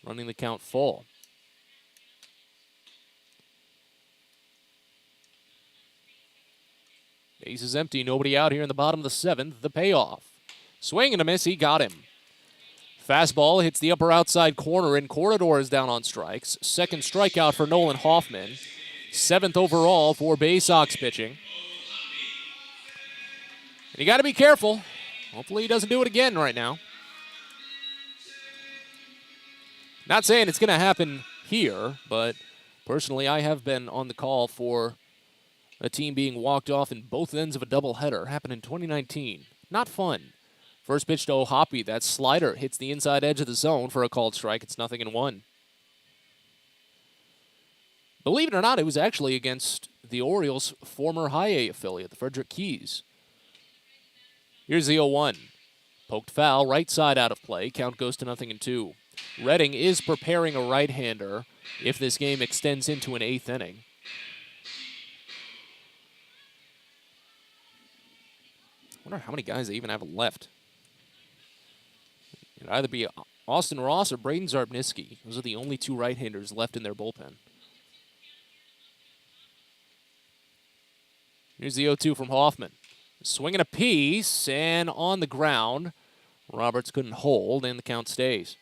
running the count full. Base is empty, nobody out here in the bottom of the 7th. The payoff. Swing and a miss, he got him. Fastball hits the upper outside corner, and Corridor is down on strikes. Second strikeout for Nolan Hoffman. 7th overall for Baysox pitching. And you got to be careful. Hopefully he doesn't do it again right now. Not saying it's going to happen here, but personally I have been on the call for a team being walked off in both ends of a doubleheader. Happened in 2019. Not fun. First pitch to O'Hoppe. That slider hits the inside edge of the zone for a called strike. It's 0-1. Believe it or not, it was actually against the Orioles' former high A affiliate, the Frederick Keys. Here's the 0-1. Poked foul, right side out of play. Count goes to 0-2. Reading is preparing a right-hander if this game extends into an 8th inning. I wonder how many guys they even have left. It'd either be Austin Ross or Braden Zarbniski. Those are the only 2 right-handers left in their bullpen. Here's the 0-2 from Hoffman. Swinging a piece, and on the ground. Roberts couldn't hold, and the count stays.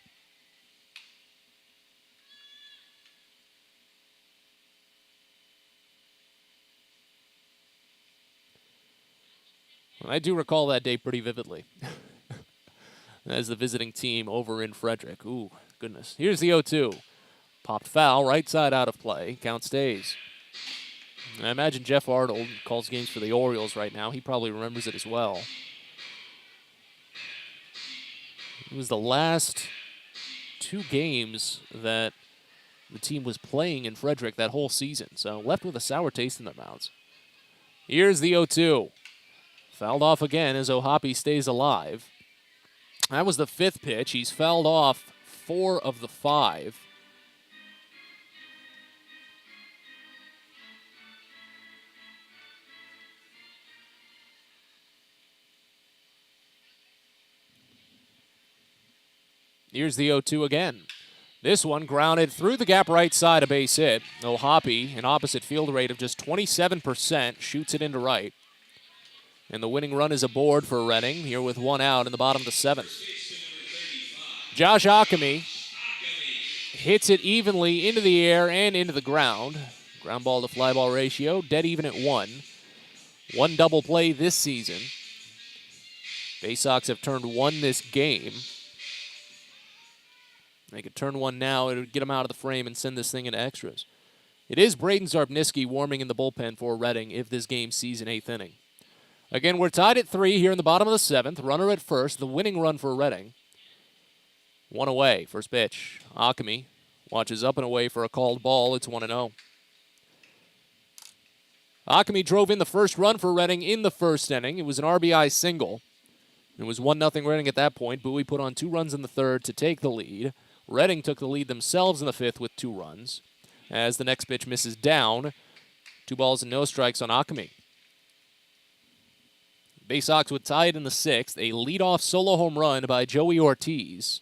I do recall that day pretty vividly. As the visiting team over in Frederick. Ooh, goodness. Here's the 0-2. Popped foul, right side out of play. Count stays. And I imagine Jeff Arnold calls games for the Orioles right now. He probably remembers it as well. It was the last 2 games that the team was playing in Frederick that whole season. So left with a sour taste in their mouths. Here's the 0-2. Fouled off again as Ohapi stays alive. That was the 5th pitch. He's fouled off 4 of the 5. Here's the 0-2 again. This one grounded through the gap right side, a base hit. Ohapi, an opposite field rate of just 27%, shoots it into right. And the winning run is aboard for Reading, here with 1 out in the bottom of the 7th. Josh Akami hits it evenly into the air and into the ground. Ground ball to fly ball ratio, dead even at 1. 1 double play this season. Baysox have turned 1 this game. They could turn 1 now. It would get them out of the frame and send this thing into extras. It is Braden Zarbniski warming in the bullpen for Reading if this game sees an 8th inning. Again, we're tied at 3 here in the bottom of the 7th. Runner at first, the winning run for Reading. 1 away, first pitch. Akami watches up and away for a called ball. It's 1-0. Akami drove in the first run for Reading in the first inning. It was an RBI single. It was 1-0 Reading at that point. Bowie put on 2 runs in the 3rd to take the lead. Reading took the lead themselves in the 5th with 2 runs. As the next pitch misses down, 2 balls and no strikes on Akami. Baysox would tie it in the 6th. A leadoff solo home run by Joey Ortiz.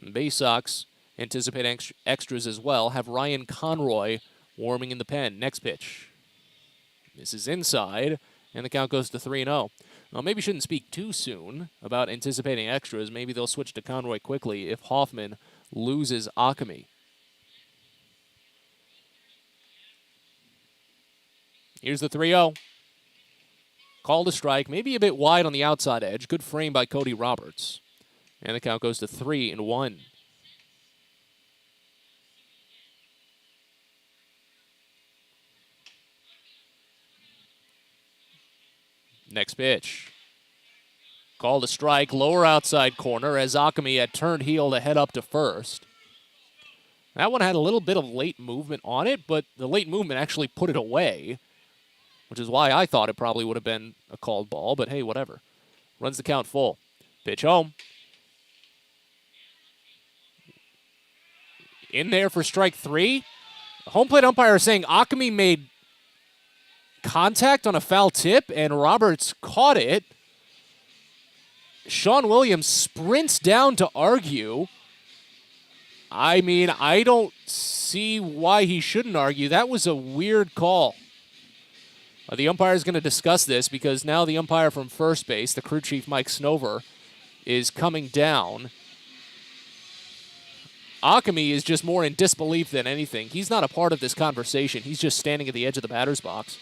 Baysox anticipate extras as well. Have Ryan Conroy warming in the pen. Next pitch. This is inside, and the count goes to 3-0. Well, maybe shouldn't speak too soon about anticipating extras. Maybe they'll switch to Conroy quickly if Hoffman loses Akami. Here's the 3-0. Called a strike, maybe a bit wide on the outside edge. Good frame by Cody Roberts. And the count goes to 3-1. Next pitch. Called a strike, lower outside corner as Akami had turned heel to head up to first. That one had a little bit of late movement on it, but the late movement actually put it away, which is why I thought it probably would have been a called ball, but hey, whatever. Runs the count full. Pitch home. In there for strike 3. The home plate umpire is saying Akami made contact on a foul tip, and Roberts caught it. Sean Williams sprints down to argue. I mean, I don't see why he shouldn't argue. That was a weird call. The umpire is going to discuss this because now the umpire from first base, the crew chief Mike Snover, is coming down. Akami is just more in disbelief than anything. He's not a part of this conversation. He's just standing at the edge of the batter's box.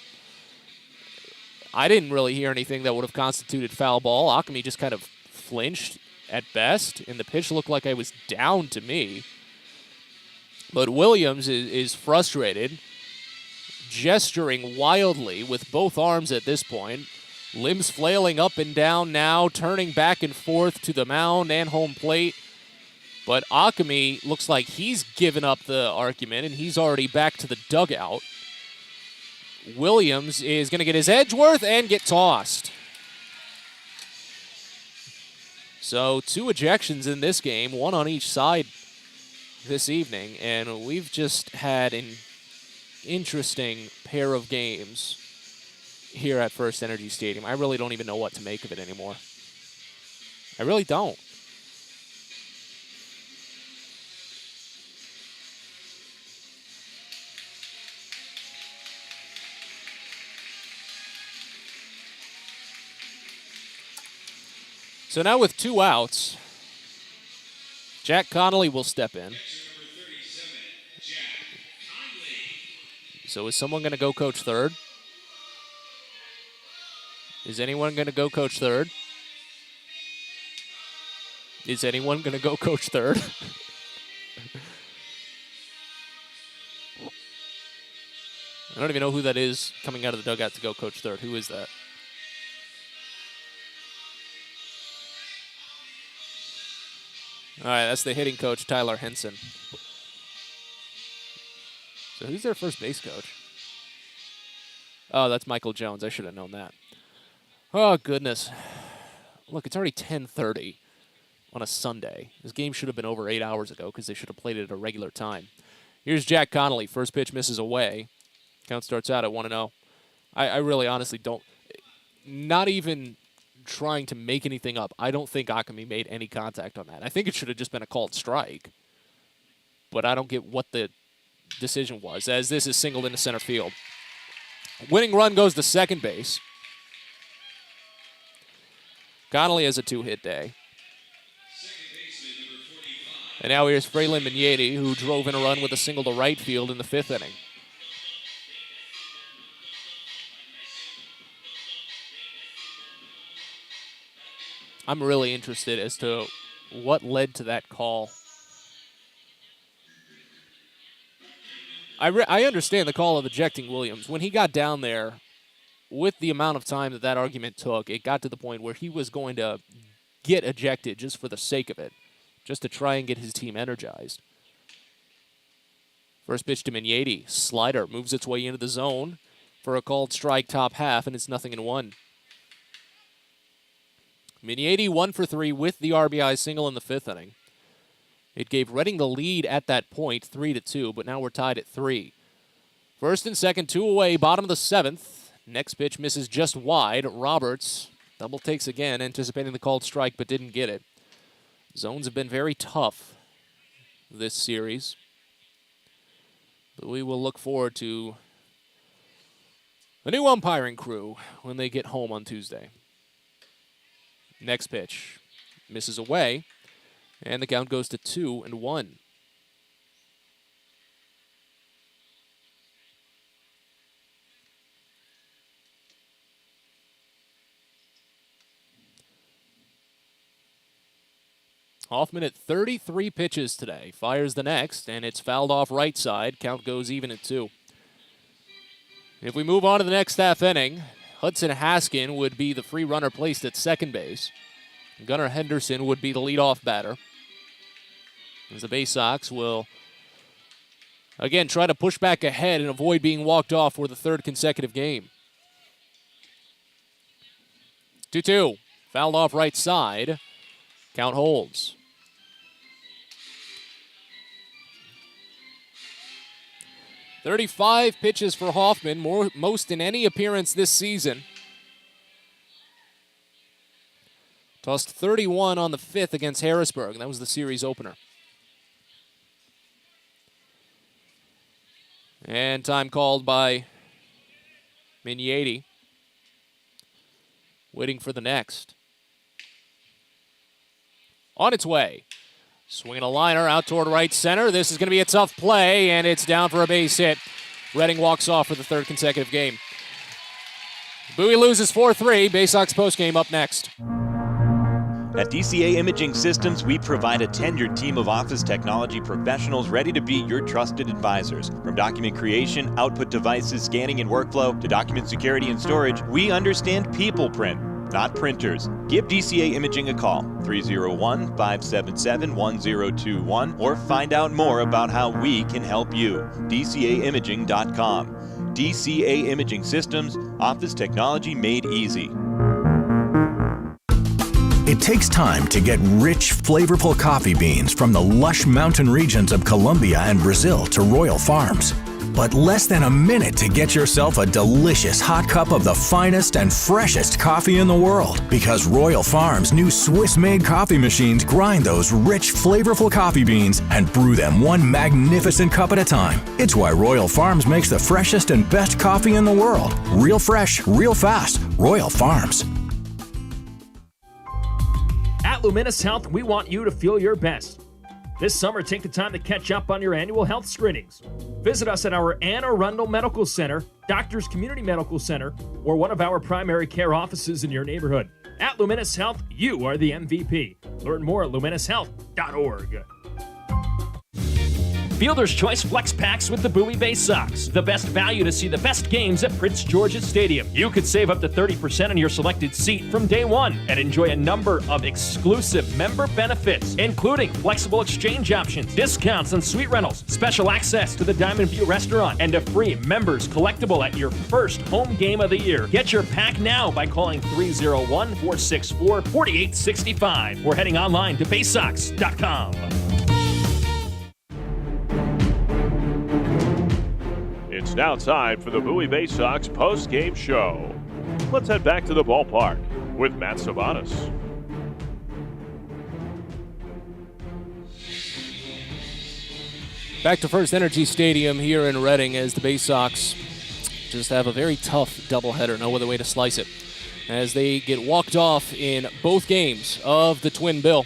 I didn't really hear anything that would have constituted foul ball. Akami just kind of flinched at best, and the pitch looked like I was down to me. But Williams is frustrated, gesturing wildly with both arms at this point. Limbs flailing up and down now, turning back and forth to the mound and home plate. But Akami looks like he's given up the argument, and he's already back to the dugout. Williams is going to get his Edgeworth and get tossed. So 2 ejections in this game, 1 on each side this evening, and we've just had an interesting pair of games here at First Energy Stadium. I really don't even know what to make of it anymore. I really don't. So now with 2 outs, Jack Connolly will step in. So is someone going to go coach third? Is anyone going to go coach third? Is anyone going to go coach third? I don't even know who that is coming out of the dugout to go coach third. Who is that? All right, that's the hitting coach, Tyler Henson. So who's their first base coach? Oh, that's Michael Jones. I should have known that. Oh, goodness. Look, it's already 10:30 on a Sunday. This game should have been over 8 hours ago because they should have played it at a regular time. Here's Jack Connolly. First pitch misses away. Count starts out at 1-0. I really honestly don't, not even trying to make anything up, I don't think Akami made any contact on that. I think it should have just been a called strike. But I don't get what the decision was, as this is singled into center field. Winning run goes to second base. Connolly has a 2-hit day. And now here's Frelin Migneti, who drove in a run with a single to right field in the 5th inning. I'm really interested as to what led to that call. I understand the call of ejecting Williams. When he got down there, with the amount of time that argument took, it got to the point where he was going to get ejected just for the sake of it, just to try and get his team energized. First pitch to Migneti. Slider moves its way into the zone for a called strike top half, and it's 0-1. Migneti 1 for 3 with the RBI single in the 5th inning. It gave Reading the lead at that point, 3-2, but now we're tied at 3. First and second, 2 away, bottom of the 7th. Next pitch misses just wide. Roberts double takes again, anticipating the called strike, but didn't get it. Zones have been very tough this series, but we will look forward to a new umpiring crew when they get home on Tuesday. Next pitch misses away, and the count goes to 2-1. Hoffman at 33 pitches today. Fires the next, and it's fouled off right side. Count goes even at 2. If we move on to the next half inning, Hudson Haskin would be the free runner placed at second base. Gunnar Henderson would be the leadoff batter. As the Baysox will, again, try to push back ahead and avoid being walked off for the 3rd consecutive game. 2-2. Fouled off right side. Count holds. "35 pitches for Hoffman, most in any appearance this season. Tossed 31 on the 5th against Harrisburg. That was the series opener. And time called by Migneti. Waiting for the next. On its way. Swinging a liner out toward right center. This is going to be a tough play, and it's down for a base hit. Reading walks off for the 3rd consecutive game. Bowie loses 4-3. Baysox postgame up next. At DCA Imaging Systems, we provide a tenured team of office technology professionals ready to be your trusted advisors. From document creation, output devices, scanning and workflow, to document security and storage, we understand people print, not printers. Give DCA Imaging a call, 301-577-1021, or find out more about how we can help you. DCAimaging.com. DCA Imaging Systems, office technology made easy. It takes time to get rich, flavorful coffee beans from the lush mountain regions of Colombia and Brazil to Royal Farms. But less than a minute to get yourself a delicious hot cup of the finest and freshest coffee in the world. Because Royal Farms' new Swiss-made coffee machines grind those rich, flavorful coffee beans and brew them one magnificent cup at a time. It's why Royal Farms makes the freshest and best coffee in the world. Real fresh, real fast. Royal Farms. At Luminous Health, we want you to feel your best. This summer, take the time to catch up on your annual health screenings. Visit us at our Anne Arundel Medical Center, Doctors Community Medical Center, or one of our primary care offices in your neighborhood. At Luminous Health, you are the MVP. Learn more at luminoushealth.org. Fielder's Choice Flex Packs with the Bowie Baysox. The best value to see the best games at Prince George's Stadium. You could save up to 30% on your selected seat from day one and enjoy a number of exclusive member benefits, including flexible exchange options, discounts on suite rentals, special access to the Diamond View restaurant, and a free members collectible at your first home game of the year. Get your pack now by calling 301-464-4865 or heading online to baysox.com. It's now time for the Bowie Baysox post-game show. Let's head back to the ballpark with Matt Sabanas. Back to First Energy Stadium here in Reading as the Baysox just have a very tough doubleheader, no other way to slice it, as they get walked off in both games of the Twin Bill.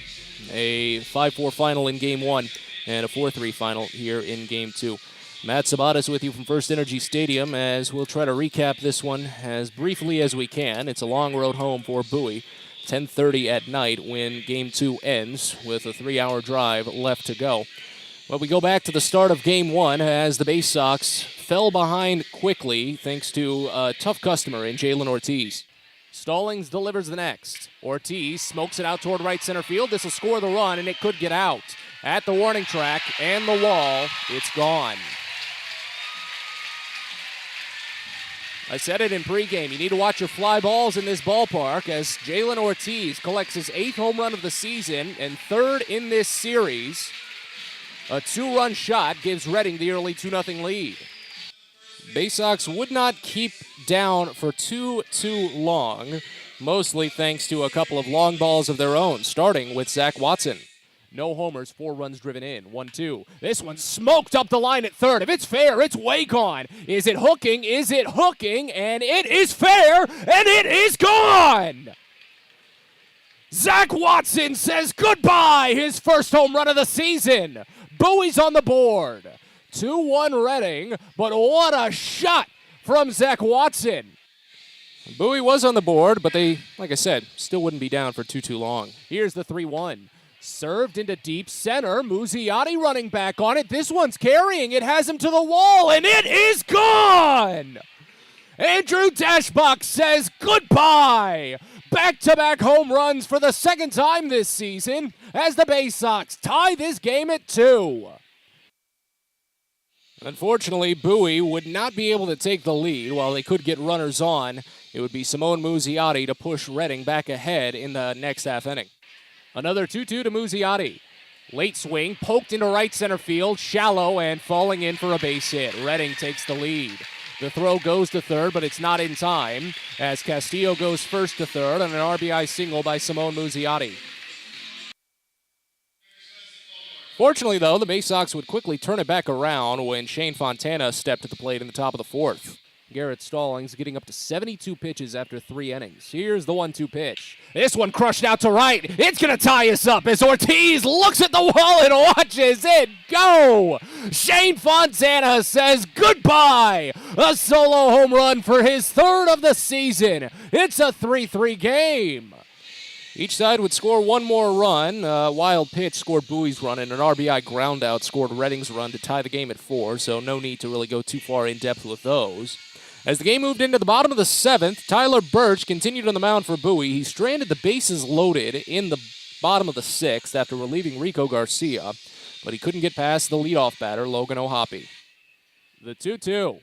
A 5-4 final in Game 1 and a 4-3 final here in Game 2. Matt Sabatas with you from First Energy Stadium as we'll try to recap this one as briefly as we can. It's a long road home for Bowie. 10:30 at night when Game 2 ends with a 3-hour drive left to go. But we go back to the start of Game 1 as the Baysox fell behind quickly thanks to a tough customer in Jalen Ortiz. Stallings delivers the next. Ortiz smokes it out toward right center field. This will score the run, and it could get out. At the warning track and the wall, it's gone. I said it in pregame. You need to watch your fly balls in this ballpark as Jalen Ortiz collects his 8th home run of the season and 3rd in this series. A 2-run shot gives Reading the early 2-0 lead. Baysox would not keep down for too long, mostly thanks to a couple of long balls of their own, starting with Zach Watson. No homers, 4 runs driven in. 1-2. This one smoked up the line at third. If it's fair, it's way gone. Is it hooking? Is it hooking? And it is fair, and it is gone! Zach Watson says goodbye, his first home run of the season. Bowie's on the board. 2-1 Reading, but what a shot from Zach Watson. Bowie was on the board, but they, like I said, still wouldn't be down for too long. Here's the 3-1. Served into deep center. Muzziotti running back on it. This one's carrying. It has him to the wall, and it is gone! Andrew Dashbach says goodbye. Back-to-back home runs for the second time this season as the Baysox tie this game at 2. Unfortunately, Bowie would not be able to take the lead. While they could get runners on, it would be Simone Muzziotti to push Reading back ahead in the next half inning. Another 2-2 to Muzziotti. Late swing, poked into right center field, shallow, and falling in for a base hit. Reading takes the lead. The throw goes to third, but it's not in time, as Castillo goes first to third on an RBI single by Simone Muzziotti. Fortunately, though, the Baysox would quickly turn it back around when Shane Fontana stepped to the plate in the top of the 4th. Garrett Stallings getting up to 72 pitches after 3 innings. Here's the 1-2 pitch. This one crushed out to right. It's going to tie us up as Ortiz looks at the wall and watches it go. Shane Fontana says goodbye. A solo home run for his 3rd of the season. It's a 3-3 game. Each side would score one more run. Wild pitch scored Bowie's run, and an RBI groundout scored Reading's run to tie the game at 4, so no need to really go too far in depth with those. As the game moved into the bottom of the 7th, Tyler Birch continued on the mound for Bowie. He stranded the bases loaded in the bottom of the 6th after relieving Rico Garcia, but he couldn't get past the leadoff batter, Logan O'Hoppe. The 2-2.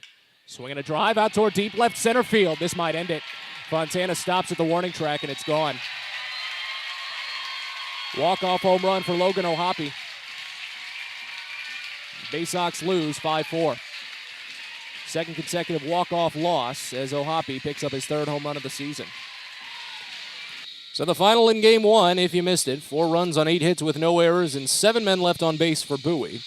Swinging a drive out toward deep left center field. This might end it. Fontana stops at the warning track, and it's gone. Walk-off home run for Logan O'Hoppe. Baysox lose 5-4. Second consecutive walk-off loss as O'Hoppe picks up his 3rd home run of the season. So the final in Game 1, if you missed it, 4 runs on 8 hits with no errors and 7 men left on base for Bowie.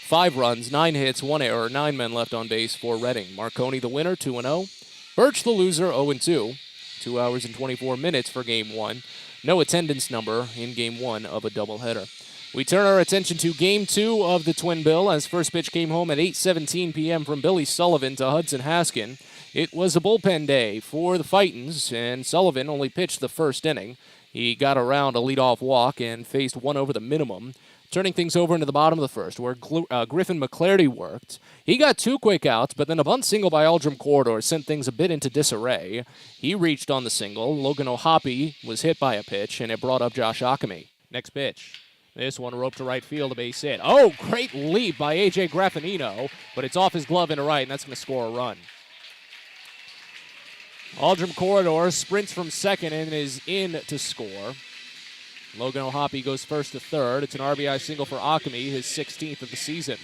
5 runs, 9 hits, 1 error, 9 men left on base for Reading. Marconi the winner, 2-0. Birch the loser, 0-2. 2 hours and 24 minutes for Game 1. No attendance number in Game 1 of a doubleheader. We turn our attention to Game 2 of the Twin Bill as first pitch came home at 8:17 p.m. from Billy Sullivan to Hudson Haskin. It was a bullpen day for the Fightins, and Sullivan only pitched the first inning. He got around a leadoff walk and faced one over the minimum. Turning things over into the bottom of the first, where Griffin McClarty worked. He got 2 quick outs, but then a bunt single by Aldrum Corridor sent things a bit into disarray. He reached on the single. Logan O'Hoppe was hit by a pitch, and it brought up Josh Ockamy. Next pitch. This one roped to right field, a base hit. Oh, great leap by A.J. Graffinino, but it's off his glove into right, and that's going to score a run. Aldrum Corridor sprints from second and is in to score. Logan O'Hoppe goes first to third. It's an RBI single for Ockamy, his 16th of the season.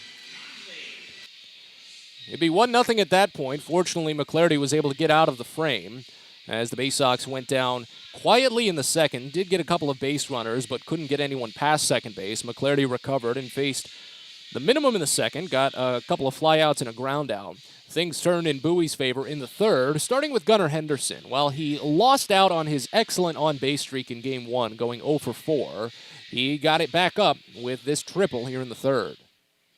It'd be 1-0 at that point. Fortunately, McClarty was able to get out of the frame as the Baysox went down quietly in the second. Did get a couple of base runners, but couldn't get anyone past second base. McClarty recovered and faced the minimum in the second. Got a couple of flyouts and a ground out. Things turned in Bowie's favor in the third, starting with Gunnar Henderson. While he lost out on his excellent on-base streak in Game 1, going 0 for 4, he got it back up with this triple here in the third.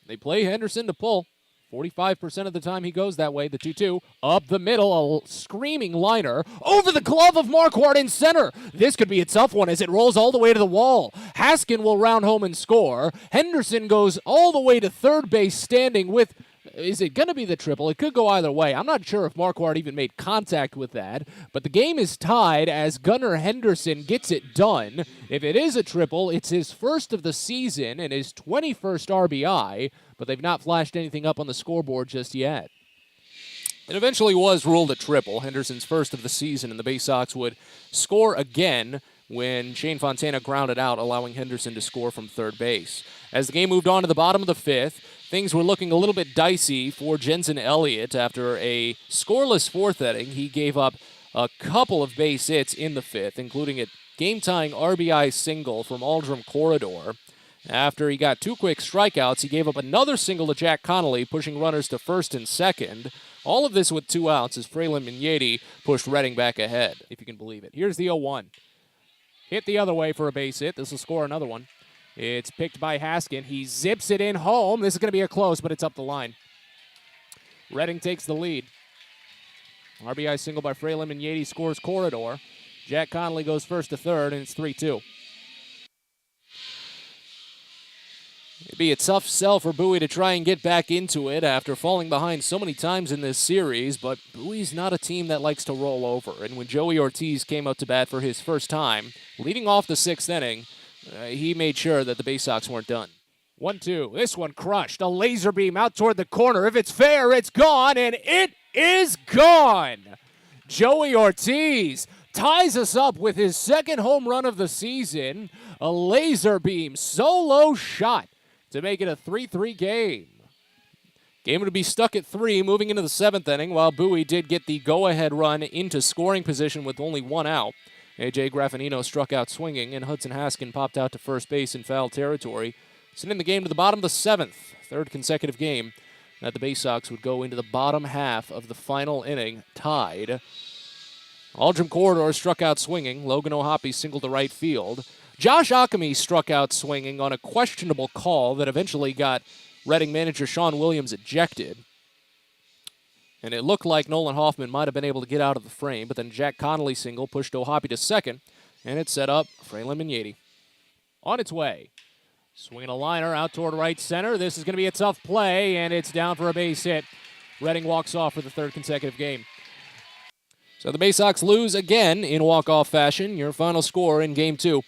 They play Henderson to pull. 45% of the time he goes that way, the 2-2. Up the middle, a screaming liner. Over the glove of Marquardt in center. This could be a tough one as it rolls all the way to the wall. Haskin will round home and score. Henderson goes all the way to third base standing with... Is it going to be the triple? It could go either way. I'm not sure if Marquardt even made contact with that, but the game is tied as Gunnar Henderson gets it done. If it is a triple, it's his first of the season and his 21st RBI, but they've not flashed anything up on the scoreboard just yet. It eventually was ruled a triple, Henderson's first of the season, and the Baysox would score again when Shane Fontana grounded out, allowing Henderson to score from third base. As the game moved on to the bottom of the fifth, things were looking a little bit dicey for Jensen Elliott. After a scoreless fourth inning, he gave up a couple of base hits in the fifth, including a game-tying RBI single from Aldrum Corridor. After he got 2 quick strikeouts, he gave up another single to Jack Connolly, pushing runners to first and second. All of this with 2 outs as Fralin Migneti pushed Redding back ahead, if you can believe it. Here's the 0-1. Hit the other way for a base hit. This will score another one. It's picked by Haskin. He zips it in home. This is going to be a close, but it's up the line. Redding takes the lead. RBI single by Fralin Migneti scores Corridor. Jack Connolly goes first to third, and it's 3-2. It'd be a tough sell for Bowie to try and get back into it after falling behind so many times in this series, but Bowie's not a team that likes to roll over. And when Joey Ortiz came up to bat for his first time, leading off the 6th inning, he made sure that the Baysox weren't done. 1-2. This one crushed. A laser beam out toward the corner. If it's fair, it's gone, and it is gone. Joey Ortiz ties us up with his second home run of the season. A laser beam solo shot to make it a 3-3 game. Game would be stuck at 3 moving into the 7th inning, while Bowie did get the go-ahead run into scoring position with only 1 out. A.J. Graffinino struck out swinging, and Hudson Haskin popped out to first base in foul territory, sending the game to the bottom of the 7th, 3rd consecutive game that the Baysox would go into the bottom half of the final inning tied. Aldrum Corridor struck out swinging. Logan O'Hoppe singled to right field. Josh Ockamy struck out swinging on a questionable call that eventually got Redding manager Sean Williams ejected. And it looked like Nolan Hoffman might have been able to get out of the frame, but then Jack Connolly single pushed O'Hoppe to second, and it set up Fralin Migneti. On its way. Swinging a liner out toward right center. This is going to be a tough play, and it's down for a base hit. Redding walks off for the 3rd consecutive game. So the Baysox lose again in walk-off fashion. Your final score in Game 2.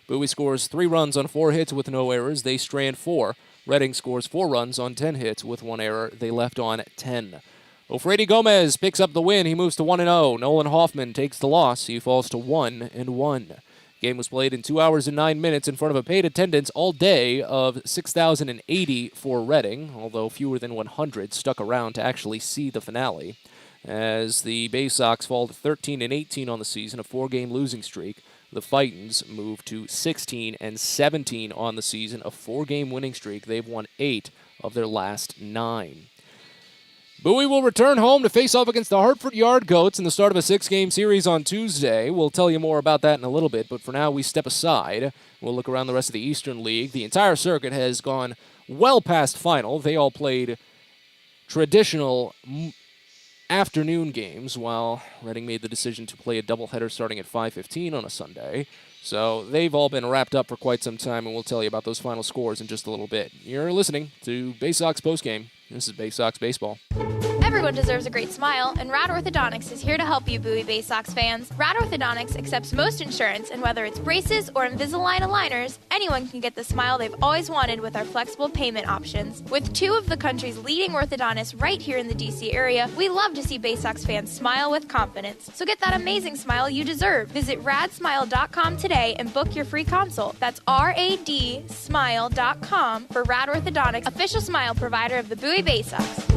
Bowie scores 3 runs on 4 hits with no errors. They strand 4. Redding scores 4 runs on 10 hits with 1 error. They left on 10. Ofrady Gomez picks up the win. He moves to 1-0. Nolan Hoffman takes the loss. He falls to 1-1. Game was played in 2 hours and 9 minutes in front of a paid attendance all day of 6,080 for Redding, although fewer than 100 stuck around to actually see the finale. As the Baysox fall to 13-18 on the season, a 4-game losing streak. The Fightins move to 16-17 on the season, a 4-game winning streak. They've won 8 of their last 9. Bowie will return home to face off against the Hartford Yard Goats in the start of a 6-game series on Tuesday. We'll tell you more about that in a little bit, but for now we step aside. We'll look around the rest of the Eastern League. The entire circuit has gone well past final. They all played traditional afternoon games, while Reading made the decision to play a doubleheader starting at 5:15 on a Sunday. So they've all been wrapped up for quite some time, and we'll tell you about those final scores in just a little bit. You're listening to Baysox Postgame. This is Baysox Baseball. Everyone deserves a great smile, and Rad Orthodontics is here to help you, Bowie Baysox fans. Rad Orthodontics accepts most insurance, and whether it's braces or Invisalign aligners, anyone can get the smile they've always wanted with our flexible payment options. With 2 of the country's leading orthodontists right here in the DC area, we love to see Baysox fans smile with confidence. So get that amazing smile you deserve. Visit radsmile.com today and book your free consult. That's radsmile.com for Rad Orthodontics, official smile provider of the Bowie Baysox.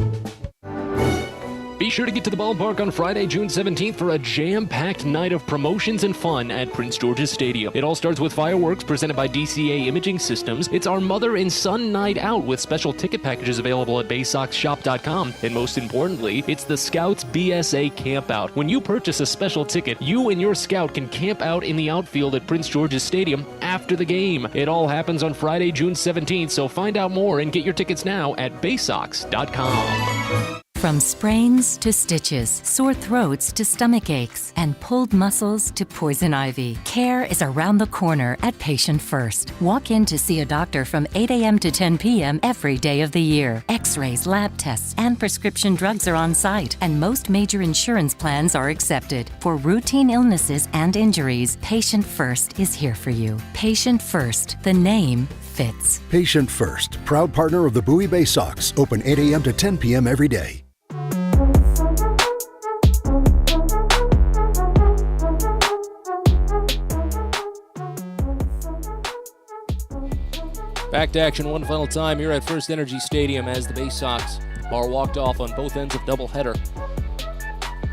Be sure to get to the ballpark on Friday, June 17th for a jam-packed night of promotions and fun at Prince George's Stadium. It all starts with fireworks presented by DCA Imaging Systems. It's our mother and son night out with special ticket packages available at BaysoxShop.com. And most importantly, it's the Scouts BSA Campout. When you purchase a special ticket, you and your scout can camp out in the outfield at Prince George's Stadium after the game. It all happens on Friday, June 17th, so find out more and get your tickets now at Baysox.com. From sprains to stitches, sore throats to stomach aches, and pulled muscles to poison ivy, care is around the corner at Patient First. Walk in to see a doctor from 8 a.m. to 10 p.m. every day of the year. X-rays, lab tests, and prescription drugs are on site, and most major insurance plans are accepted. For routine illnesses and injuries, Patient First is here for you. Patient First, the name fits. Patient First, proud partner of the Bowie Baysox, open 8 a.m. to 10 p.m. every day. Back to action one final time here at First Energy Stadium as the Baysox are walked off on both ends of doubleheader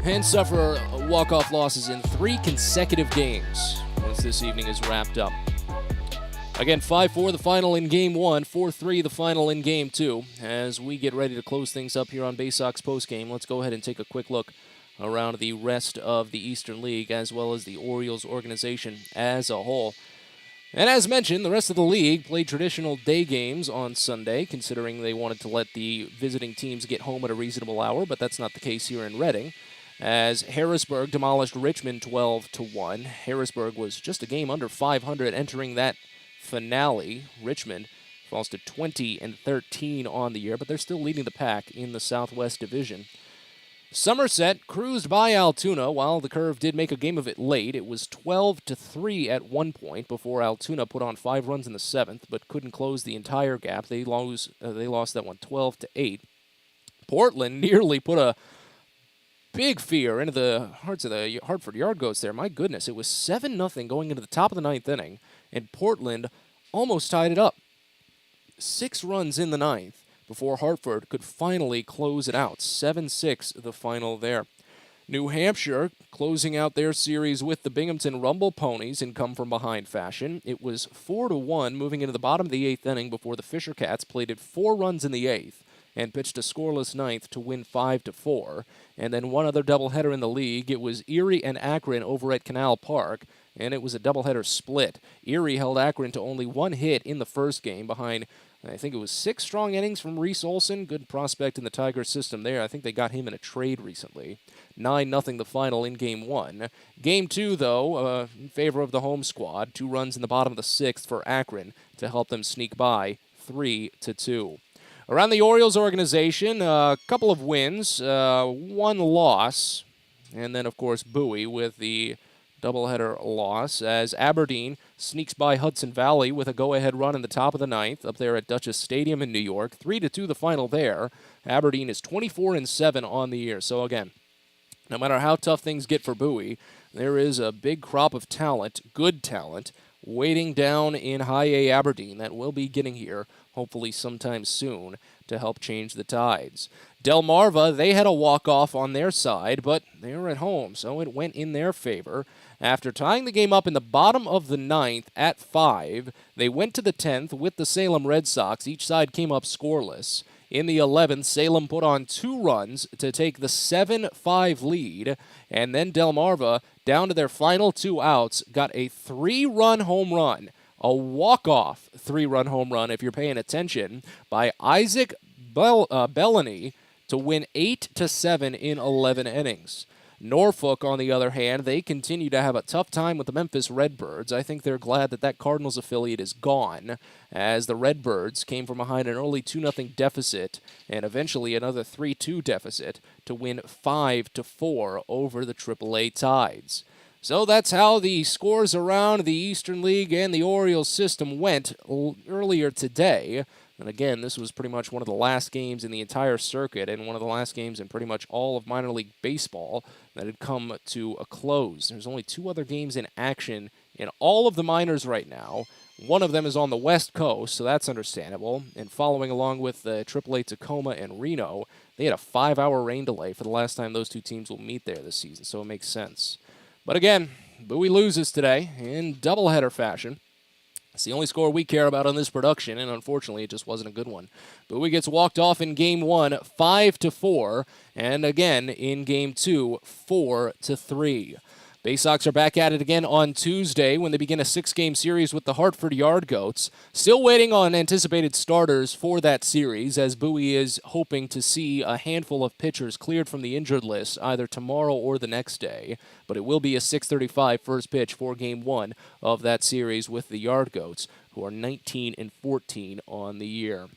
and suffer walk-off losses in 3 consecutive games once this evening is wrapped up. Again, 5-4 the final in Game 1, 4-3 the final in Game 2. As we get ready to close things up here on Baysox Postgame, let's go ahead and take a quick look around the rest of the Eastern League as well as the Orioles organization as a whole. And as mentioned, the rest of the league played traditional day games on Sunday, considering they wanted to let the visiting teams get home at a reasonable hour, but that's not the case here in Reading, as Harrisburg demolished Richmond 12-1. Harrisburg was just a game under 500 entering that finale. Richmond falls to 20-13 on the year, but they're still leading the pack in the Southwest Division. Somerset cruised by Altoona. While the Curve did make a game of it late, it was 12-3 at one point before Altoona put on 5 runs in the 7th, but couldn't close the entire gap. They lost that one 12-8. Portland nearly put a big fear into the hearts of the Hartford Yard Goats there. My goodness, it was 7-0 going into the top of the 9th inning, and Portland almost tied it up. 6 runs in the 9th. Before Hartford could finally close it out. 7-6 the final there. New Hampshire closing out their series with the Binghamton Rumble Ponies in come-from-behind fashion. It was 4-1 moving into the bottom of the 8th inning before the Fisher Cats plated 4 runs in the 8th and pitched a scoreless 9th to win 5-4. And then one other doubleheader in the league. It was Erie and Akron over at Canal Park, and it was a doubleheader split. Erie held Akron to only 1 hit in the first game behind, I think it was 6 strong innings from Reese Olson. Good prospect in the Tigers system there. I think they got him in a trade recently. 9-0 the final in Game 1. Game 2, though, in favor of the home squad. 2 runs in the bottom of the 6th for Akron to help them sneak by 3-2. Around the Orioles organization, a couple of wins, 1 loss, and then, of course, Bowie with the doubleheader loss as Aberdeen sneaks by Hudson Valley with a go-ahead run in the top of the 9th up there at Dutchess Stadium in New York. 3-2 the final there. Aberdeen is 24-7 on the year. So again, no matter how tough things get for Bowie, there is a big crop of talent, good talent, waiting down in High A Aberdeen that will be getting here hopefully sometime soon to help change the tides. Delmarva, they had a walk-off on their side, but they were at home, so it went in their favor. After tying the game up in the bottom of the 9th at 5, they went to the 10th with the Salem Red Sox. Each side came up scoreless. In the 11th, Salem put on 2 runs to take the 7-5 lead, and then Delmarva, down to their final 2 outs, got a 3-run home run, a walk-off 3-run home run, if you're paying attention, by Isaac Bellany to win 8-7 in 11 innings. Norfolk, on the other hand, they continue to have a tough time with the Memphis Redbirds. I think they're glad that that Cardinals affiliate is gone, as the Redbirds came from behind an early 2-0 deficit and eventually another 3-2 deficit to win 5-4 over the AAA Tides. So that's how the scores around the Eastern League and the Orioles system went earlier today. And again, this was pretty much one of the last games in the entire circuit and one of the last games in pretty much all of minor league baseball that had come to a close. There's only 2 other games in action in all of the minors right now. One of them is on the West Coast, so that's understandable. And following along with the AAA Tacoma and Reno, they had a 5-hour rain delay for the last time those 2 teams will meet there this season, so it makes sense. But again, Bowie loses today in doubleheader fashion. It's the only score we care about on this production, and unfortunately, it just wasn't a good one. Bowie gets walked off in Game 1, 5-4, and again in Game 2, 4-3. Baysox are back at it again on Tuesday when they begin a 6-game series with the Hartford Yard Goats. Still waiting on anticipated starters for that series, as Bowie is hoping to see a handful of pitchers cleared from the injured list either tomorrow or the next day. But it will be a 6:35 first pitch for Game 1 of that series with the Yard Goats, who are 19-14 on the year.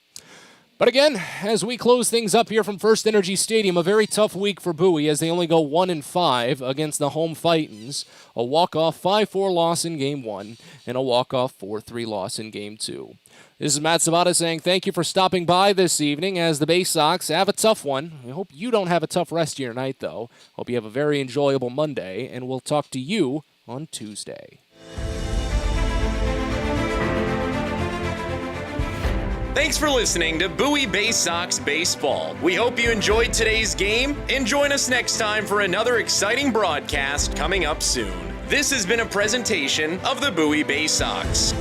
But again, as we close things up here from First Energy Stadium, a very tough week for Bowie as they only go 1-5 against the home Fightins. A walk-off 5-4 loss in Game 1 and a walk-off 4-3 loss in Game 2. This is Matt Sabata saying thank you for stopping by this evening as the Baysox have a tough one. I hope you don't have a tough rest of your night, though. Hope you have a very enjoyable Monday, and we'll talk to you on Tuesday. Thanks for listening to Bowie Baysox Baseball. We hope you enjoyed today's game, and join us next time for another exciting broadcast coming up soon. This has been a presentation of the Bowie Baysox.